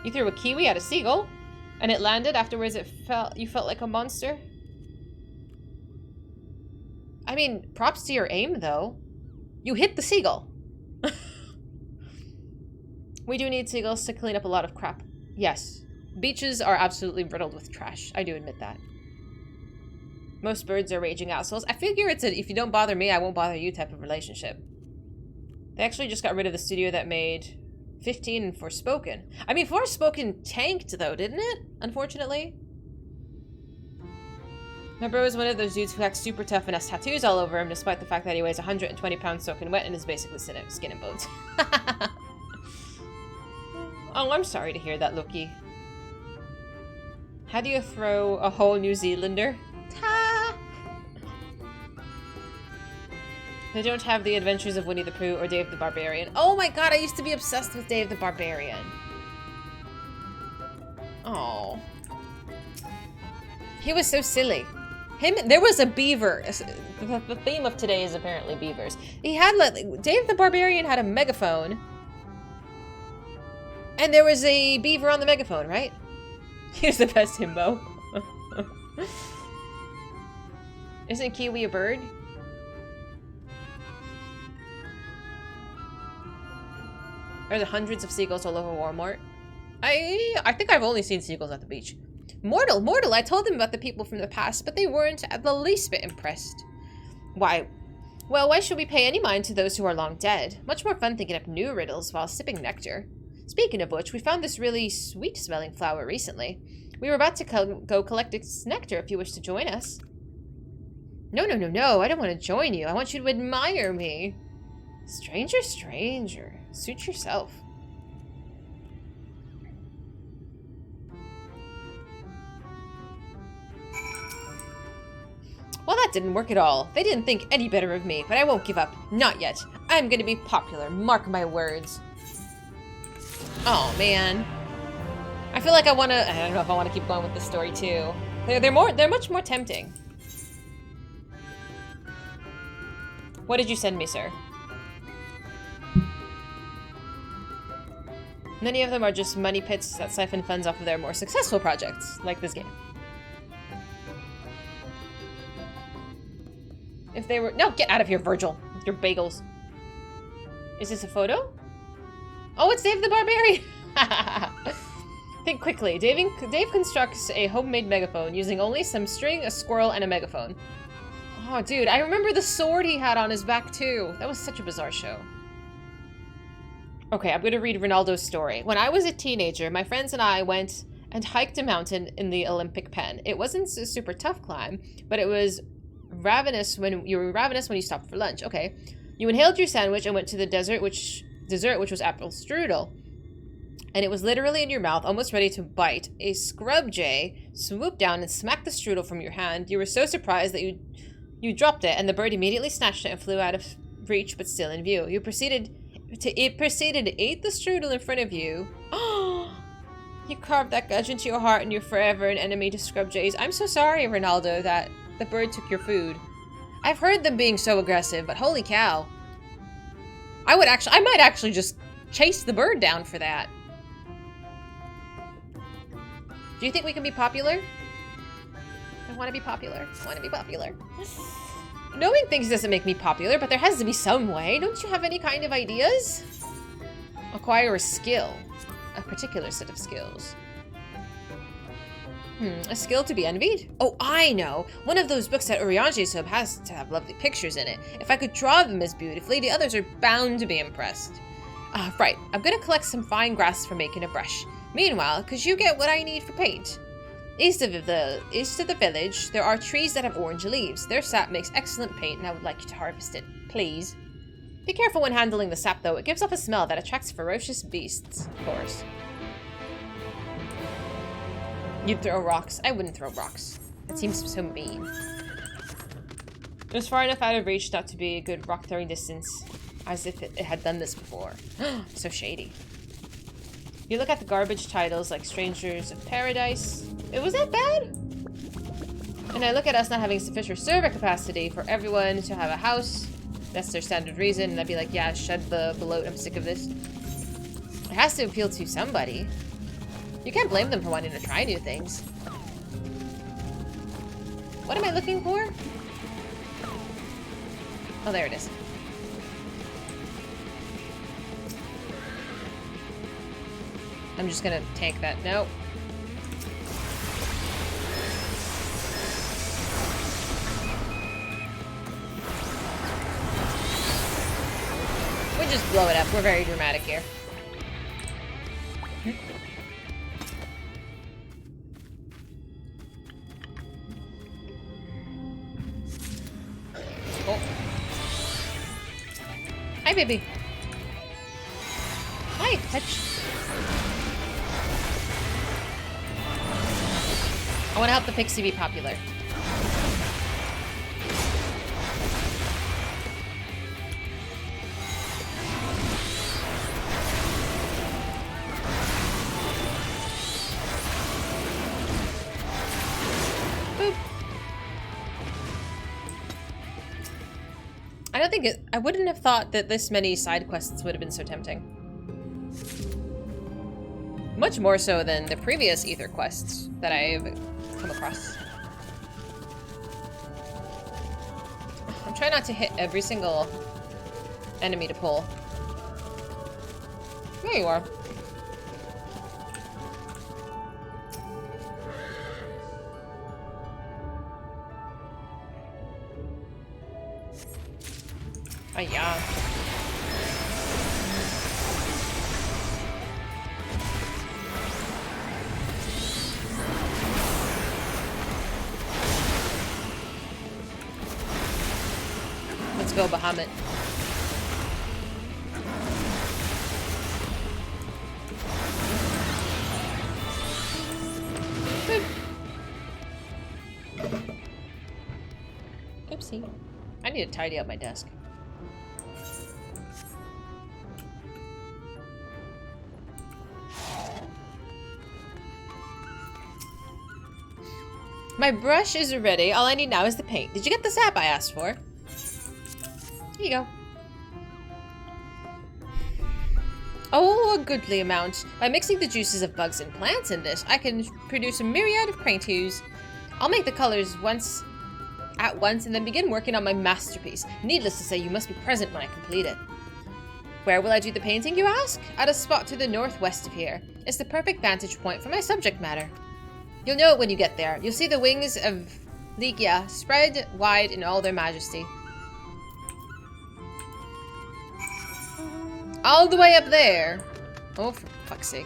You threw a kiwi at a seagull, and it landed. Afterwards, you felt like a monster. I mean, props to your aim, though. You hit the seagull. We do need seagulls to clean up a lot of crap. Yes. Beaches are absolutely riddled with trash. I do admit that. Most birds are raging assholes. I figure it's a if you don't bother me, I won't bother you type of relationship. They actually just got rid of the studio that made 15 and Forspoken. I mean, Forspoken tanked, though, didn't it? Unfortunately. My bro is one of those dudes who acts super tough and has tattoos all over him, despite the fact that he weighs 120 pounds soaking wet and is basically skin and bones. Oh, I'm sorry to hear that, Loki. How do you throw a whole New Zealander? Ta! They don't have the adventures of Winnie the Pooh or Dave the Barbarian. Oh my god, I used to be obsessed with Dave the Barbarian. Oh. He was so silly. There was a beaver. The theme of today is apparently beavers. He had, like, Dave the Barbarian had a megaphone. And there was a beaver on the megaphone, right? He's the best himbo. Isn't kiwi a bird? There's hundreds of seagulls all over Walmart. I think I've only seen seagulls at the beach. Mortal, I told them about the people from the past, but they weren't the least bit impressed. Why? Well, why should we pay any mind to those who are long dead? Much more fun thinking up new riddles while sipping nectar. Speaking of which, we found this really sweet-smelling flower recently. We were about to go collect its nectar if you wish to join us. No, I don't want to join you. I want you to admire me. Stranger, suit yourself. Well, that didn't work at all. They didn't think any better of me, but I won't give up. Not yet. I'm gonna be popular, mark my words. Oh, man. I feel like I don't know if I want to keep going with this story, too. They're much more tempting. What did you send me, sir? Many of them are just money pits that siphon funds off of their more successful projects, like this game. If they were... No, get out of here, Virgil, with your bagels. Is this a photo? Oh, it's Dave the Barbarian! Think quickly. Dave constructs a homemade megaphone using only some string, a squirrel, and a megaphone. Oh, dude, I remember the sword he had on his back, too. That was such a bizarre show. Okay, I'm gonna read Ronaldo's story. When I was a teenager, my friends and I went and hiked a mountain in the Olympic Pen. It wasn't a super tough climb, but it was ravenous when you stopped for lunch. Okay. You inhaled your sandwich and went to the dessert, which was apple strudel. And it was literally in your mouth, almost ready to bite. A scrub jay swooped down and smacked the strudel from your hand. You were so surprised that you dropped it, and the bird immediately snatched it and flew out of reach, but still in view. It proceeded to eat the strudel in front of you. Oh! You carved that gudge into your heart and you're forever an enemy to scrub jays. I'm so sorry, Ronaldo, that the bird took your food. I've heard them being so aggressive, but holy cow. I might actually just chase the bird down for that. Do you think we can be popular? I want to be popular. I want to be popular. Knowing things doesn't make me popular, but there has to be some way. Don't you have any kind of ideas? Acquire a skill. A particular set of skills. A skill to be envied? Oh, I know! One of those books that Urianger sub has to have lovely pictures in it. If I could draw them as beautifully, the others are bound to be impressed. Right. I'm gonna collect some fine grass for making a brush. Meanwhile, could you get what I need for paint? East of the village, there are trees that have orange leaves. Their sap makes excellent paint, and I would like you to harvest it. Please. Be careful when handling the sap, though. It gives off a smell that attracts ferocious beasts, of course. You'd throw rocks. I wouldn't throw rocks. That seems so mean. It was far enough out of reach not to be a good rock throwing distance, as if it had done this before. So shady. You look at the garbage titles like Strangers of Paradise. It was that bad? And I look at us not having sufficient server capacity for everyone to have a house. That's their standard reason, and I'd be like, yeah, shed the bloat, I'm sick of this. It has to appeal to somebody. You can't blame them for wanting to try new things. What am I looking for? Oh, there it is. I'm just gonna tank that. Nope. We just blow it up. We're very dramatic here. Oh. Hi, baby. Hi, touch. I want to help the pixie be popular. I wouldn't have thought that this many side quests would have been so tempting. Much more so than the previous Ether quests that I've come across. I'm trying not to hit every single enemy to pull. There you are. Oh, yeah. Let's go, Bahamut. Oopsie. I need to tidy up my desk. My brush is ready. All I need now is the paint. Did you get the sap I asked for? Here you go. Oh, a goodly amount. By mixing the juices of bugs and plants in this, I can produce a myriad of paint hues. I'll make the colors at once and then begin working on my masterpiece. Needless to say, you must be present when I complete it. Where will I do the painting, you ask? At a spot to the northwest of here. It's the perfect vantage point for my subject matter. You'll know it when you get there. You'll see the wings of Ligia spread wide in all their majesty. All the way up there. Oh, for fuck's sake.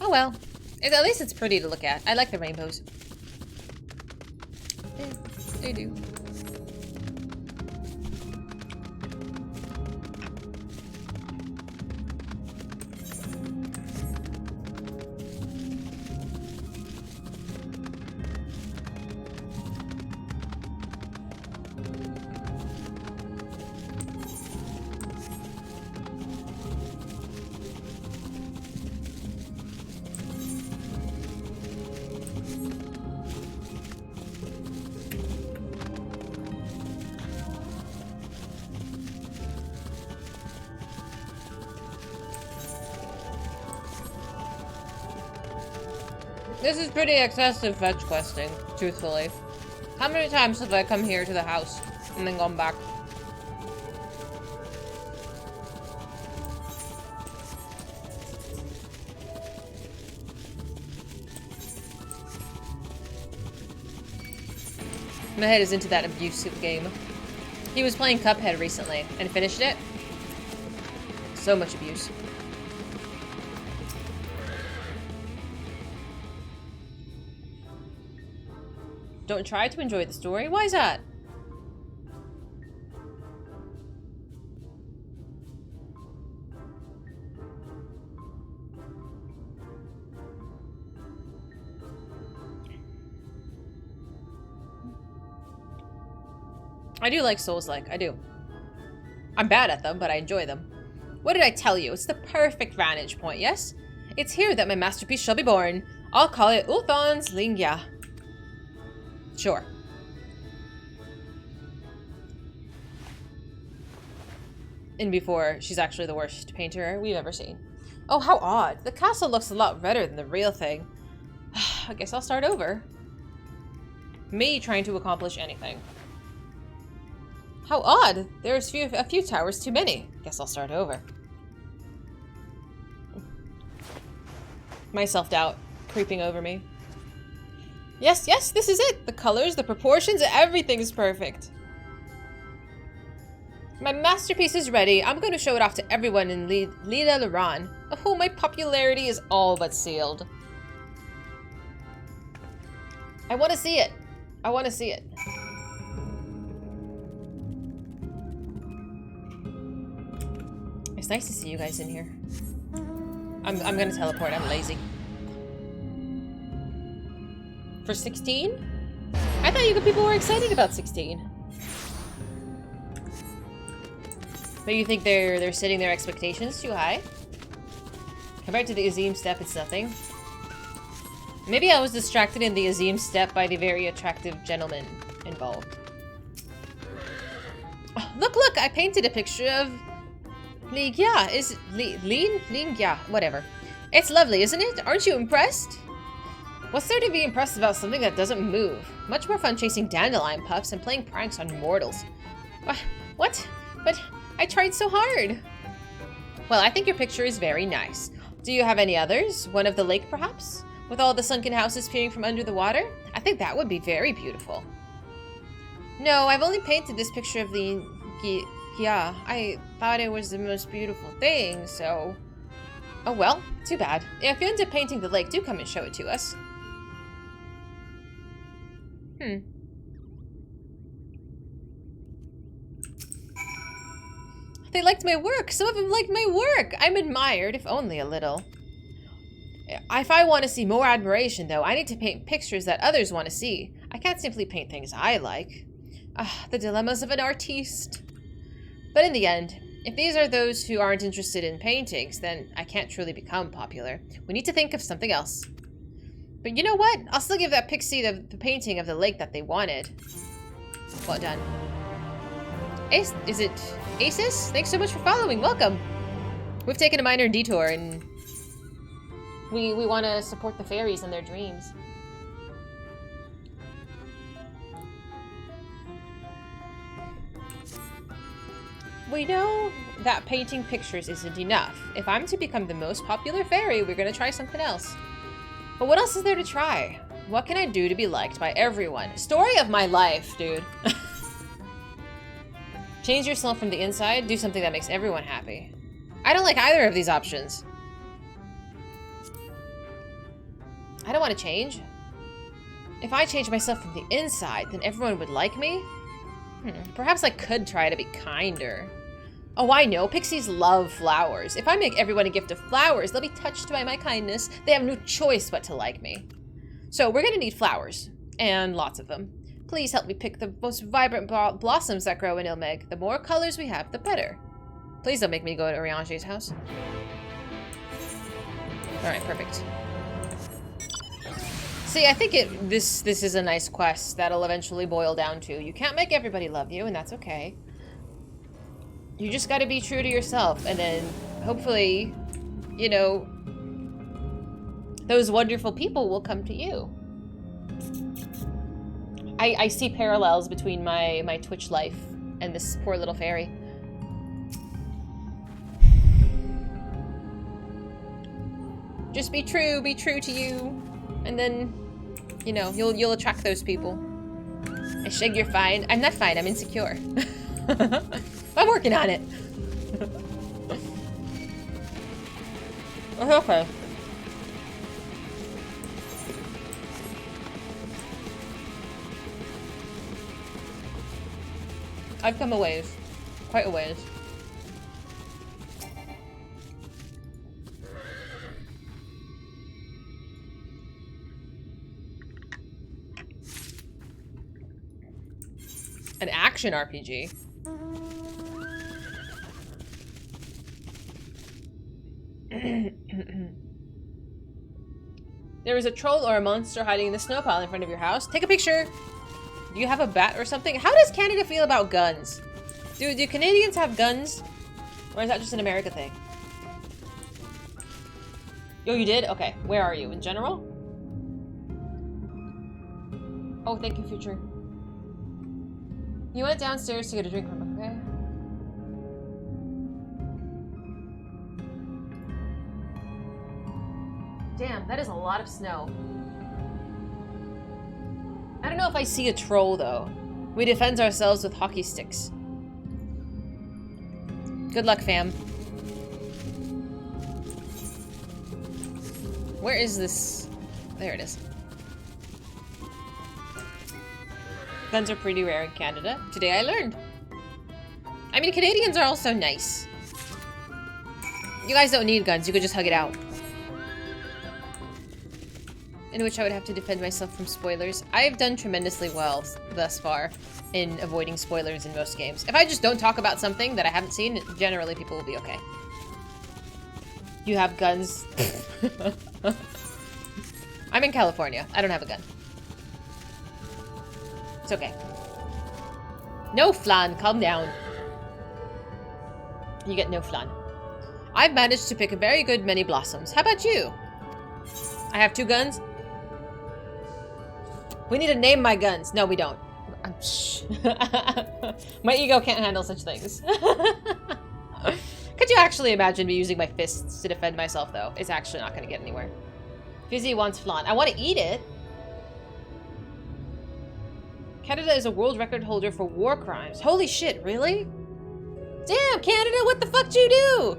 Oh well. At least it's pretty to look at. I like the rainbows. Yeah, they do. This is pretty excessive fetch questing, truthfully. How many times have I come here to the house and then gone back? My head is into that abusive game. He was playing Cuphead recently and finished it. So much abuse. Don't try to enjoy the story? Why is that? I do like Souls-like, I do. I'm bad at them, but I enjoy them. What did I tell you? It's the perfect vantage point, yes? It's here that my masterpiece shall be born. I'll call it Ulthon's Lingya. Sure. And before, she's actually the worst painter we've ever seen. Oh, how odd. The castle looks a lot redder than the real thing. I guess I'll start over. Me trying to accomplish anything. How odd! There's a few towers too many. Guess I'll start over. My self-doubt creeping over me. Yes, yes, this is it! The colors, the proportions, everything is perfect. My masterpiece is ready. I'm going to show it off to everyone in Lila Luran. Oh, my popularity is all but sealed. I want to see it. I want to see it. It's nice to see you guys in here. I'm gonna teleport. I'm lazy. For 16? I thought you people were excited about 16. But you think they're setting their expectations too high? Compared to the Azim step, it's nothing. Maybe I was distracted in the Azim step by the very attractive gentleman involved. Oh, look, look! I painted a picture of Lingya. Is it Lingya? Whatever. It's lovely, isn't it? Aren't you impressed? What's there to be impressed about something that doesn't move? Much more fun chasing dandelion puffs and playing pranks on mortals. What? But I tried so hard. Well, I think your picture is very nice. Do you have any others? One of the lake, perhaps? With all the sunken houses peering from under the water? I think that would be very beautiful. No, I've only painted this picture of the... Yeah, I thought it was the most beautiful thing, so... Oh well, too bad. If you end up painting the lake, do come and show it to us. They liked my work! Some of them liked my work! I'm admired, if only a little. If I want to see more admiration, though, I need to paint pictures that others want to see. I can't simply paint things I like. The dilemmas of an artiste. But in the end, if these are those who aren't interested in paintings, then I can't truly become popular. We need to think of something else. But you know what? I'll still give that pixie the painting of the lake that they wanted. Well done. Ace, is it Aces? Thanks so much for following. Welcome. We've taken a minor detour and we want to support the fairies and their dreams. We know that painting pictures isn't enough. If I'm to become the most popular fairy, we're gonna try something else. But what else is there to try? What can I do to be liked by everyone? Story of my life, dude. Change yourself from the inside, do something that makes everyone happy. I don't like either of these options. I don't want to change. If I change myself from the inside, then everyone would like me? Perhaps I could try to be kinder. Oh, I know. Pixies love flowers. If I make everyone a gift of flowers, they'll be touched by my kindness. They have no choice but to like me. So we're gonna need flowers. And lots of them. Please help me pick the most vibrant blossoms that grow in Ilmeg. The more colors we have, the better. Please don't make me go to Oriange's house. Alright, perfect. See, I think this is a nice quest that'll eventually boil down to you can't make everybody love you, and that's okay. You just gotta be true to yourself, and then hopefully, you know, those wonderful people will come to you. I see parallels between my Twitch life and this poor little fairy. Just be true to you, and then, you know, you'll attract those people. Shig, you're fine. I'm not fine, I'm insecure. I'm working on it. Okay. I've come a ways. Quite a ways. An action RPG. There is a troll or a monster hiding in the snow pile in front of your house. Take a picture. Do you have a bat or something? How does Canada feel about guns? Do Canadians have guns? Or is that just an America thing? Yo, you did? Okay. Where are you? In general? Oh, thank you, Future. You went downstairs to get a drink from, okay? Damn, that is a lot of snow. I don't know if I see a troll, though. We defend ourselves with hockey sticks. Good luck, fam. Where is this? There it is. Guns are pretty rare in Canada. Today I learned. I mean, Canadians are also nice. You guys don't need guns. You could just hug it out. In which I would have to defend myself from spoilers. I've done tremendously well thus far in avoiding spoilers in most games. If I just don't talk about something that I haven't seen, generally people will be okay. You have guns. I'm in California. I don't have a gun. It's okay. No flan, calm down. You get no flan. I've managed to pick a very good many blossoms. How about you? I have 2 guns. We need to name my guns. No, we don't. My ego can't handle such things. Could you actually imagine me using my fists to defend myself, though? It's actually not going to get anywhere. Fizy wants flan. I want to eat it. Canada is a world record holder for war crimes. Holy shit, really? Damn, Canada, what the fuck did you do?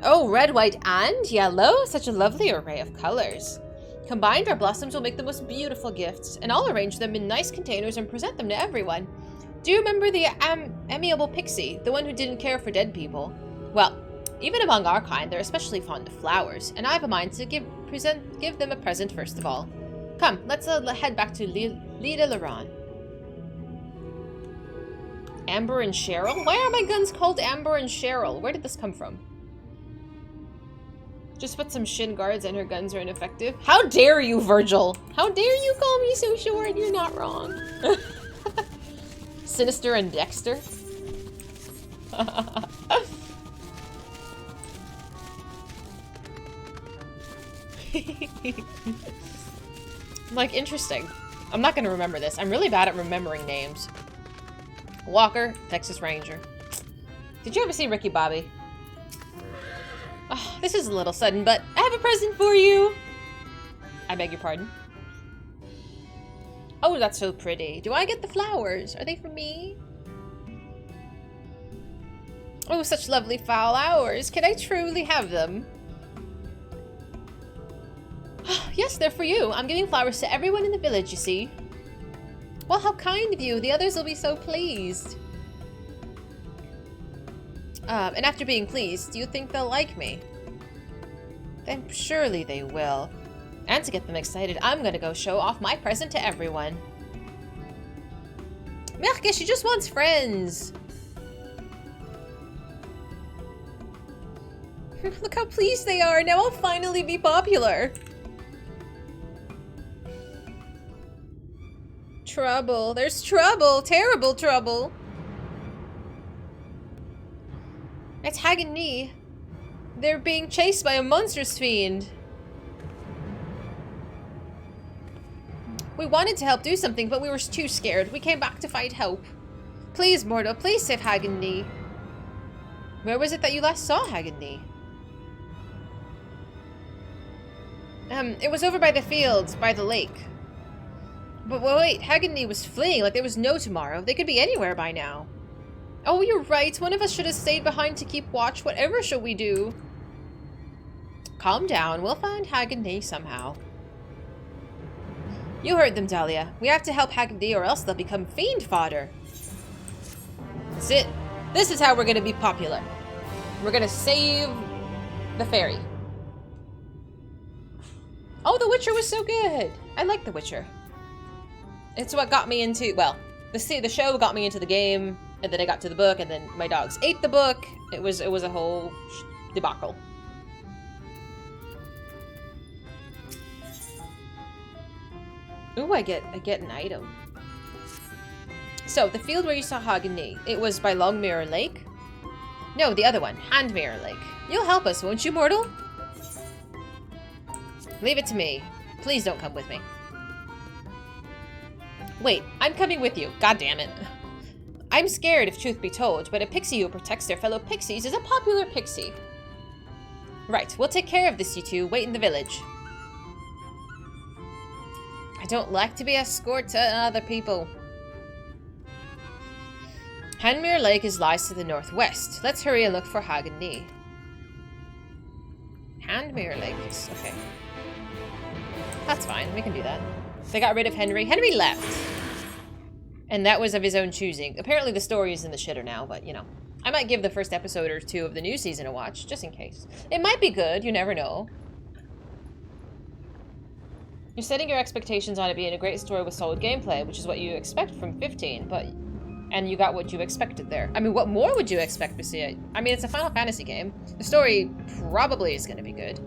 Oh, red, white, and yellow? Such a lovely array of colors. Combined, our blossoms will make the most beautiful gifts, and I'll arrange them in nice containers and present them to everyone. Do you remember the amiable pixie, the one who didn't care for dead people? Well, even among our kind, they're especially fond of flowers, and I have a mind to give them a present first of all. Come, let's head back to Lida Laran. Amber and Cheryl? Why are my guns called Amber and Cheryl? Where did this come from? Just put some shin guards and her guns are ineffective. How dare you, Virgil? How dare you call me so short? You're not wrong. Sinister and Dexter? Like, interesting. I'm not gonna remember this. I'm really bad at remembering names. Walker, Texas Ranger. Did you ever see Ricky Bobby? Oh, this is a little sudden, but I have a present for you. I beg your pardon. Oh, that's so pretty. Do I get the flowers? Are they for me? Oh, such lovely flowers. Can I truly have them? Yes, they're for you. I'm giving flowers to everyone in the village, you see. Well, how kind of you. The others will be so pleased. And after being pleased, do you think they'll like me? Then surely they will. And to get them excited, I'm gonna go show off my present to everyone. Merke, she just wants friends. Look how pleased they are. Now I'll finally be popular. Trouble. There's trouble. Terrible trouble. It's Hag and Nee. They're being chased by a monstrous fiend. We wanted to help do something, but we were too scared. We came back to find help. Please, mortal, please save Hagenny. Where was it that you last saw Hagenny? It was over by the fields, by the lake. But wait, Hagenny was fleeing like there was no tomorrow. They could be anywhere by now. Oh, you're right. One of us should have stayed behind to keep watch. Whatever shall we do? Calm down. We'll find Hagenny somehow. You heard them, Dahlia. We have to help Hagenny or else they'll become fiend fodder. That's it. This is how we're going to be popular. We're going to save the fairy. Oh, The Witcher was so good. I like The Witcher. It's what got me into, well, the show got me into the game, and then I got to the book, and then my dogs ate the book. It was a whole debacle. Ooh, I get an item. So, the field where you saw Hagenny, it was by Long Mirror Lake? No, the other one, Hand Mirror Lake. You'll help us, won't you, mortal? Leave it to me. Please don't come with me. Wait, I'm coming with you. God damn it. I'm scared, if truth be told, but a pixie who protects their fellow pixies is a popular pixie. Right, we'll take care of this, you two. Wait in the village. I don't like to be escort to other people. Handmere Lake lies to the northwest. Let's hurry and look for Hagenny. Handmere Lake. Okay. That's fine. We can do that. They got rid of Henry. Henry left. And that was of his own choosing. Apparently the story is in the shitter now, but, you know. I might give the first episode or two of the new season a watch, just in case. It might be good. You never know. You're setting your expectations on it being a great story with solid gameplay, which is what you expect from 15, and you got what you expected there. I mean, what more would you expect to see it? I mean, it's a Final Fantasy game. The story probably is going to be good.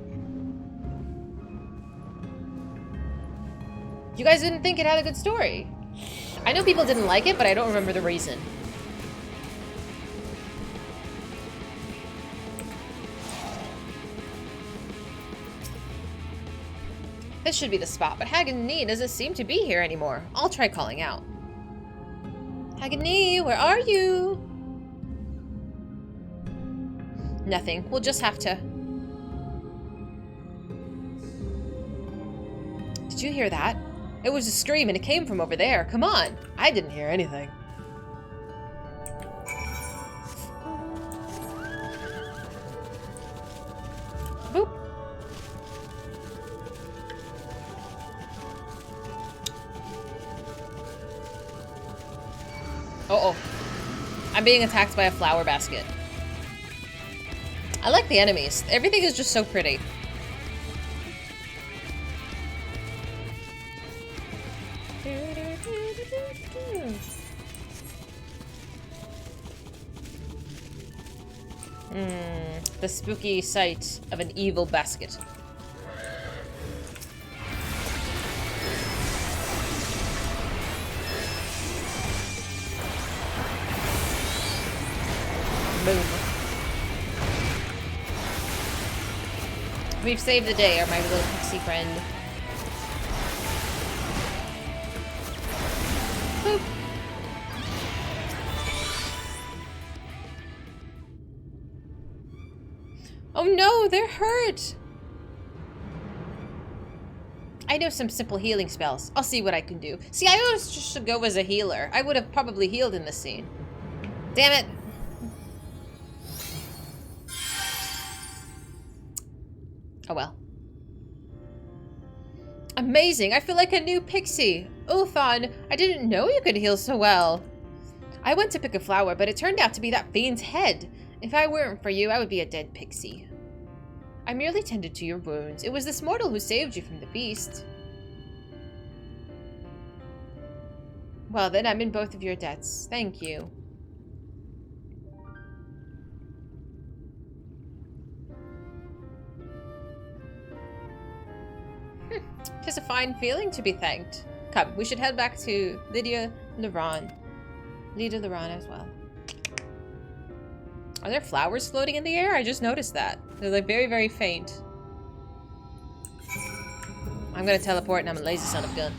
You guys didn't think it had a good story. I know people didn't like it, but I don't remember the reason. This should be the spot, but Hagenny doesn't seem to be here anymore. I'll try calling out. Hagenny, where are you? Nothing. We'll just have to... Did you hear that? It was a scream and it came from over there. Come on. I didn't hear anything. Boop. Uh-oh. I'm being attacked by a flower basket. I like the enemies. Everything is just so pretty. The spooky sight of an evil basket. Boom. We've saved the day, my little pixie friend. Boop. Oh no, they're hurt! I know some simple healing spells. I'll see what I can do. See, I always just should go as a healer. I would have probably healed in this scene. Damn it! Oh well. Amazing! I feel like a new pixie! Ulfon, I didn't know you could heal so well. I went to pick a flower, but it turned out to be that fiend's head. If I weren't for you, I would be a dead pixie. I merely tended to your wounds. It was this mortal who saved you from the beast. Well, then I'm in both of your debts. Thank you. Tis a fine feeling to be thanked. Come, we should head back to Lydia Leron as well. Are there flowers floating in the air? I just noticed that. They're like very, very faint. I'm gonna teleport and I'm a lazy son of a gun.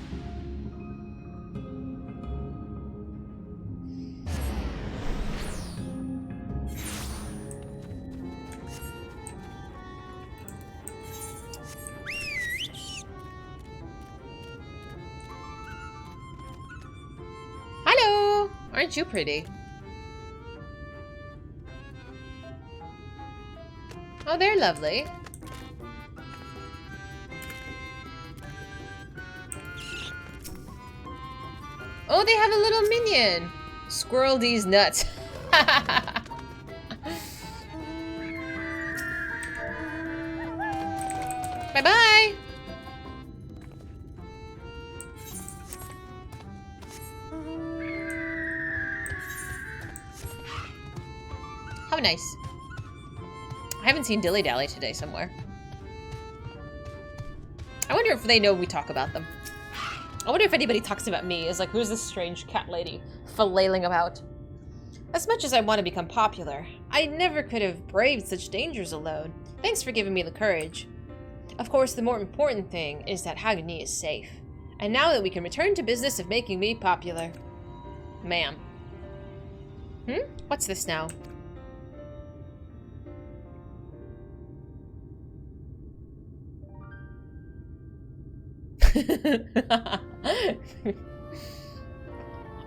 Aren't you pretty? Oh, they're lovely. Oh, they have a little minion. Squirrel D's nuts. Bye-bye. How nice. I haven't seen Dilly Dally today somewhere. I wonder if they know we talk about them. I wonder if anybody talks about me as like, who's this strange cat lady flailing about? As much as I want to become popular, I never could have braved such dangers alone. Thanks for giving me the courage. Of course, the more important thing is that Hagani is safe. And now that we can return to business of making me popular. Ma'am. What's this now?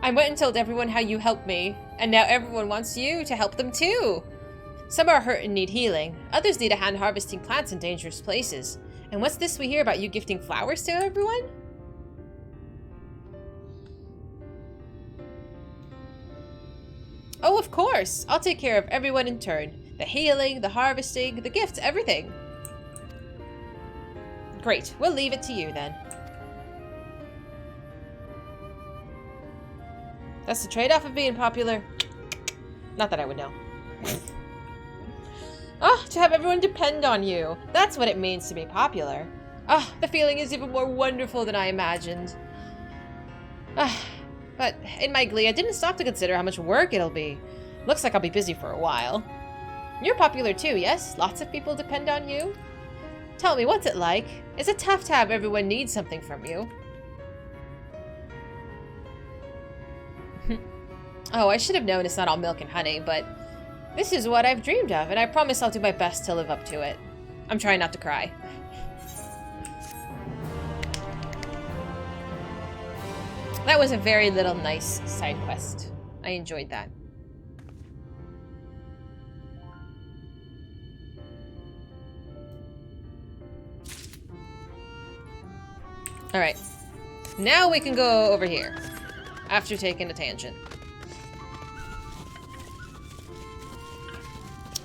I went and told everyone how you helped me, and now everyone wants you to help them too. Some are hurt and need healing. Others need a hand harvesting plants in dangerous places. And what's this we hear about you gifting flowers to everyone? Oh, of course. I'll take care of everyone in turn. The healing, the harvesting, the gifts, everything. Great. We'll leave it to you then. That's the trade-off of being popular. Not that I would know. Oh, to have everyone depend on you. That's what it means to be popular. Oh, the feeling is even more wonderful than I imagined. But in my glee, I didn't stop to consider how much work it'll be. Looks like I'll be busy for a while. You're popular too, yes? Lots of people depend on you? Tell me, what's it like? Is it tough to have everyone need something from you? Oh, I should have known it's not all milk and honey, but this is what I've dreamed of, and I promise I'll do my best to live up to it. I'm trying not to cry. That was a very little nice side quest. I enjoyed that. Alright. Now we can go over here. After taking a tangent.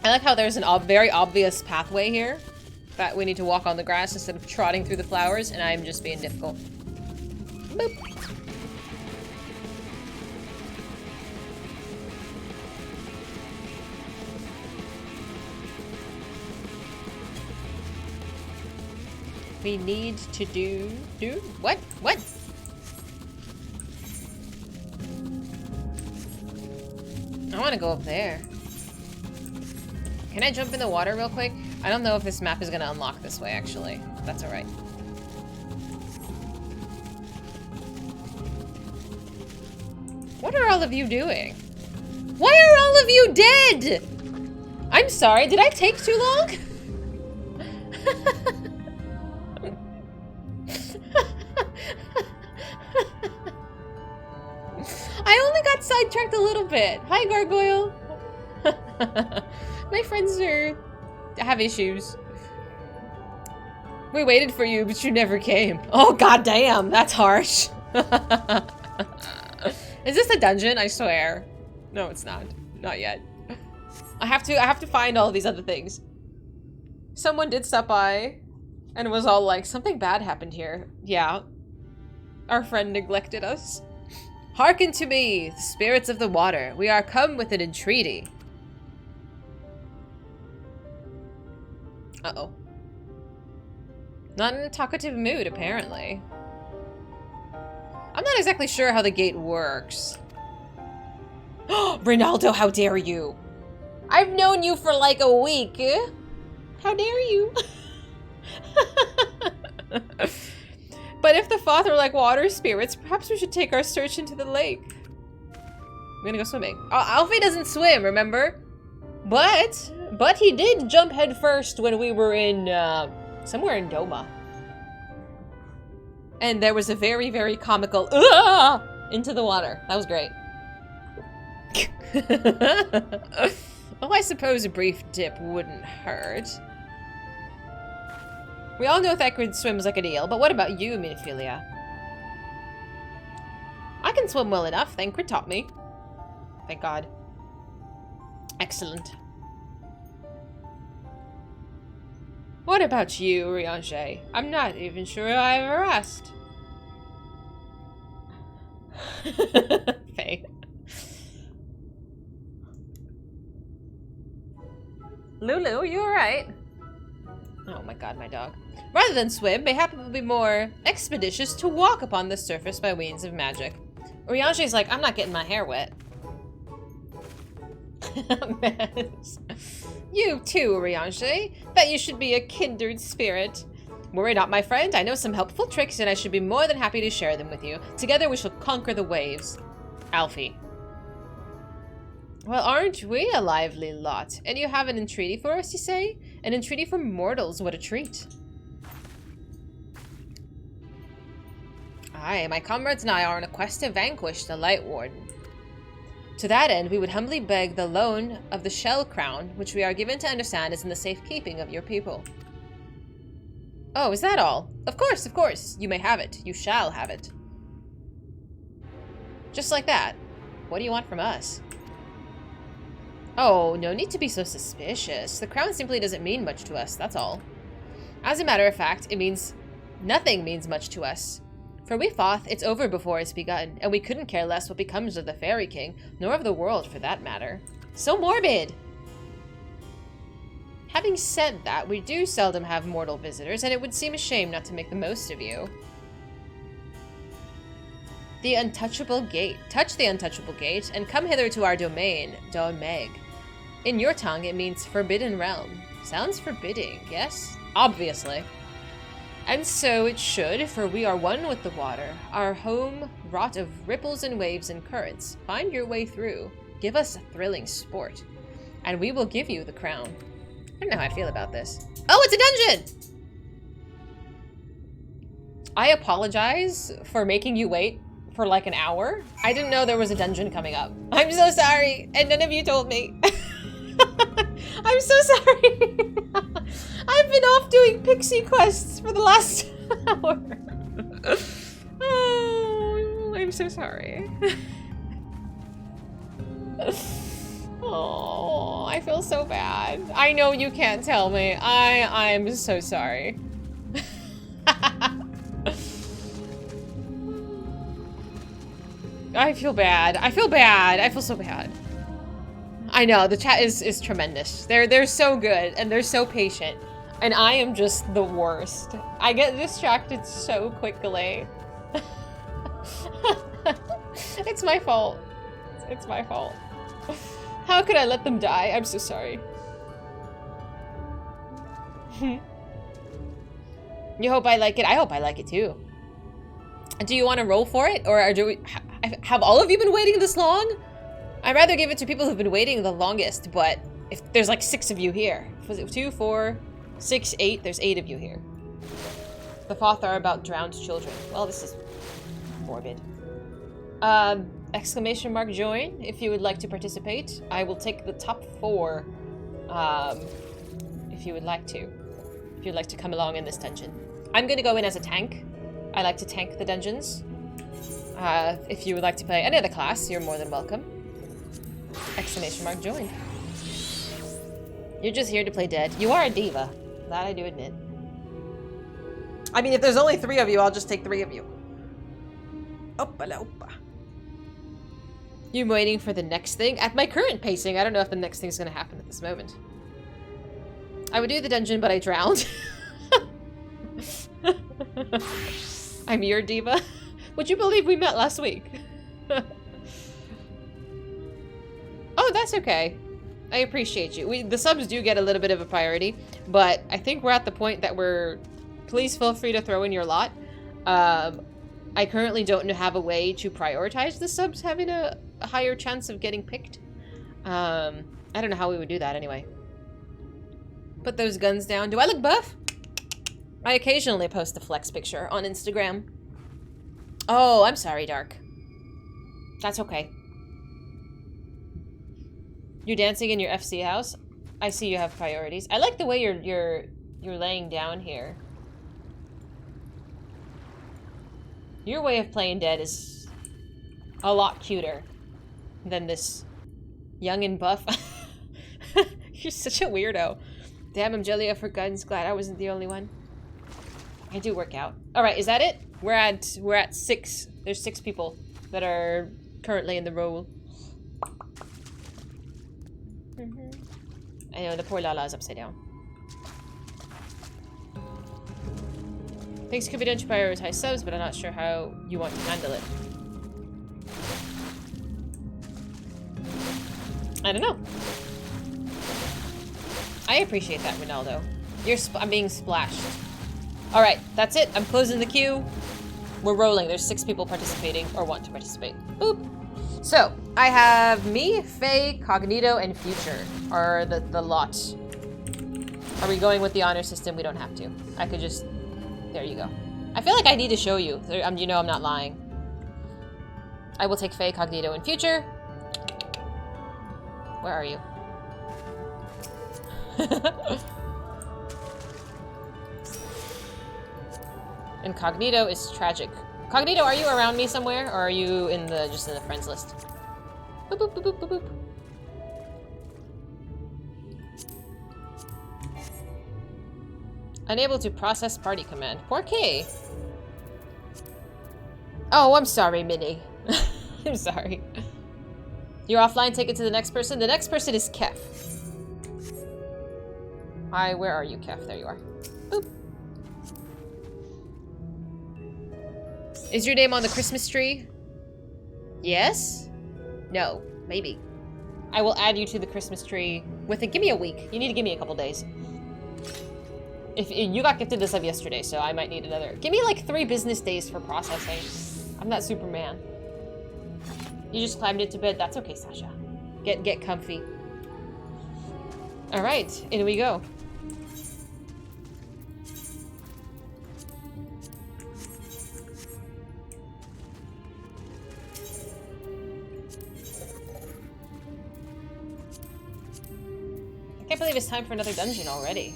I like how there's a very obvious pathway here. That we need to walk on the grass instead of trotting through the flowers, and I'm just being difficult. Boop. We need to do what? What? I want to go up there. Can I jump in the water real quick? I don't know if this map is going to unlock this way, actually. That's alright. What are all of you doing? Why are all of you dead? I'm sorry, did I take too long? I only got sidetracked a little bit. Hi, Gargoyle. My friends have issues. We waited for you, but you never came. Oh, goddamn, that's harsh. Is this a dungeon? I swear. No, it's not. Not yet. I have to find all these other things. Someone did stop by and was all like, something bad happened here. Yeah. Our friend neglected us. Hearken to me, the spirits of the water. We are come with an entreaty. Uh-oh. Not in a talkative mood, apparently. I'm not exactly sure how the gate works. Ronaldo, how dare you? I've known you for like a week. How dare you? But if the father like water spirits, perhaps we should take our search into the lake. I'm gonna go swimming. Alfie doesn't swim, remember? But he did jump head first when we were in, somewhere in Doma. And there was a very, very comical, into the water. That was great. Well, I suppose a brief dip wouldn't hurt. We all know Thancred swims like an eel, but what about you, Minophilia? I can swim well enough. Thancred taught me. Thank God. Excellent. What about you, Riange? I'm not even sure I ever asked. Faye. Lulu, you alright? Oh my god, my dog. Rather than swim, mayhap it will be more expeditious to walk upon the surface by means of magic. Riange's like, I'm not getting my hair wet. Mess. You too, Riange. Bet you should be a kindred spirit. Worry not, my friend. I know some helpful tricks, and I should be more than happy to share them with you. Together we shall conquer the waves. Alfie. Well, aren't we a lively lot? And you have an entreaty for us, you say? An entreaty for mortals, what a treat. Aye, my comrades and I are on a quest to vanquish the Light Warden. To that end, we would humbly beg the loan of the Shell Crown, which we are given to understand is in the safekeeping of your people. Oh, is that all? Of course, of course. You may have it. You shall have it. Just like that. What do you want from us? Oh, no need to be so suspicious. The crown simply doesn't mean much to us, that's all. As a matter of fact, it means nothing means much to us. For we Foth, it's over before it's begun, and we couldn't care less what becomes of the Fairy King, nor of the world for that matter. So morbid! Having said that, we do seldom have mortal visitors, and it would seem a shame not to make the most of you. The Untouchable Gate. Touch the Untouchable Gate, and come hither to our domain, Domeg. In your tongue, it means Forbidden Realm. Sounds forbidding, yes? Obviously. And so it should, for we are one with the water, our home wrought of ripples and waves and currents. Find your way through. Give us a thrilling sport, and we will give you the crown. I don't know how I feel about this. Oh, it's a dungeon! I apologize for making you wait for like an hour. I didn't know there was a dungeon coming up. I'm so sorry, and none of you told me. I'm so sorry. I've been off doing pixie quests for the last hour. Oh, I'm so sorry. Oh, I feel so bad. I know you can't tell me. I'm so sorry. I feel bad. I feel bad. I feel so bad. I know, the chat is tremendous. They're so good, and they're so patient. And I am just the worst. I get distracted so quickly. It's my fault. It's my fault. How could I let them die? I'm so sorry. You hope I like it? I hope I like it too. Do you want to roll for it? Or have all of you been waiting this long? I'd rather give it to people who've been waiting the longest, but if there's like 6 of you here. Was it 2, 4, 6, 8? There's 8 of you here. The Foth are about drowned children. Well, this is morbid. Exclamation mark join if you would like to participate. I will take the top 4 if you would like to. If you'd like to come along in this dungeon. I'm gonna go in as a tank. I like to tank the dungeons. If you would like to play any other class, you're more than welcome. Exclamation mark join. You're just here to play dead. You are a diva. That I do admit. I mean, if there's only 3 of you, I'll just take 3 of you. Oppa-lopa. You're waiting for the next thing? At my current pacing, I don't know if the next thing's gonna happen at this moment. I would do the dungeon, but I drowned. I'm your diva. Would you believe we met last week? Oh, that's okay. I appreciate you. The subs do get a little bit of a priority, but I think we're at the point that we're... Please feel free to throw in your lot. I currently don't have a way to prioritize the subs having a higher chance of getting picked. I don't know how we would do that anyway. Put those guns down. Do I look buff? I occasionally post a flex picture on Instagram. Oh, I'm sorry, Dark. That's okay. You're dancing in your FC house? I see you have priorities. I like the way you're laying down here. Your way of playing dead is a lot cuter than this young and buff. You're such a weirdo. Damn, I'm jelly for guns. Glad I wasn't the only one. I do work out. All right, is that it? We're at 6. There's 6 people that are currently in the role. I know the poor Lala is upside down. Things could be done to prioritize subs, but I'm not sure how you want to handle it. I don't know. I appreciate that, Ronaldo. I'm being splashed. All right, that's it. I'm closing the queue. We're rolling. There's 6 people participating or want to participate. Boop. So I have me, Faye, Cognito, and Future are the lot. Are we going with the honor system? We don't have to. I could just. There you go. I feel like I need to show you. You know I'm not lying. I will take Faye, Cognito, and Future. Where are you? Incognito is tragic. Cognito, are you around me somewhere, or are you in the just in the friends list? Boop boop boop boop boop boop. Unable to process party command. Poor K. Oh, I'm sorry, Minnie. I'm sorry. You're offline, take it to the next person. The next person is Kef. Hi, where are you, Kef? There you are. Boop. Is your name on the Christmas tree? Yes? No. Maybe. I will add you to the Christmas tree within. Give me a week. You need to give me a couple days. If you got gifted this of yesterday, so I might need another. Give me like 3 business days for processing. I'm not Superman. You just climbed into bed. That's okay, Sasha. Get comfy. All right, in we go. I can't believe it's time for another dungeon already.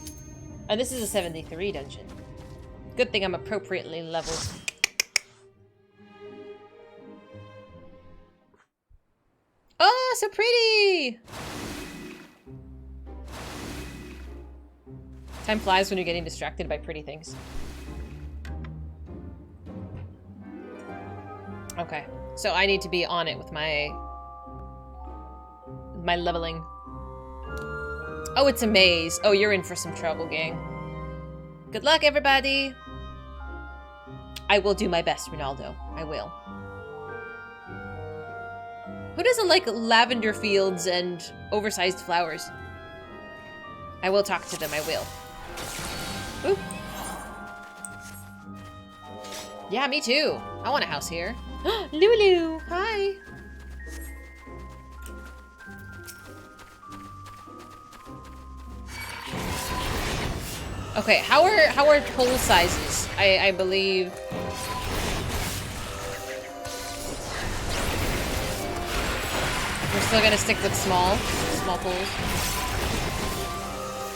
And this is a 73 dungeon. Good thing I'm appropriately leveled. Oh, so pretty! Time flies when you're getting distracted by pretty things. Okay, so I need to be on it with my leveling. Oh, it's a maze. Oh, you're in for some trouble, gang. Good luck, everybody. I will do my best, Ronaldo. I will. Who doesn't like lavender fields and oversized flowers? I will talk to them, I will. Boop. Yeah, me too. I want a house here. Lulu, hi. Okay, how are pool sizes? I believe. We're still gonna stick with small pools.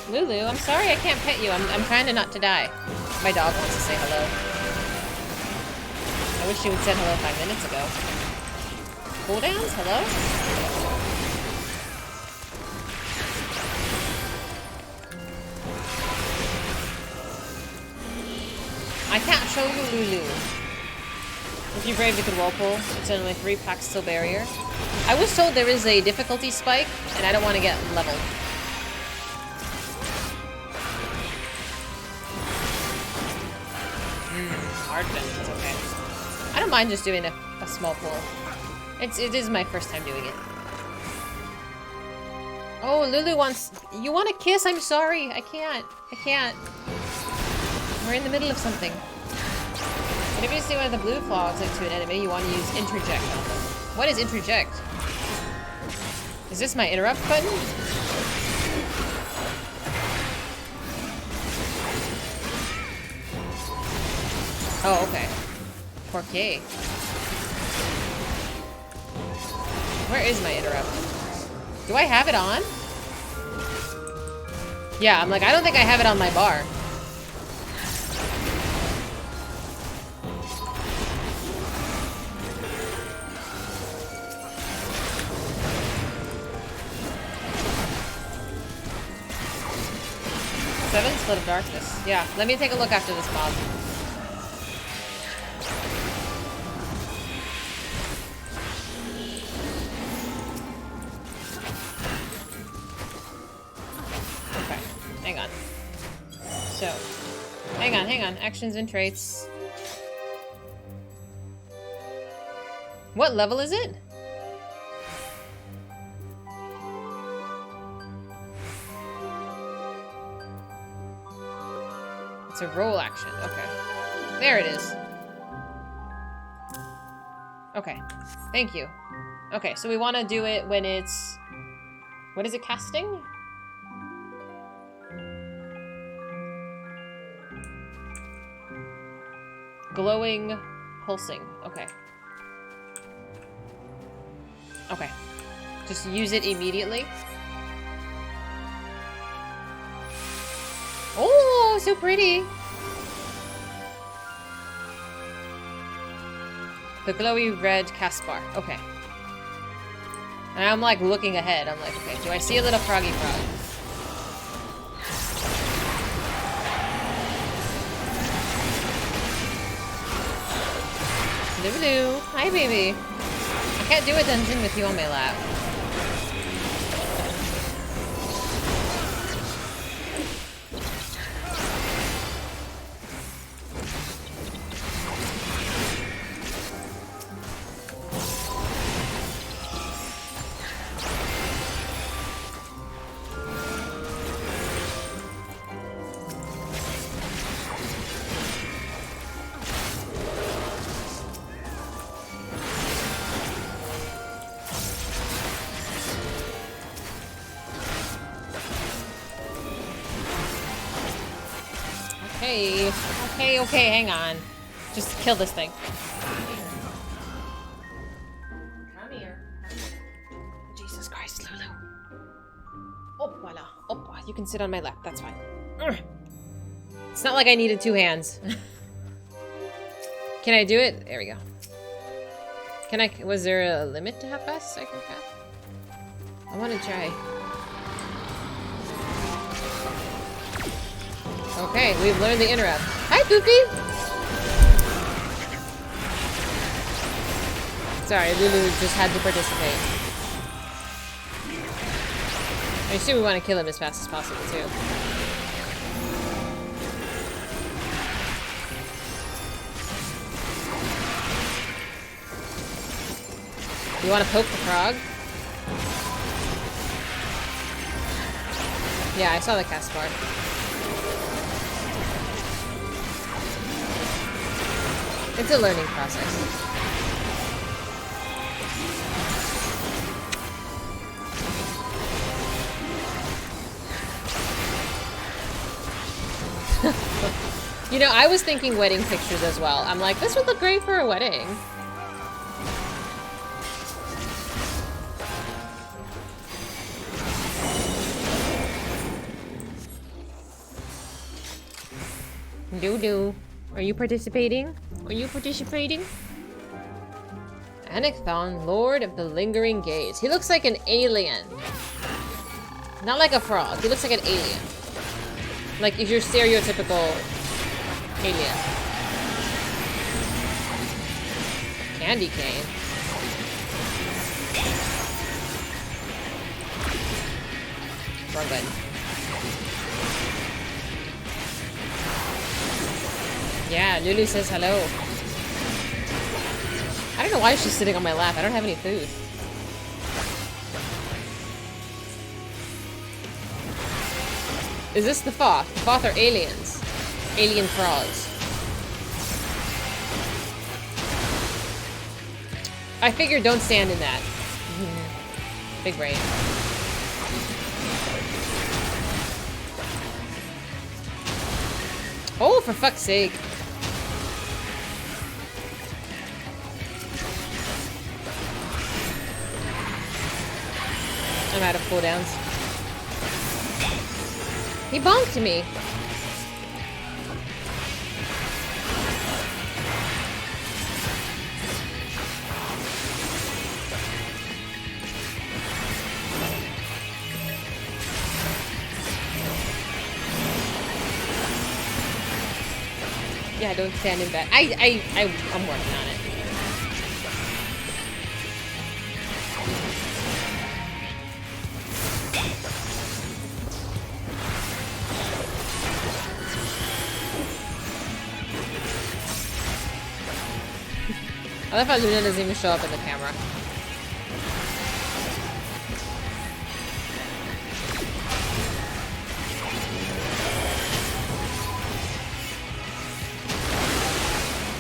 Lulu, I'm sorry I can't pet you. I'm trying to not to die. My dog wants to say hello. I wish she would said hello 5 minutes ago. Cooldowns? Hello? I can't show you Lulu. If you brave, you could whirlpool. It's only 3 packs till barrier. I was told there is a difficulty spike, and I don't want to get leveled. Hard then. It's okay. I don't mind just doing a small pool. It is my first time doing it. Oh, Lulu wants. You want a kiss? I'm sorry. I can't. We're in the middle of something. Whenever you see one of the blue flags into an enemy, you want to use interject on them. What is interject? Is this my interrupt button? Oh, okay. 4K. Where is my interrupt? Do I have it on? Yeah, I'm like, I don't think I have it on my bar. Seven Split of Darkness. Yeah, let me take a look after this mob. Okay, hang on. So, hang on. Actions and traits. What level is it? It's a roll action. Okay. There it is. Okay. Thank you. Okay, so we want to do it when it's... What is it casting? Glowing, pulsing. Okay. Okay. Just use it immediately. Oh, so pretty. The glowy red cast bar. Okay. And I'm like looking ahead. I'm like, okay, do I see a little froggy frog? Lulu. Hi, baby. I can't do a dungeon with you on my lap. Okay, hang on. Just kill this thing. Come here. Jesus Christ, Lulu. Oh, voila. Oh, you can sit on my lap. That's fine. It's not like I needed two hands. Can I do it? There we go. Can I... Was there a limit to how fast I can cap? I want to try. Okay, we've learned the interrupt. Hi, Goofy! Sorry, Lulu just had to participate. I assume we want to kill him as fast as possible, too. You want to poke the frog? Yeah, I saw the cast bar. It's a learning process. You know, I was thinking wedding pictures as well. I'm like, this would look great for a wedding. Doo-doo. Are you participating? Are you participating? Anakthon, Lord of the Lingering Gaze. He looks like an alien. Not like a frog. He looks like an alien. Like if you're stereotypical alien. Candy cane. Wrong button. Yeah, Lulu says hello. I don't know why she's sitting on my lap. I don't have any food. Is this the Foth? The Foth are aliens. Alien frogs. I figured don't stand in that. Big brain. Oh, for fuck's sake. I'm out of cooldowns. He bonked me. Yeah, don't stand in bed. I'm working on it. I love how Luna doesn't even show up in the camera.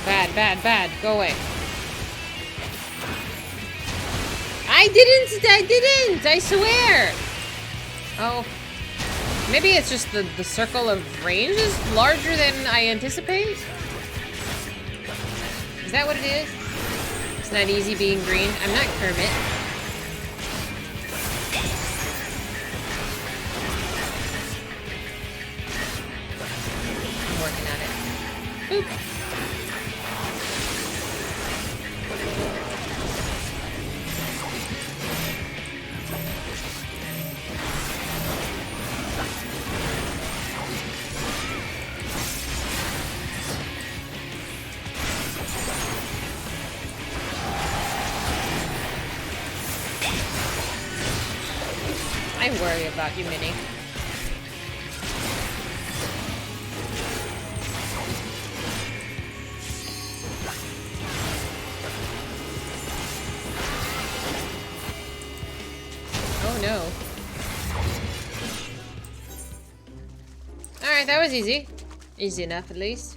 Bad, bad, bad. Go away. I didn't! I swear! Oh. Maybe it's just the circle of range is larger than I anticipate? Is that what it is? It's not easy being green. I'm not Kermit. I'm working on it. Oop. I worry about you, Minnie. Oh no. Alright, that was easy. Easy enough, at least.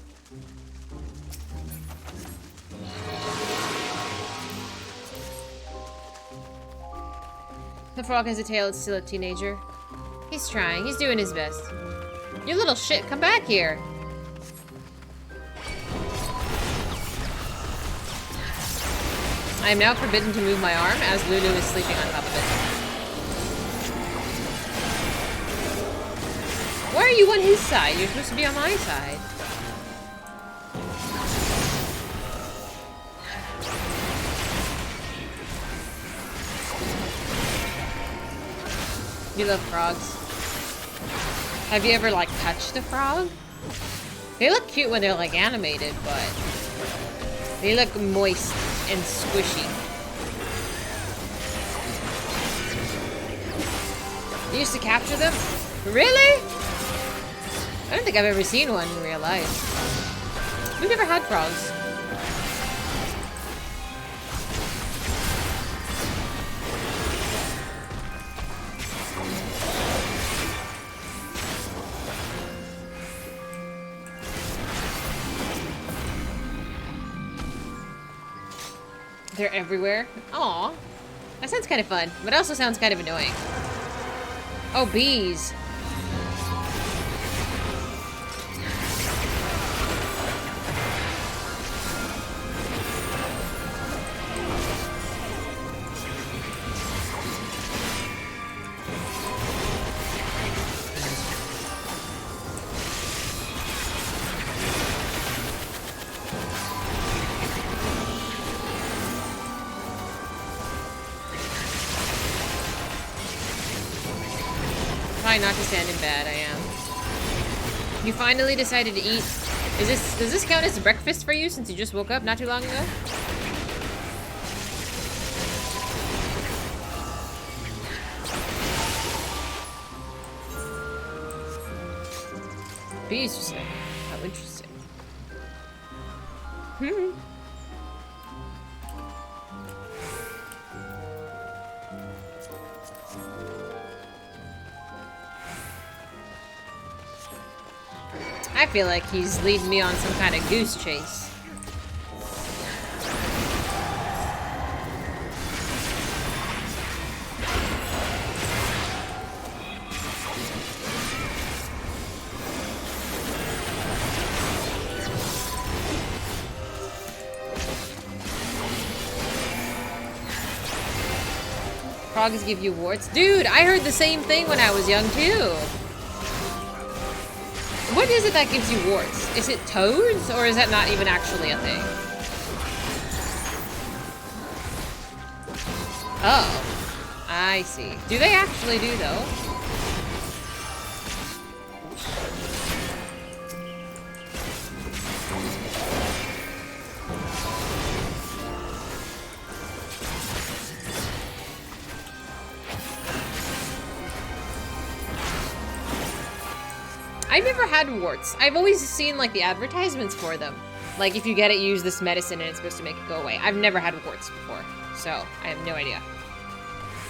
The frog has a tail, it's still a teenager. He's trying, he's doing his best. You little shit, come back here. I am now forbidden to move my arm as Lulu is sleeping on top of it. Why are you on his side? You're supposed to be on my side. You love frogs. Have you ever, like, touched a frog? They look cute when they're, like, animated, but they look moist and squishy. You used to capture them? Really? I don't think I've ever seen one in real life. We've never had frogs. They're everywhere. Aw. That sounds kind of fun, but it also sounds kind of annoying. Oh, bees. Not to stand in bed, I am. You finally decided to eat. Does this count as breakfast for you since you just woke up not too long ago? Bees, you say? How interesting. I feel like he's leading me on some kind of goose chase. Frogs give you warts. Dude, I heard the same thing when I was young too. What is it that gives you warts? Is it toads, or is that not even actually a thing? Oh, I see. Do they actually do though? I've never had warts. I've always seen like the advertisements for them. Like if you get it, use this medicine and it's supposed to make it go away. I've never had warts before, so I have no idea.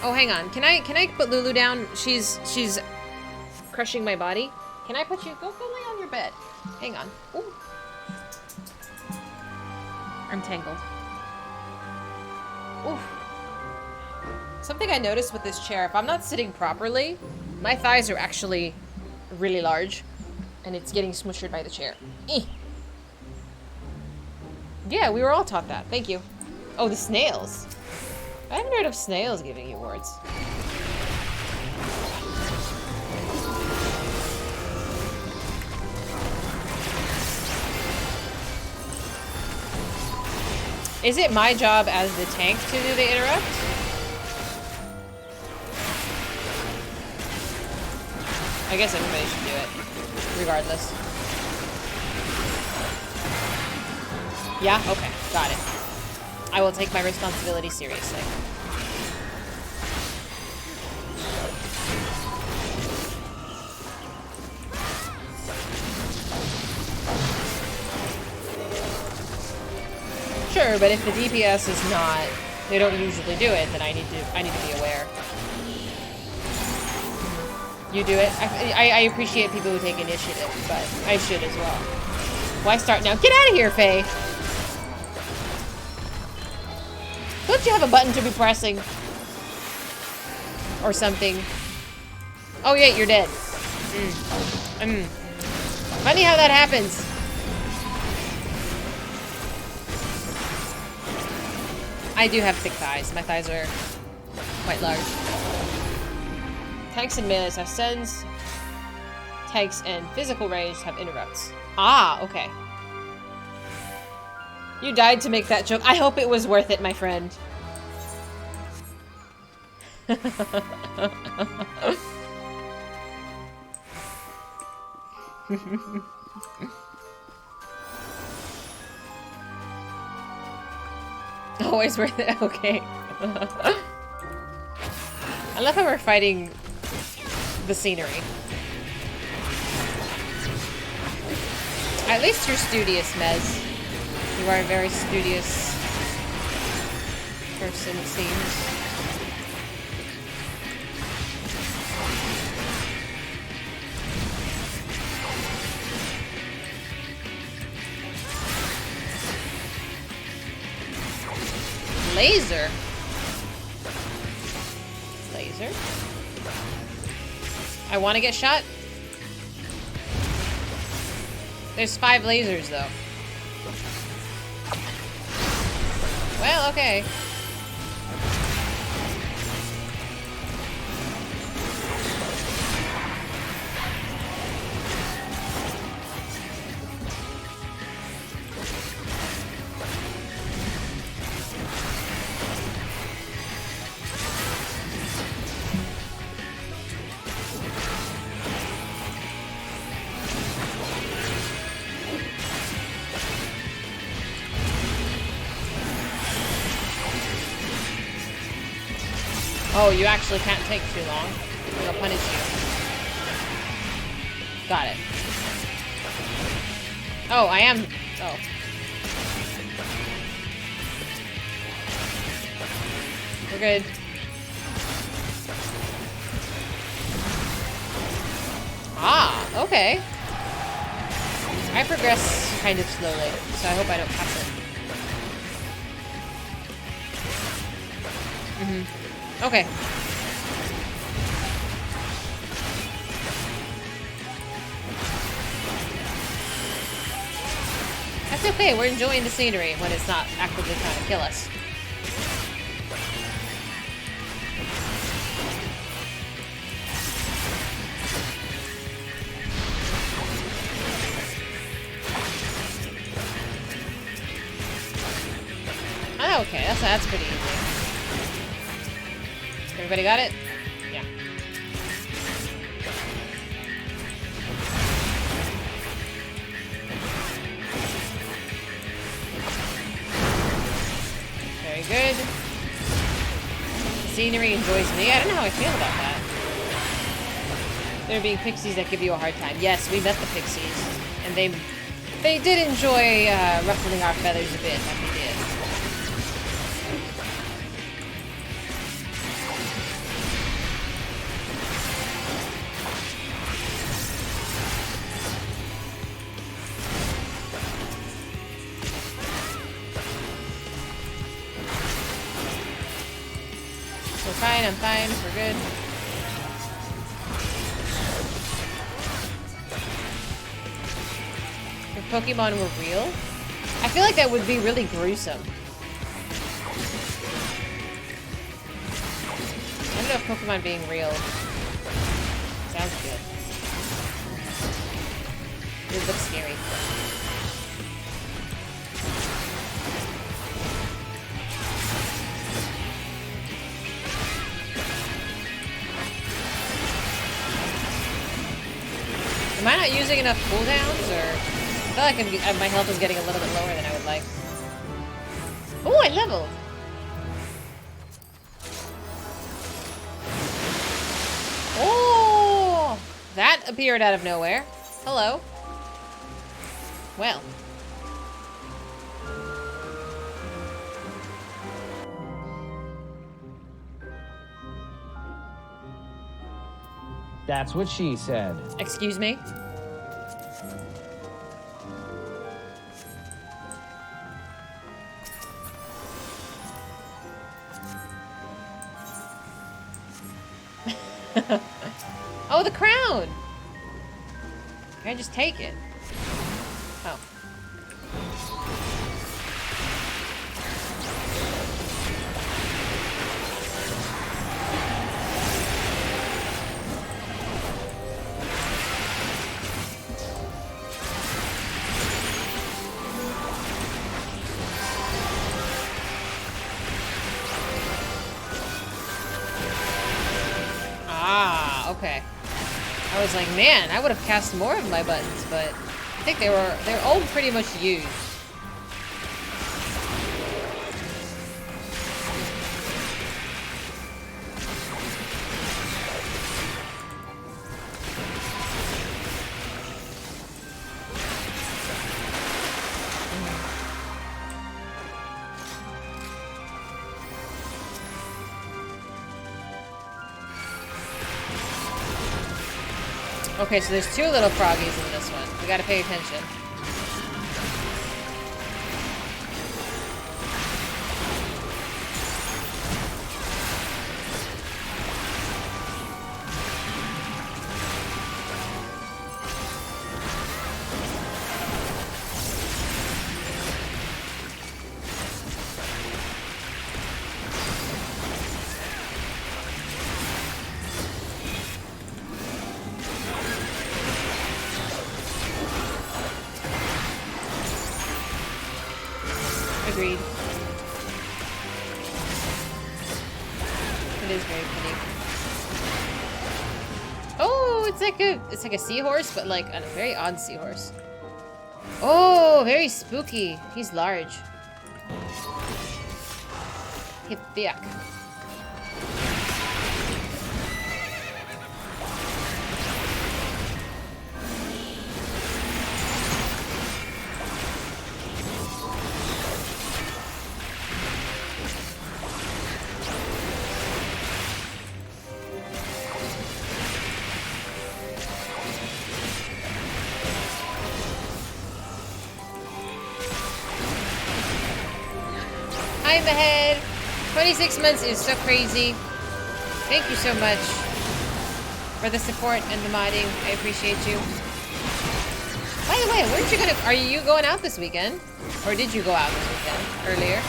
Oh, hang on. Can I put Lulu down? She's crushing my body. Can I put you? Go lay on your bed. Hang on. Ooh. I'm tangled. Ooh. Something I noticed with this chair, if I'm not sitting properly, my thighs are actually really large, and it's getting smushed by the chair. Yeah, we were all taught that. Thank you. Oh, the snails. I haven't heard of snails giving you warts. Is it my job as the tank to do the interrupt? I guess everybody should do it, regardless. Yeah? Okay. Got it. I will take my responsibility seriously. Sure, but if the DPS is not, they don't usually do it, then I need to be aware. You do it. I appreciate people who take initiative, but I should as well. Why start now? Get out of here, Faye! Don't you have a button to be pressing? Or something. Oh, yeah, you're dead. Funny how that happens. I do have thick thighs. My thighs are quite large. Tanks and melees have sends. Tanks and physical range have interrupts. Ah, okay. You died to make that joke. I hope it was worth it, my friend. Always worth it. Okay. I love how we're fighting the scenery. At least you're studious, Mez. You are a very studious person, it seems. Laser? Laser? I want to get shot? There's 5 lasers, though. Well, okay. Oh, you actually can't take too long. They'll punish you. Got it. Oh, I am... Oh. We're good. Ah, okay. I progress kind of slowly, so I hope I don't pass it. Okay. That's okay, we're enjoying the scenery when it's not actively trying to kill us. Okay, that's pretty easy. Everybody got it? Yeah. Very good. The scenery enjoys me. I don't know how I feel about that. There being pixies that give you a hard time. Yes, we met the pixies, and they did enjoy ruffling our feathers a bit. That we did. We're fine. I'm fine. We're good. Pokemon were real? I feel like that would be really gruesome. I don't know if Pokemon being real sounds good. It looks scary. Am I not using enough cooldowns, or... I feel like my health is getting a little bit lower than I would like. Oh, I leveled! Oh! That appeared out of nowhere. Hello. Well. That's what she said. Excuse me? Oh, the crown! Can I just take it? Oh. Okay. I was like, man, I would have cast more of my buttons, but I think they're all pretty much used. Okay, so there's two little froggies in this one. We gotta pay attention. Agreed. It is very pretty. Oh, it's like a seahorse, but like a very odd seahorse. Oh, very spooky. He's large. Yuck. I'm ahead. 26 months is so crazy. Thank you so much for the support and the modding. I appreciate you. By the way, weren't you gonna... Are you going out this weekend? Or did you go out this weekend earlier?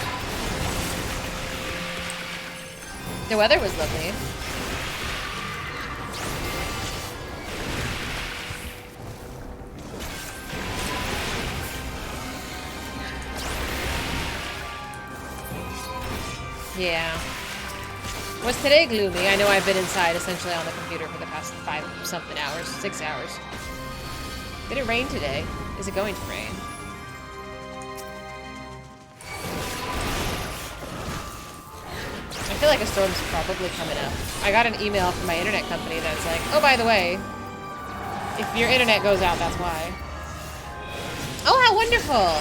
The weather was lovely. Yeah. Was today gloomy? I know I've been inside essentially on the computer for the past 5-something hours, 6 hours. Did it rain today? Is it going to rain? I feel like a storm's probably coming up. I got an email from my internet company that's like, oh, by the way, if your internet goes out, that's why. Oh, how wonderful!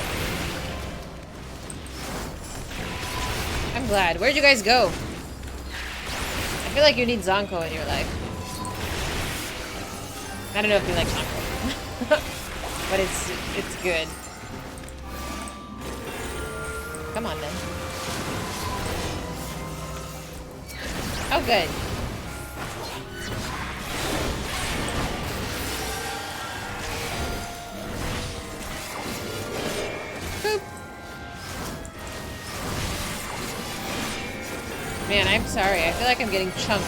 I'm glad. Where'd you guys go? I feel like you need Zonko in your life. I don't know if you like Zonko. But it's good. Come on, then. Oh, good. Boop. Man, I'm sorry. I feel like I'm getting chunked.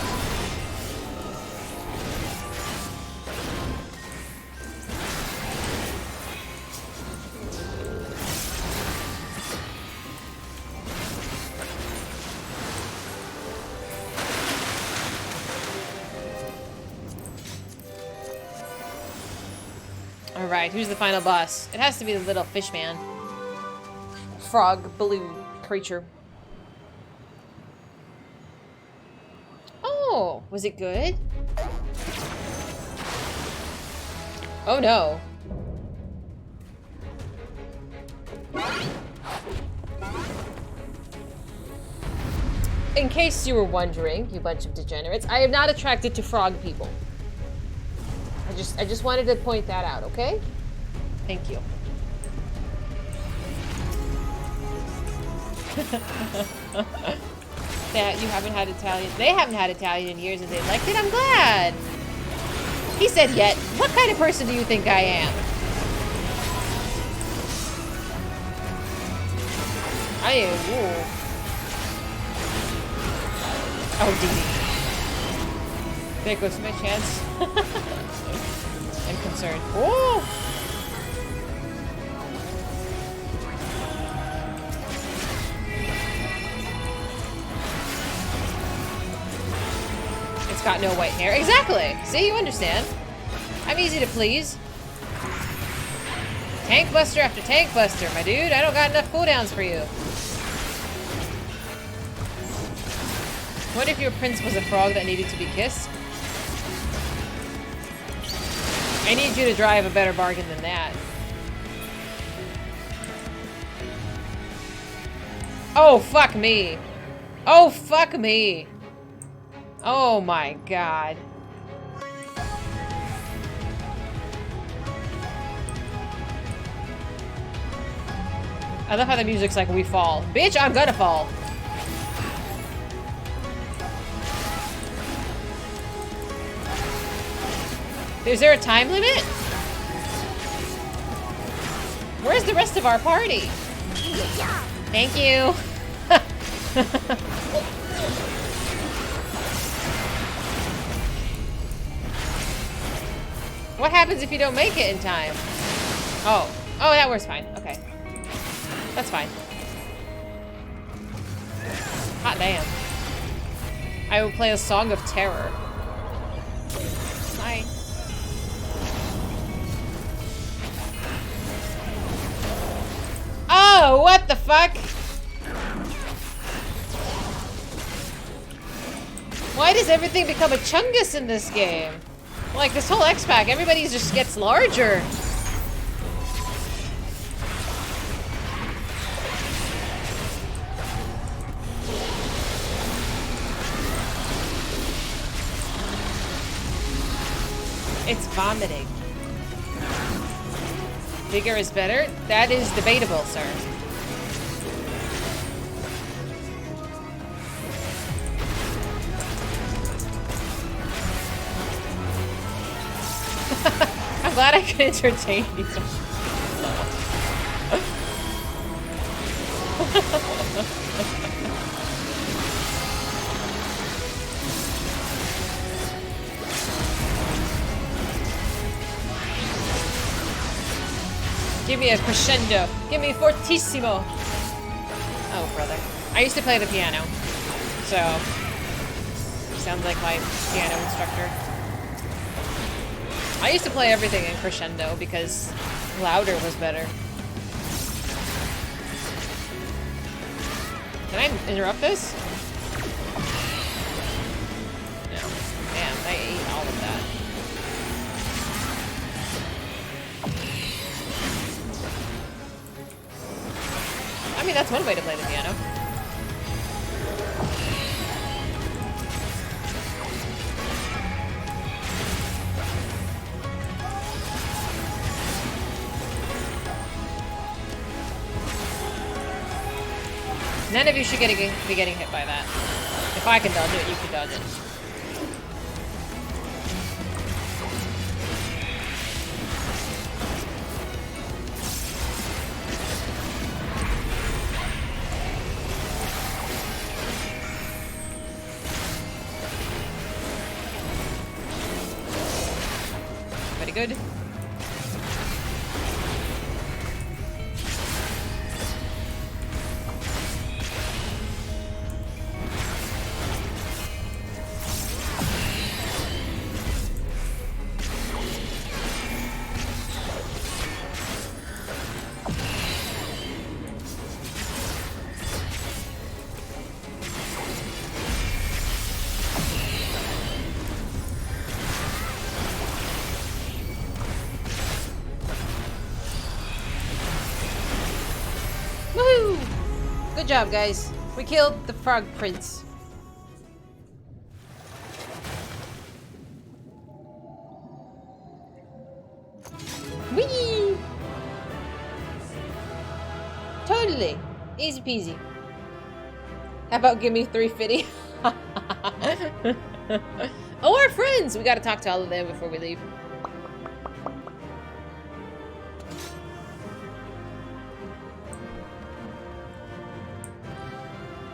Alright, who's the final boss? It has to be the little fish man. Frog, blue creature. Oh, was it good? Oh no. In case you were wondering, you bunch of degenerates, I am not attracted to frog people. I just wanted to point that out, okay? Thank you. That you haven't had Italian. They haven't had Italian in years and they liked it. I'm glad. He said yet. What kind of person do you think I am? I am. Ooh. Oh, Dee. There goes my chance. I'm concerned. Oh! It's got no white hair. Exactly! See, you understand. I'm easy to please. Tank buster after tank buster, my dude. I don't got enough cooldowns for you. What if your prince was a frog that needed to be kissed? I need you to drive a better bargain than that. Oh, fuck me. Oh, fuck me. Oh my god. I love how the music's like, we fall. Bitch, I'm gonna fall. Is there a time limit? Where's the rest of our party? Thank you. What happens if you don't make it in time? Oh. Oh, that works fine. Okay. That's fine. Hot damn. I will play a song of terror. Hi. Oh, what the fuck? Why does everything become a chungus in this game? Like this whole X-Pack, everybody just gets larger. It's vomiting. Bigger is better? That is debatable, sir. I'm glad I could entertain you. Give me a crescendo. Give me fortissimo. Oh, brother. I used to play the piano. So, sounds like my piano instructor. I used to play everything in crescendo because louder was better. Can I interrupt this? No. Damn, I ate all of that. I mean, that's one way to play the piano. None of you should be getting hit by that. If I can dodge it, you can dodge it. Very good. Woohoo! Good job, guys. We killed the Frog Prince. Whee! Totally. Easy peasy. How about give me 350? Oh, our friends! We gotta talk to all of them before we leave.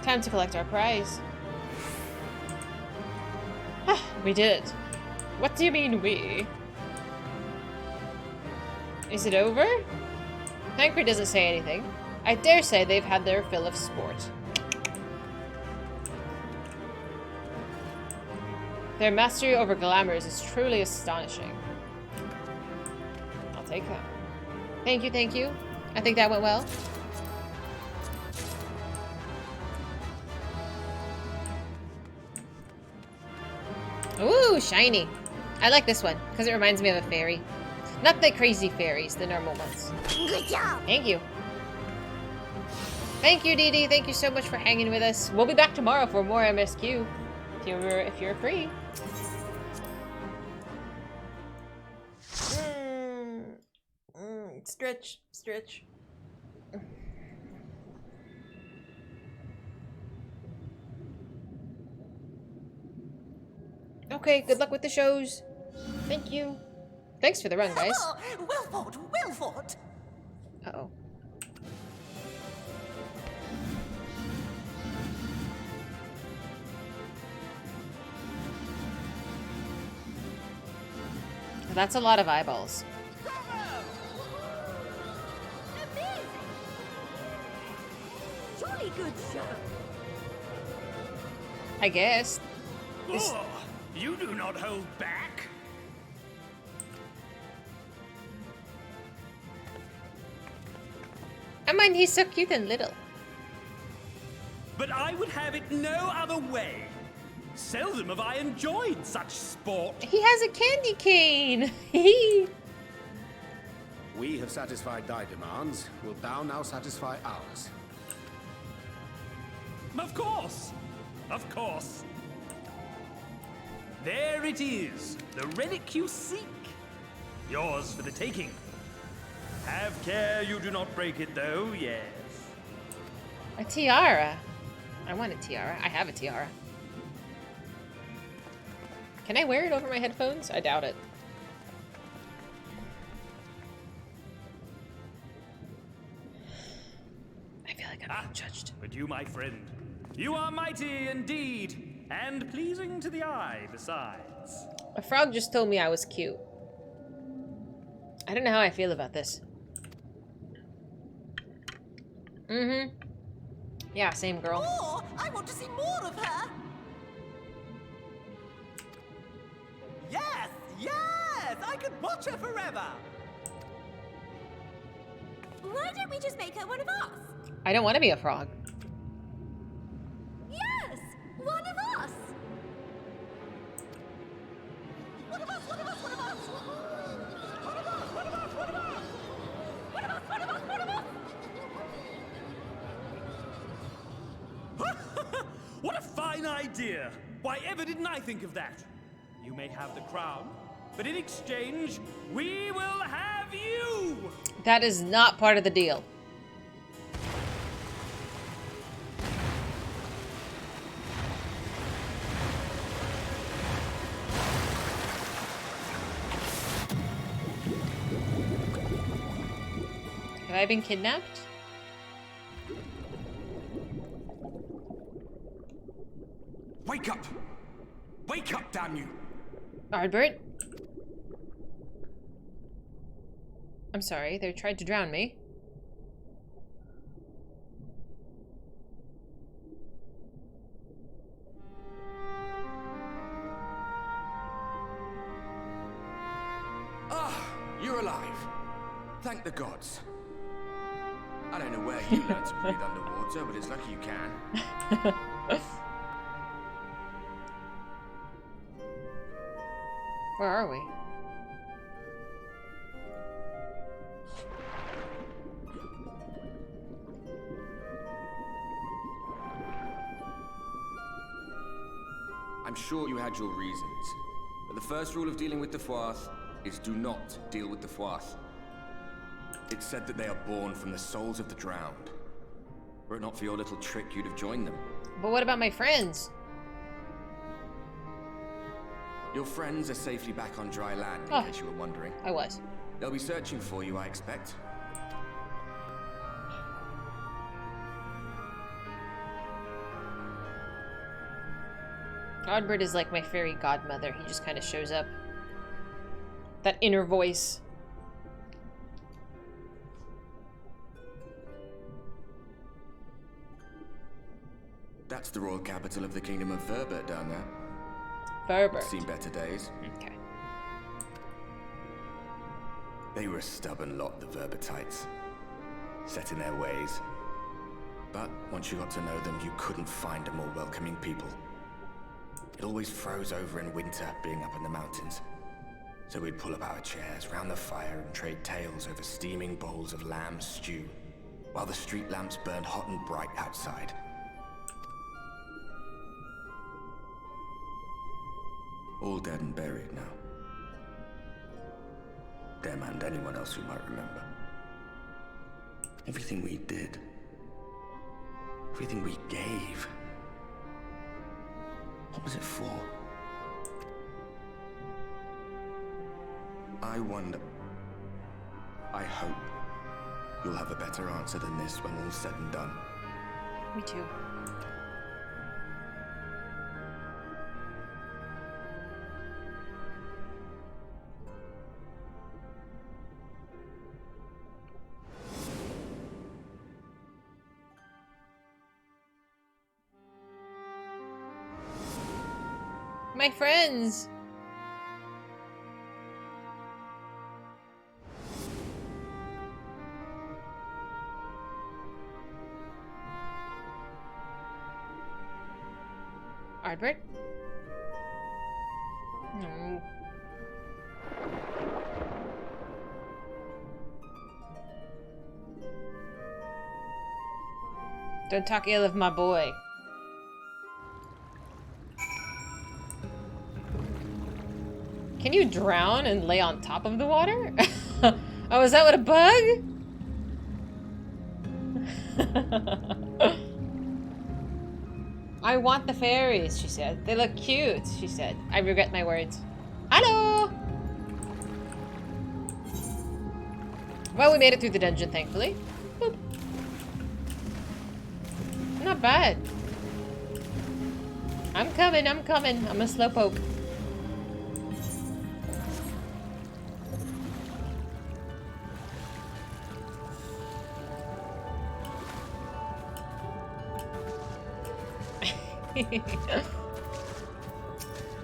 Time to collect our prize. We did it. What do you mean, we? Is it over? Tancred doesn't say anything. I dare say they've had their fill of sport. Their mastery over glamours is truly astonishing. I'll take that. Thank you, thank you. I think that went well. Ooh, shiny. I like this one, because it reminds me of a fairy. Not the crazy fairies, the normal ones. Good job. Thank you. Thank you, Dee Dee. Thank you so much for hanging with us. We'll be back tomorrow for more MSQ. If you're free. Stretch, stretch. Okay, good luck with the shows. Thank you. Thanks for the run, guys. Well fought, well fought. Uh-oh. That's a lot of eyeballs. Jolly good show. I guess. Oh, you do not hold back. I mean, he's so cute and little. But I would have it no other way. Seldom have I enjoyed such sport. He has a candy cane. We have satisfied thy demands. Wilt thou now satisfy ours? Of course. Of course. There it is. The relic you seek. Yours for the taking. Have care you do not break it, though, yes. A tiara. I want a tiara. I have a tiara. Can I wear it over my headphones? I doubt it. I feel like I'm being judged. But you, my friend, you are mighty indeed, and pleasing to the eye besides. A frog just told me I was cute. I don't know how I feel about this. Yeah, same girl. Oh, I want to see more of her. Yes, yes! I could watch her forever. Why don't we just make her one of us? I don't want to be a frog. Yes, one of us. One of us, one of us, one of us. One of us, one of us, one of us. One of us, one of us, one of us. What a fine idea! Why ever didn't I think of that? You may have the crown, but in exchange, we will have you! That is not part of the deal. Have I been kidnapped? Wake up! Wake up, damn you! Ardbert? I'm sorry, they tried to drown me. Ah, you're alive. Thank the gods. I don't know where you learned to breathe underwater, but it's lucky you can. Where are we? I'm sure you had your reasons, but the first rule of dealing with the Fwaath is do not deal with the Fwaath. It's said that they are born from the souls of the drowned. Were it not for your little trick, you'd have joined them. But what about my friends? Your friends are safely back on dry land, in case you were wondering. I was. They'll be searching for you, I expect. Ardbert is like my fairy godmother. He just kind of shows up. That inner voice. That's the royal capital of the kingdom of Verbert down there. Verbert. Seen better days. Okay. They were a stubborn lot, the Verbertites. Set in their ways. But once you got to know them, you couldn't find a more welcoming people. It always froze over in winter, being up in the mountains. So we'd pull up our chairs round the fire and trade tales over steaming bowls of lamb stew, while the street lamps burned hot and bright outside. All dead and buried now. Them and anyone else who might remember. Everything we did. Everything we gave. What was it for? I wonder. I hope you'll have a better answer than this when all's said and done. Me too. My friends! Ardbert? No. Don't talk ill of my boy. Can you drown and lay on top of the water? Oh, is that what a bug? I want the fairies, she said. They look cute, she said. I regret my words. Hello! Well, we made it through the dungeon, thankfully. Boop. Not bad. I'm coming, I'm coming. I'm a slowpoke.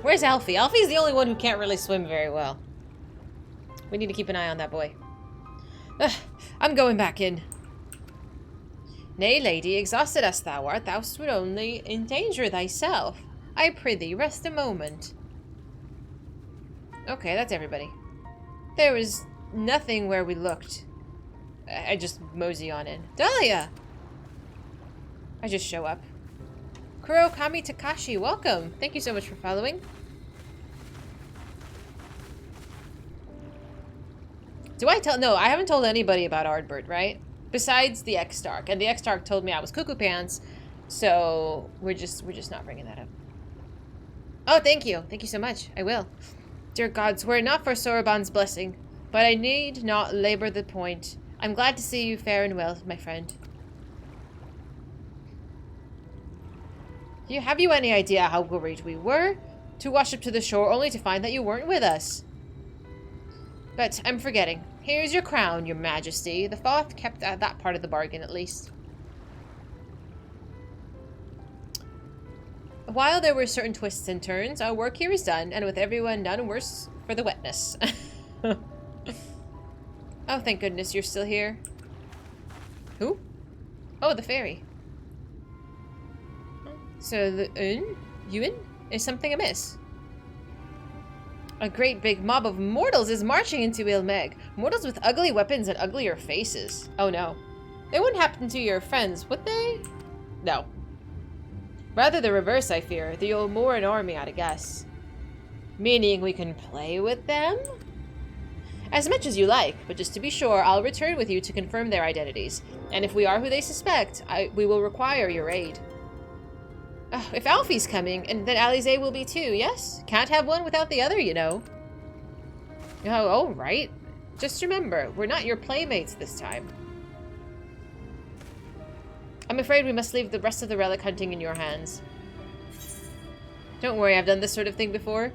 Where's Alfie? Alfie's the only one who can't really swim very well. We need to keep an eye on that boy. Ugh, I'm going back in. Nay, lady, exhausted as thou art, thou would only endanger thyself. I prithee, rest a moment. Okay, that's everybody. There was nothing where we looked. I just mosey on in. Dahlia! I just show up. Kurokami Takashi, welcome. Thank you so much for following. Do I tell? No, I haven't told anybody about Ardbert, right? Besides the X-Stark. And the X-Stark told me I was cuckoo pants. So we're just not bringing that up. Oh, thank you. Thank you so much. I will. Dear gods, were it not for Soroban's blessing. But I need not labor the point. I'm glad to see you fair and well, my friend. Have you any idea how worried we were? To wash up to the shore only to find that you weren't with us. But I'm forgetting. Here's your crown, your majesty. The Thoth kept that part of the bargain, at least. While there were certain twists and turns, our work here is done, and with everyone none worse for the wetness. Oh, thank goodness you're still here. Who? Oh, the fairy. So the Yuan? Is something amiss? A great big mob of mortals is marching into Ilmeg. Mortals with ugly weapons and uglier faces. Oh no. They wouldn't happen to your friends, would they? No. Rather the reverse, I fear. The Olmoran army, I'd guess. Meaning we can play with them? As much as you like, but just to be sure, I'll return with you to confirm their identities. And if we are who they suspect, we will require your aid. If Alfie's coming, and then Alize will be too, yes? Can't have one without the other, you know. Oh, right. Just remember, we're not your playmates this time. I'm afraid we must leave the rest of the relic hunting in your hands. Don't worry, I've done this sort of thing before.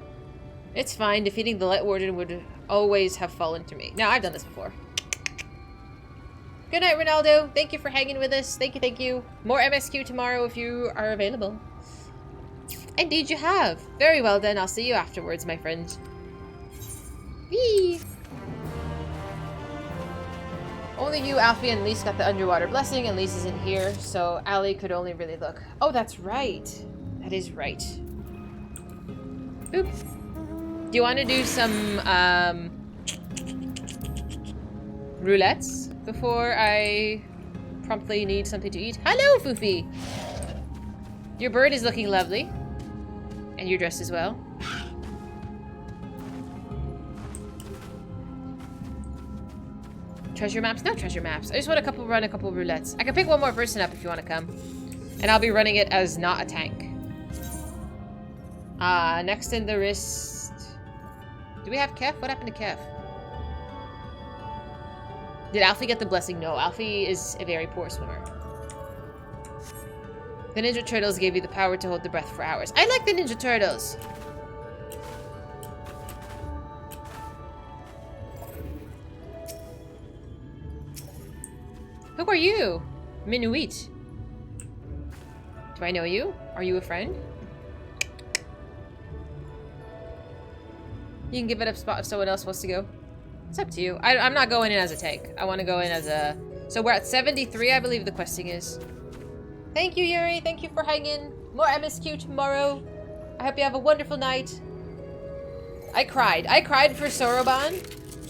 It's fine, defeating the Light Warden would always have fallen to me. Now, I've done this before. Good night, Ronaldo. Thank you for hanging with us. Thank you, thank you. More MSQ tomorrow if you are available. Indeed you have. Very well then, I'll see you afterwards, my friend. Whee! Only you, Alfie, and Lise got the underwater blessing, and Lise isn't here, so Ali could only really look. Oh, that's right. That is right. Oop. Do you want to do some, roulettes before I promptly need something to eat? Hello, Foofy! Your bird is looking lovely. And you're dressed as well. Treasure maps? Not treasure maps. I just want to run a couple roulettes. I can pick one more person up if you want to come. And I'll be running it as not a tank. Next in the wrist. Do we have Kef? What happened to Kef? Did Alfie get the blessing? No, Alfie is a very poor swimmer. The Ninja Turtles gave you the power to hold the breath for hours. I like the Ninja Turtles! Who are you? Minuit. Do I know you? Are you a friend? You can give it a spot if someone else wants to go. It's up to you. I'm not going in as a tank. I want to go in as a... So we're at 73, I believe the questing is. Thank you, Yuri. Thank you for hanging. More MSQ tomorrow. I hope you have a wonderful night. I cried. I cried for Soroban.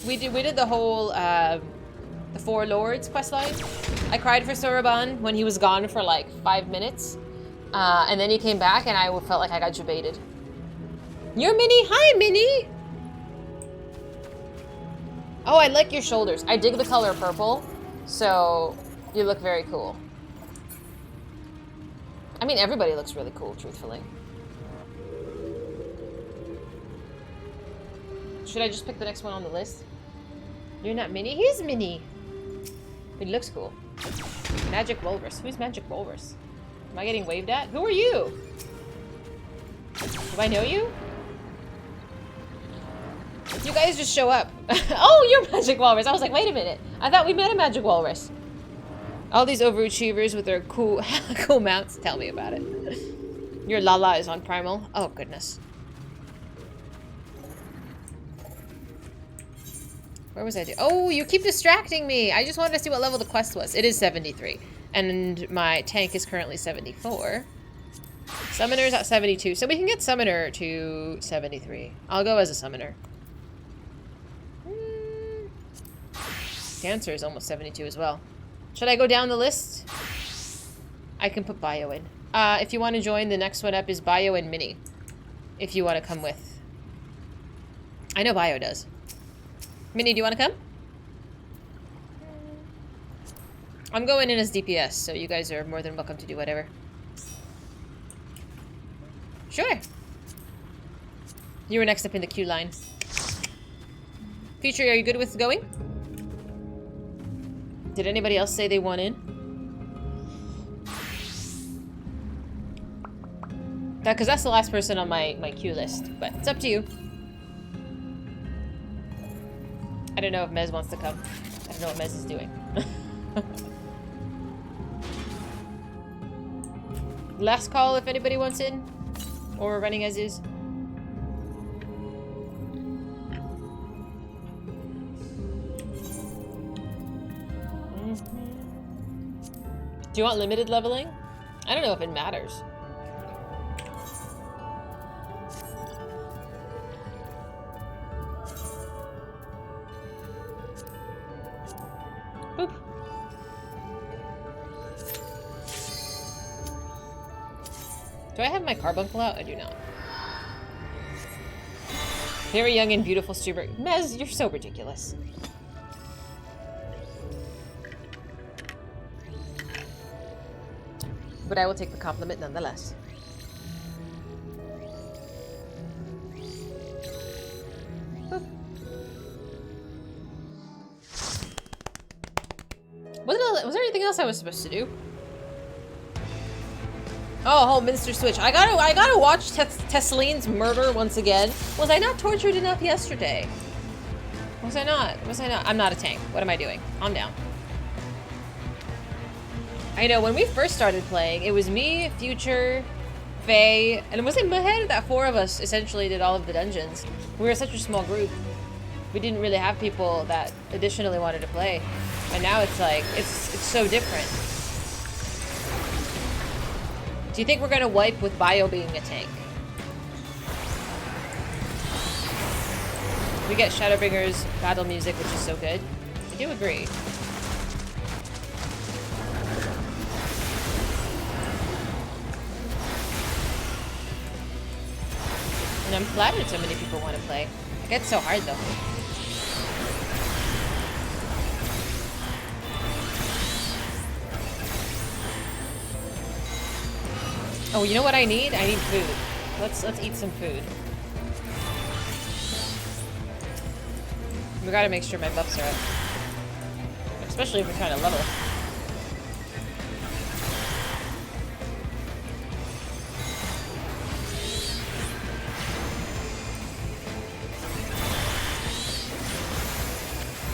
We did the whole, the Four Lords questline. I cried for Soroban when he was gone for like 5 minutes. And then he came back and I felt like I got jebaited. You're Minnie. Hi, Minnie. Oh, I like your shoulders. I dig the color purple. So you look very cool. I mean, everybody looks really cool, truthfully. Should I just pick the next one on the list? You're not Minnie? He's Minnie! It looks cool. Magic Walrus. Who's Magic Walrus? Am I getting waved at? Who are you? Do I know you? You guys just show up. Oh, you're Magic Walrus! I was like, wait a minute. I thought we met a Magic Walrus. All these overachievers with their cool mounts. Tell me about it. Your Lala is on Primal. Oh, goodness. Where was I? Oh, you keep distracting me. I just wanted to see what level the quest was. It is 73. And my tank is currently 74. Summoner's at 72. So we can get Summoner to 73. I'll go as a Summoner. Dancer is almost 72 as well. Should I go down the list? I can put Bio in. If you want to join, the next one up is Bio and Mini. If you want to come with. I know Bio does. Mini, do you want to come? I'm going in as DPS, so you guys are more than welcome to do whatever. Sure. You were next up in the queue line. Future, are you good with going? Did anybody else say they want in? Because that's the last person on my queue list, but it's up to you. I don't know if Mez wants to come. I don't know what Mez is doing. Last call if anybody wants in. Or we're running as is. Do you want limited leveling? I don't know if it matters. Boop. Do I have my carbuncle out? I do not. Very young and beautiful streamer. Mez, you're so ridiculous. But I will take the compliment nonetheless. Boop. Was there anything else I was supposed to do? Oh, whole Minster Switch. I gotta watch Tesseline's murder once again. Was I not tortured enough yesterday? Was I not? Was I not? I'm not a tank. What am I doing? Calm down. I know, when we first started playing, it was me, Future, Faye, and was it Mahed that four of us essentially did all of the dungeons? We were such a small group. We didn't really have people that additionally wanted to play. And now it's like, it's so different. Do you think we're gonna wipe with Bio being a tank? We get Shadowbringers battle music, which is so good. I do agree. And I'm flattered so many people want to play. It gets so hard though. Oh, you know what I need? I need food. Let's eat some food. We gotta make sure my buffs are up. Especially if we're trying to level.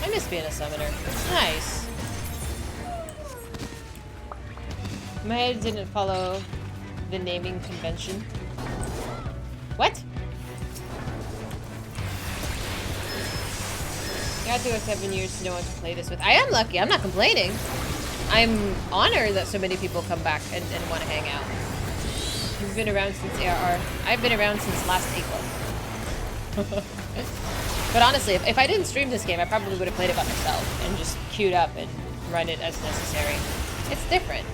I miss being a summoner. It's nice. My head didn't follow the naming convention. What? Got to go 7 years to know one to play this with. I am lucky. I'm not complaining. I'm honored that so many people come back and want to hang out. You've been around since ARR. I've been around since last April. But honestly, if I didn't stream this game, I probably would have played it by myself and just queued up and run it as necessary. It's different.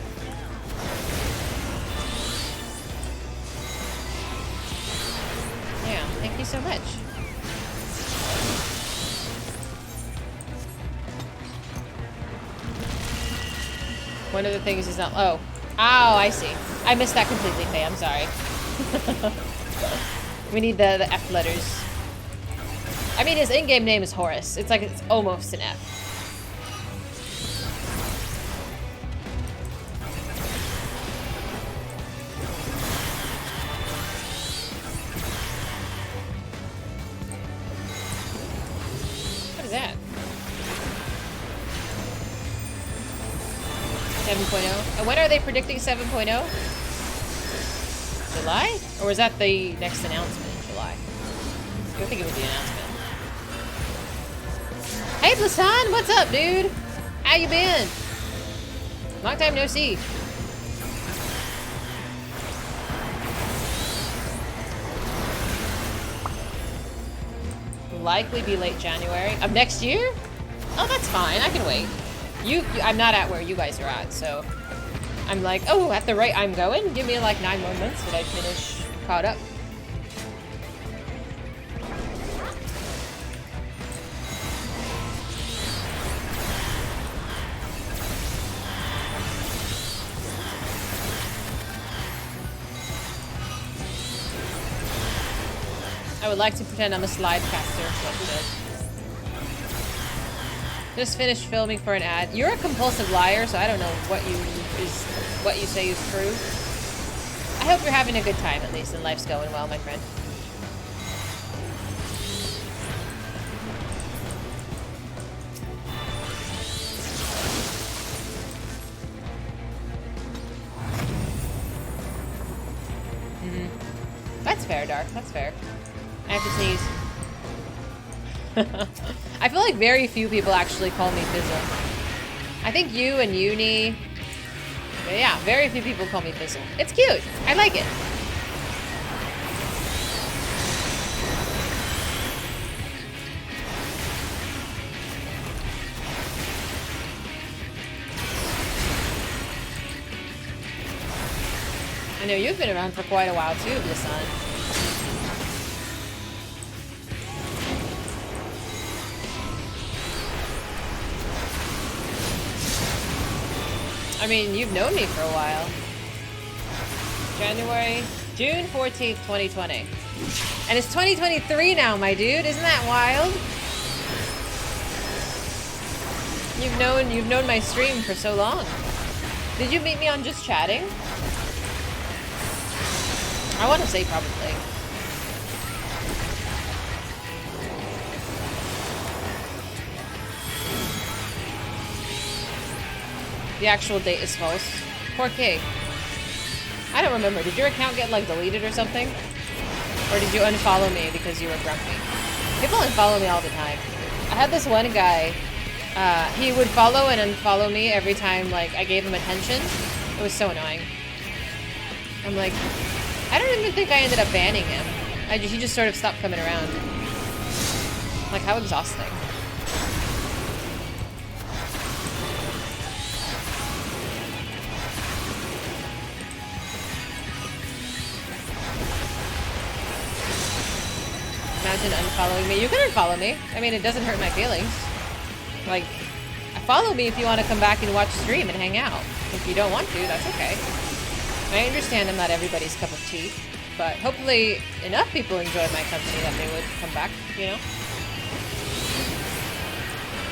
Yeah, thank you so much. One of the things is not... Oh, I see. I missed that completely, Faye. I'm sorry. We need the F letters. I mean, his in-game name is Horus. It's like it's almost an F. What is that? 7.0. And when are they predicting 7.0? July? Or was that the next announcement in July? I think it was the announcement. Hey, Blasan, what's up, dude? How you been? Long time no see. Likely be late January of next year? Oh, that's fine. I can wait. I'm not at where you guys are at, so I'm like, oh, at the rate I'm going, give me like 9 more months that I finish caught up. I would like to pretend I'm a slide caster. Just finished filming for an ad. You're a compulsive liar, so I don't know what you say is true. I hope you're having a good time at least, and life's going well, my friend. That's fair, Dark. That's fair. I have to sneeze. I feel like very few people actually call me Fizzle. I think you and Uni. But yeah, very few people call me Fizzle. It's cute. I like it. I know you've been around for quite a while too, Blasan. I mean, you've known me for a while. June 14th, 2020. And it's 2023 now, my dude. Isn't that wild? You've known my stream for so long. Did you meet me on Just Chatting? I want to say probably. The actual date is false. 4K. I don't remember. Did your account get like deleted or something? Or did you unfollow me because you were grumpy? People unfollow me all the time. I had this one guy, he would follow and unfollow me every time like I gave him attention. It was so annoying. I'm like, I don't even think I ended up banning him. He just sort of stopped coming around. Like, how exhausting. Imagine unfollowing me. You can unfollow me. I mean, it doesn't hurt my feelings. Like, follow me if you want to come back and watch stream and hang out. If you don't want to, that's okay. I understand I'm not everybody's cup of tea, but hopefully enough people enjoy my company that they would come back, you know?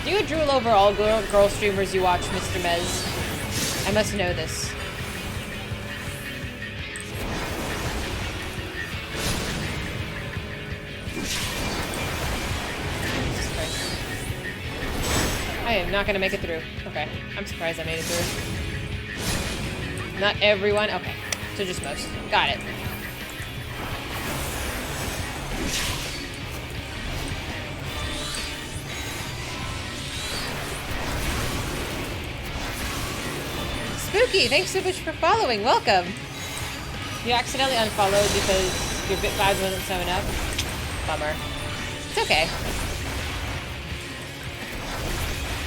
Do you drool over all girl streamers you watch, Mr. Mez? I must know this. I am not gonna make it through. Okay, I'm surprised I made it through. Not everyone? Okay. So just most. Got it. Spooky, thanks so much for following. Welcome. You accidentally unfollowed because your bit badge wasn't showing up. Bummer. It's okay.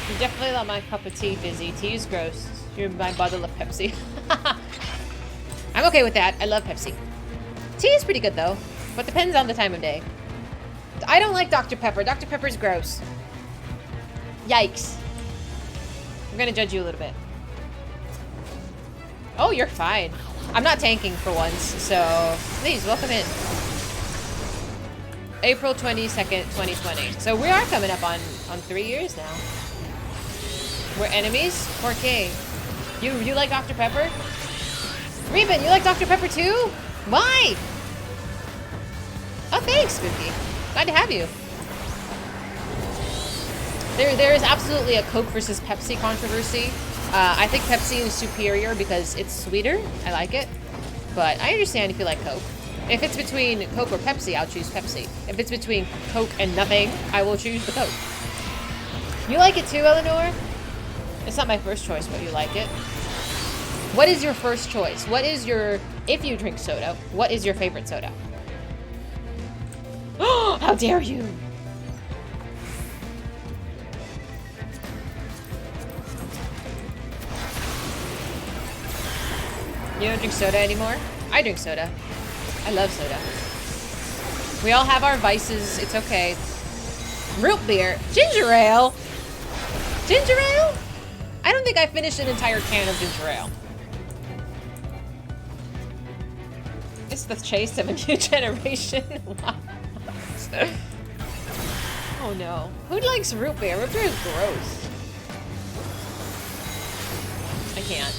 You're definitely not my cup of tea, Fizy. Tea is gross. You're my bottle of Pepsi. I'm okay with that. I love Pepsi. Tea is pretty good though, but depends on the time of day. I don't like Dr. Pepper. Dr. Pepper's gross. Yikes. I'm gonna judge you a little bit. Oh, you're fine. I'm not tanking for once, so please welcome in. April 22nd, 2020. So we are coming up on 3 years now. We're enemies? 4K. You like Dr. Pepper? Reuben, you like Dr. Pepper too? Why? Oh, thanks, Spooky. Glad to have you. There is absolutely a Coke versus Pepsi controversy. I think Pepsi is superior because it's sweeter. I like it. but I understand if you like Coke. If it's between Coke or Pepsi, I'll choose Pepsi. If it's between Coke and nothing, I will choose the Coke. You like it too, Eleanor? It's not my first choice, but you like it. What is your first choice? What is your, if you drink soda, what is your favorite soda? Oh, how dare you! You don't drink soda anymore? I drink soda. I love soda. We all have our vices. It's okay. Root beer. Ginger ale. Ginger ale? I don't think I finished an entire can of ginger ale. It's the chase of a new generation. Oh no. Who likes root beer? Root beer is gross. I can't.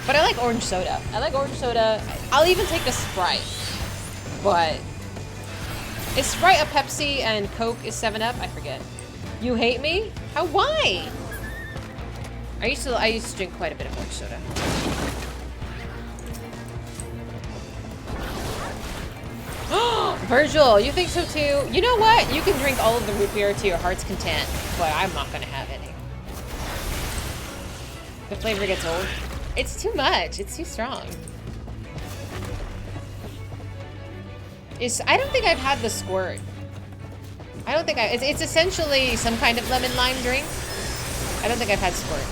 But I like orange soda. I like orange soda. I'll even take a Sprite. But is Sprite a Pepsi and Coke is 7-Up? I forget. You hate me? How? Why? I used to drink quite a bit of orange soda. Virgil, you think so too? You know what? You can drink all of the root beer to your heart's content, but I'm not gonna have any. The flavor gets old. It's too much. It's too strong. I don't think I've had the squirt. I don't think it's essentially some kind of lemon lime drink. I don't think I've had squirt.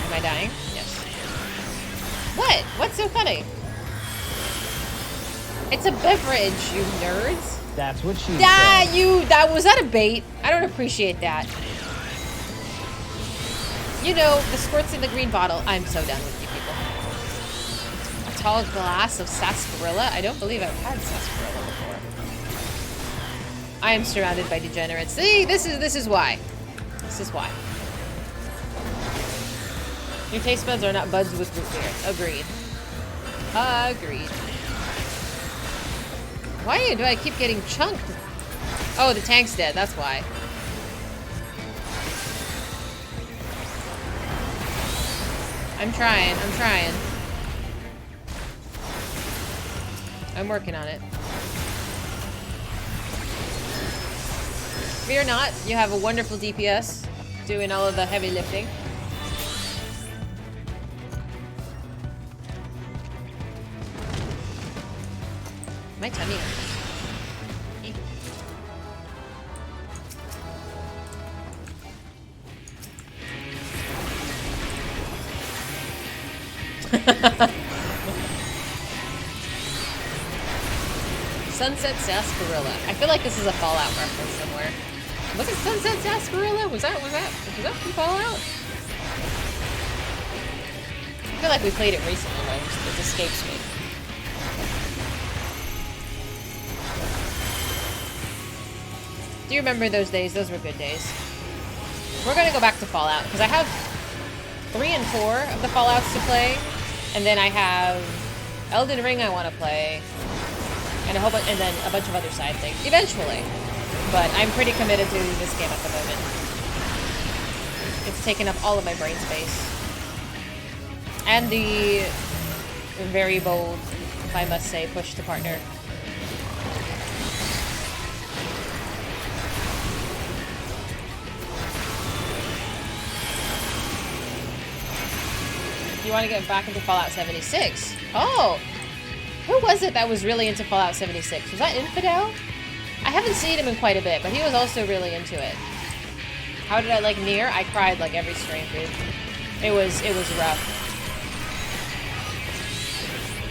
Am I dying? Yes. What? What's so funny? It's a beverage, you nerds. That's what she said. Was that a bait? I don't appreciate that. You know, the squirt's in the green bottle. I'm so done with you people. A tall glass of sarsaparilla? I don't believe I've had sarsaparilla before. I am surrounded by degenerates. See, this is why. This is why. Your taste buds are not buds with root beer. Agreed. Agreed. Why do I keep getting chunked? Oh, the tank's dead. That's why. I'm trying. I'm trying. I'm working on it. Fear not. You have a wonderful DPS doing all of the heavy lifting. My tummy. Sunset Sarsaparilla. I feel like this is a Fallout reference somewhere. Was it Sunset Sarsaparilla? Was that from Fallout? I feel like we played it recently, but it just escapes me. Do you remember those days? Those were good days. We're gonna go back to Fallout because I have 3 and 4 of the Fallouts to play, and then I have Elden Ring I want to play, and and then a bunch of other side things eventually. But I'm pretty committed to this game at the moment. It's taken up all of my brain space, and the very bold, if I must say, push to partner. You want to get back into Fallout 76? Oh! Who was it that was really into Fallout 76? Was that Infidel? I haven't seen him in quite a bit, but he was also really into it. How did I like Nier? I cried like every stream, dude. It was rough.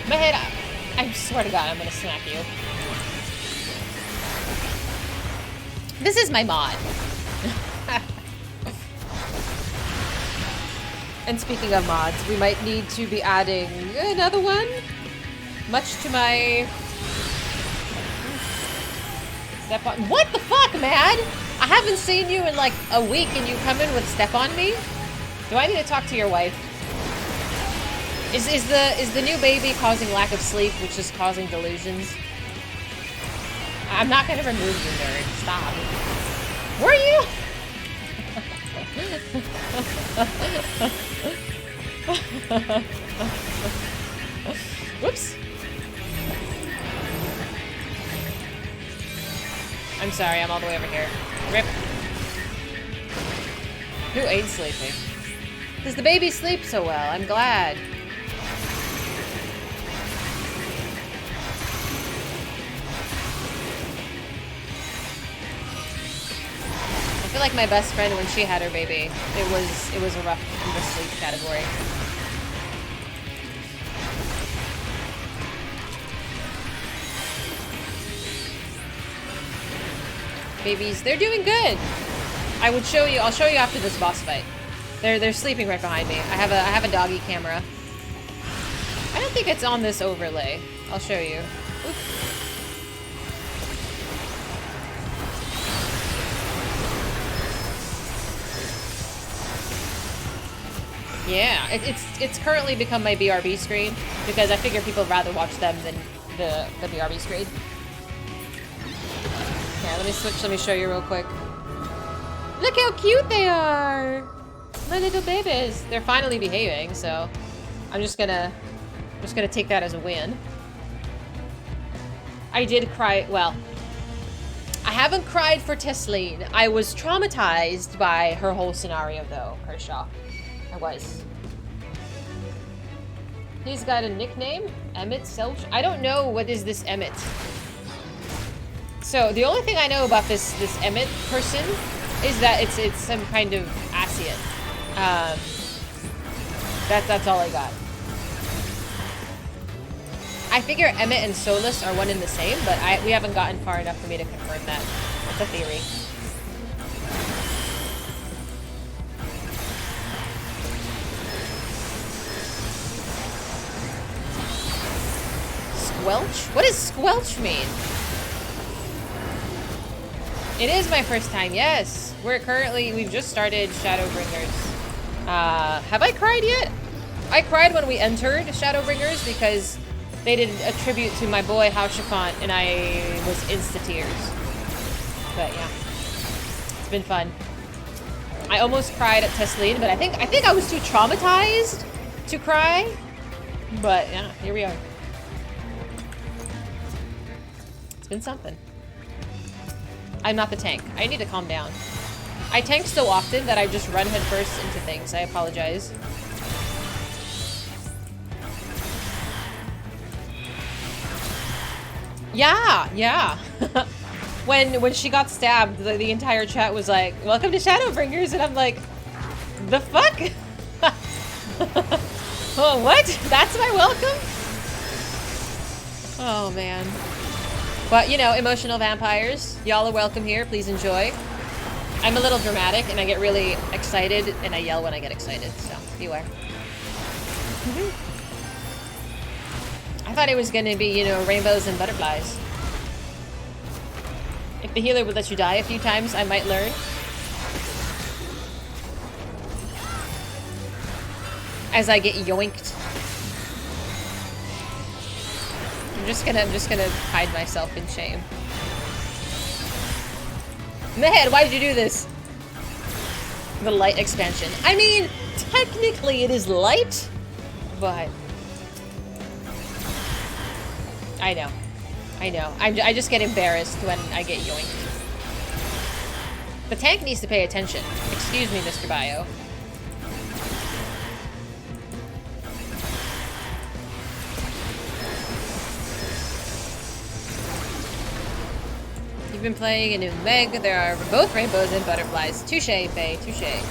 My head, I swear to God, I'm gonna smack you. This is my mod. And speaking of mods, we might need to be adding another one. Much to my... Step on... What the fuck, Mad? I haven't seen you in like a week and you come in with Step on me? Do I need to talk to your wife? Is the new baby causing lack of sleep, which is causing delusions? I'm not gonna remove you, nerd. Stop. Were you? Whoops. I'm sorry, I'm all the way over here. Rip. Who ain't sleeping? Does the baby sleep so well? I'm glad. I feel like my best friend when she had her baby, it was a rough in the sleep category. Babies, they're doing good. I'll show you after this boss fight. They're sleeping right behind me. I have a doggy camera. I don't think it's on this overlay. I'll show you. Oop. Yeah, it's currently become my BRB screen because I figure people would rather watch them than the BRB screen. Yeah, let me switch. Let me show you real quick. Look how cute they are! My little babies. They're finally behaving, so I'm just gonna take that as a win. I did cry. Well, I haven't cried for Tesleen. I was traumatized by her whole scenario, though, Kershaw. I was. He's got a nickname? Emmett Selch? I don't know what is this Emmett. So the only thing I know about this Emmett person is that it's some kind of Asian. That's all I got. I figure Emmett and Solus are one and the same, but we haven't gotten far enough for me to confirm that. It's a theory. Squelch? What does squelch mean? It is my first time, yes. We've just started Shadowbringers. Have I cried yet? I cried when we entered Shadowbringers because they did a tribute to my boy Haushafant and I was insta-tears. But yeah, it's been fun. I almost cried at Tesleen, but I think I was too traumatized to cry. But yeah, here we are. It's been something. I'm not the tank. I need to calm down. I tank so often that I just run headfirst into things. I apologize. Yeah. When she got stabbed, the entire chat was like, "Welcome to Shadowbringers," and I'm like, "The fuck? Oh, what? That's my welcome?" Oh man. But you know, emotional vampires, y'all are welcome here. Please enjoy. I'm a little dramatic, and I get really excited, and I yell when I get excited. So beware. I thought it was gonna be, you know, rainbows and butterflies. If the healer would let you die a few times, I might learn. As I get yoinked. I'm just gonna hide myself in shame. Mehead, why did you do this? The light expansion. I mean, technically it is light, but I know. I just get embarrassed when I get yoinked. The tank needs to pay attention. Excuse me, Mr. Bio. You've been playing a new Meg. There are both rainbows and butterflies. Touche, Faye. Touche.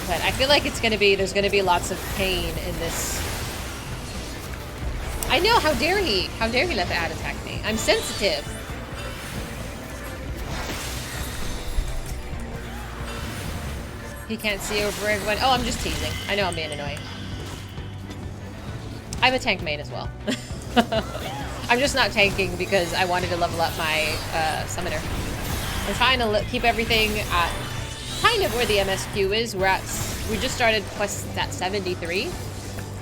But I feel like there's gonna be lots of pain in this. I know, how dare he? How dare he let the ad attack me? I'm sensitive. He can't see over everyone. Oh, I'm just teasing. I know I'm being annoying. I'm a tank main as well. I'm just not tanking because I wanted to level up my summoner. I'm trying to keep everything at kind of where the MSQ is. We just started quest at 73,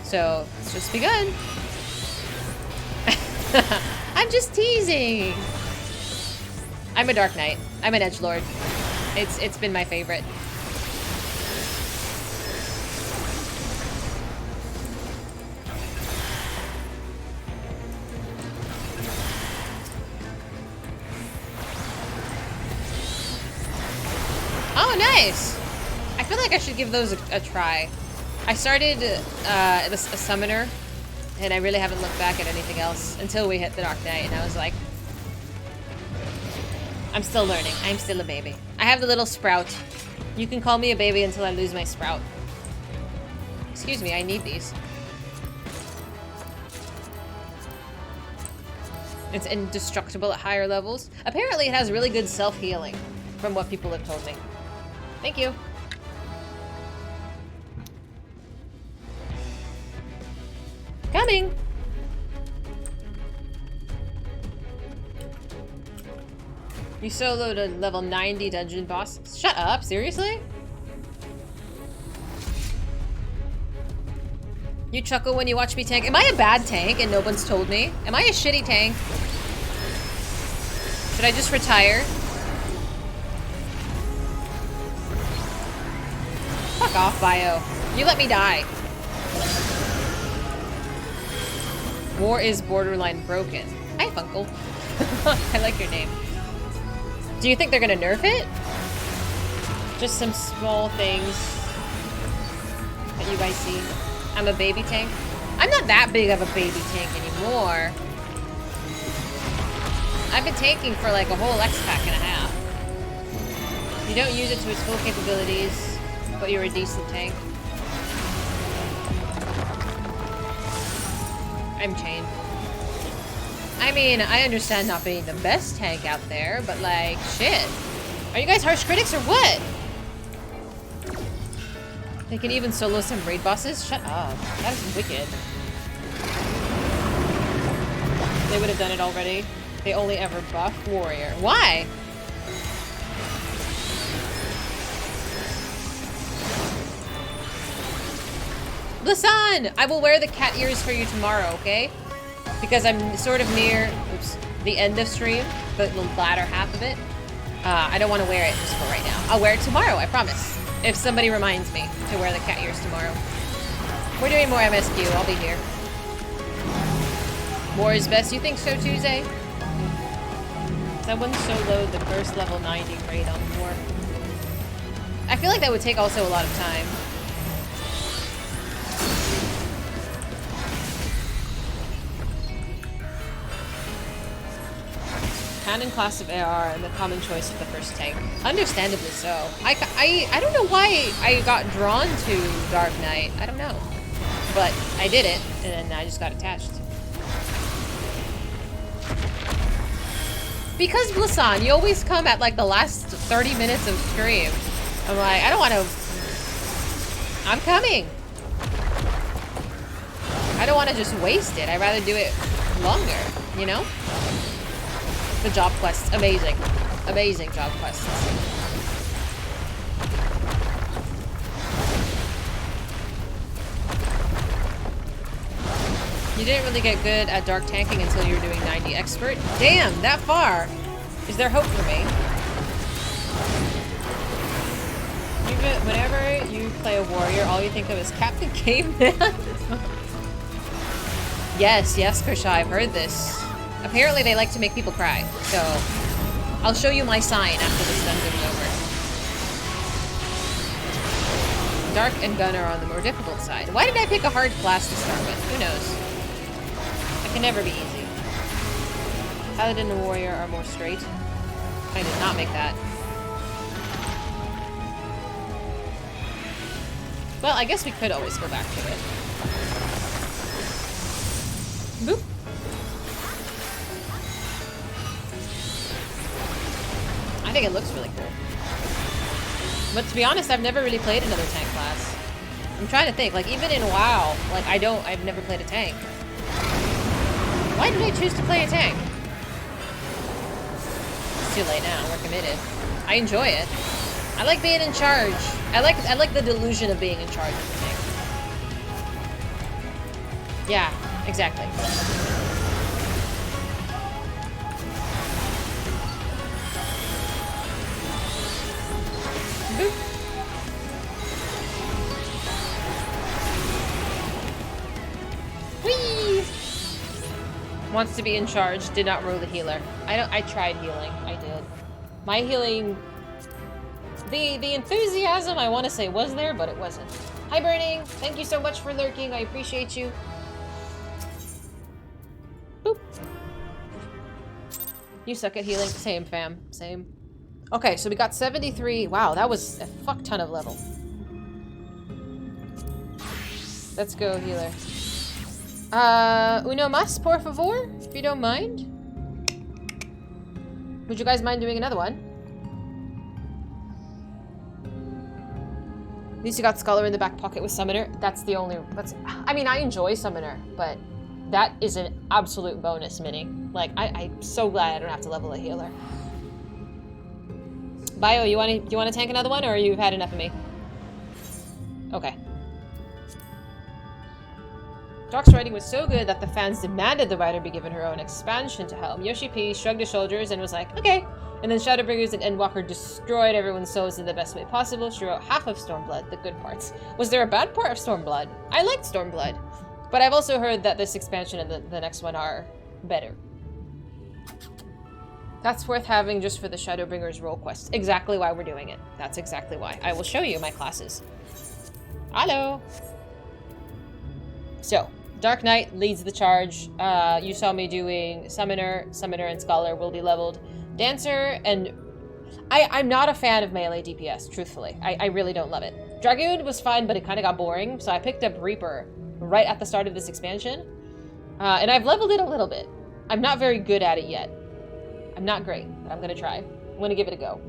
so it's just begun. I I'm just teasing. I'm a Dark Knight. I'm an edgelord. It's been my favorite. Oh, nice! I feel like I should give those a try. I started a summoner, and I really haven't looked back at anything else until we hit the Dark Knight, and I was like, I'm still learning. I'm still a baby. I have the little sprout. You can call me a baby until I lose my sprout. Excuse me, I need these. It's indestructible at higher levels. Apparently it has really good self-healing, from what people have told me. Thank you. Coming! You soloed a level 90 dungeon boss. Shut up, seriously? You chuckle when you watch me tank. Am I a bad tank and no one's told me? Am I a shitty tank? Should I just retire? Fuck off, Bio. You let me die. War is borderline broken. Hi, Funkle. I like your name. Do you think they're gonna nerf it? Just some small things that you guys see. I'm a baby tank. I'm not that big of a baby tank anymore. I've been tanking for like a whole X-Pack and a half. You don't use it to its full capabilities, but you're a decent tank. I'm chained. I mean, I understand not being the best tank out there, but like, shit. Are you guys harsh critics or what? They can even solo some raid bosses? Shut up. That is wicked. They would have done it already. They only ever buff warrior. Why? Blissan! I will wear the cat ears for you tomorrow, okay? Because I'm sort of near the end of stream, the latter half of it. I don't want to wear it just for right now. I'll wear it tomorrow, I promise. If somebody reminds me to wear the cat ears tomorrow. We're doing more MSQ, I'll be here. War is best, you think so, Tuesday? Someone soloed the first level 90 raid on War. I feel like that would take also a lot of time. Canon class of AR and the common choice of the first tank. Understandably so. I don't know why I got drawn to Dark Knight. I don't know. But I did it, and then I just got attached. Because Blissan, you always come at like the last 30 minutes of stream. I'm like, I don't want to... I'm coming. I don't want to just waste it. I'd rather do it longer, you know? The job quests, amazing. Amazing job quests. You didn't really get good at dark tanking until you were doing 90 expert. Damn, that far. Is there hope for me? Whenever you play a warrior, all you think of is Captain Caveman. Yes, Kershaw, I've heard this. Apparently they like to make people cry, so I'll show you my sign after this dungeon's over. Dark and Gun are on the more difficult side. Why did I pick a hard class to start with? Who knows? It can never be easy. Paladin and Warrior are more straight. I did not make that. Well, I guess we could always go back to it. Boop. I think it looks really cool. But to be honest, I've never really played another tank class. I'm trying to think, like even in WoW, like I've never played a tank. Why did I choose to play a tank? It's too late now, we're committed. I enjoy it. I like being in charge. I like the delusion of being in charge of the tank. Yeah, exactly. Wants to be in charge. Did not roll the healer. I tried healing. I did. My healing... The enthusiasm, I want to say, was there, but it wasn't. Hi, Burning. Thank you so much for lurking. I appreciate you. Boop. You suck at healing. Same, fam. Same. Okay, so we got 73. Wow, that was a fuck ton of level. Let's go, healer. Uno mas, por favor? If you don't mind. Would you guys mind doing another one? At least you got Scholar in the back pocket with Summoner. That's the only... I mean, I enjoy Summoner, but that is an absolute bonus mini. Like, I'm so glad I don't have to level a healer. Bio, do you want to tank another one, or you've had enough of me? Okay. Doc's writing was so good that the fans demanded the writer be given her own expansion to helm. Yoshi P shrugged his shoulders and was like, okay. And then Shadowbringers and Endwalker destroyed everyone's souls in the best way possible. She wrote half of Stormblood, the good parts. Was there a bad part of Stormblood? I liked Stormblood. But I've also heard that this expansion and the next one are better. That's worth having just for the Shadowbringers role quest. Exactly why we're doing it. That's exactly why. I will show you my classes. Hello! So, Dark Knight leads the charge. You saw me doing Summoner. Summoner and Scholar will be leveled. Dancer and... I'm not a fan of melee DPS, truthfully. I really don't love it. Dragoon was fine, but it kind of got boring, so I picked up Reaper right at the start of this expansion. And I've leveled it a little bit. I'm not very good at it yet. I'm not great, but I'm gonna try. I'm gonna give it a go.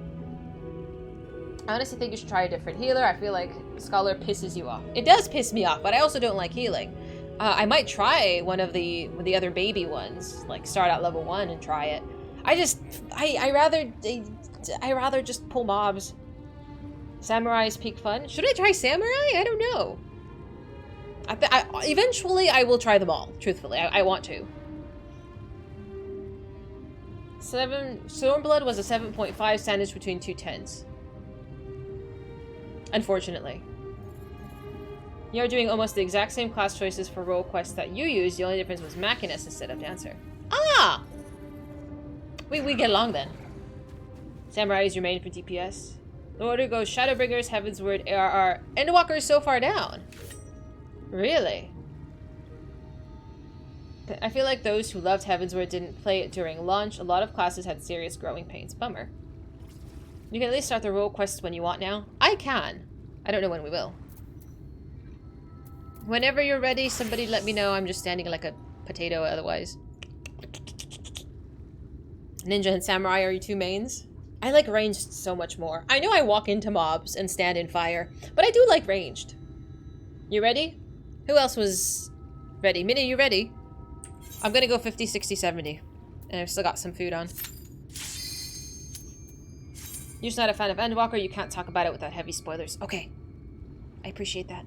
I honestly think you should try a different healer. I feel like Scholar pisses you off. It does piss me off, but I also don't like healing. I might try one of the other baby ones, like start at level 1 and try it. I rather just pull mobs. Samurai is peak fun. Should I try Samurai? I don't know. Eventually, I will try them all. Truthfully, I want to. Stormblood was a 7.5 sandwich between two 10s. Unfortunately. You're doing almost the exact same class choices for role quests that you used. The only difference was Machinist instead of Dancer. Ah! We get along then. Samurai is your main for DPS. The order goes Shadowbringers, Heavensward, ARR. Endwalker is so far down. Really? I feel like those who loved Heavensward didn't play it during launch. A lot of classes had serious growing pains. Bummer. You can at least start the role quests when you want now. I can. I don't know when we will. Whenever you're ready, somebody let me know. I'm just standing like a potato otherwise. Ninja and Samurai are your two mains? I like ranged so much more. I know I walk into mobs and stand in fire, but I do like ranged. You ready? Who else was ready? Minnie, you ready? I'm gonna go 50, 60, 70. And I've still got some food on. You're just not a fan of Endwalker. You can't talk about it without heavy spoilers. Okay. I appreciate that.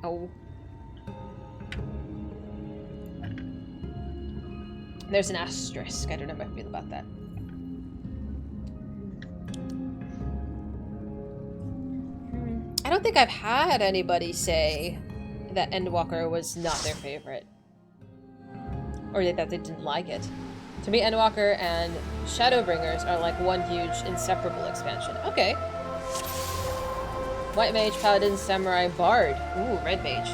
Oh. There's an asterisk. I don't know how I feel about that. I don't think I've had anybody say that Endwalker was not their favorite. Or that they didn't like it. To me, Endwalker and Shadowbringers are like one huge, inseparable expansion. Okay. White Mage, Paladin, Samurai, Bard. Ooh, Red Mage.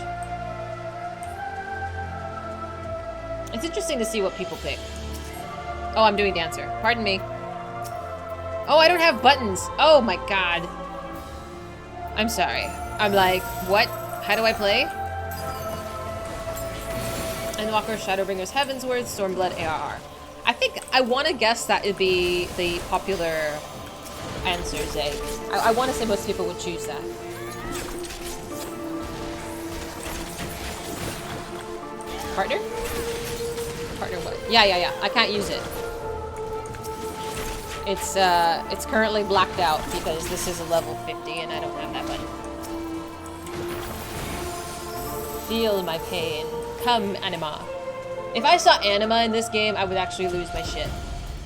It's interesting to see what people pick. Oh, I'm doing Dancer. Pardon me. Oh, I don't have buttons. Oh my god. I'm sorry. I'm like, what? How do I play? Endwalker, Shadowbringers, Heavensward, Stormblood, ARR. I want to guess that it'd be the popular answers, eh? I want to say most people would choose that. Partner? Partner what? Yeah. I can't use it. It's currently blacked out because this is a level 50 and I don't have that button. Feel my pain. Come, anima. If I saw anima in this game, I would actually lose my shit.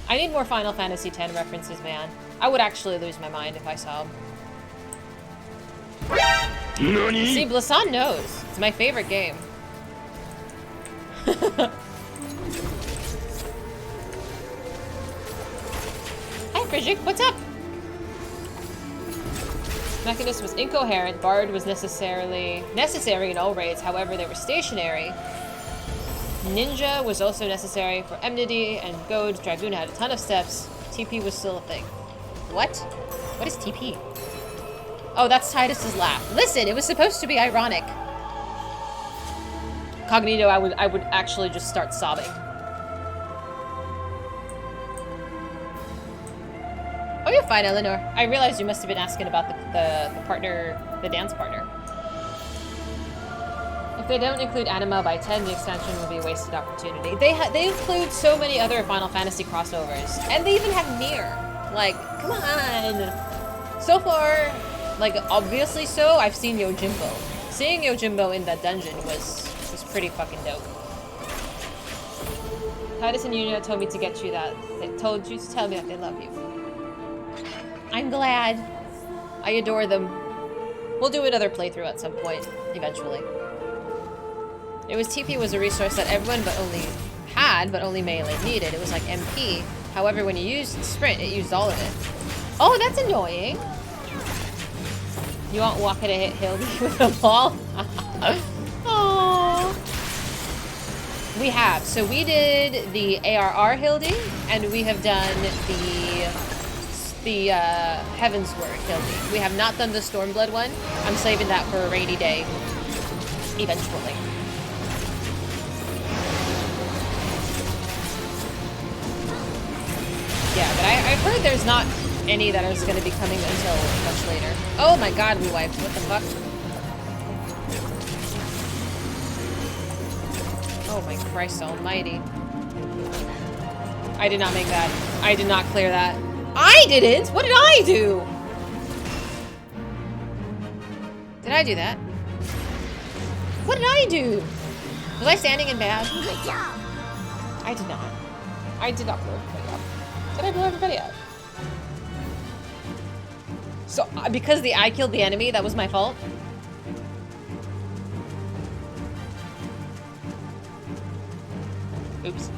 I need more Final Fantasy X references, man. I would actually lose my mind if I saw them. See, Blassan knows. It's my favorite game. Hi, Frigid. What's up? Mechanist was incoherent. Bard was necessary in all raids. However, they were stationary. Ninja was also necessary for enmity, and Goad. Dragoon had a ton of steps. TP was still a thing. What? What is TP? Oh, that's Titus's laugh. Listen, it was supposed to be ironic. Cognito, I would actually just start sobbing. Oh, you're fine, Eleanor. I realized you must have been asking about the partner, the dance partner. If they don't include Anima by 10, the extension will be a wasted opportunity. They include so many other Final Fantasy crossovers, and they even have Nier. Like, come on. So far, like obviously so, I've seen Yojimbo. Seeing Yojimbo in that dungeon was pretty fucking dope. Titus and Yunia told me to get you that. They told you to tell me that they love you. I'm glad. I adore them. We'll do another playthrough at some point, eventually. It was TP was a resource that everyone but only melee needed. It was like MP. However, when you used sprint, it used all of it. Oh, that's annoying. You want Waka to hit Hildy with a ball? Aww. We have. So we did the ARR Hildy, and we have done the Heavensward Hildy. We have not done the Stormblood one. I'm saving that for a rainy day, eventually. Yeah, but I've heard there's not any that is going to be coming until much later. Oh my god, we wiped. What the fuck? Oh my Christ almighty. I did not make that. I did not clear that. I didn't? What did I do? Did I do that? What did I do? Was I standing in bad? Good job. I did not. I did not blow everybody up. Did I blow everybody up? So, because I killed the enemy, that was my fault? Oops.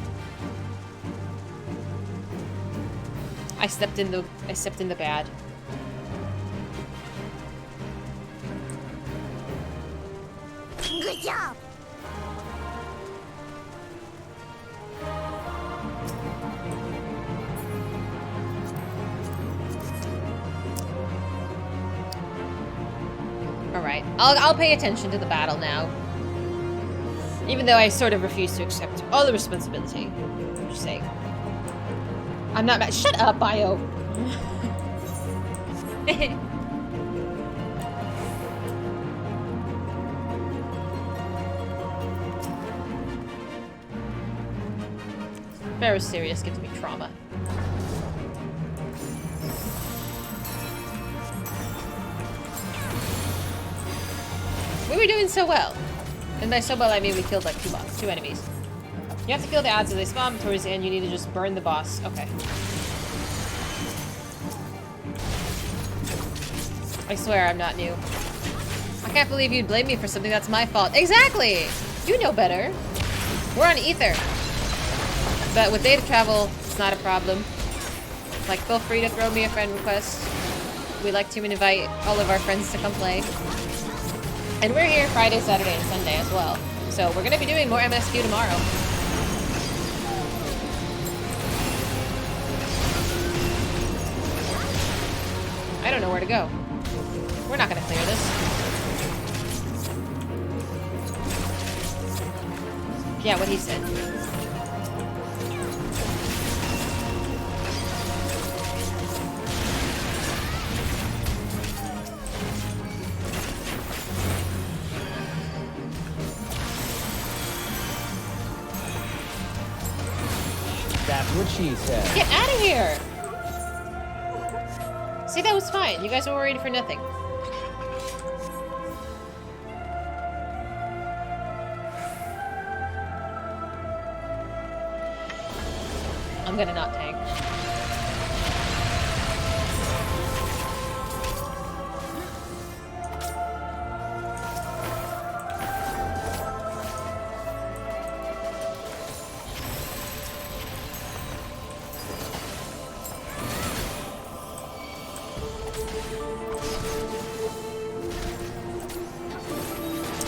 I stepped in the bad. Good job. Alright, I'll pay attention to the battle now. Even though I sort of refuse to accept all the responsibility. I'm just saying. I'm not mad. Shut up, Bio! Very serious, gives me trauma. We were doing so well. And by so well, I mean we killed like two enemies. You have to kill the adds as they spawn, but towards the end you need to just burn the boss. Okay. I swear I'm not new. I can't believe you'd blame me for something that's my fault. Exactly! You know better. We're on Ether. But with data travel, it's not a problem. Like, feel free to throw me a friend request. We like to invite all of our friends to come play. And we're here Friday, Saturday, and Sunday as well. So we're gonna be doing more MSQ tomorrow. I don't know where to go. We're not gonna clear this. Yeah, what he said. That's what she said. Get out of here! See, that was fine. You guys were worried for nothing. I'm gonna not tank.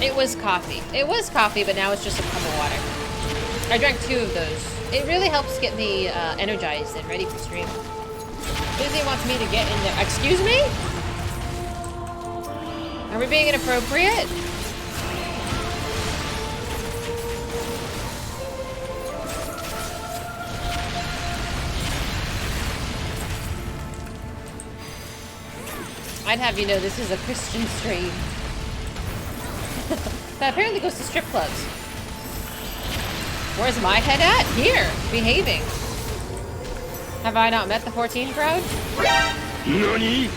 It was coffee. It was coffee, but now it's just a cup of water. I drank 2 of those. It really helps get me energized and ready for stream. Fizy wants me to get in there. Excuse me? Are we being inappropriate? I'd have you know this is a Christian stream. That apparently goes to strip clubs. Where's my head at? Here, behaving. Have I not met the 14 crowd? NANI?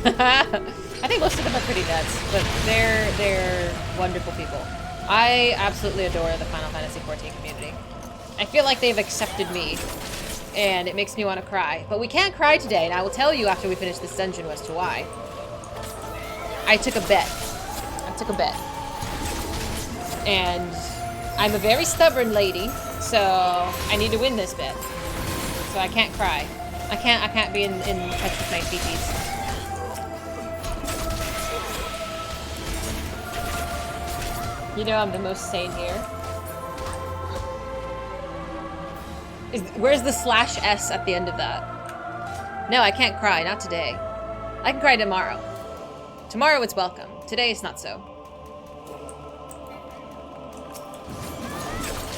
I think most of them are pretty nuts, but they're wonderful people. I absolutely adore the Final Fantasy XIV community. I feel like they've accepted me, and it makes me want to cry. But we can't cry today, and I will tell you after we finish this dungeon as to why. I took a bet. And I'm a very stubborn lady, so I need to win this bet. So I can't cry. I can't be in touch with my feeties. You know I'm the most sane here. Where's the /S at the end of that? No, I can't cry. Not today. I can cry tomorrow. Tomorrow it's welcome. Today it's not so.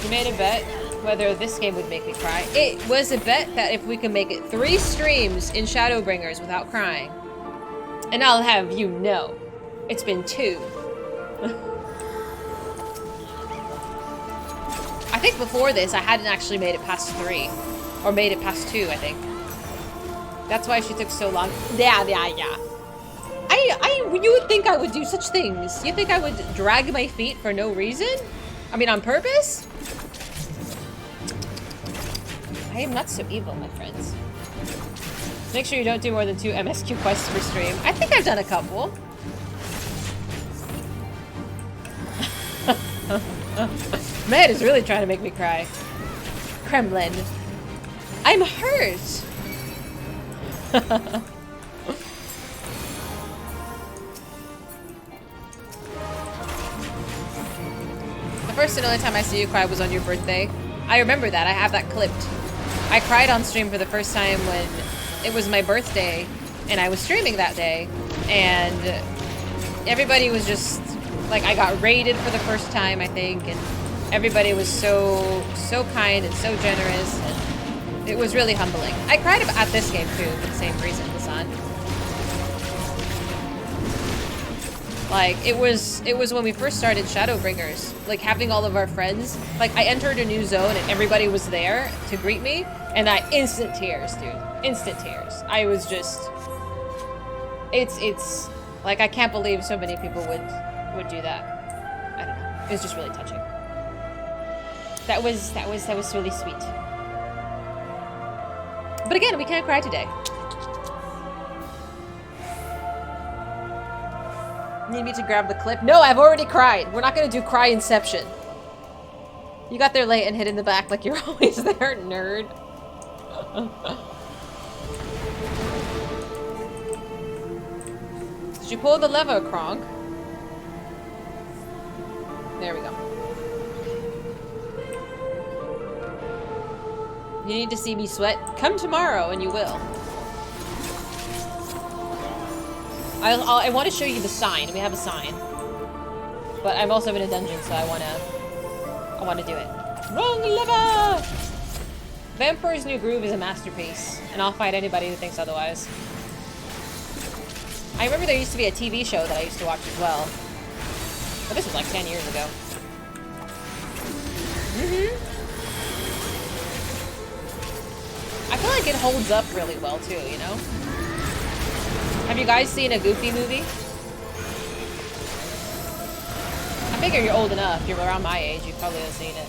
You made a bet whether this game would make me cry. It was a bet that if we can make it 3 streams in Shadowbringers without crying, and I'll have you know, it's been 2. I think before this, I hadn't actually made it past 3. Or made it past 2, I think. That's why she took so long. Yeah. You would think I would do such things. You think I would drag my feet for no reason? I mean, on purpose? I am not so evil, my friends. Make sure you don't do more than 2 MSQ quests per stream. I think I've done a couple. Man is really trying to make me cry. Kremlin. I'm hurt. The first and only time I see you cry was on your birthday. I remember that. I have that clipped. I cried on stream for the first time when it was my birthday and I was streaming that day, and everybody was just like, I got raided for the first time, I think, and everybody was so kind and so generous, and it was really humbling. I cried at this game too for the same reason, Hassan. Like, it was when we first started Shadowbringers, like having all of our friends, like I entered a new zone and everybody was there to greet me, and instant tears, dude. Instant tears. I was just, it's like, I can't believe so many people would do that. I don't know. It was just really touching. That was really sweet. But again, we can't cry today. Need me to grab the clip? No, I've already cried. We're not gonna do cry inception. You got there late and hid in the back like you're always there, nerd. Did you pull the lever, Kronk? There we go. You need to see me sweat? Come tomorrow and you will. I want to show you the sign. We have a sign. But I'm also in a dungeon, so I want to do it. Wrong lever! Vampire's New Groove is a masterpiece, and I'll fight anybody who thinks otherwise. I remember there used to be a TV show that I used to watch as well. But this was like 10 years ago. I feel like it holds up really well too, you know? Have you guys seen a Goofy movie? I figure you're old enough. You're around my age. You probably have seen it.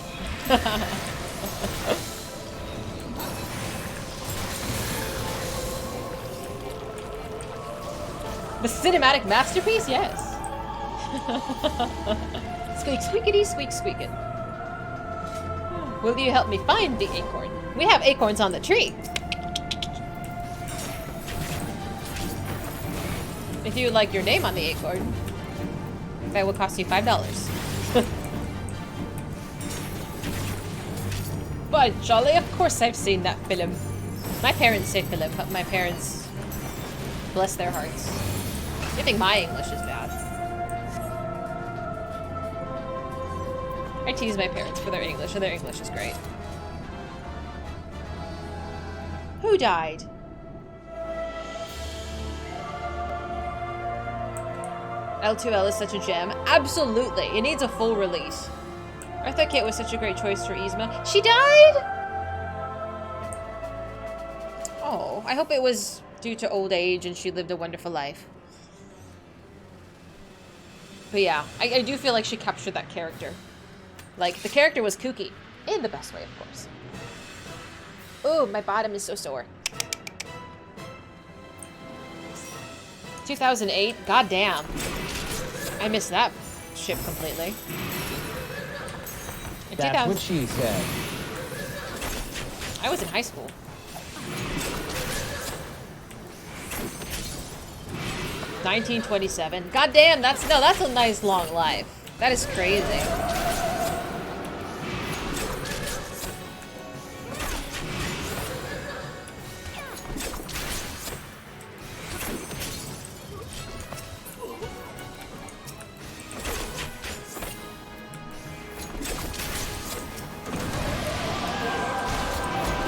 The cinematic masterpiece? Yes. Squeak, squeakity, squeak, squeakin'. Will you help me find the acorn? We have acorns on the tree. If you would like your name on the acorn, that will cost you $5. But jolly, of course I've seen that film. My parents say film, but my parents, bless their hearts. You think my English is bad? I tease my parents for their English, and their English is great. Who died? L2L is such a gem. Absolutely. It needs a full release. Eartha Kitt was such a great choice for Yzma. She died? Oh, I hope it was due to old age and she lived a wonderful life. But yeah, I do feel like she captured that character. Like, the character was kooky. In the best way, of course. Oh, my bottom is so sore. 2008? Goddamn. I missed that ship completely. That's what she said. I was in high school. $1927. Goddamn, that's a nice long life. That is crazy.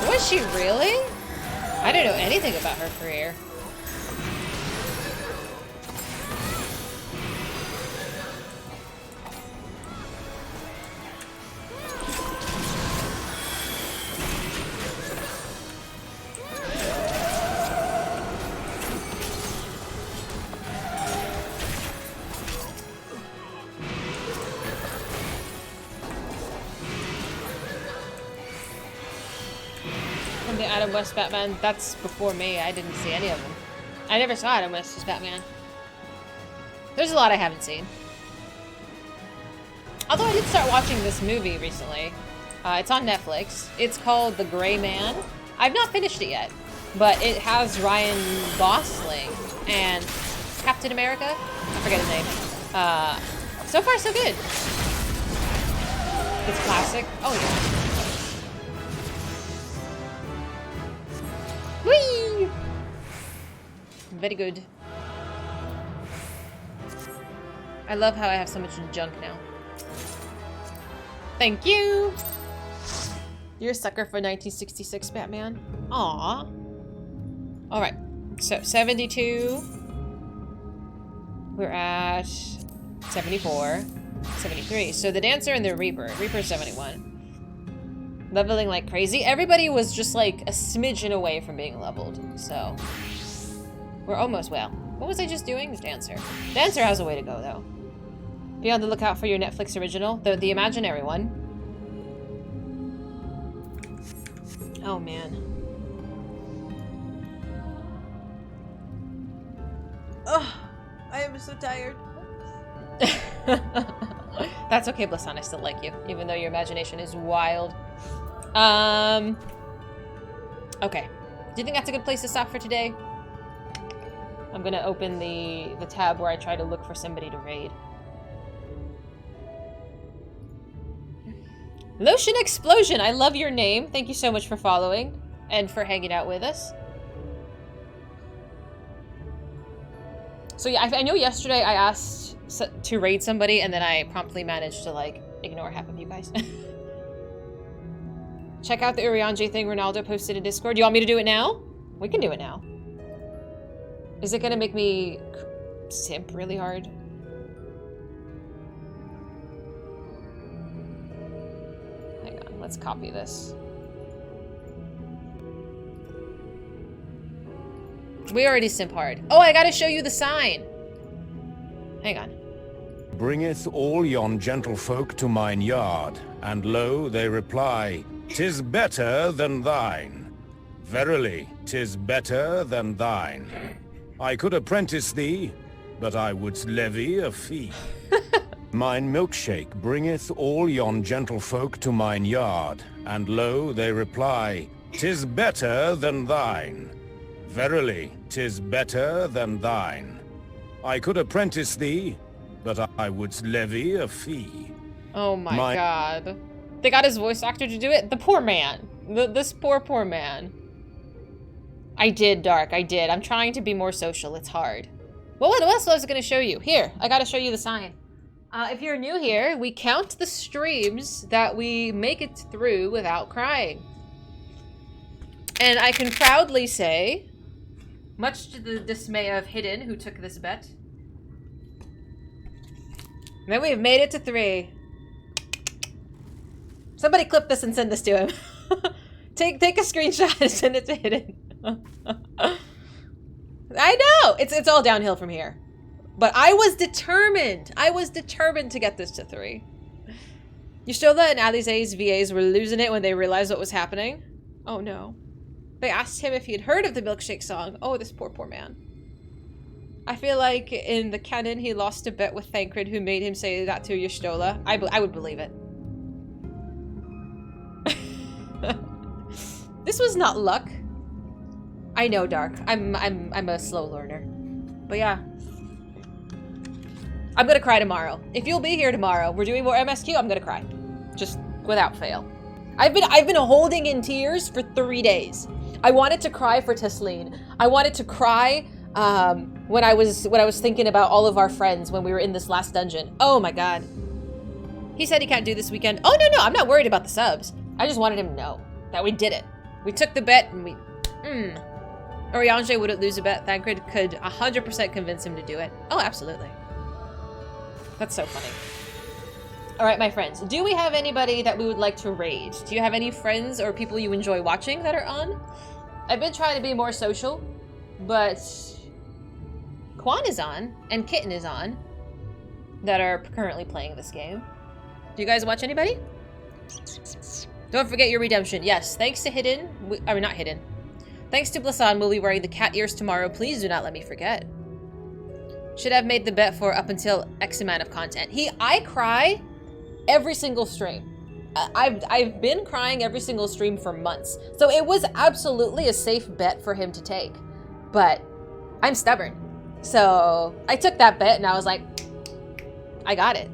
Was she really? I don't know anything about her career. The Adam West Batman, that's before me. I didn't see any of them. I never saw Adam West's Batman. There's a lot I haven't seen. Although I did start watching this movie recently. It's on Netflix. It's called The Gray Man. I've not finished it yet, but it has Ryan Gosling and Captain America. I forget his name. So far, so good. It's classic. Oh yeah. Whee! Very good. I love how I have so much junk now. Thank you! You're a sucker for 1966 Batman. Aww. Alright, so 72. We're at 74. 73. So the Dancer and the Reaper. Reaper 71. Leveling like crazy. Everybody was just like a smidgen away from being leveled, so we're almost well. What was I just doing? Dancer. Dancer has a way to go though. Be on the lookout for your Netflix original, the imaginary one. Oh man. Ugh, I am so tired. That's okay, Blissan. I still like you, even though your imagination is wild. Okay. Do you think that's a good place to stop for today? I'm gonna open the tab where I try to look for somebody to raid. Lotion Explosion! I love your name. Thank you so much for following and for hanging out with us. So yeah, I know yesterday I asked to raid somebody and then I promptly managed to like ignore half of you guys. Check out the Urianger thing Ronaldo posted in Discord. Do you want me to do it now? We can do it now. Is it gonna make me simp really hard? Hang on, let's copy this. We already simp hard. Oh, I gotta show you the sign. Hang on. Bringeth all yon gentlefolk to mine yard, and lo, they reply, "'Tis better than thine. Verily, 'tis better than thine. I could apprentice thee, but I would levy a fee. Mine milkshake bringeth all yon gentlefolk to mine yard, and lo, they reply, "'Tis better than thine. Verily, 'tis better than thine." I could apprentice thee, but I would levy a fee. Oh my god. They got his voice actor to do it? The poor man. This poor man. I did, Dark. I did. I'm trying to be more social. It's hard. Well, what else was I going to show you? Here, I got to show you the sign. If you're new here, we count the streams that we make it through without crying. And I can proudly say, much to the dismay of Hidden, who took this bet, that we've made it to 3. Somebody clip this and send this to him. Take a screenshot and send it to Hidden. I know! It's all downhill from here. But I was determined. I was determined to get this to 3. Yustola and Alize's VAs were losing it when they realized what was happening. Oh no. They asked him if he had heard of the milkshake song. Oh, this poor man. I feel like in the canon he lost a bet with Thancred, who made him say that to Yustola. I would believe it. This was not luck. I know, Dark. I'm a slow learner. But yeah. I'm gonna cry tomorrow. If you'll be here tomorrow, we're doing more MSQ, I'm gonna cry. Just without fail. I've been holding in tears for 3 days. I wanted to cry for Tesleen. I wanted to cry when I was thinking about all of our friends when we were in this last dungeon. Oh my god. He said he can't do this weekend. Oh no, I'm not worried about the subs. I just wanted him to know that we did it. We took the bet and we... Oriange wouldn't lose a bet. Thancred could 100% convince him to do it. Oh, absolutely. That's so funny. Alright, my friends. Do we have anybody that we would like to raid? Do you have any friends or people you enjoy watching that are on? I've been trying to be more social, but... Quan is on, and Kitten is on, that are currently playing this game. Do you guys watch anybody? Don't forget your redemption. Yes, thanks to Hidden... not Hidden. Thanks to Blassan, we'll be wearing the cat ears tomorrow. Please do not let me forget. Should have made the bet for up until X amount of content. I cry every single stream. I've been crying every single stream for months. So it was absolutely a safe bet for him to take. But I'm stubborn. So I took that bet and I was like, I got it.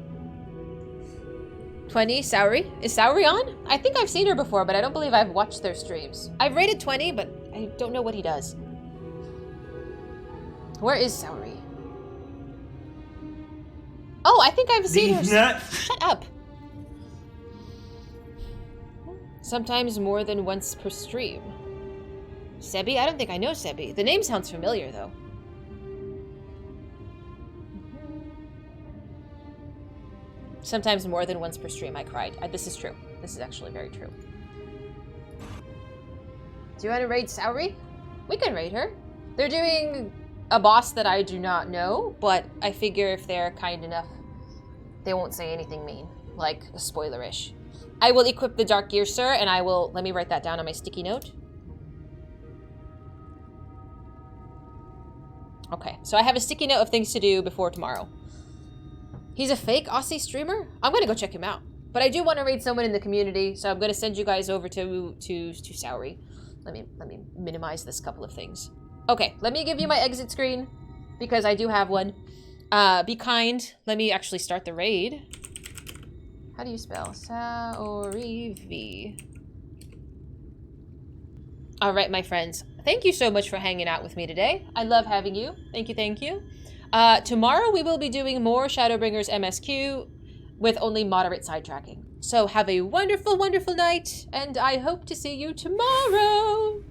20, Saori. Is Saori on? I think I've seen her before, but I don't believe I've watched their streams. I've rated 20, but I don't know what he does. Where is Saori? Oh, I think I've seen her. Shut up. Sometimes more than once per stream. Sebi? I don't think I know Sebi. The name sounds familiar, though. Sometimes more than once per stream I cried. This is true. This is actually very true. Do you want to raid Saori? We can raid her. They're doing a boss that I do not know, but I figure if they're kind enough, they won't say anything mean, like a spoilerish. I will equip the Dark Gear, sir, and I will... Let me write that down on my sticky note. Okay, so I have a sticky note of things to do before tomorrow. He's a fake Aussie streamer? I'm gonna go check him out. But I do want to raid someone in the community, so I'm gonna send you guys over to Saori. Let me minimize this couple of things. Okay, let me give you my exit screen, because I do have one. Be kind. Let me actually start the raid. How do you spell? Saori V. Alright, my friends. Thank you so much for hanging out with me today. I love having you. Thank you, thank you. Tomorrow we will be doing more Shadowbringers MSQ with only moderate sidetracking. So have a wonderful, wonderful night, and I hope to see you tomorrow!